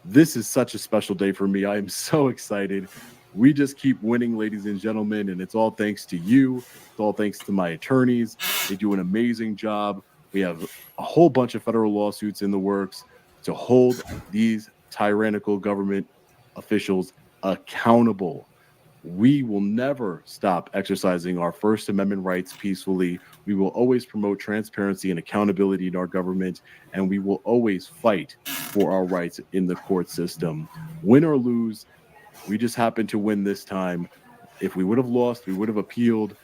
This is such a special day for me. I am so excited. We just keep winning, ladies and gentlemen, and it's all thanks to you. It's all thanks to my attorneys. They do an amazing job. We have a whole bunch of federal lawsuits in the works to hold these tyrannical government officials accountable. We will never stop exercising our First Amendment rights peacefully. We will always promote transparency and accountability in our government, and we will always fight for our rights in the court system. Win or lose, we just happened to win this time. If we would have lost, we would have appealed,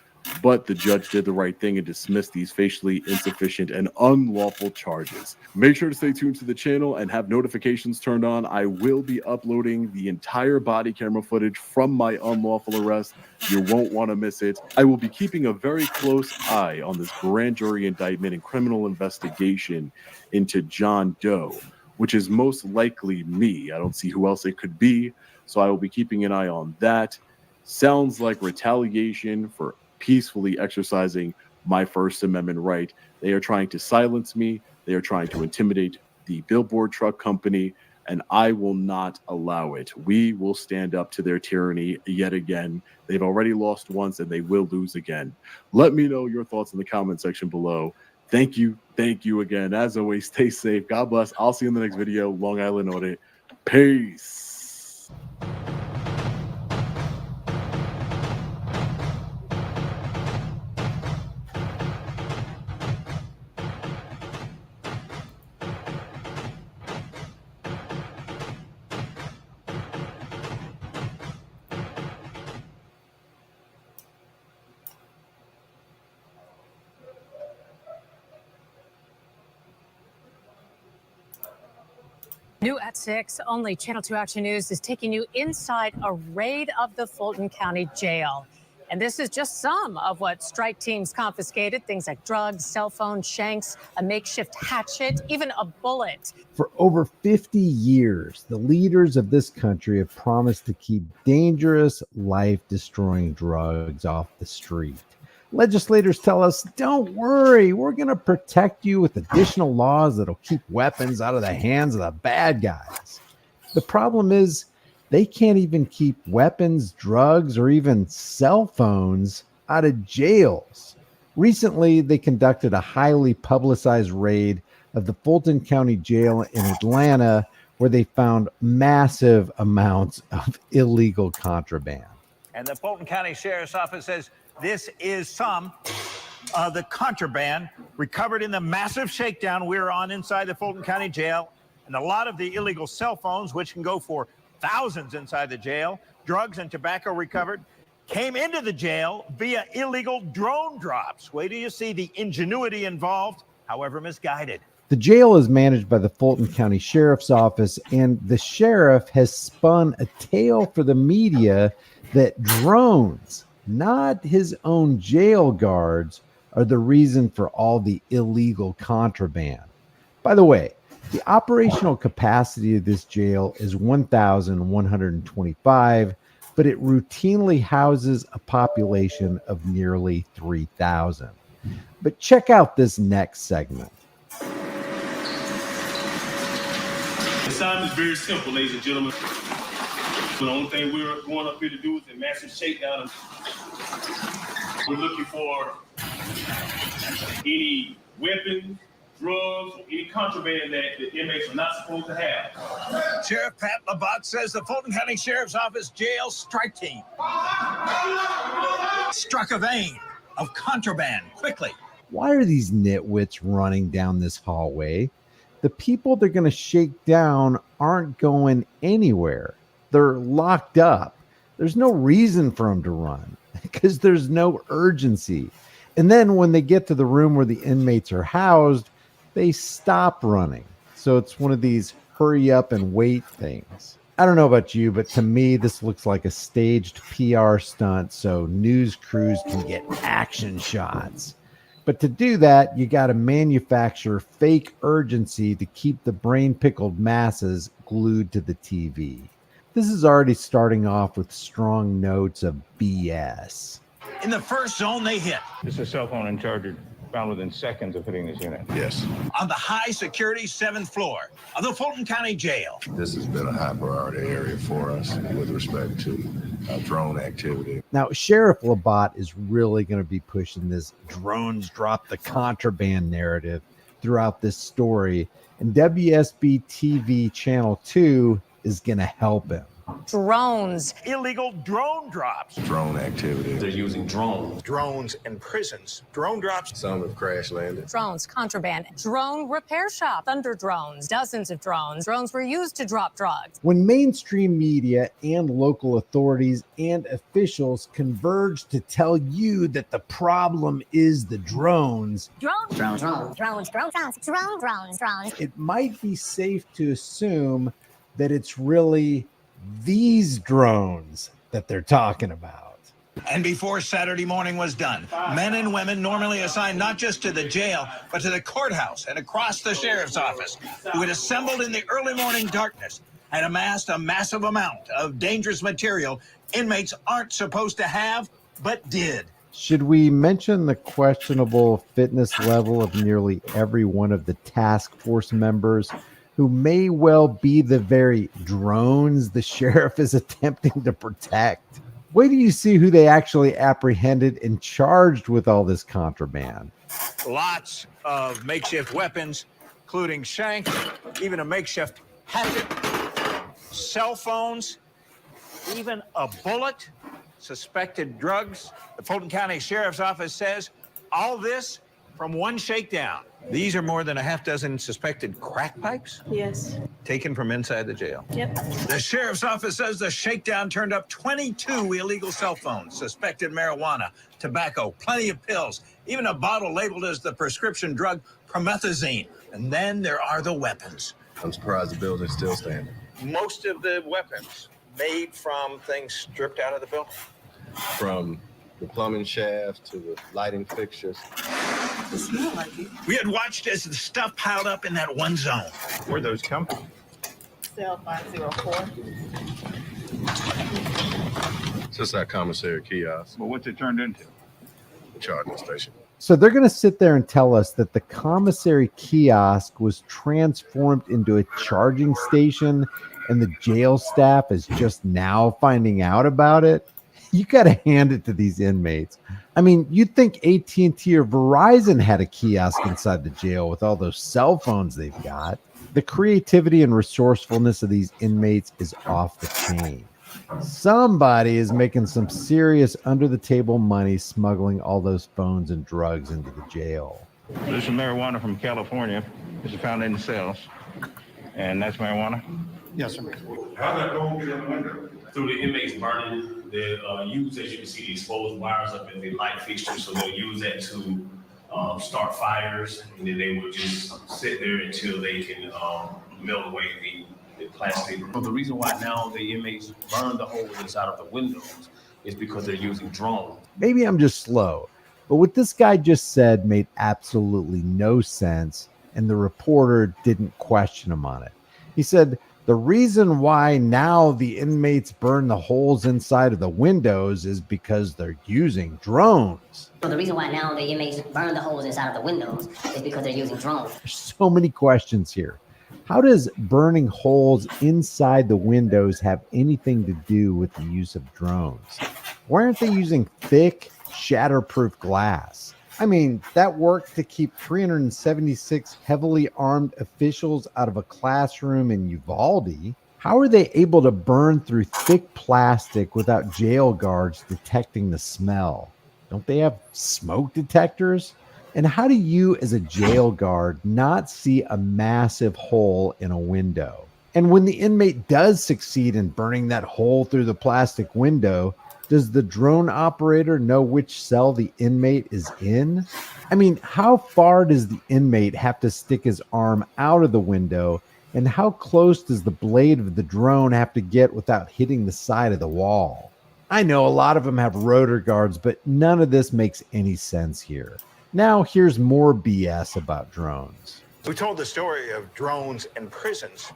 but the judge did the right thing and dismissed these facially insufficient and unlawful charges. Make sure to stay tuned to the channel and have notifications turned on. I will be uploading the entire body camera footage from my unlawful arrest. You won't want to miss it. I will be keeping a very close eye on this grand jury indictment and criminal investigation into John Doe, which is most likely me. I don't see who else it could be, so I will be keeping an eye on that. Sounds like retaliation for peacefully exercising my First Amendment right. They are trying to silence me. They are trying to intimidate the billboard truck company, and I will not allow it. We will stand up to their tyranny yet again. They've already lost once, and they will lose again. Let me know your thoughts in the comment section below. Thank you. Thank you again. As always, stay safe. God bless. I'll see you in the next video. Long Island Audit. Peace. New at 6, only Channel 2 Action News is taking you inside a raid of the Fulton County Jail. And this is just some of what strike teams confiscated, things like drugs, cell phones, shanks, a makeshift hatchet, even a bullet. For over 50 years, the leaders of this country have promised to keep dangerous, life-destroying drugs off the street. Legislators tell us, don't worry, we're going to protect you with additional laws that'll keep weapons out of the hands of the bad guys. The problem is they can't even keep weapons, drugs, or even cell phones out of jails. Recently, they conducted a highly publicized raid of the Fulton County Jail in Atlanta, where they found massive amounts of illegal contraband. And the Fulton County Sheriff's Office says this is some of the contraband recovered in the massive shakedown we were on inside the Fulton County Jail, and a lot of the illegal cell phones, which can go for thousands inside the jail, drugs and tobacco recovered, came into the jail via illegal drone drops. Wait till you see the ingenuity involved, however misguided. The jail is managed by the Fulton County Sheriff's Office, and the sheriff has spun a tale for the media that drones, not his own jail guards, are the reason for all the illegal contraband. By the way, the operational capacity of this jail is 1,125, but it routinely houses a population of nearly 3,000. But check out this next segment. The sign is very simple, ladies and gentlemen. The only thing we're going up here to do is a massive shakedown. We're looking for any weapons, drugs, any contraband that the inmates are not supposed to have. Sheriff Pat Labatt says the Fulton County Sheriff's Office jail strike team struck a vein of contraband quickly. Why are these nitwits running down this hallway? The people they're going to shake down aren't going anywhere. They're locked up. There's no reason for them to run because there's no urgency. And then when they get to the room where the inmates are housed, they stop running. So it's one of these hurry up and wait things. I don't know about you, but to me, this looks like a staged PR stunt so news crews can get action shots. But to do that, you got to manufacture fake urgency to keep the brain-pickled masses glued to the TV. This is already starting off with strong notes of BS. In the first zone they hit. This is a cell phone and charger found within seconds of hitting this unit. Yes. On the high security 7th floor of the Fulton County Jail. This has been a high priority area for us with respect to drone activity. Now, Sheriff Labatt is really going to be pushing this drones drop the contraband narrative throughout this story, and WSB TV Channel 2 is going to help him. Drones. Illegal drone drops. Drone activity. They're using drones. Drones in prisons. Drone drops. Some have crash landed. Drones, contraband, drone repair shop, thunder drones, dozens of drones. Drones were used to drop drugs. When mainstream media and local authorities and officials converge to tell you that the problem is the drones, it might be safe to assume that it's really these drones that they're talking about. And before Saturday morning was done, men and women normally assigned not just to the jail, but to the courthouse and across the sheriff's office, who had assembled in the early morning darkness and amassed a massive amount of dangerous material inmates aren't supposed to have, but did. Should we mention the questionable fitness level of nearly every one of the task force members who may well be the very drones the sheriff is attempting to protect? Wait till you see who they actually apprehended and charged with all this contraband. Lots of makeshift weapons, including shanks, even a makeshift hatchet, cell phones, even a bullet, suspected drugs. The Fulton County Sheriff's Office says all this from one shakedown. These are more than a half dozen suspected crack pipes? Yes. Taken from inside the jail. Yep. The sheriff's office says the shakedown turned up 22 illegal cell phones, suspected marijuana, tobacco, plenty of pills, even a bottle labeled as the prescription drug promethazine. And then there are the weapons. I'm surprised the building's still standing. Most of the weapons made from things stripped out of the building. From the plumbing shaft to the lighting fixtures. It smells like it. We had watched as the stuff piled up in that one zone. Where'd those come from? Cell 504. Just that commissary kiosk. Well, what's it turned into? The charging station. So they're going to sit there and tell us that the commissary kiosk was transformed into a charging station and the jail staff is just now finding out about it? You got to hand it to these inmates. I mean, you'd think AT&T or Verizon had a kiosk inside the jail with all those cell phones they've got. The creativity and resourcefulness of these inmates is off the chain. Somebody is making some serious under-the-table money smuggling all those phones and drugs into the jail. This is marijuana from California. This is found in the cells. And that's marijuana? Yes, sir. How that door get in the window? Through the inmates burning. They use, as you can see, the exposed wires up in the light fixtures, so they'll use that to start fires, and then they will just sit there until they can melt away the plastic. So the reason why now the inmates burn the holes inside of the windows is because they're using drones. Maybe I'm just slow, but what this guy just said made absolutely no sense, and the reporter didn't question him on it. He said, the reason why now the inmates burn the holes inside of the windows is because they're using drones. So the reason why now the inmates burn the holes inside of the windows is because they're using drones. There's so many questions here. How does burning holes inside the windows have anything to do with the use of drones? Why aren't they using thick, shatterproof glass? I mean, that worked to keep 376 heavily armed officials out of a classroom in Uvalde. How are they able to burn through thick plastic without jail guards detecting the smell? Don't they have smoke detectors? And how do you, as a jail guard, not see a massive hole in a window? And when the inmate does succeed in burning that hole through the plastic window, does the drone operator know which cell the inmate is in? I mean, how far does the inmate have to stick his arm out of the window? And how close does the blade of the drone have to get without hitting the side of the wall? I know a lot of them have rotor guards, but none of this makes any sense here. Now here's more BS about drones. We told the story of drones in prisons,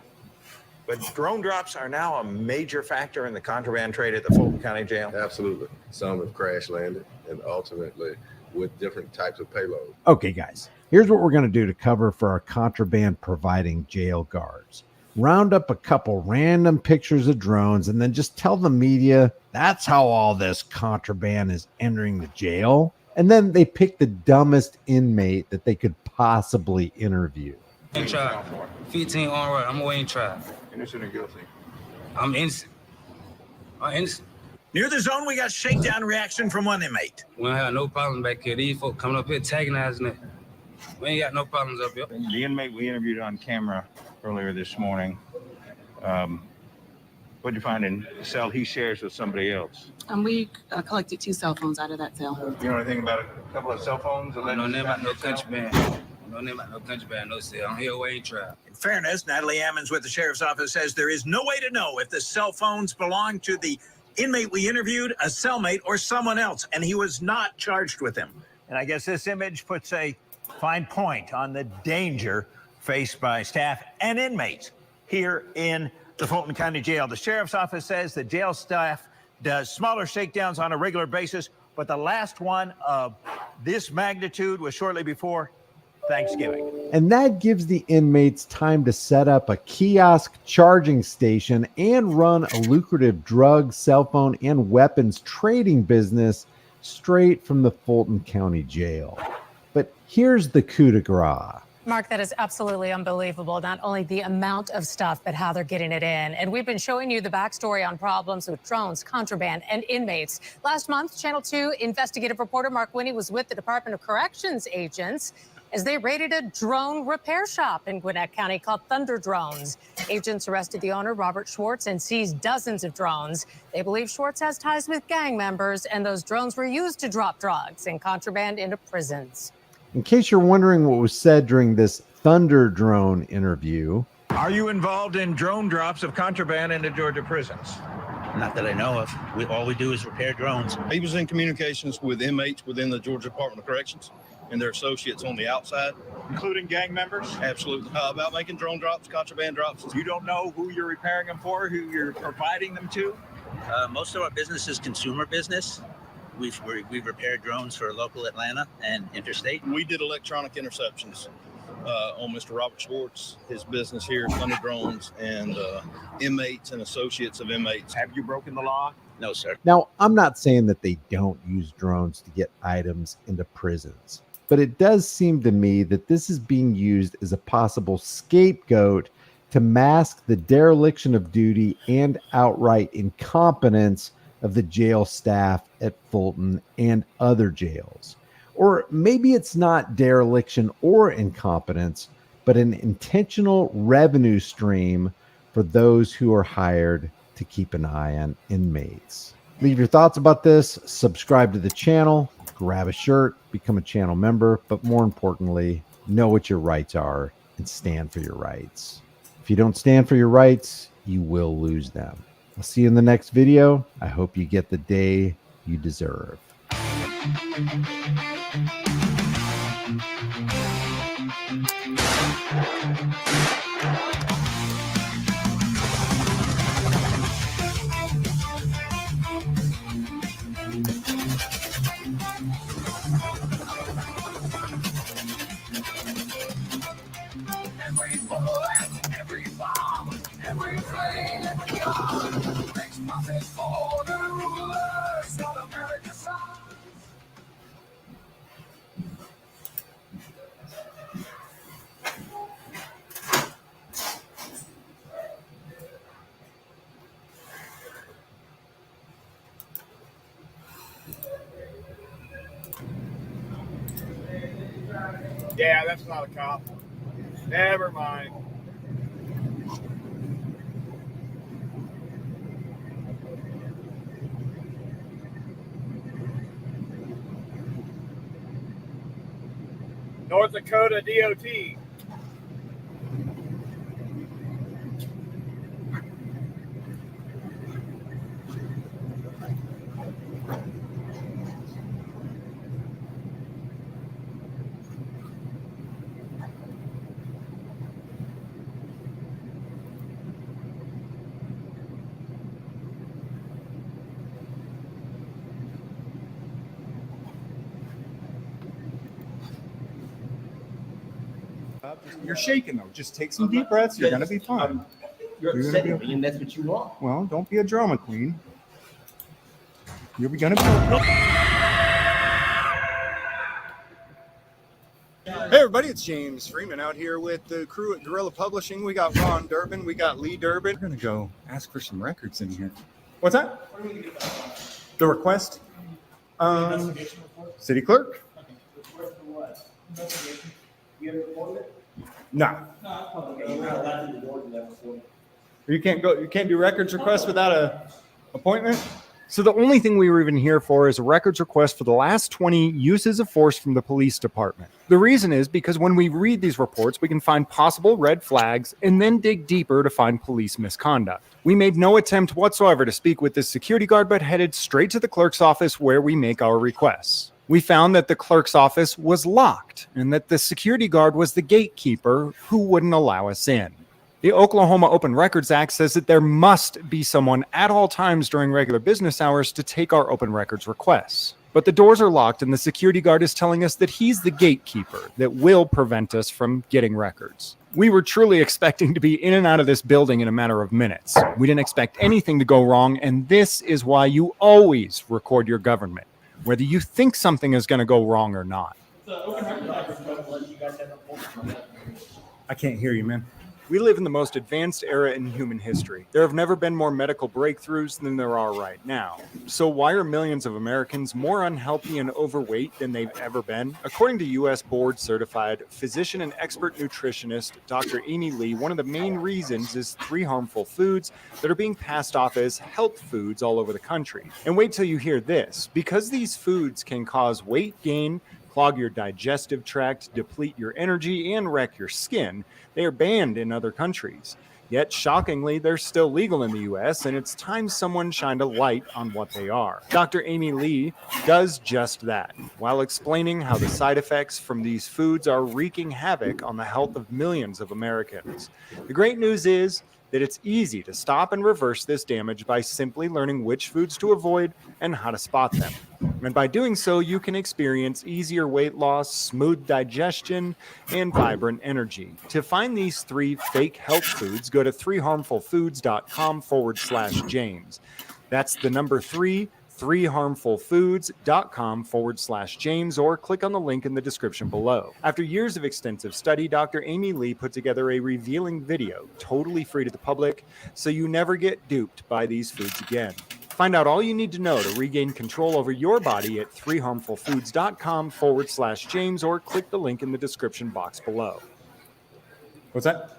but drone drops are now a major factor in the contraband trade at the Fulton County Jail. Absolutely. Some have crash landed and ultimately with different types of payload. Okay, guys, here's what we're going to do to cover for our contraband providing jail guards. Round up a couple random pictures of drones and then just tell the media that's how all this contraband is entering the jail. And then they pick the dumbest inmate that they could possibly interview. Trial. 15 on right. I'm awaiting trial. Innocent or guilty? I'm innocent. Near the zone, we got shakedown reaction from one inmate. We don't have no problems back here. These folks coming up here antagonizing it. We ain't got no problems up here. The inmate we interviewed on camera earlier this morning, what did you find in the cell he shares with somebody else? We collected 2 cell phones out of that cell. You know anything about a couple of cell phones? No name about no contraband. No name about no contraband, no cell. I'm here waiting trial. In fairness, Natalie Ammons with the sheriff's office says there is no way to know if the cell phones belong to the inmate we interviewed, a cellmate, or someone else, and he was not charged with them. And I guess this image puts a fine point on the danger faced by staff and inmates here in the Fulton County Jail. The sheriff's office says the jail staff does smaller shakedowns on a regular basis, but the last one of this magnitude was shortly before Thanksgiving. And that gives the inmates time to set up a kiosk charging station and run a lucrative drug, cell phone, and weapons trading business straight from the Fulton County Jail. But here's the coup de grace. Mark, that is absolutely unbelievable. Not only the amount of stuff, but how they're getting it in. And we've been showing you the backstory on problems with drones, contraband, and inmates. Last month, Channel 2 investigative reporter Mark Winnie was with the Department of Corrections agents as they raided a drone repair shop in Gwinnett County called Thunder Drones. Agents arrested the owner, Robert Schwartz, and seized dozens of drones. They believe Schwartz has ties with gang members, and those drones were used to drop drugs and contraband into prisons. In case you're wondering what was said during this Thunder Drone interview. Are you involved in drone drops of contraband into Georgia prisons? Not that I know of. All we do is repair drones. He was in communications with inmates within the Georgia Department of Corrections and their associates on the outside. Including gang members? Absolutely. About making drone drops, contraband drops. You don't know who you're repairing them for, who you're providing them to? Most of our business is consumer business. We've repaired drones for local Atlanta and interstate. We did electronic interceptions on Mr. Robert Schwartz, his business here, Thunder Drones, and inmates and associates of inmates. Have you broken the law? No, sir. Now, I'm not saying that they don't use drones to get items into prisons, but it does seem to me that this is being used as a possible scapegoat to mask the dereliction of duty and outright incompetence of the jail staff at Fulton and other jails. Or maybe it's not dereliction or incompetence, but an intentional revenue stream for those who are hired to keep an eye on inmates. Leave your thoughts about this, subscribe to the channel, grab a shirt, become a channel member, but more importantly, know what your rights are and stand for your rights. If you don't stand for your rights, you will lose them. I'll see you in the next video. I hope you get the day you deserve. Every bullet, every bomb, every flame that we are makes profit for the rulers of America's side. Yeah, that's not a cop. Never mind. North Dakota DOT. You're shaking though. Just take some deep breaths. You're gonna be fine. You're upsetting me, and that's what you are. Well, don't be a drama queen. You're gonna be okay. Hey everybody, it's James Freeman out here with the crew at Gorilla Publishing. We got Ron Durbin, we got Lee Durbin. We're gonna go ask for some records in here. What's that? The request? City clerk? No. You can't go. You can't do records requests without a appointment. So the only thing we were even here for is a records request for the last 20 uses of force from the police department. The reason is because when we read these reports, we can find possible red flags and then dig deeper to find police misconduct. We made no attempt whatsoever to speak with this security guard, but headed straight to the clerk's office where we make our requests. We found that the clerk's office was locked and that the security guard was the gatekeeper who wouldn't allow us in. The Oklahoma Open Records Act says that there must be someone at all times during regular business hours to take our open records requests. But the doors are locked and the security guard is telling us that he's the gatekeeper that will prevent us from getting records. We were truly expecting to be in and out of this building in a matter of minutes. We didn't expect anything to go wrong, and this is why you always record your government, whether you think something is going to go wrong or not. I can't hear you, man. We live in the most advanced era in human history. There have never been more medical breakthroughs than there are right now. So why are millions of Americans more unhealthy and overweight than they've ever been? According to U.S. board-certified physician and expert nutritionist Dr. Amy Lee, one of the main reasons is 3 harmful foods that are being passed off as health foods all over the country. And wait till you hear this. Because these foods can cause weight gain, clog your digestive tract, deplete your energy, and wreck your skin, they are banned in other countries. Yet, shockingly, they're still legal in the U.S., and it's time someone shined a light on what they are. Dr. Amy Lee does just that, while explaining how the side effects from these foods are wreaking havoc on the health of millions of Americans. The great news is that it's easy to stop and reverse this damage by simply learning which foods to avoid and how to spot them. And by doing so, you can experience easier weight loss, smooth digestion, and vibrant energy. To find these 3 fake health foods, go to 3harmfulfoods.com/James. That's the number 3, 3harmfulfoods.com/James, or click on the link in the description below. After years of extensive study, Dr. Amy Lee put together a revealing video, totally free to the public, so you never get duped by these foods again. Find out all you need to know to regain control over your body at 3harmfulfoods.com/James, or click the link in the description box below. What's that?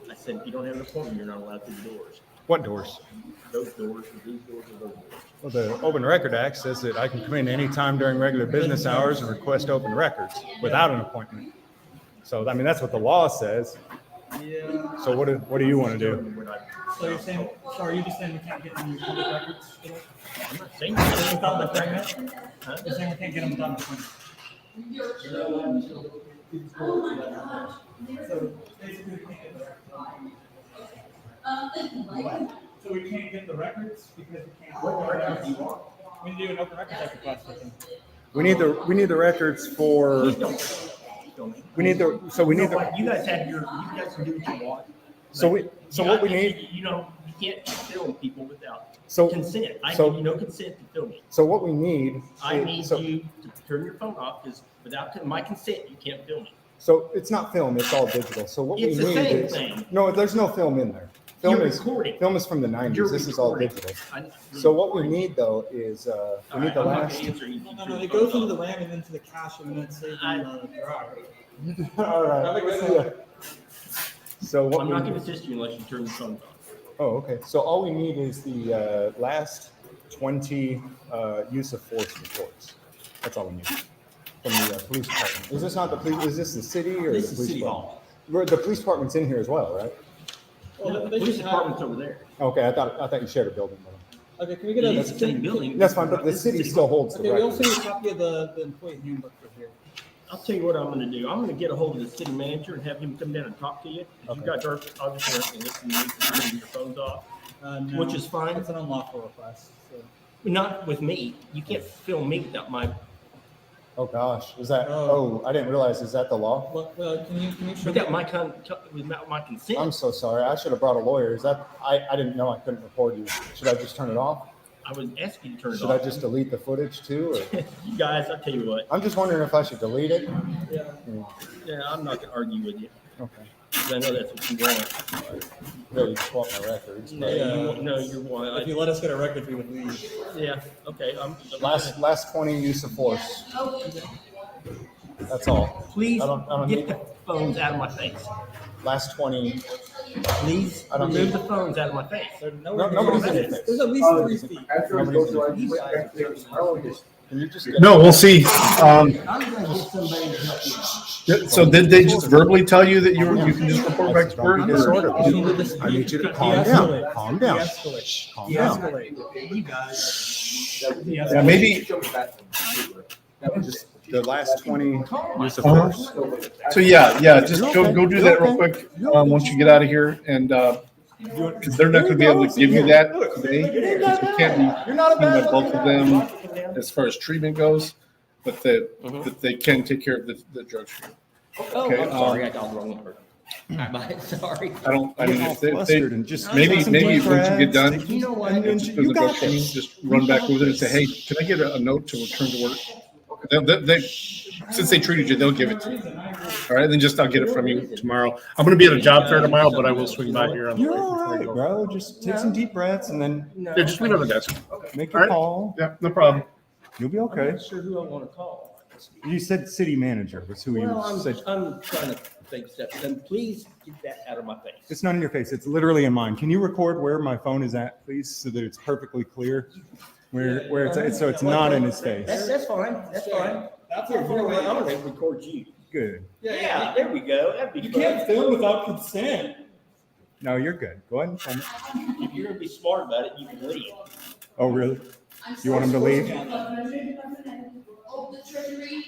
I said, if you don't have an appointment, you're not allowed through the doors. What doors? Those doors, these doors, or those doors. Well, the Open Record Act says that I can come in any time during regular business hours and request open records without an appointment. So, I mean, that's what the law says. Yeah. So what do you want to do? So you're saying, so are you just saying we can't get them public records? I'm not saying that. Without the appointment? You're saying we can't get them without an appointment? So basically we can't get the records. So we can't get the records because we can't. What records do you want? We need to do an open records act request, I think. We need the records for. We need the. So we need the. You guys have you guys can do what you want. So what we need. You can't film people without consent. I so- give you no consent to filming. So what we need. I need you to turn your phone off because without my consent, you can't film me. So it's not film, it's all digital. So what It's we the need same is thing. no, there's no film in there. Film You're is recording. Film is from the 90s. You're This is all recording. digital. So what we need though is we need the I'm not last. gonna answer you. No, it goes into the RAM and into the cache and then it's saved on the drive. All right. Yeah. So what I'm we not need- going to assist you unless you turn the phone off. Oh, okay. So all we need is the last 20 use of force reports. That's all we need from the police department. Is this not the police? Is this the city or This the is police City department? Hall. The police department's in here as well, right? Well, The they police should department's over there. Okay, I thought you shared a building with them. Okay, can we get a? It's the same building. That's fine, but the city still holds the Okay, we record. also need a copy of the employee handbook for here. I'll tell you what I'm going to do. I'm going to get a hold of the city manager and have him come down and talk to you. Okay. You guys are obviously aren't going to listen to me because you're your phones off, No, which is fine. It's an unlawful request. So. Not with me. You can't film me without my. Oh gosh, is that? Oh, I didn't realize. Is that the law? Well, can you show Without me? without my consent. I'm so sorry. I should have brought a lawyer. Is that? I didn't know I couldn't record you. Should I just turn it off? I was asking you to turn it Should off. I just delete the footage too? Or? You guys, I'll tell you what. I'm just wondering if I should delete it. Yeah. Yeah, I'm not going to argue with you. Okay. because I know that's what you want. Really swap my records. No, you want. If you let us get a record, we would leave. Yeah. Okay. Last 20 use of force. That's all. Please I don't get need the phones out of my face. last 20. Please I don't remove need- the phones out of my face. Nobody's in your face. There's at least 3 feet. Nobody's in your face. Can you just get No, we'll see. I'm going to get somebody to help you. So did they just verbally tell you that you can just report back to work? Don't be disorderly. I need you to calm down. Calm down. Calm down. You guys. Yeah, maybe. That was just the last 20 use of Uh-huh. force. So yeah, just go do that real quick once you get out of here, and because they're not going to be able to give you that today, because we can't be talking about both of them as far as treatment goes, but that they can take care of the drugs for you. Oh, Okay, I'm sorry, I got the wrong number. Sorry. I mean, if they, flustered and just maybe take some once deep you get done, breaths. You know what? And and you for the got drug training, this. just run back over there and say, hey, can I get a note to return to work? They, since they treated you, they'll give it to you. All right, then I'll get it from you tomorrow. I'm going to be at a job fair tomorrow, but I will swing by here on the You're way all before I right, go. bro. Just take some deep breaths and then Yeah, just leave it on the desk. make All a right. call. Yeah, no problem. You'll be I'm okay. not sure who I want to call. You said city manager was who Well, you said. I'm trying to think steps. Then please get that out of my face. It's not in your face. It's literally in mine. Can you record where my phone is at, please, so that it's perfectly clear where it's at, so it's not in his face. That's fine. That's fine. I'm going to record you. Good. Yeah, there we go. That'd be You fun. can't film without consent. No, you're good. Go ahead and film it. If you're going to be smart about it, you can leave. Oh, really? You want him to leave?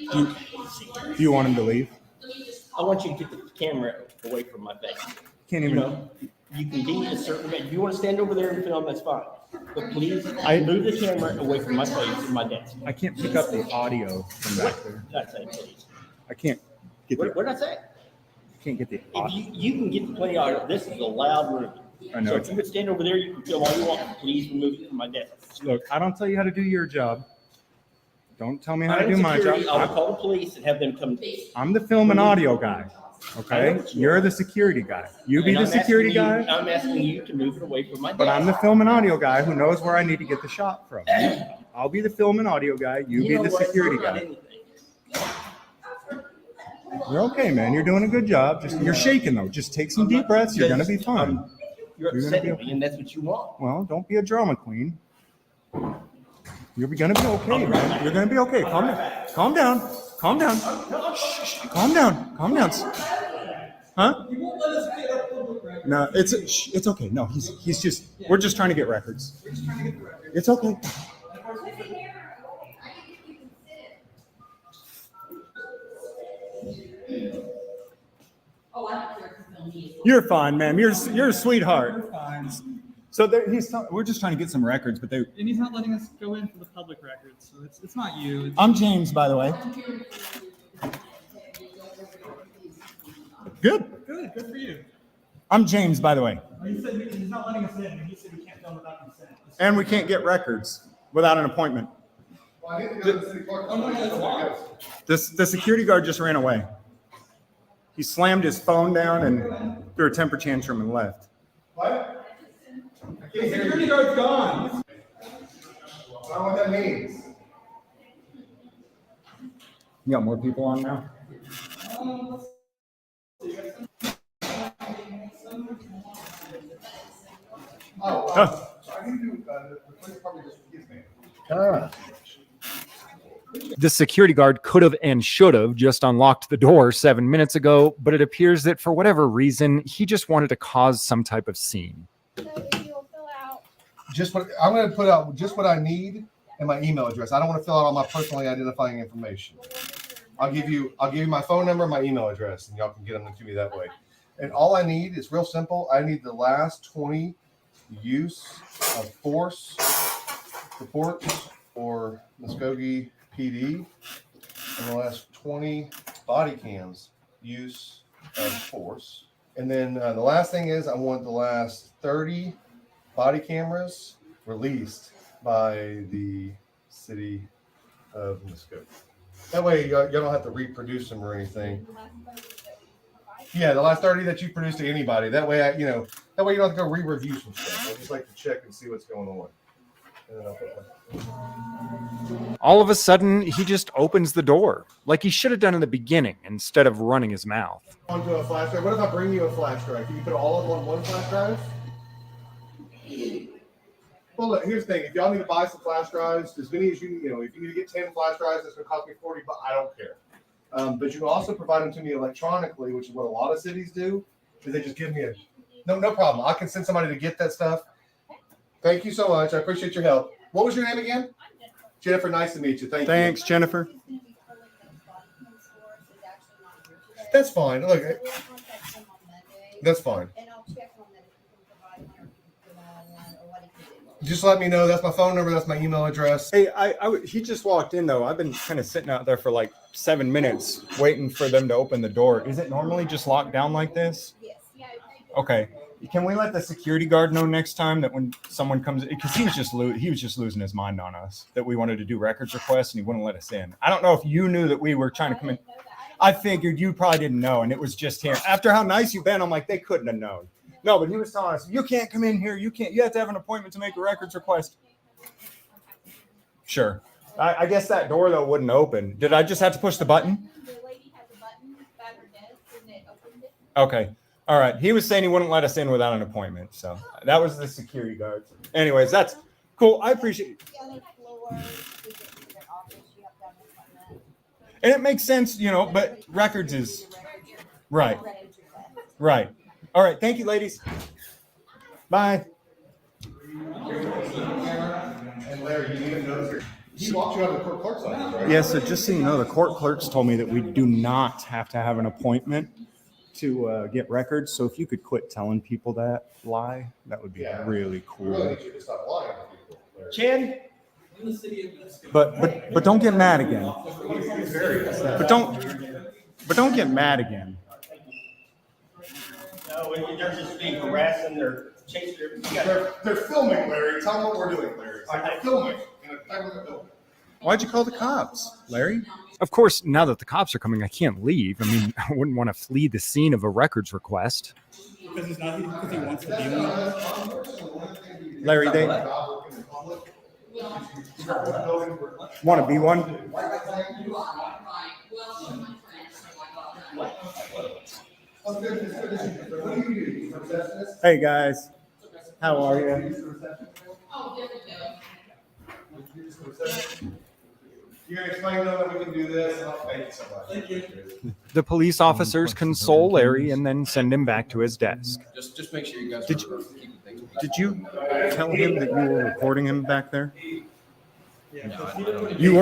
Do you want him to leave? I want you to get the camera away from my face. Can't You even. know, you can be a certain way. If you want to stand over there and film, that's fine. But please I- move the camera away from my face and my desk. I can't pick up the audio from back there. What did I say, please? I can't get the. What did I say? Can't get the. If you can get the plenty of audio, this is a loud room. I know. So if you would stand over there, you can film all you want. Please remove it from my desk. Look, I don't tell you how to do your job. Don't tell me how to I'm do my job. security. I will call the police and have them come. I'm the film and audio guy. Okay, you're the security guy. You be And the I'm security asking you- guy, I'm asking you to move it away from my desk. but I'm the film and audio guy who knows where I need to get the shot from. I'll be the film and audio guy. You be know the what? security You're not guy. anything. You're okay, man. You're doing a good job. Just you're shaking though. Just take some deep breaths. You're gonna be fine. You're You're gonna be upsetting me, and that's what you want. Well, don't be a drama queen. You're gonna be okay, man. You're gonna be okay. Calm down. Calm down. Calm down. Shh. Calm down. Calm down. Huh? You won't let us get our public record. No, it's okay. No, he's just we're just trying to get records. It's okay. You're fine, ma'am. You're a sweetheart. We're fine. So we're just trying to get some records, but And he's not letting us go in for the public records, so it's not you. It's, I'm James, by the way. Good. good for you. I'm James, by the way. He said he's not letting us in, and he said we can't film without consent. And we can't get records without an appointment. The security guard just ran away. He slammed his phone down and threw a temper tantrum and left. What? The security guard's gone. I don't know what that means. You got more people on now? Oh. I need to do, the police probably just forgives me. The security guard could have and should have just unlocked the door 7 minutes ago, but it appears that for whatever reason, he just wanted to cause some type of scene. Just what I'm going to put out just what I need and my email address. I don't want to fill out all my personally identifying information. I'll give you my phone number, my email address, and y'all can get them to me that way. And all I need is real simple. I need the last 20 use of force reports for Muskogee PD and the last 20 body cams use of force. And then the last thing is I want the last 30 body cameras released by the city of Muskogee. That way y'all don't have to reproduce them or anything. Yeah, the last 30 that you produced to anybody. That way, that way you don't have to go re-review some stuff. I just like to check and see what's going on. All of a sudden, he just opens the door, like he should have done in the beginning instead of running his mouth. Onto a flash drive. What if I bring you a flash drive? Can you put all of them on one flash drive? Well, look, here's the thing. If y'all need to buy some flash drives, as many as if you need to get 10 flash drives, that's going to cost me 40, but I don't care. But you can also provide them to me electronically, which is what a lot of cities do, is they just give me no problem. I can send somebody to get that stuff. Thank you so much. I appreciate your help. What was your name again? Jennifer, nice to meet you. Thanks, Jennifer. That's fine. Look, that's fine. Just let me know. That's my phone number. That's my email address. Hey, he just walked in, though. I've been kind of sitting out there for like 7 minutes waiting for them to open the door. Is it normally just locked down like this? Yes. Okay. Can we let the security guard know next time that when someone comes in, because he was just losing his mind on us, that we wanted to do records requests and he wouldn't let us in. I don't know if you knew that we were trying to come in. I figured you probably didn't know, and it was just him. After how nice you've been, I'm like, they couldn't have known. No, but he was telling us, you can't come in here. You have to have an appointment to make a records request. Sure. I guess that door, though, wouldn't open. Did I just have to push the button? The lady has a button by her desk and it opened it. Okay. All right. He was saying he wouldn't let us in without an appointment. So that was the security guard. Anyways, that's cool. I appreciate it. And it makes sense, but records is right. Right. All right. Thank you, ladies. Bye. And Larry, you even notice he walked you out of the court clerk's office, right? Yeah, so just so you know, the court clerks told me that we do not have to have an appointment to get records. So if you could quit telling people that lie, that would be really cool. Really need you to stop lying to people, Larry. Chan? But don't get mad again. But don't get mad again. No, they're just being harassed and they're chasing They're filming, Larry. Tell them what we're doing, Larry. They're filming in a government building. Why'd you call the cops, Larry? Of course, now that the cops are coming, I can't leave. I mean, I wouldn't want to flee the scene of a records request. Because it's not because he wants to be one. Larry, they want to be one? Hey, guys. How are you? You can explain to them that we can do this, and I'll thank you so much. Thank you. The police officers console Larry and then send him back to his desk. Just make sure you guys Did you tell him that you were recording him back there? You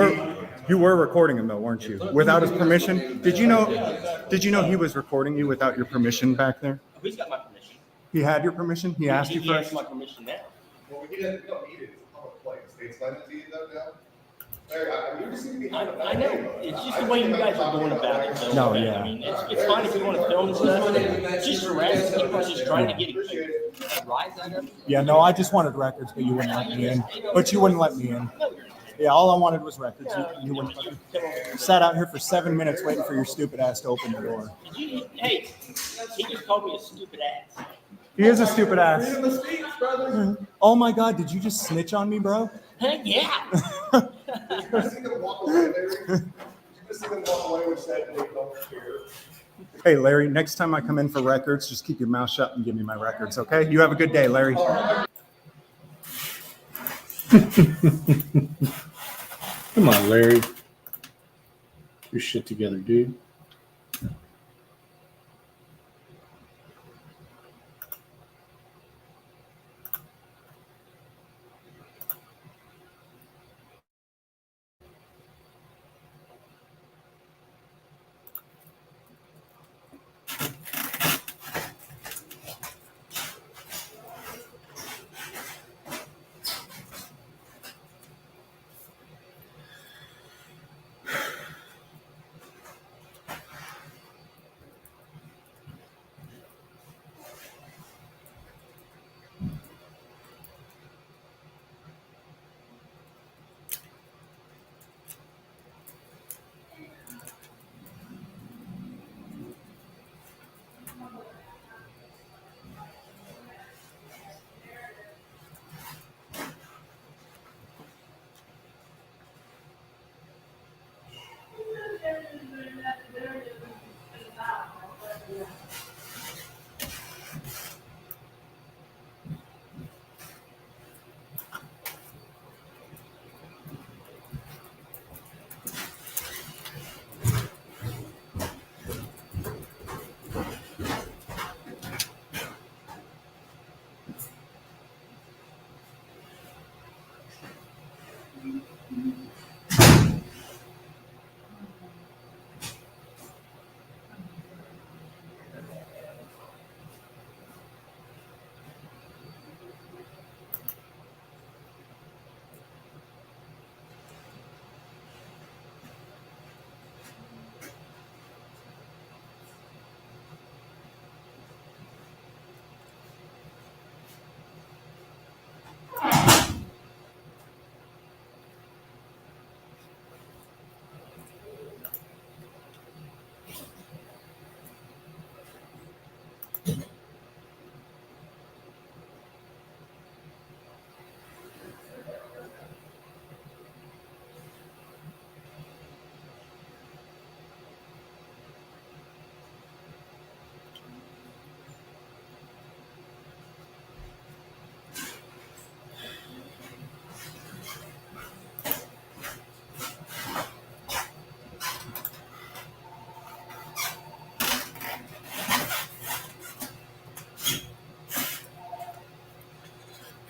were recording him though, weren't you? Without his permission? Did you know he was recording you without your permission back there? Who's got my permission? He had your permission? He asked you He first? asked my permission now. Well, we don't need it. It's a public place. They explain it to you though now? Larry, you just need to be I know. It's just the way you guys are going about it. Though. No, yeah. I mean, it's fine if you want to film and stuff. It's just harassing people. It's just trying to get it. Yeah, no, I just wanted records, but you wouldn't let me in. But you wouldn't let me in. Yeah, all I wanted was records. You wouldn't let me. Sat out here for 7 minutes waiting for your stupid ass to open the door. Hey, he just called me a stupid ass. He is a stupid ass. Oh my God, did you just snitch on me, bro? Heck yeah. Hey, Larry, next time I come in for records, just keep your mouth shut and give me my records, okay? You have a good day, Larry. Come on, Larry. Get your shit together, dude.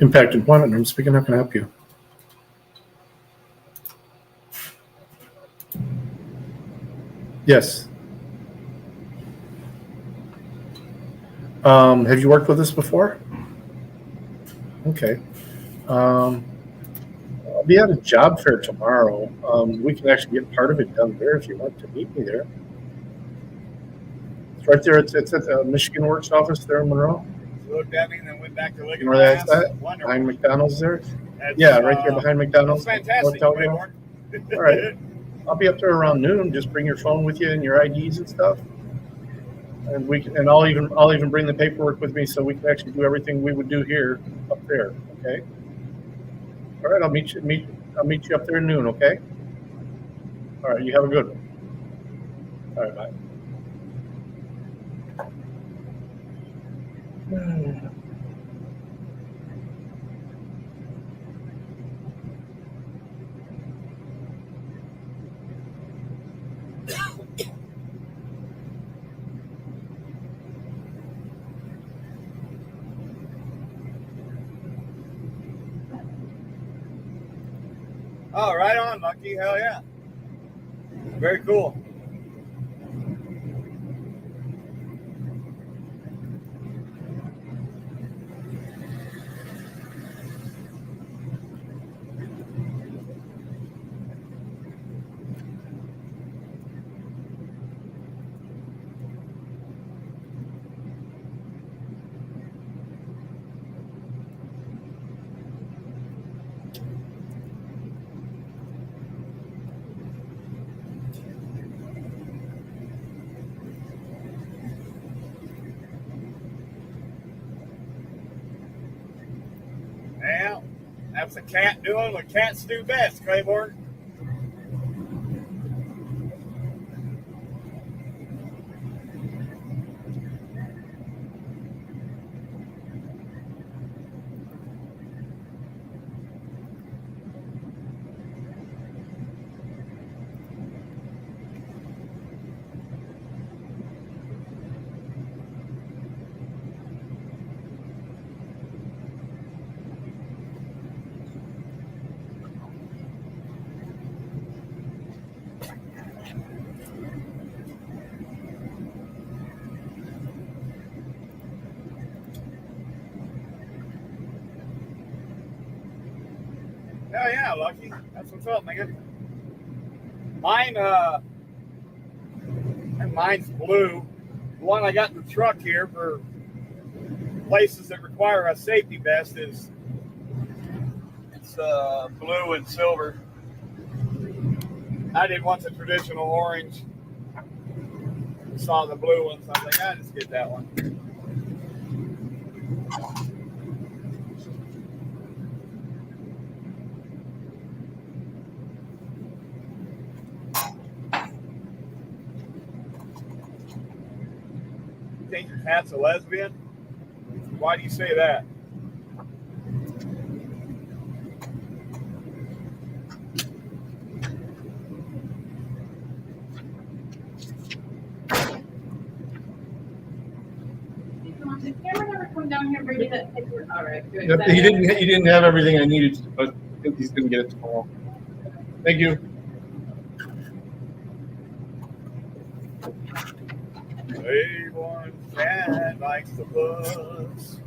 Impact Employment. I'm speaking. How can I help you? Yes. Have you worked with us before? Okay. I'll be at a job fair tomorrow. We can actually get part of it done there if you want to meet me there. It's right there. It's at the Michigan Works office there in Monroe. Looked at me and then went back to look You know where that's at? Wonderful. Behind McDonald's there? That's, Yeah, right there behind McDonald's. That's fantastic. North Telegraph. All right. I'll be up there around noon. Just bring your phone with you and your IDs and stuff. And we can, and I'll even bring the paperwork with me so we can actually do everything we would do here up there. Okay. All right. I'll meet you up there at noon. Okay. All right. You have a good one. All right. Bye. Oh, right on, Lucky. Hell yeah. Very cool. Well, that's a cat doing what cats do best, Claiborne. Hell yeah, Lucky. That's what's up, nigga. Mine's blue. The one I got in the truck here for places that require a safety vest it's blue and silver. I did want the traditional orange. Saw the blue one, so I was like, I'll just get that one. You think your cat's a lesbian? Why do you say that? Did Cameron ever come down here and bring you that picture? All right, good. He didn't have everything I needed, but he's going to get it tomorrow. Thank you. Everyone cat likes the bus.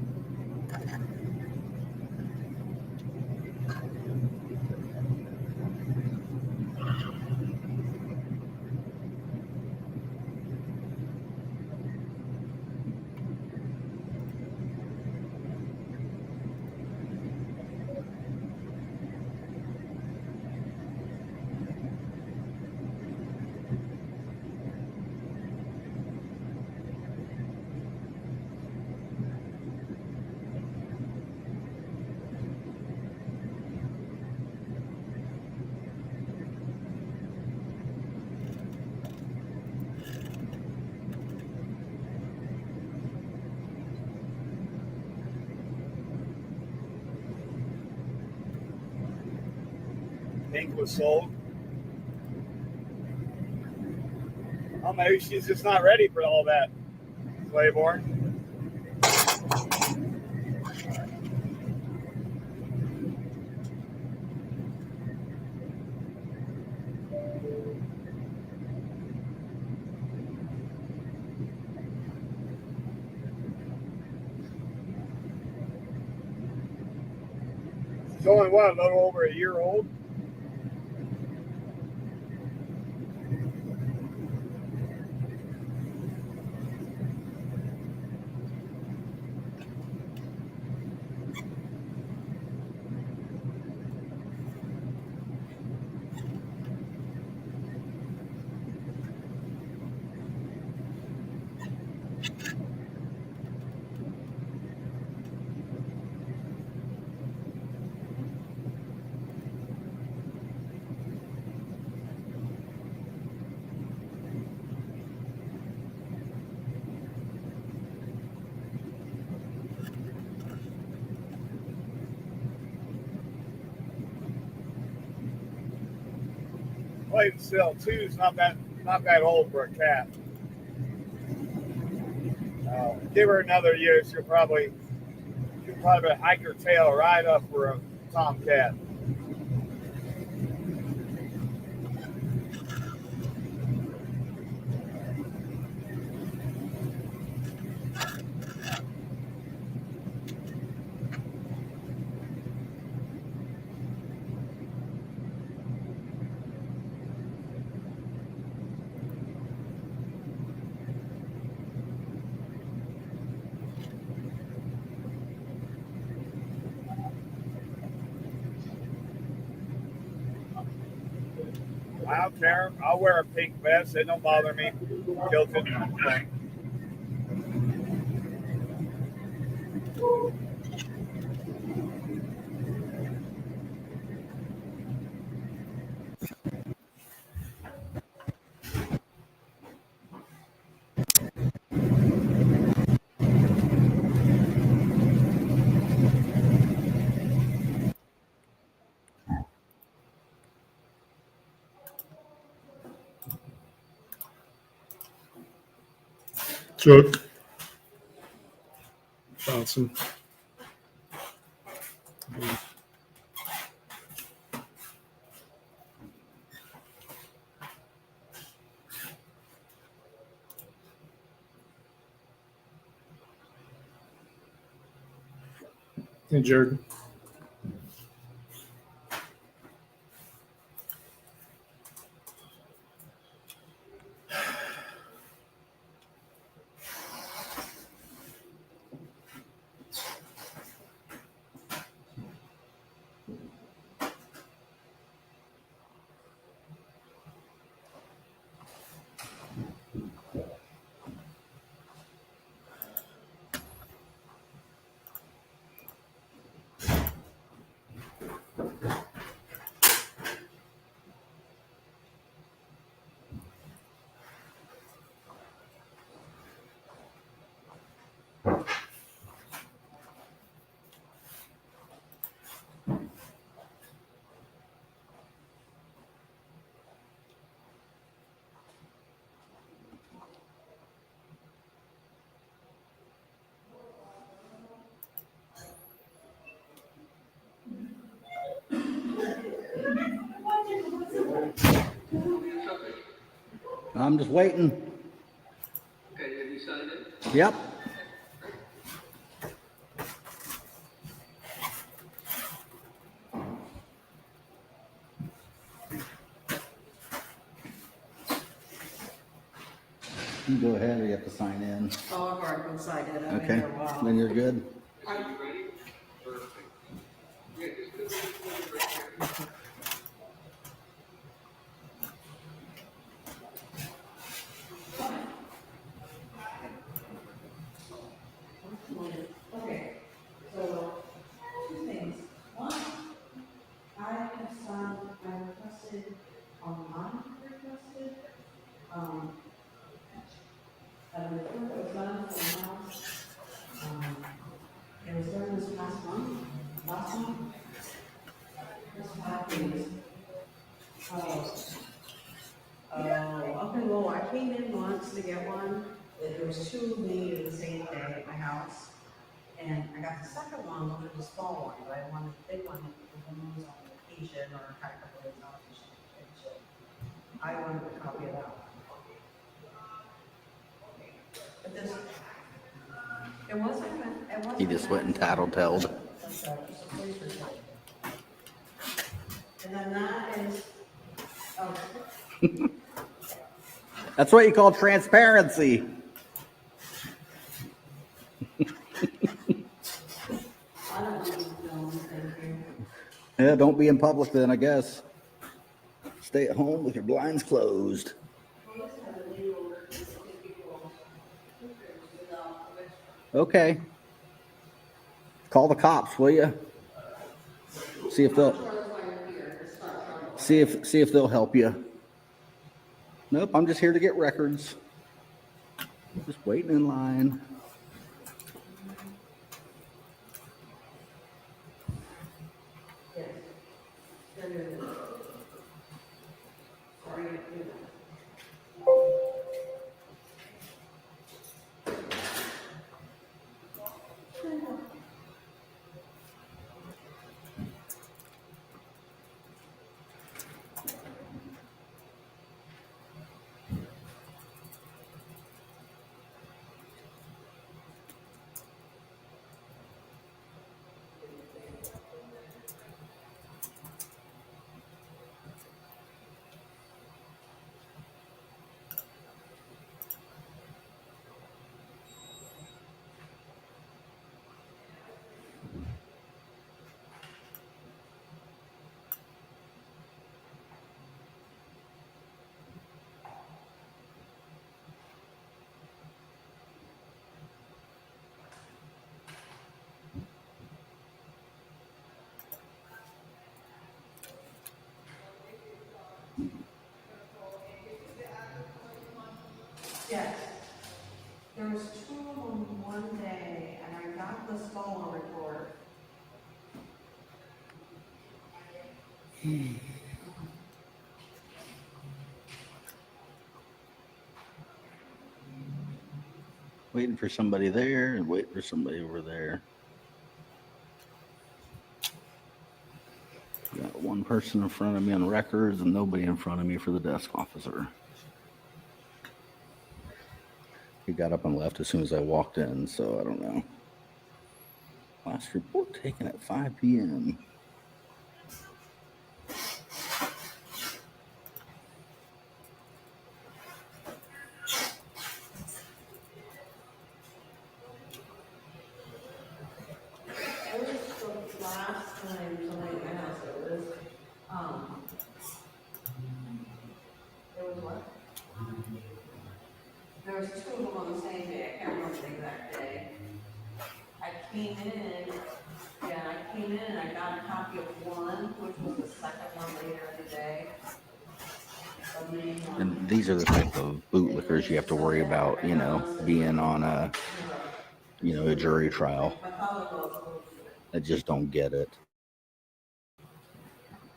Pink was sold. Oh, maybe she's just not ready for all that, Claiborne. She's only, what, a little over a year old? Wait, still, two's not that old for a cat. Give her another year, she'll probably hike her tail right up for a tomcat. I don't care. I'll wear a pink vest. It don't bother me. Tilted thing. Chuck. Johnson. Hey, Jared. I'm just waiting. Okay, have you signed it? Yep. You go ahead, or you have to sign in. Oh, I've already been signed in. I've been Okay, here a while. then you're good. Are you ready? Perfect. Yeah, just put it right there. Okay, so two things. One, I have signed, I requested online, a report that was done for the house. It was done this past month, last month. This past week. Okay, well, I came in once to get one. There was two made the same day at my house. And I got the second one, which was a small one, but I wanted the big one for when I was on vacation or had a couple days off or something. So I wanted a copy of that one. But this, it wasn't. He just went and tattletailed. And then that is, oh. That's what you call transparency. I don't want to film, thank you. Yeah, don't be in public then, I guess. Stay at home with your blinds closed. Okay. Call the cops, will you? See if they'll see if they'll help you. Nope, I'm just here to get records. Just waiting in line. Yes. There was two of them one day, and I got the smaller report. Waiting for somebody there and waiting for somebody over there. Got one person in front of me on records and nobody in front of me for the desk officer. He got up and left as soon as I walked in, so I don't know. Last report taken at 5 p.m. It was the last time somebody at my house, it was, there was what? There was two of them on the same day, I can't remember the exact day. I came in and I got a copy of one, which was the second one later in the day. The main one. And these are the type of bootlickers you have to worry about, you know, being on a, you know, a jury trial. I just don't get it.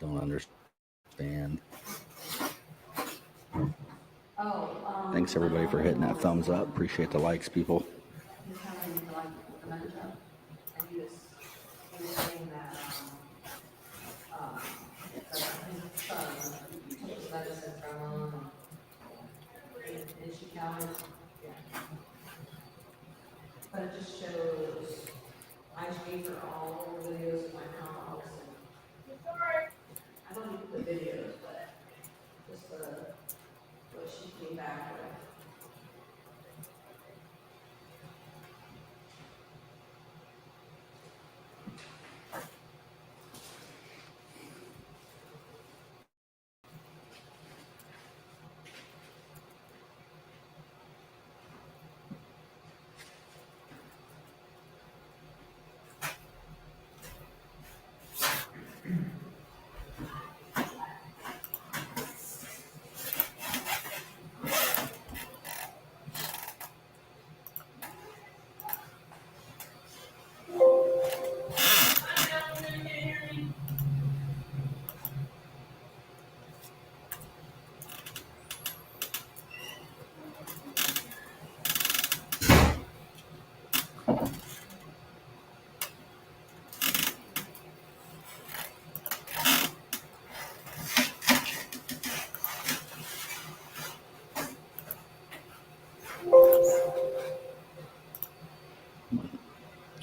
Don't understand. Thanks everybody for hitting that thumbs up. Appreciate the likes, people. He's having like dementia, and he was saying that, his son took his medicine from him. Yeah. But it just shows, I pay for all the videos of my house. I don't even put videos, but just what she came back with.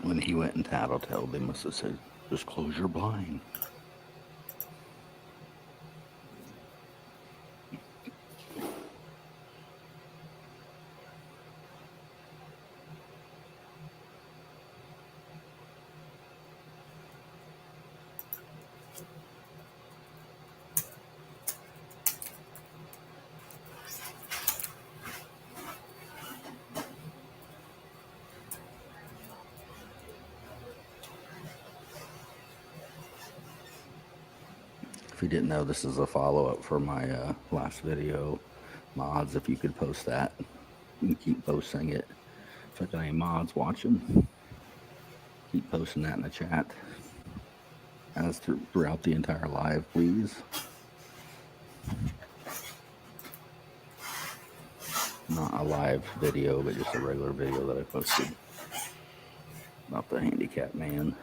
When he went in Tattletale, they must have said, just close your blind. If you didn't know, this is a follow-up for my last video. Mods, if you could post that, you can keep posting it. If I got any mods watching, keep posting that in the chat. As throughout the entire live, please. Not a live video, but just a regular video that I posted about the handicapped man.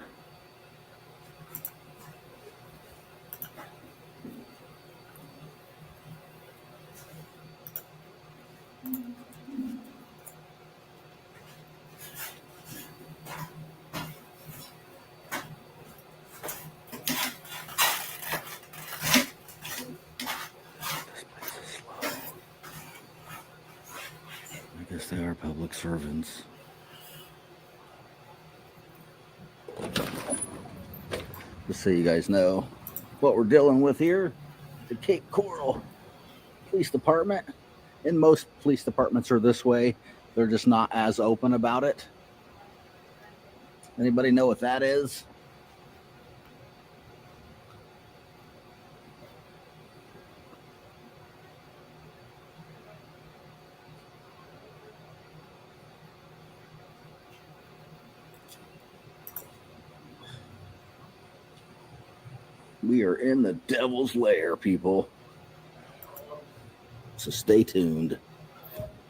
I guess they are public servants. Just so you guys know what we're dealing with here, the Cape Coral Police Department, and most police departments are this way. They're just not as open about it. Anybody know what that is? We are in the devil's lair, people. So stay tuned.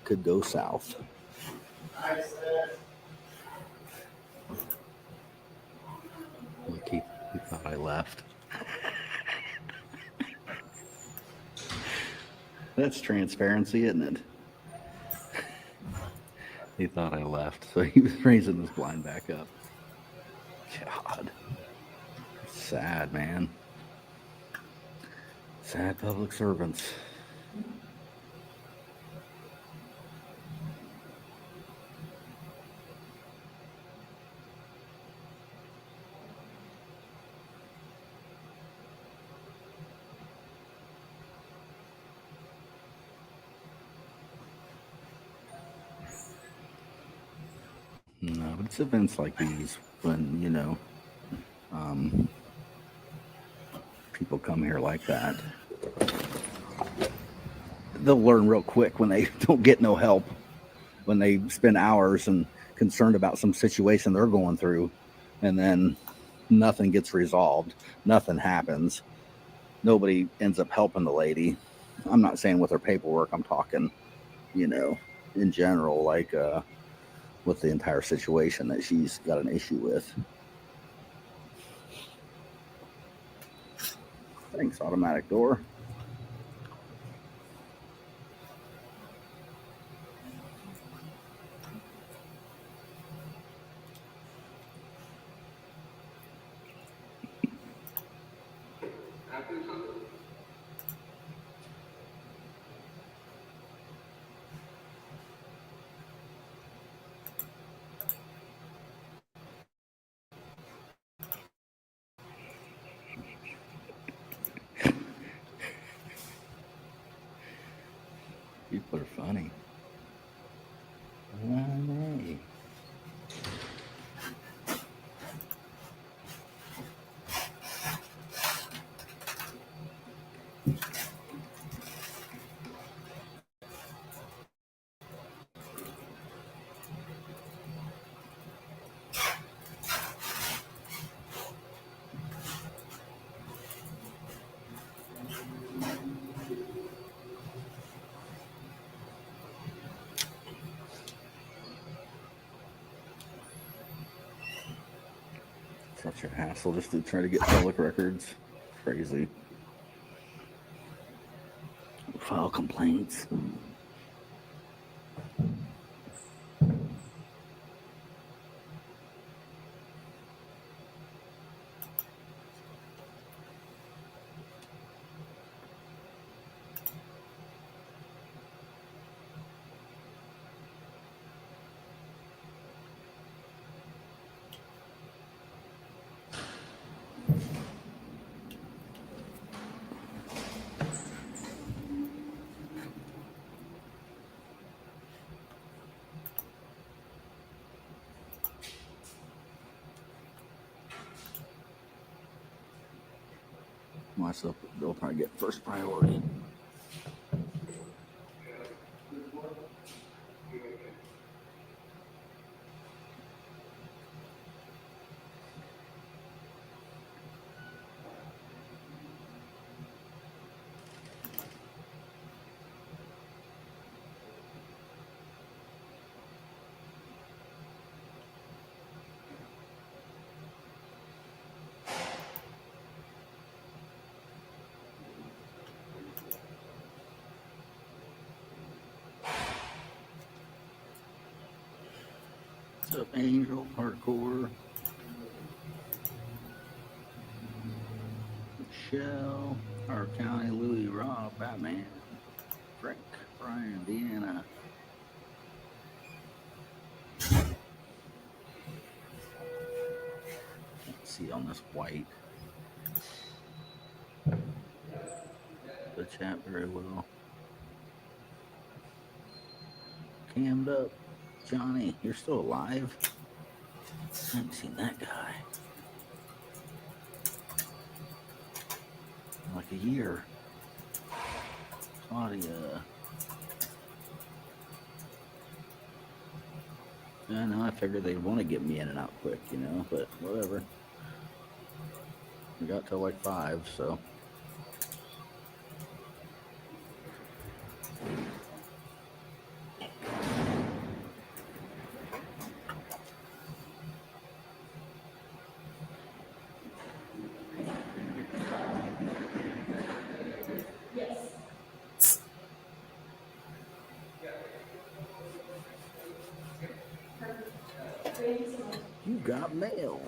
Could go south. Look, he thought I left. That's transparency, isn't it? He thought I left, so he was raising his blind back up. God. Sad, man. Sad public servants. No, but it's events like these when, you know, people come here like that. They'll learn real quick when they don't get no help, when they spend hours and concerned about some situation they're going through, and then nothing gets resolved, nothing happens. Nobody ends up helping the lady. I'm not saying with her paperwork, I'm talking, you know, in general, like with the entire situation that she's got an issue with. Thanks, automatic door. People are funny. Funny. Such a hassle just to try to get public records. Crazy. File complaints. Myself, they'll probably get first priority. What's up, Angel? Hardcore. Michelle, our County, Louis, Rob, Batman, Frank, Brian, Deanna. Can't see on this white. The chat very well. Cammed up. Johnny, you're still alive? I haven't seen that guy. Like a year. Claudia. I know, I figured they'd want to get me in and out quick, you know, but whatever. We got till like 5, so. You got mail.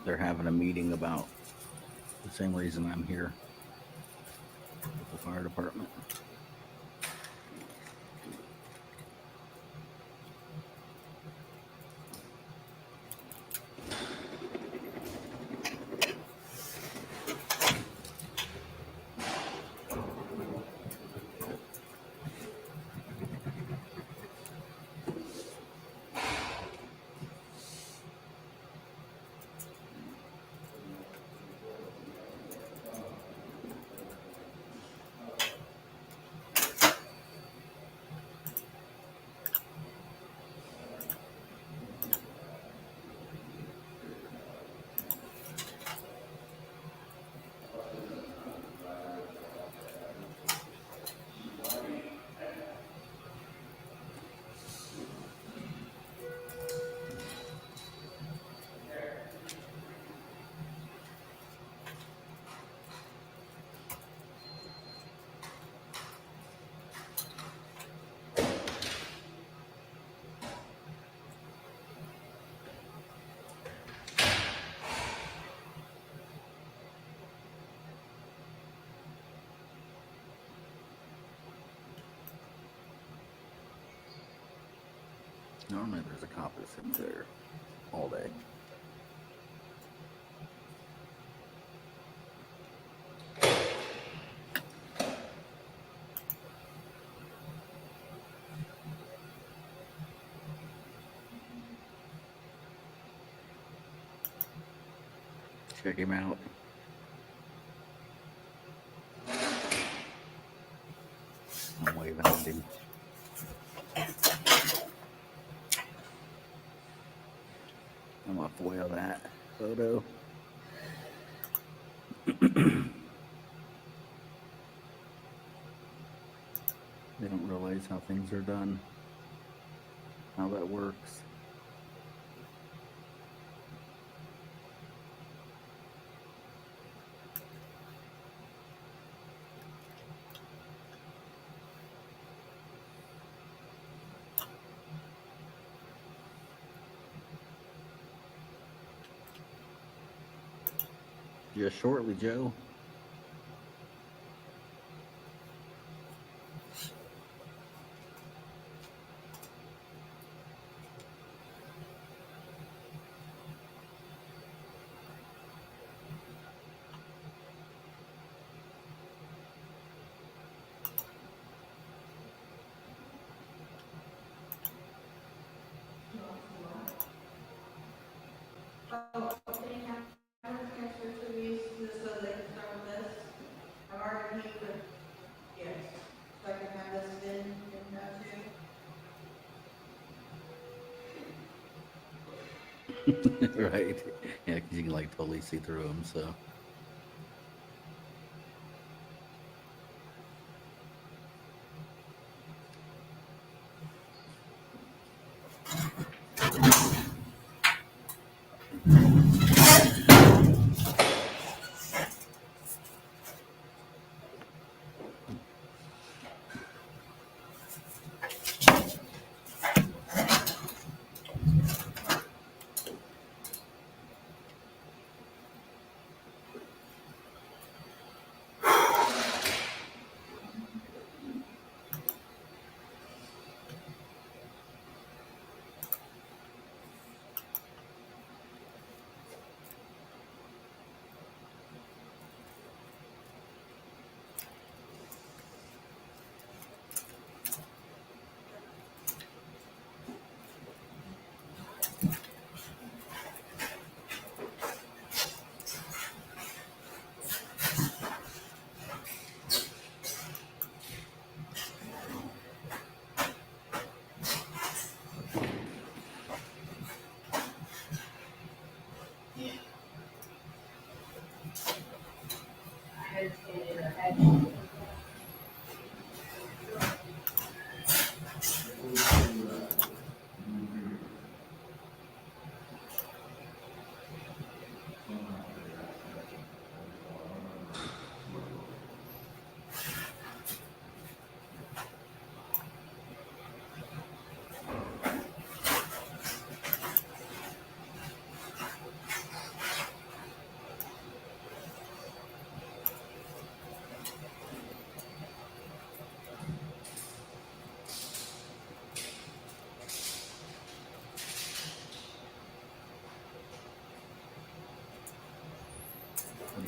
They're having a meeting about the same reason I'm here with the fire department. Normally there's a cop that sits there all day. Check him out. I'm waving at him. I'm off the way of that photo. They don't realize how things are done, how that works. Just shortly, Joe. Right. Yeah, because you can like totally see through them, so.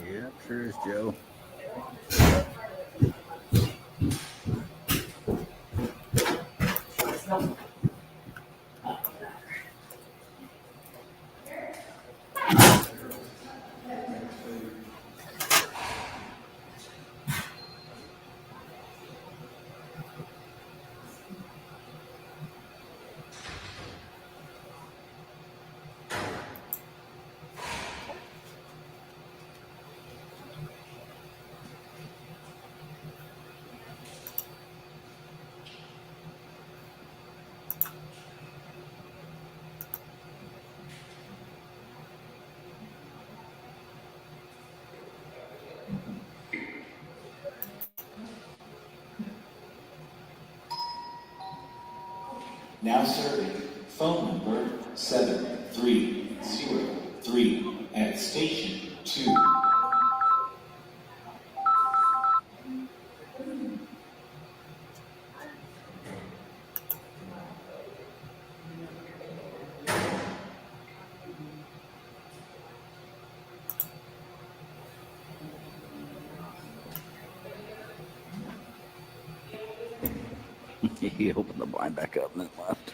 Yeah, sure is, Joe. Now serving phone number 7303 at station 2. He opened the blind back up and then left.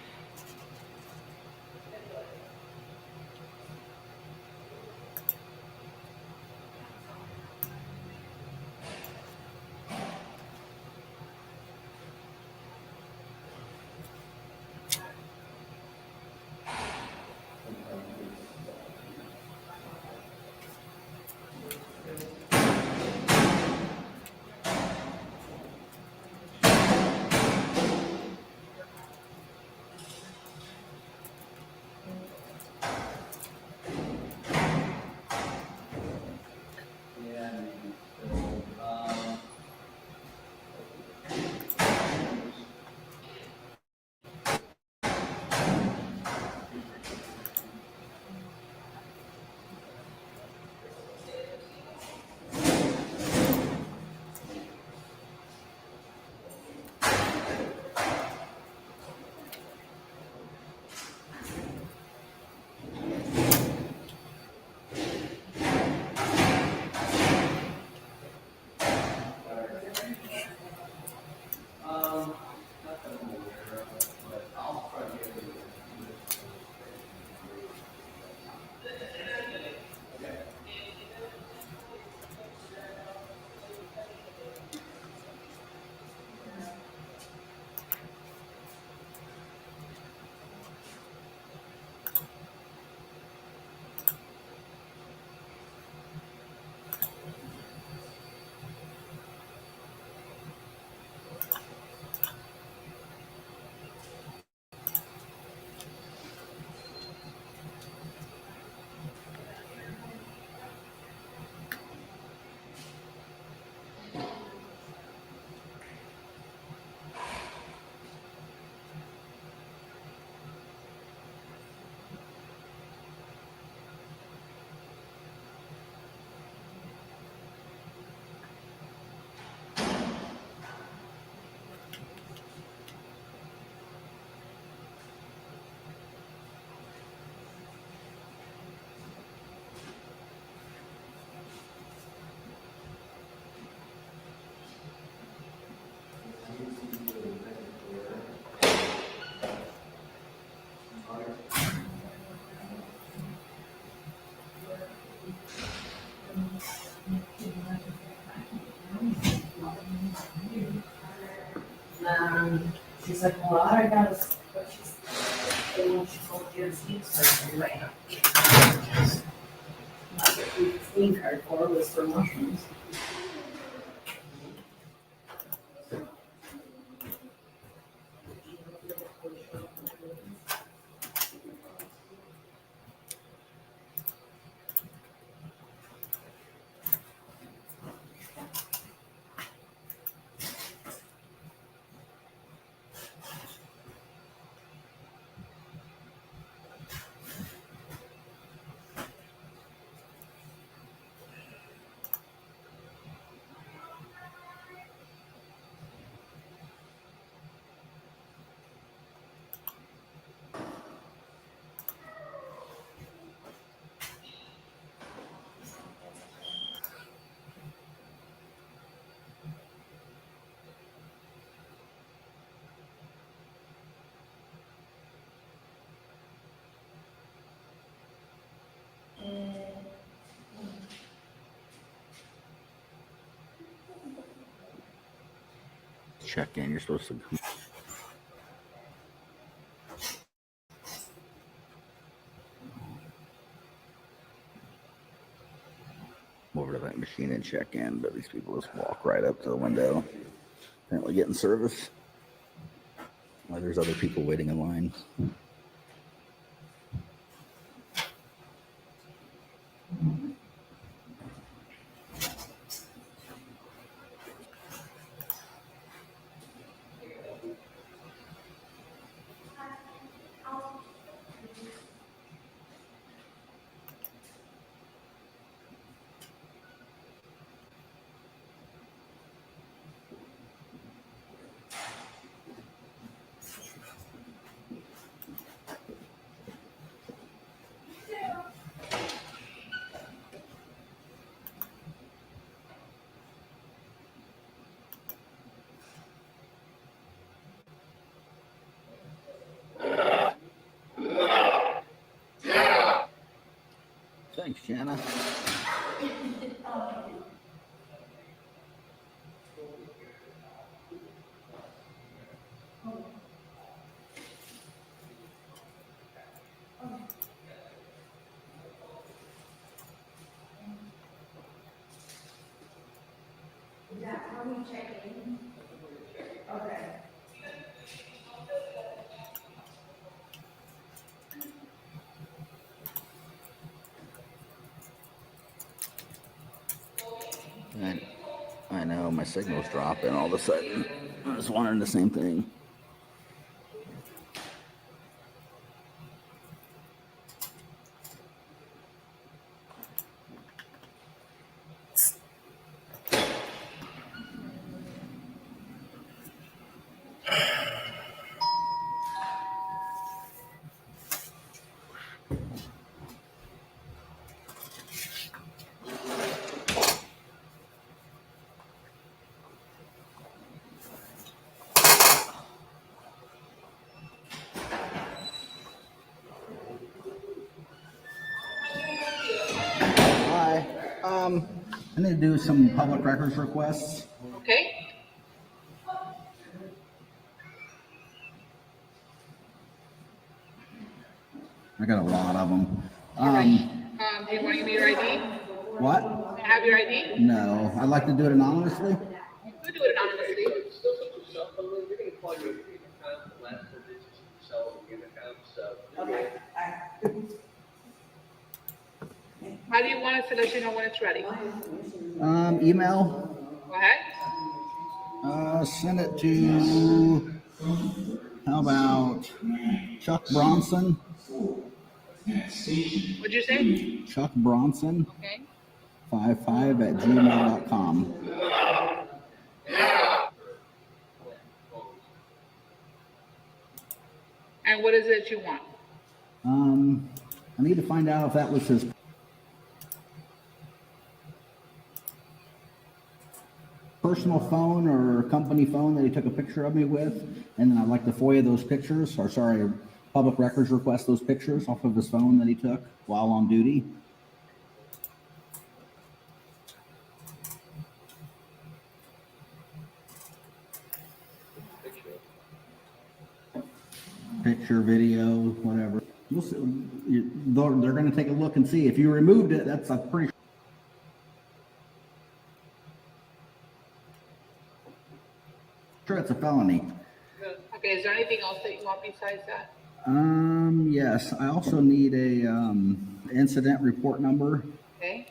She's like, well, I got what she's, they want you told you to see surgery right now. That's what we green card for, was for mushrooms. Check in. You're supposed to. Over to that machine and check in, but these people just walk right up to the window. Apparently getting service. Why there's other people waiting in line. Shanna. Yeah, how do you check in? Okay. I know my signal's dropping all of a sudden. I was wondering the same thing. Hi. I need to do some public records requests. Okay. I got a lot of them. Do you want to give me your ID? What? Can I have your ID? No, I'd like to do it anonymously. You could do it anonymously. Okay. How do you want us to let you know when it's ready? Email. Go ahead. Send it to, how about Chuck Bronson? What'd you say? Chuck Bronson. Okay. 55@gmail.com. And what is it you want? I need to find out if that was his personal phone or company phone that he took a picture of me with, and then I'd like to FOIA those pictures, or sorry, public records request those pictures off of his phone that he took while on duty. Picture, video, whatever. We'll see. They're going to take a look and see if you removed it. That's a pretty sure it's a felony. Good. Okay, is there anything else that you want besides that? Yes, I also need a incident report number Okay.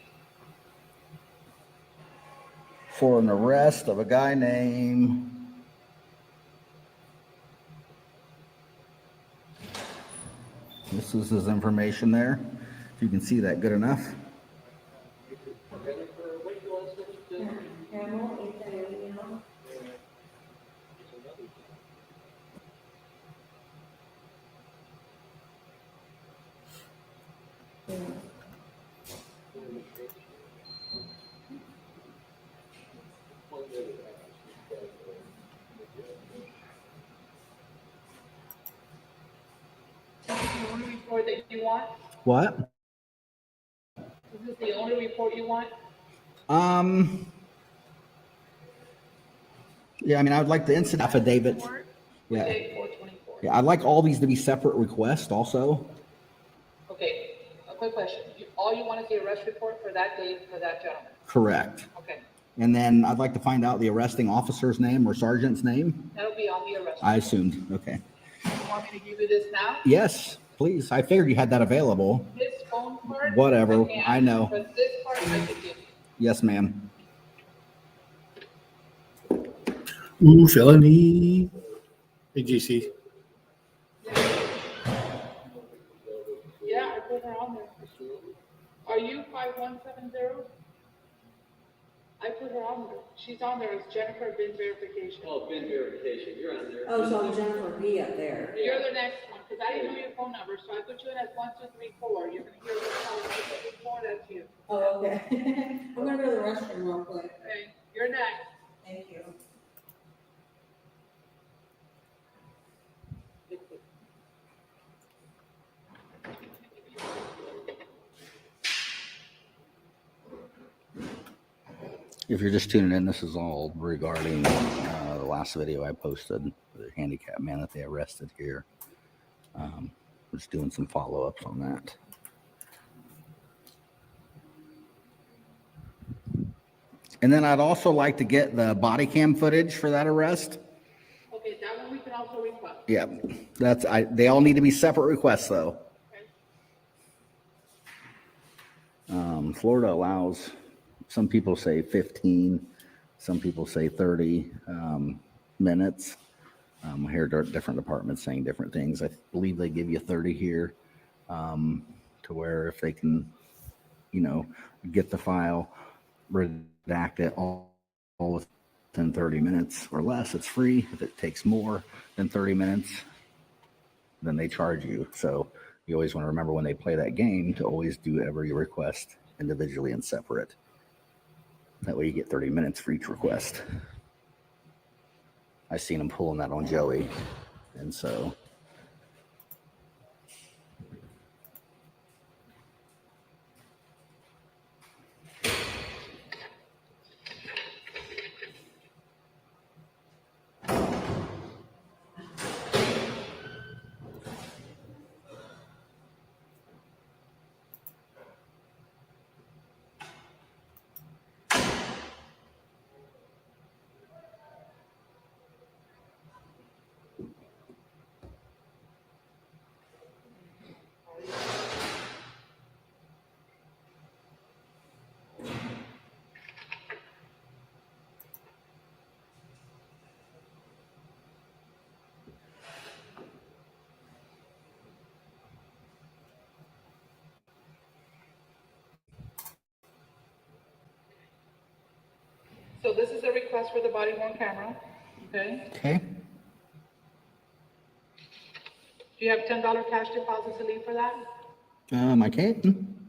for an arrest of a guy named this is his information there. If you can see that good enough. The only report that you want? What? Is this the only report you want? Yeah, I mean, I would like the incident affidavit. Yeah. Okay, 424. Yeah, I'd like all these to be separate requests also. Okay, a quick question. All you want is the arrest report for that date for that gentleman? Correct. Okay, And then I'd like to find out the arresting officer's name or sergeant's name. that'll be on the arrest. I assumed. Okay. You want me to give you this now? Yes, please. I figured you had that available. This phone card? Whatever. can't, I know. But this part I can give you. Yes, ma'am. Ooh, felony. Hey, GC. Yeah, I put her on there. Are you 5170? I put her on there. She's on there as Jennifer bin verification. Oh, bin verification, you're on there. Oh, so I'm Jennifer B up there. You're the next one, because I didn't know your phone number, so I put you in as 1234. You're gonna hear this call 1234, that's you. Oh, okay. I'm gonna go to the restroom real quick. Okay, you're next. Thank you. If you're just tuning in, this is all regarding the last video I posted, the handicapped man that they arrested here. Just doing some follow-ups on that. And then I'd also like to get the body cam footage for that arrest. Okay, that one we can also request. Yeah, they all need to be separate requests though. Florida allows, some people say 15, some people say 30 minutes. I hear different departments saying different things. I believe they give you 30 here, to where if they can, get the file, redact it all within 30 minutes or less, it's free. If it takes more than 30 minutes, then they charge you. So you always want to remember when they play that game to always do every request individually and separate. That way you get 30 minutes for each request. I seen them pulling that on Joey. And so So this is a request for the body worn camera, okay? okay. Do you have $10 cash deposit to leave for that? I can't.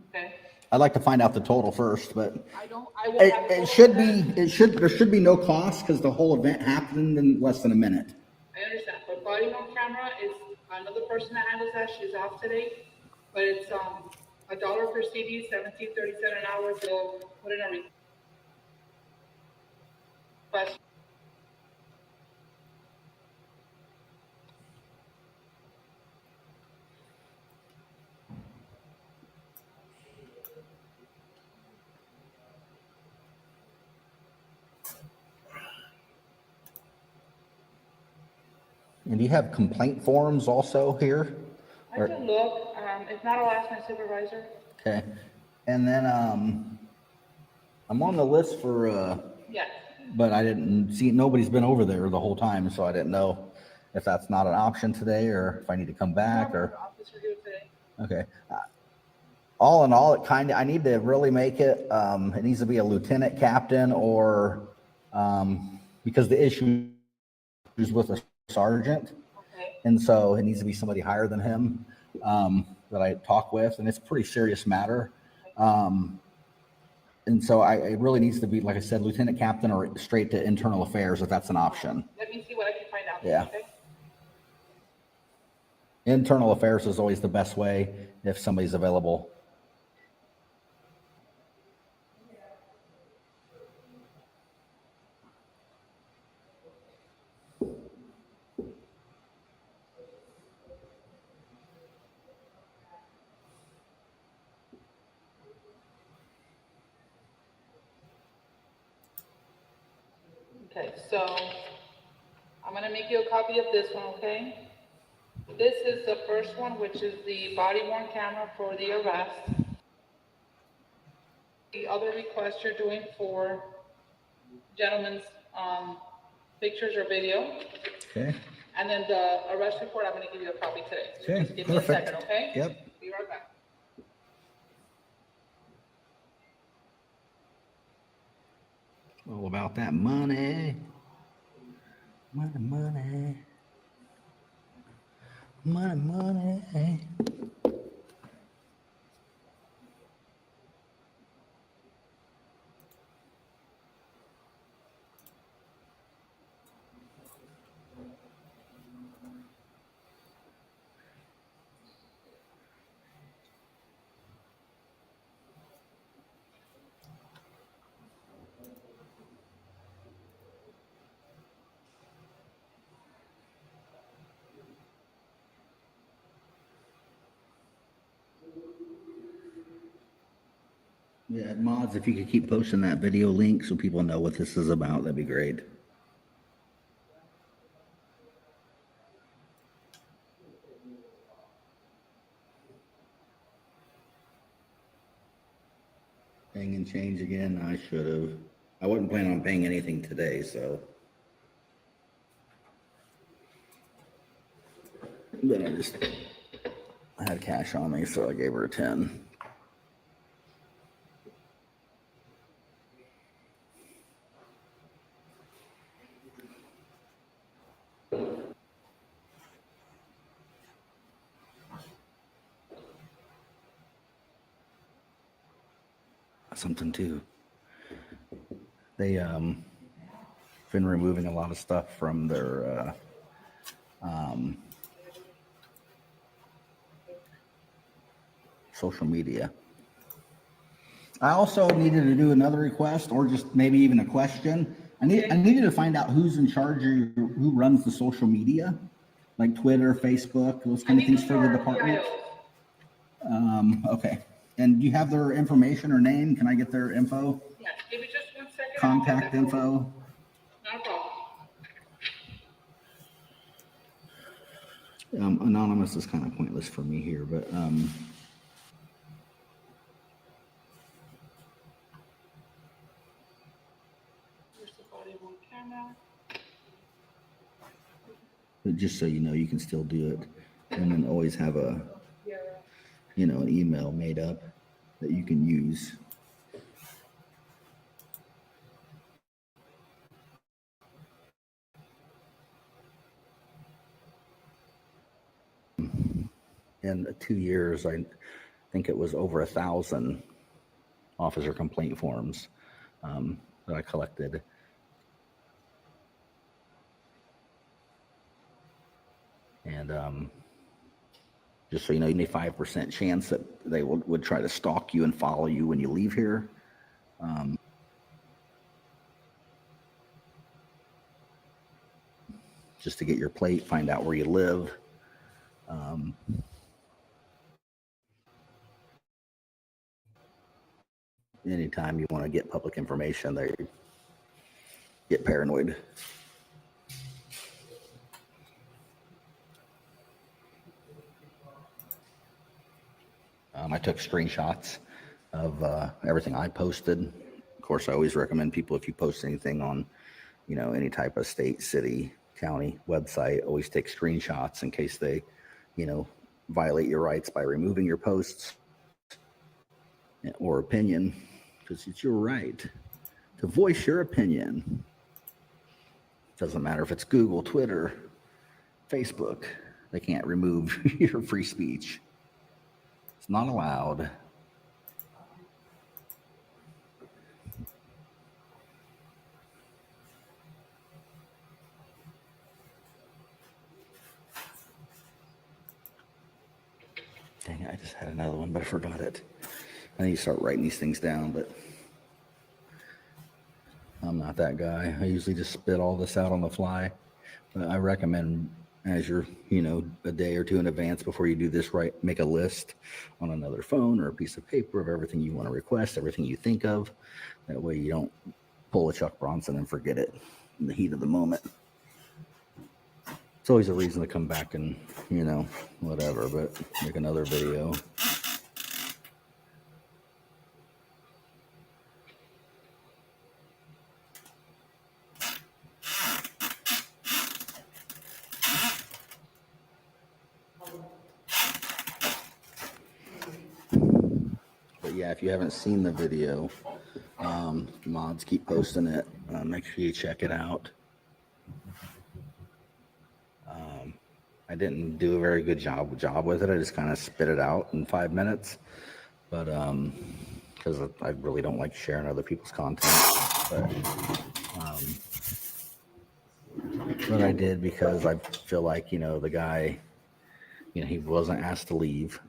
Okay. I'd like to find out the total first, but I will have there should be no cost because the whole event happened in less than a minute. I understand, but body worn camera is another person that handles that. She's off today, but it's $1 per CD, $17.37 an hour. So put in a request. And do you have complaint forms also here? I can look. If not, I'll ask my supervisor. Okay. And then I'm on the list for Yes. but I didn't see, nobody's been over there the whole time, so I didn't know if that's not an option today or if I need to come back or. Office review today. Okay. All in all, I need to really make it, it needs to be a lieutenant captain or, because the issue is with a sergeant. Okay. And so it needs to be somebody higher than him, that I talk with, and it's a pretty serious matter. And so it really needs to be, like I said, lieutenant captain or straight to internal affairs if that's an option. Let me see what I can find out. Yeah. Okay? Internal affairs is always the best way if somebody's available. Okay, so I'm gonna make you a copy of this one, okay? This is the first one, which is the body worn camera for the arrest. The other request you're doing for gentlemen's pictures or video. Okay. And then the arrest report, I'm gonna give you a copy today. So Okay, just give me a perfect. second, okay? Yep. Be right back. All about that money. Money, money. Money, money. Yeah, mods, if you could keep posting that video link so people know what this is about, that'd be great. Paying and change again, I should have. I wasn't planning on paying anything today, so. But I had cash on me, so I gave her a 10. Something too. They been removing a lot of stuff from their social media. I also needed to do another request, or just maybe even a question. I needed to find out who's in charge of who runs the social media, like Twitter, Facebook, those kind of things for the department. Okay. And do you have their information or name? Can I get their info? Yeah, give me just 1 second. Contact info? Not a problem. Anonymous is kind of pointless for me here, but Here's the body worn camera. but just so you know, you can still do it, and then always have a, you know, an email made up that you can use. In 2 years, I think it was over 1,000 officer complaint forms that I collected. And just so you know, you need a 5% chance that they would try to stalk you and follow you when you leave here. Just to get your plate, find out where you live. Anytime you want to get public information, they get paranoid. I took screenshots of everything I posted. Of course, I always recommend people, if you post anything on, you know, any type of state, city, county website, always take screenshots in case they, you know, violate your rights by removing your posts or opinion, because it's your right to voice your opinion. Doesn't matter if it's Google, Twitter, Facebook, they can't remove your free speech. It's not allowed. Dang, I just had another one, but I forgot it. I need to start writing these things down, but I'm not that guy. I usually just spit all this out on the fly. But I recommend, as you're, you know, a day or two in advance before you do this, right, make a list on another phone or a piece of paper of everything you want to request, everything you think of. That way you don't pull a Chuck Bronson and forget it in the heat of the moment. It's always a reason to come back and, you know, whatever, but make another video. But yeah, if you haven't seen the video, mods keep posting it. Make sure you check it out. I didn't do a very good job with it. I just kind of spit it out in 5 minutes, but because I really don't like sharing other people's content. But I did because I feel like, you know, the guy, you know, he wasn't asked to leave,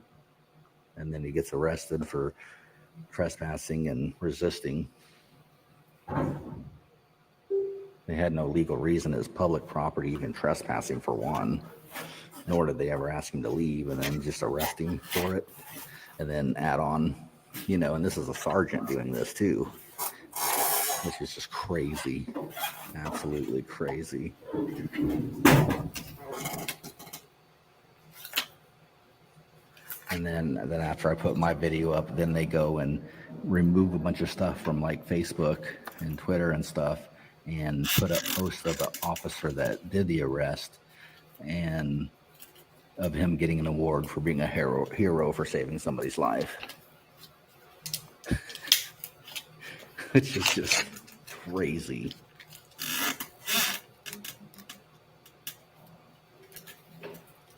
and then he gets arrested for trespassing and resisting. They had no legal reason as public property, even trespassing for one, nor did they ever ask him to leave, and then just arrest him for it, and then add on You know, and this is a sergeant doing this too, which is just crazy, absolutely crazy. And then after I put my video up, then they go and remove a bunch of stuff from like Facebook and Twitter and stuff, and put a post of the officer that did the arrest and of him getting an award for being a hero for saving somebody's life. Which is just crazy.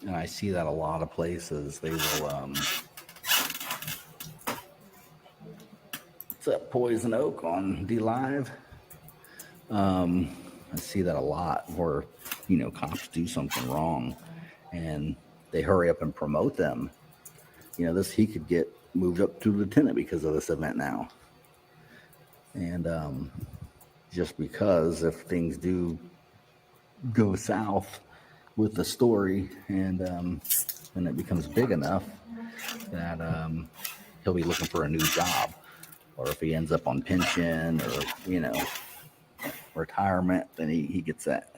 And I see that a lot of places. They will, what's up, Poison Oak on DLive? I see that a lot where, you know, cops do something wrong and they hurry up and promote them. You know, he could get moved up to lieutenant because of this event now. And just because if things do go south with the story and it becomes big enough that he'll be looking for a new job, or if he ends up on pension or, you know, retirement, then he gets that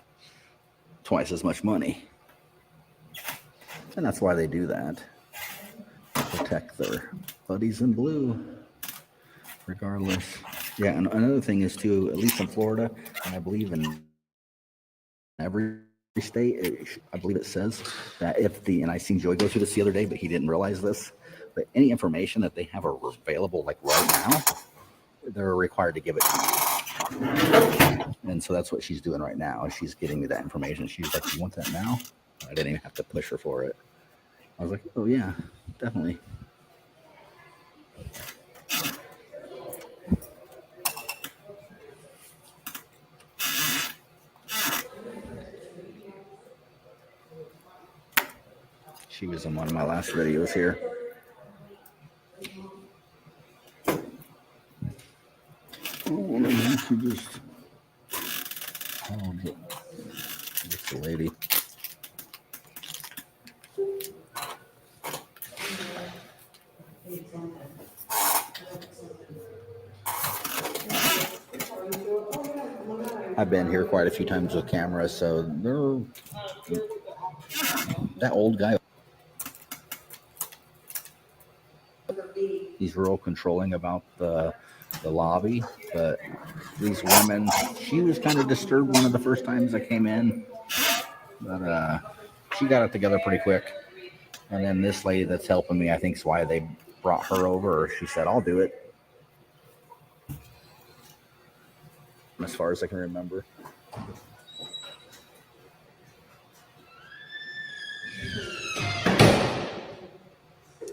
twice as much money. And that's why they do that, to protect their buddies in blue, regardless. Yeah, and another thing is too, at least in Florida, and I believe in every state, I believe it says that and I seen Joey go through this the other day, but he didn't realize this, but any information that they have available, like right now, they're required to give it to you. And so that's what she's doing right now. She's getting me that information. She's like, "You want that now?" I didn't even have to push her for it. I was like, "Oh yeah, definitely." She was in one of my last videos here. Oh, let me just it's the lady. I've been here quite a few times with cameras, so that old guy, he's real controlling about the lobby, but these women, she was kind of disturbed one of the first times I came in, but she got it together pretty quick. And then this lady that's helping me, I think is why they brought her over, or she said, "I'll do it," as far as I can remember.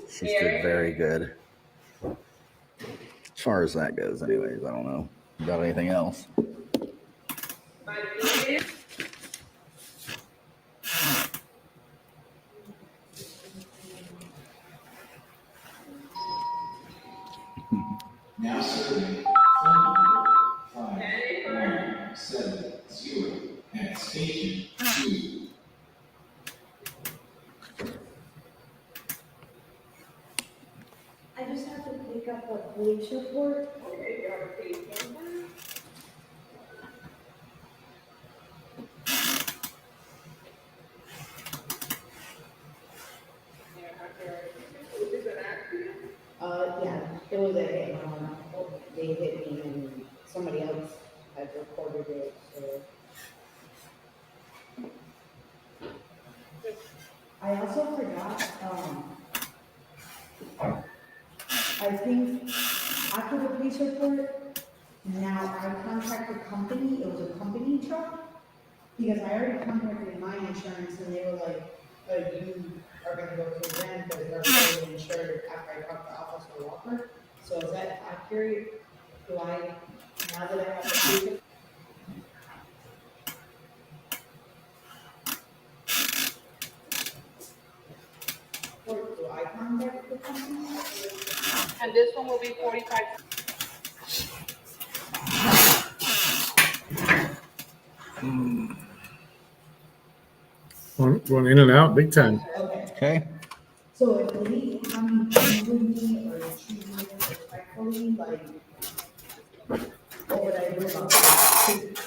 She's did very good. As far as that goes, anyways, I don't know. You got anything else? Now serving 5170 at station 2. I just have to pick up a police report. Okay, got a case number. Yeah, it was they hit me and somebody else had reported it, so. I also forgot, I think after the police report, now I contacted the company, it was a company truck, because I already contacted my insurance and they were like, you are gonna go through them because they're fully insured after I talked to Officer Walker. So is that accurate? Do I, now that I have the police report, do I contact the company? And this one will be 45. Going in and out big time. Okay. Okay. So if they come with me or choose fully like, what would I do about it?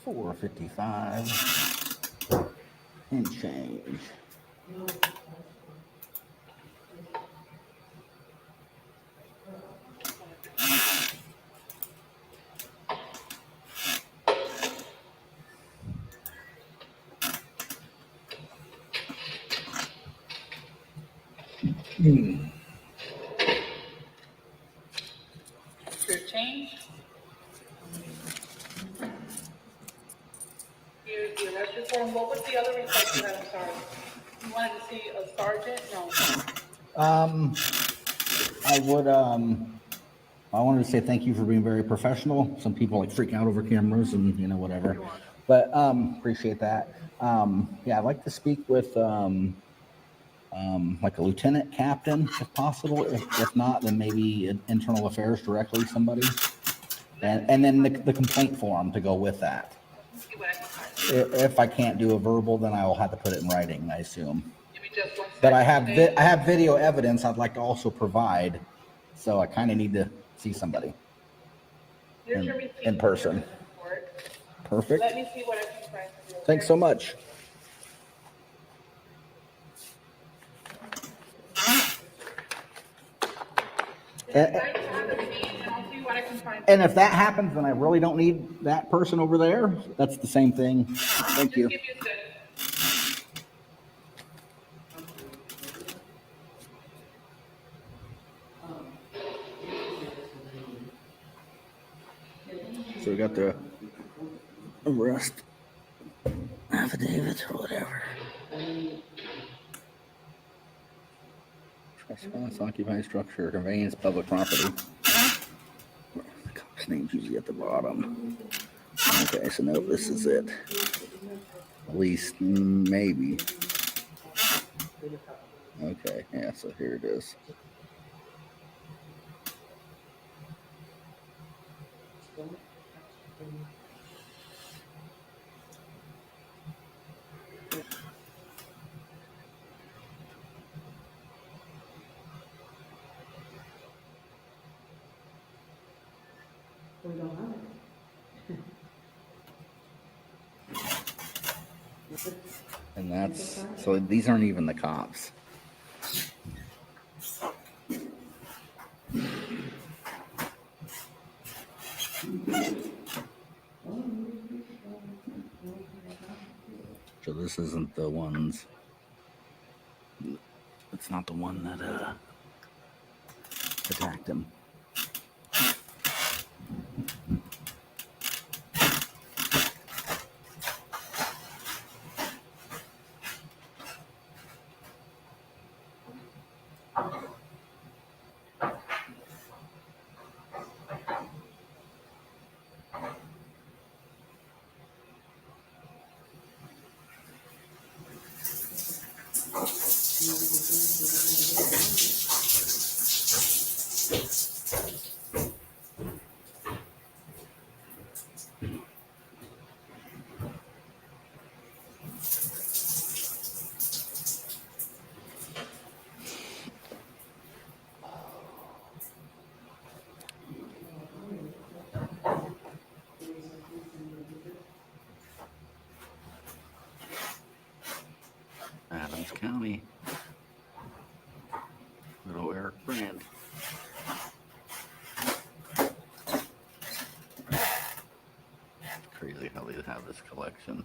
455 and change. Your change. Here's the arrest report. And what was the other request you had? I'm sorry. You wanted to see a sergeant? No. I wanted to say thank you for being very professional. Some people like freak out over cameras and whatever, but appreciate that. Yeah, I'd like to speak with like a lieutenant captain if possible. If not, then maybe internal affairs directly, somebody, and then the complaint form to go with that. If I can't do a verbal, then I will have to put it in writing, I assume. But I have video evidence I'd like to also provide, so I kind of need to see somebody in person. Perfect. Let me see what I can find for you. Thanks so much. And if that happens, then I really don't need that person over there. That's the same thing. Thank you. So we got the arrest affidavit or whatever. Trespass, occupying structure, conveyance, public property. The cop's name's usually at the bottom. Okay, so no, this is it. At least maybe. Okay, yeah, so here it is. We don't have it. And that's, so these aren't even the cops. So this isn't the ones, it's not the one that attacked him. Adams County. Little Eric Brand. It's crazy how they have this collection.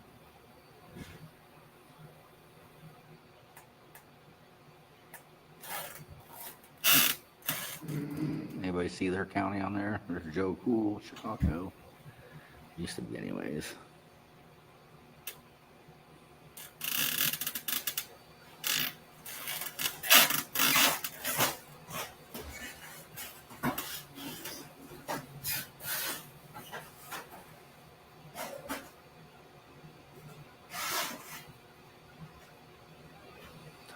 Anybody see their county on there? There's Joe Cool, Chicago. Used to be anyways.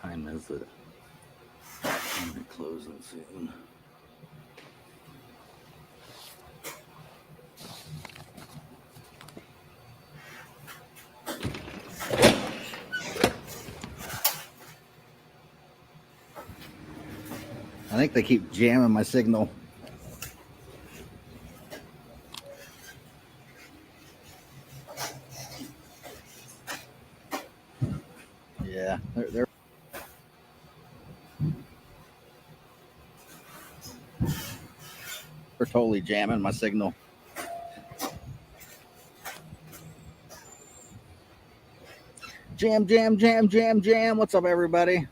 Time is it? I'm closing soon. I think they keep jamming my signal. Yeah, they're totally jamming my signal. Jam, jam, jam, jam, jam. What's up, everybody?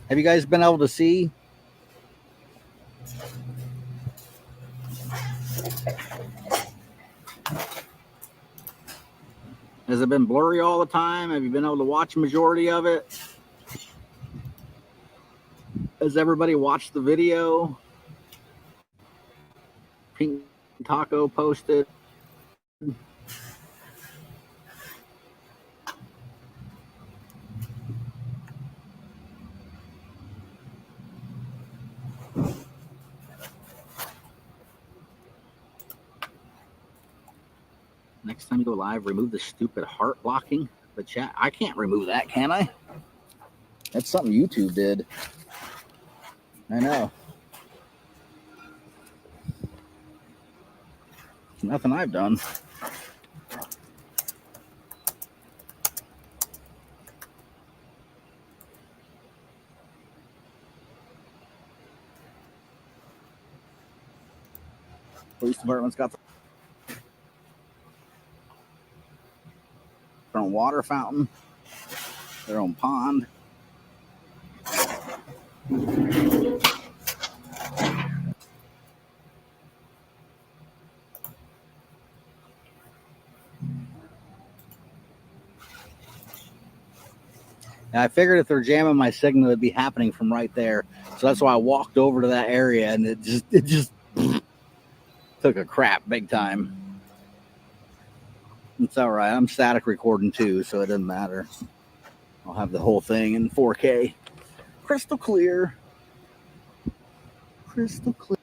Have you guys been able to see? Has it been blurry all the time? Have you been able to watch a majority of it? Has everybody watched the video? Pink Taco posted. Next time you go live, remove the stupid heart blocking the chat. I can't remove that, can I? That's something YouTube did. I know. It's nothing I've done. Police department's got their own water fountain, their own pond. And I figured if they're jamming my signal, it'd be happening from right there. So that's why I walked over to that area, and it just took a crap big time. It's all right. I'm static recording too, so it doesn't matter. I'll have the whole thing in 4K. Crystal clear. Crystal clear.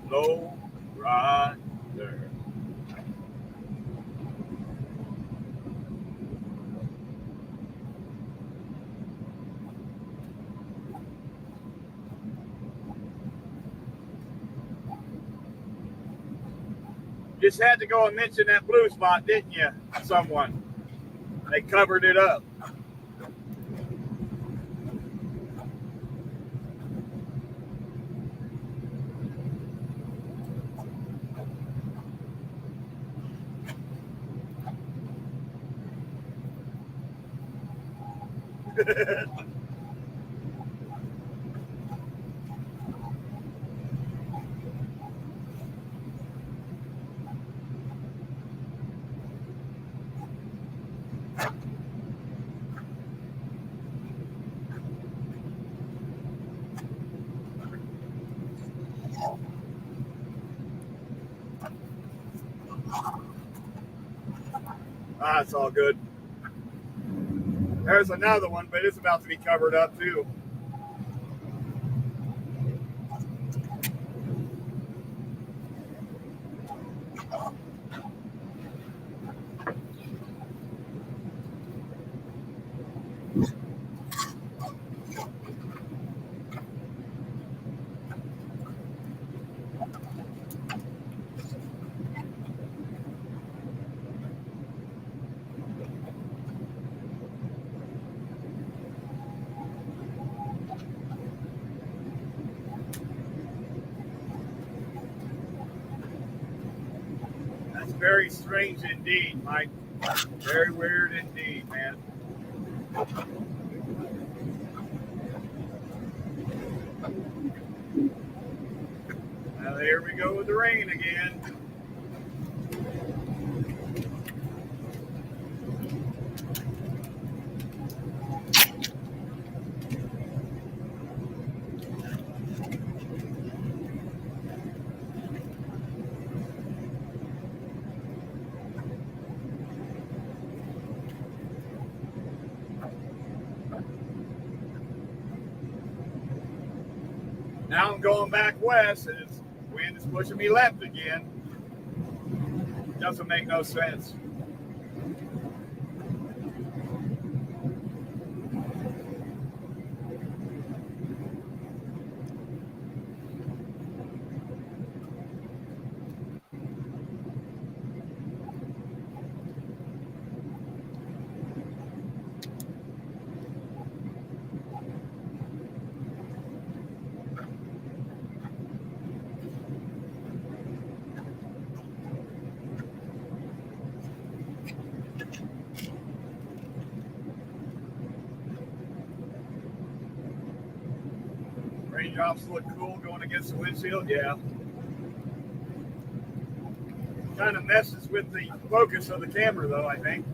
Low rider. Just had to go and mention that blue spot, didn't you? Someone. They covered it up. It's all good. There's another one, but it's about to be covered up too. Very strange indeed, Mike. Very weird indeed, man. Now here we go with the rain again. Now I'm going back west, and the wind is pushing me left again. Doesn't make no sense. Raindrops look cool going against the windshield, yeah. Kind of messes with the focus of the camera, though, I think.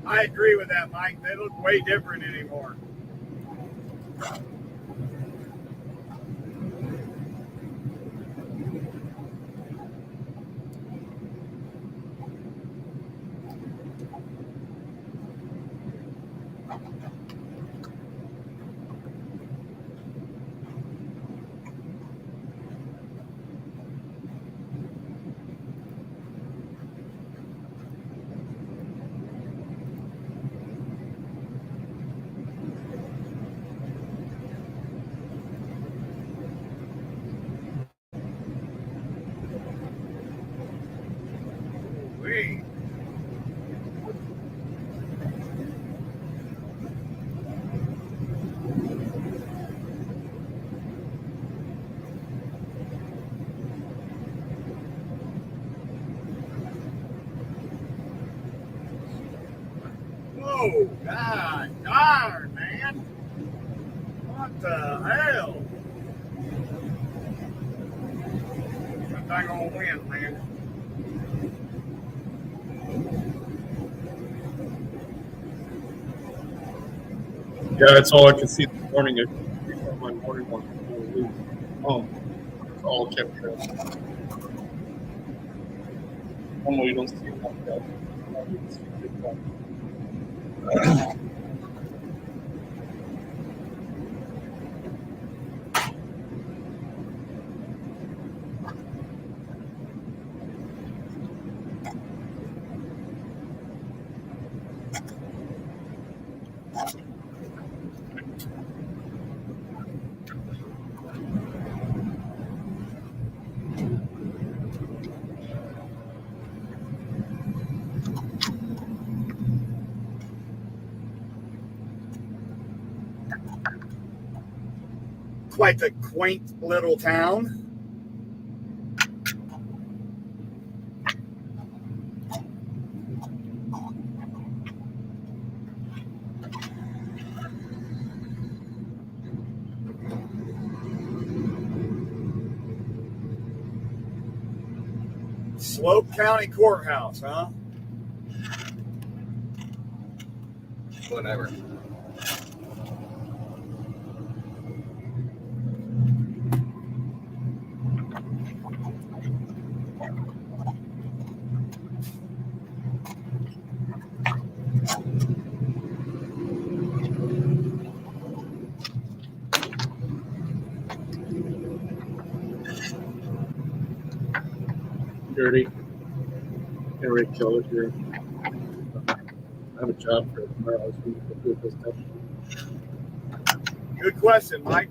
I agree with that, Mike. They look way different anymore. Wait. Whoa, God darn, man. What the hell? That thing gonna win, man. Yeah, that's all I could see this morning. My morning one. Oh, it's all chemtrails. Normally you don't see it like that. Quite a quaint little town. Slope County Courthouse, huh? Whatever. Dirty. Can't really kill it here. I have a job for tomorrow. I was going to do this stuff. Good question, Mike.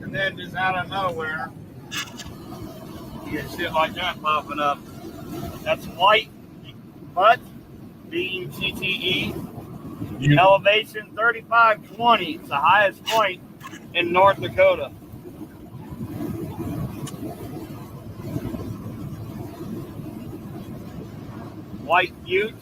And then just out of nowhere, you get shit like that popping up. That's white butt being TTE. Elevation 3520. It's the highest point in North Dakota. White Butte.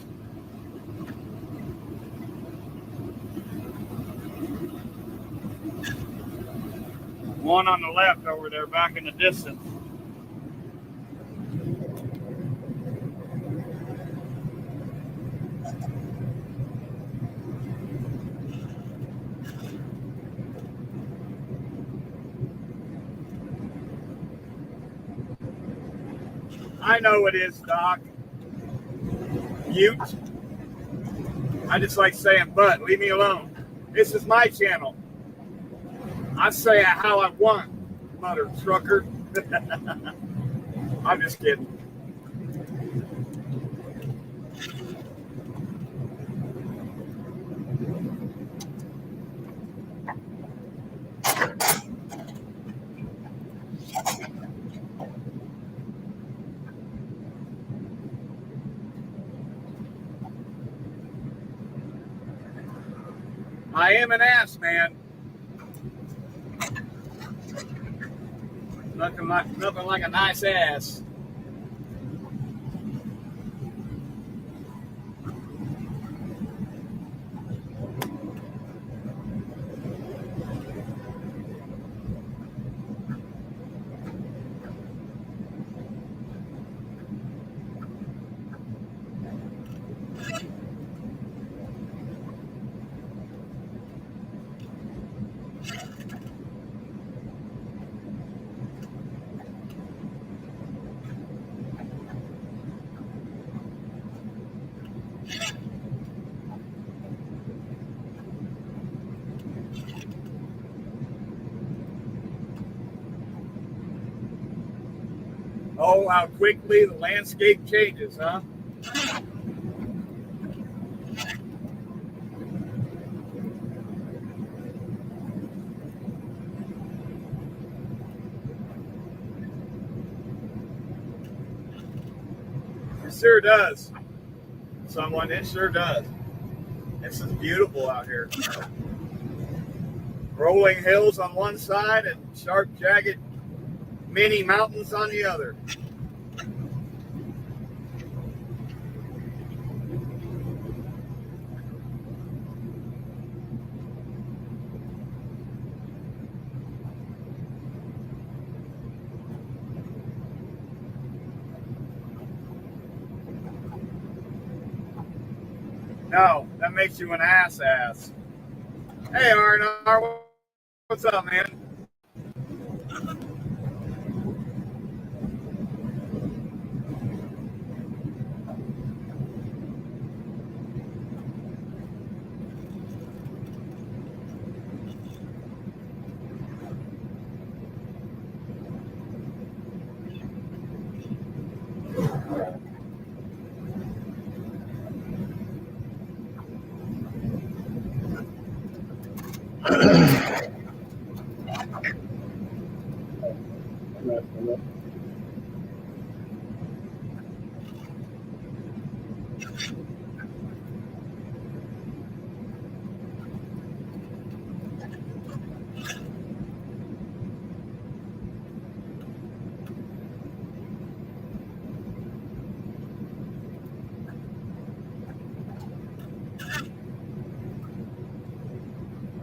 One on the left over there back in the distance. I know it is, Doc. Butte. I just like saying butt. Leave me alone. This is my channel. I say it how I want, mother trucker. I'm just kidding. I am an ass man. Nothing like a nice ass. Oh, how quickly the landscape changes, huh? It sure does. Someone, it sure does. This is beautiful out here. Rolling hills on one side and sharp, jagged, mini mountains on the other. No, that makes you an ass. Hey, R&R, what's up, man?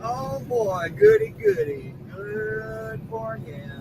Oh boy, goody goody. Good for him.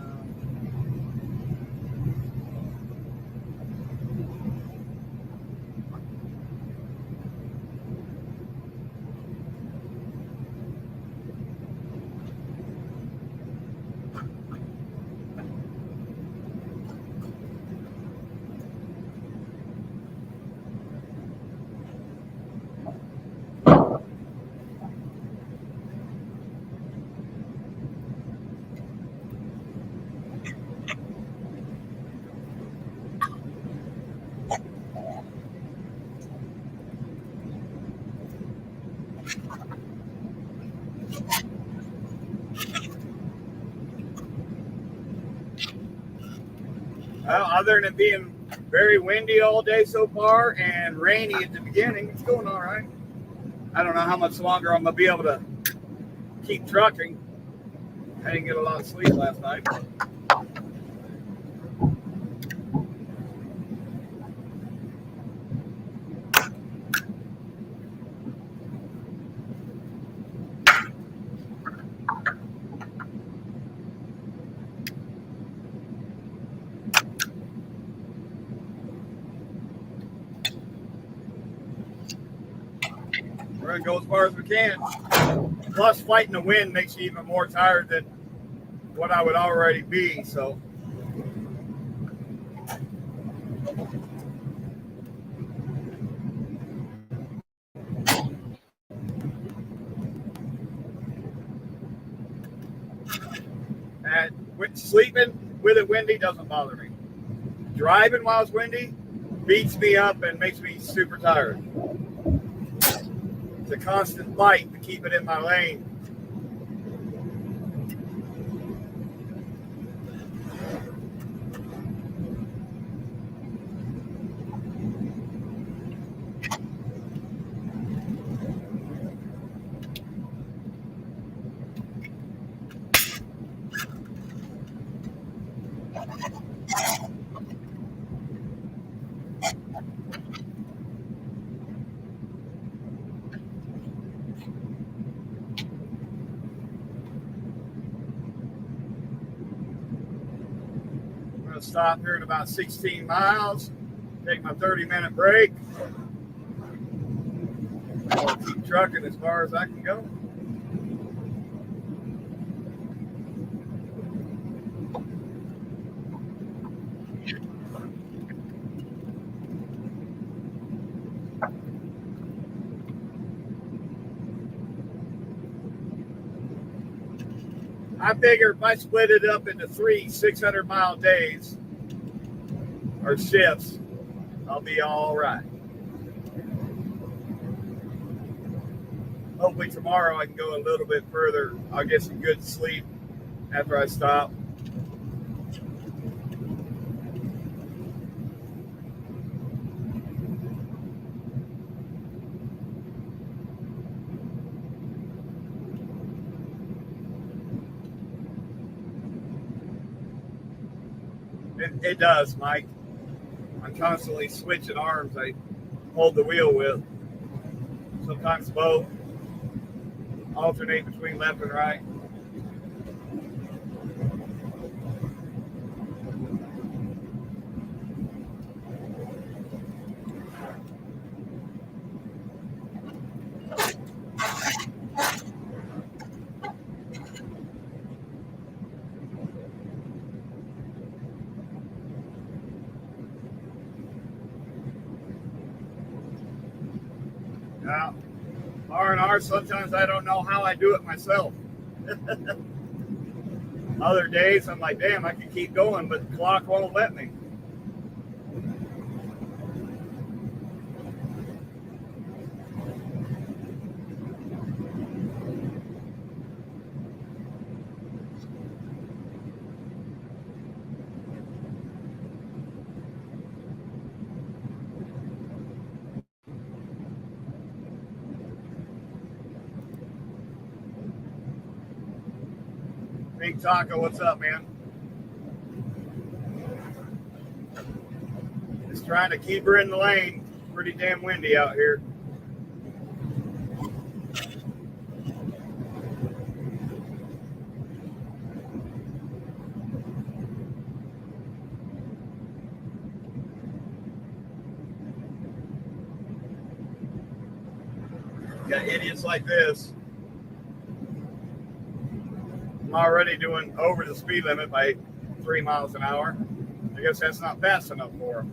Well, other than being very windy all day so far and rainy at the beginning, it's going all right. I don't know how much longer I'm going to be able to keep trucking. I didn't get a lot of sleep last night. We're going to go as far as we can. Plus, fighting the wind makes you even more tired than what I would already be, so. And sleeping with it windy doesn't bother me. Driving while it's windy beats me up and makes me super tired. It's a constant fight to keep it in my lane. I'm going to stop here at about 16 miles, take my 30-minute break. I'll keep trucking as far as I can go. I figure if I split it up into 3 600-mile days or shifts, I'll be all right. Hopefully tomorrow I can go a little bit further. I'll get some good sleep after I stop. It does, Mike. I'm constantly switching arms I hold the wheel with. Sometimes both. Alternate between left and right. Now, R&R, sometimes I don't know how I do it myself. Other days, I'm like, damn, I can keep going, but the clock won't let me. Big Taco, what's up, man? Just trying to keep her in the lane. Pretty damn windy out here. Got idiots like this. I'm already doing over the speed limit by 3 miles an hour. I guess that's not fast enough for them.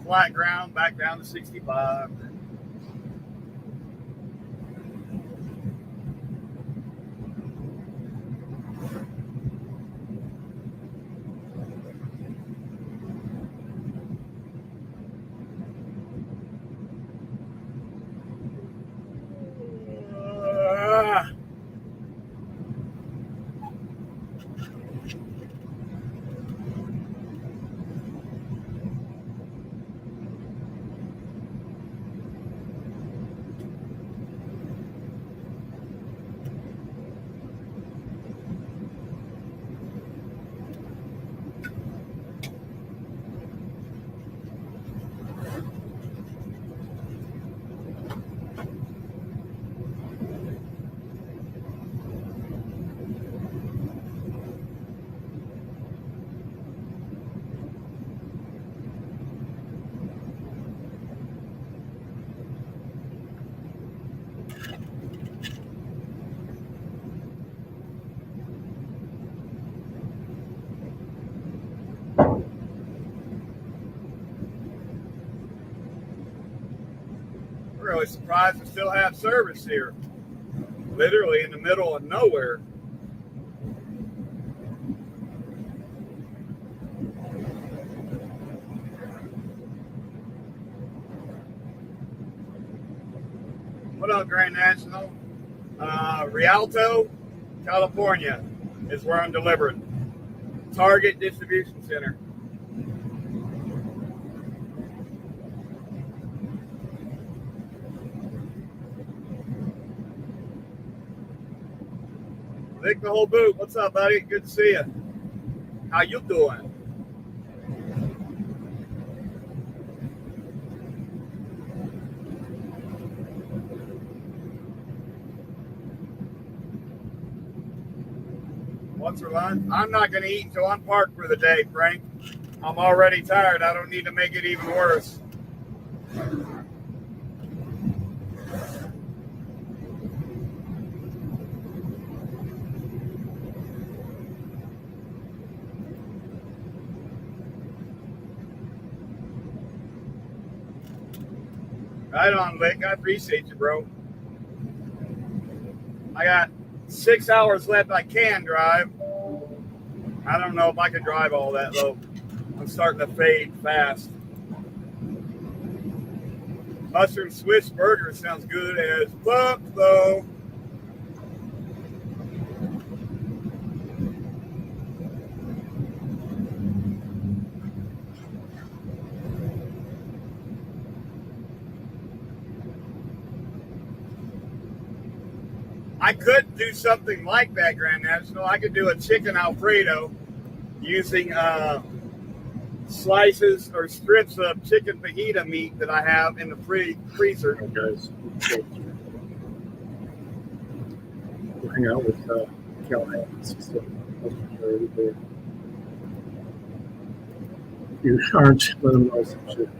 Flat ground, back down to 65. Really surprised to still have service here. Literally in the middle of nowhere. What up, Grand National? Rialto, California is where I'm delivering. Target Distribution Center. Vic the whole boot. What's up, buddy? Good to see you. How you doing? What's for lunch? I'm not going to eat until I'm parked for the day, Frank. I'm already tired. I don't need to make it even worse. Right on, Vic. I appreciate you, bro. I got 6 hours left I can drive. I don't know if I can drive all that, though. I'm starting to fade fast. Mustard Swiss burger sounds good as fuck, though. I could do something like that, Grand National. I could do a chicken Alfredo using slices or strips of chicken fajita meat that I have in the freezer. Hey guys, we'll hang out with Callahan. You aren't, let them know some shit.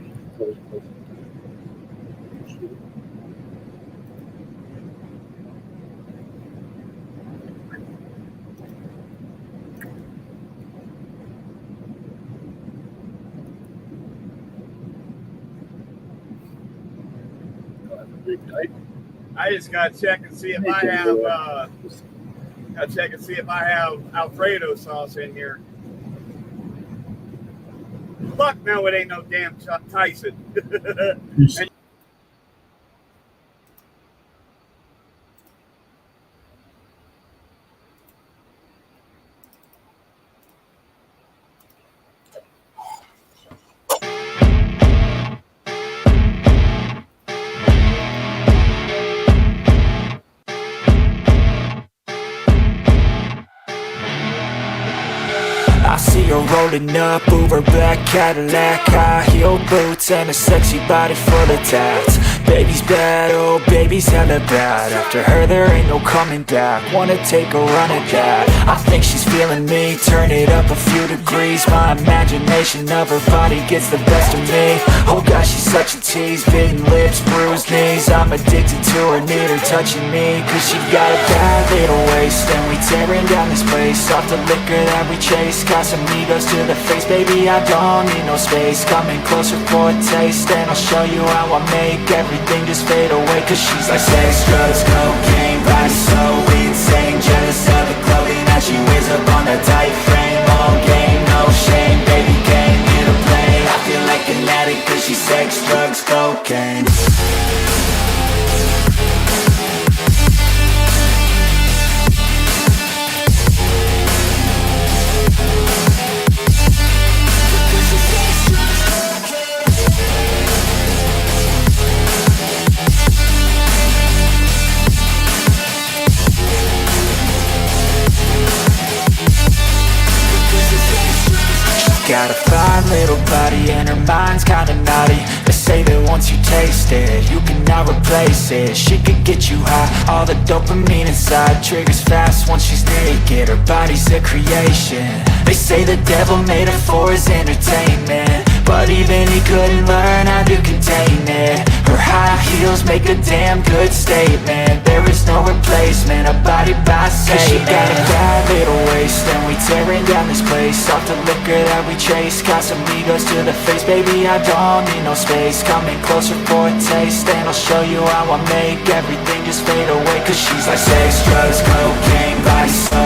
I just gotta check and see if I have Alfredo sauce in here. Fuck no, it ain't no damn Tyson. And I see her rolling up, Uber black Cadillac, high heel boots and a sexy body full of tats. Baby's bad, oh baby's hella bad. After her there ain't no coming back. Wanna take a run at that. I think she's feeling me, turn it up a few degrees. My imagination of her body gets the best of me. Oh gosh, she's such a tease, bitten lips, bruised knees. I'm addicted to her, need her touching me, cause she got a bad little waist. And we tearing down this place, off the liquor that we chase. Got some egos to the face, baby I don't need no space. Coming closer for a taste, and I'll show you how I make everything just fade away. Cause she's like sex, drugs, cocaine, body so insane. Jealous of the clothing that she wears up on a tight frame. All game, no shame, baby came here to play. I feel like an addict cause she's sex, drugs, cocaine. Got a fine little body and her mind's kinda naughty. They say that once you taste it, you cannot replace it. She could get you high, all the dopamine inside triggers fast once she's naked. Her body's a creation. They say the devil made her for his entertainment, but even he couldn't learn how to contain it. Her high heels make a damn good statement. There is no replacement, a body by Satan. Cause she got a bad little waist, and we tearing down this place. Off the liquor that we chase, got some egos to the face. Baby, I don't need no space. Coming closer for a taste, and I'll show you how I make everything just fade away. Cause she's like sex, drugs, cocaine, body so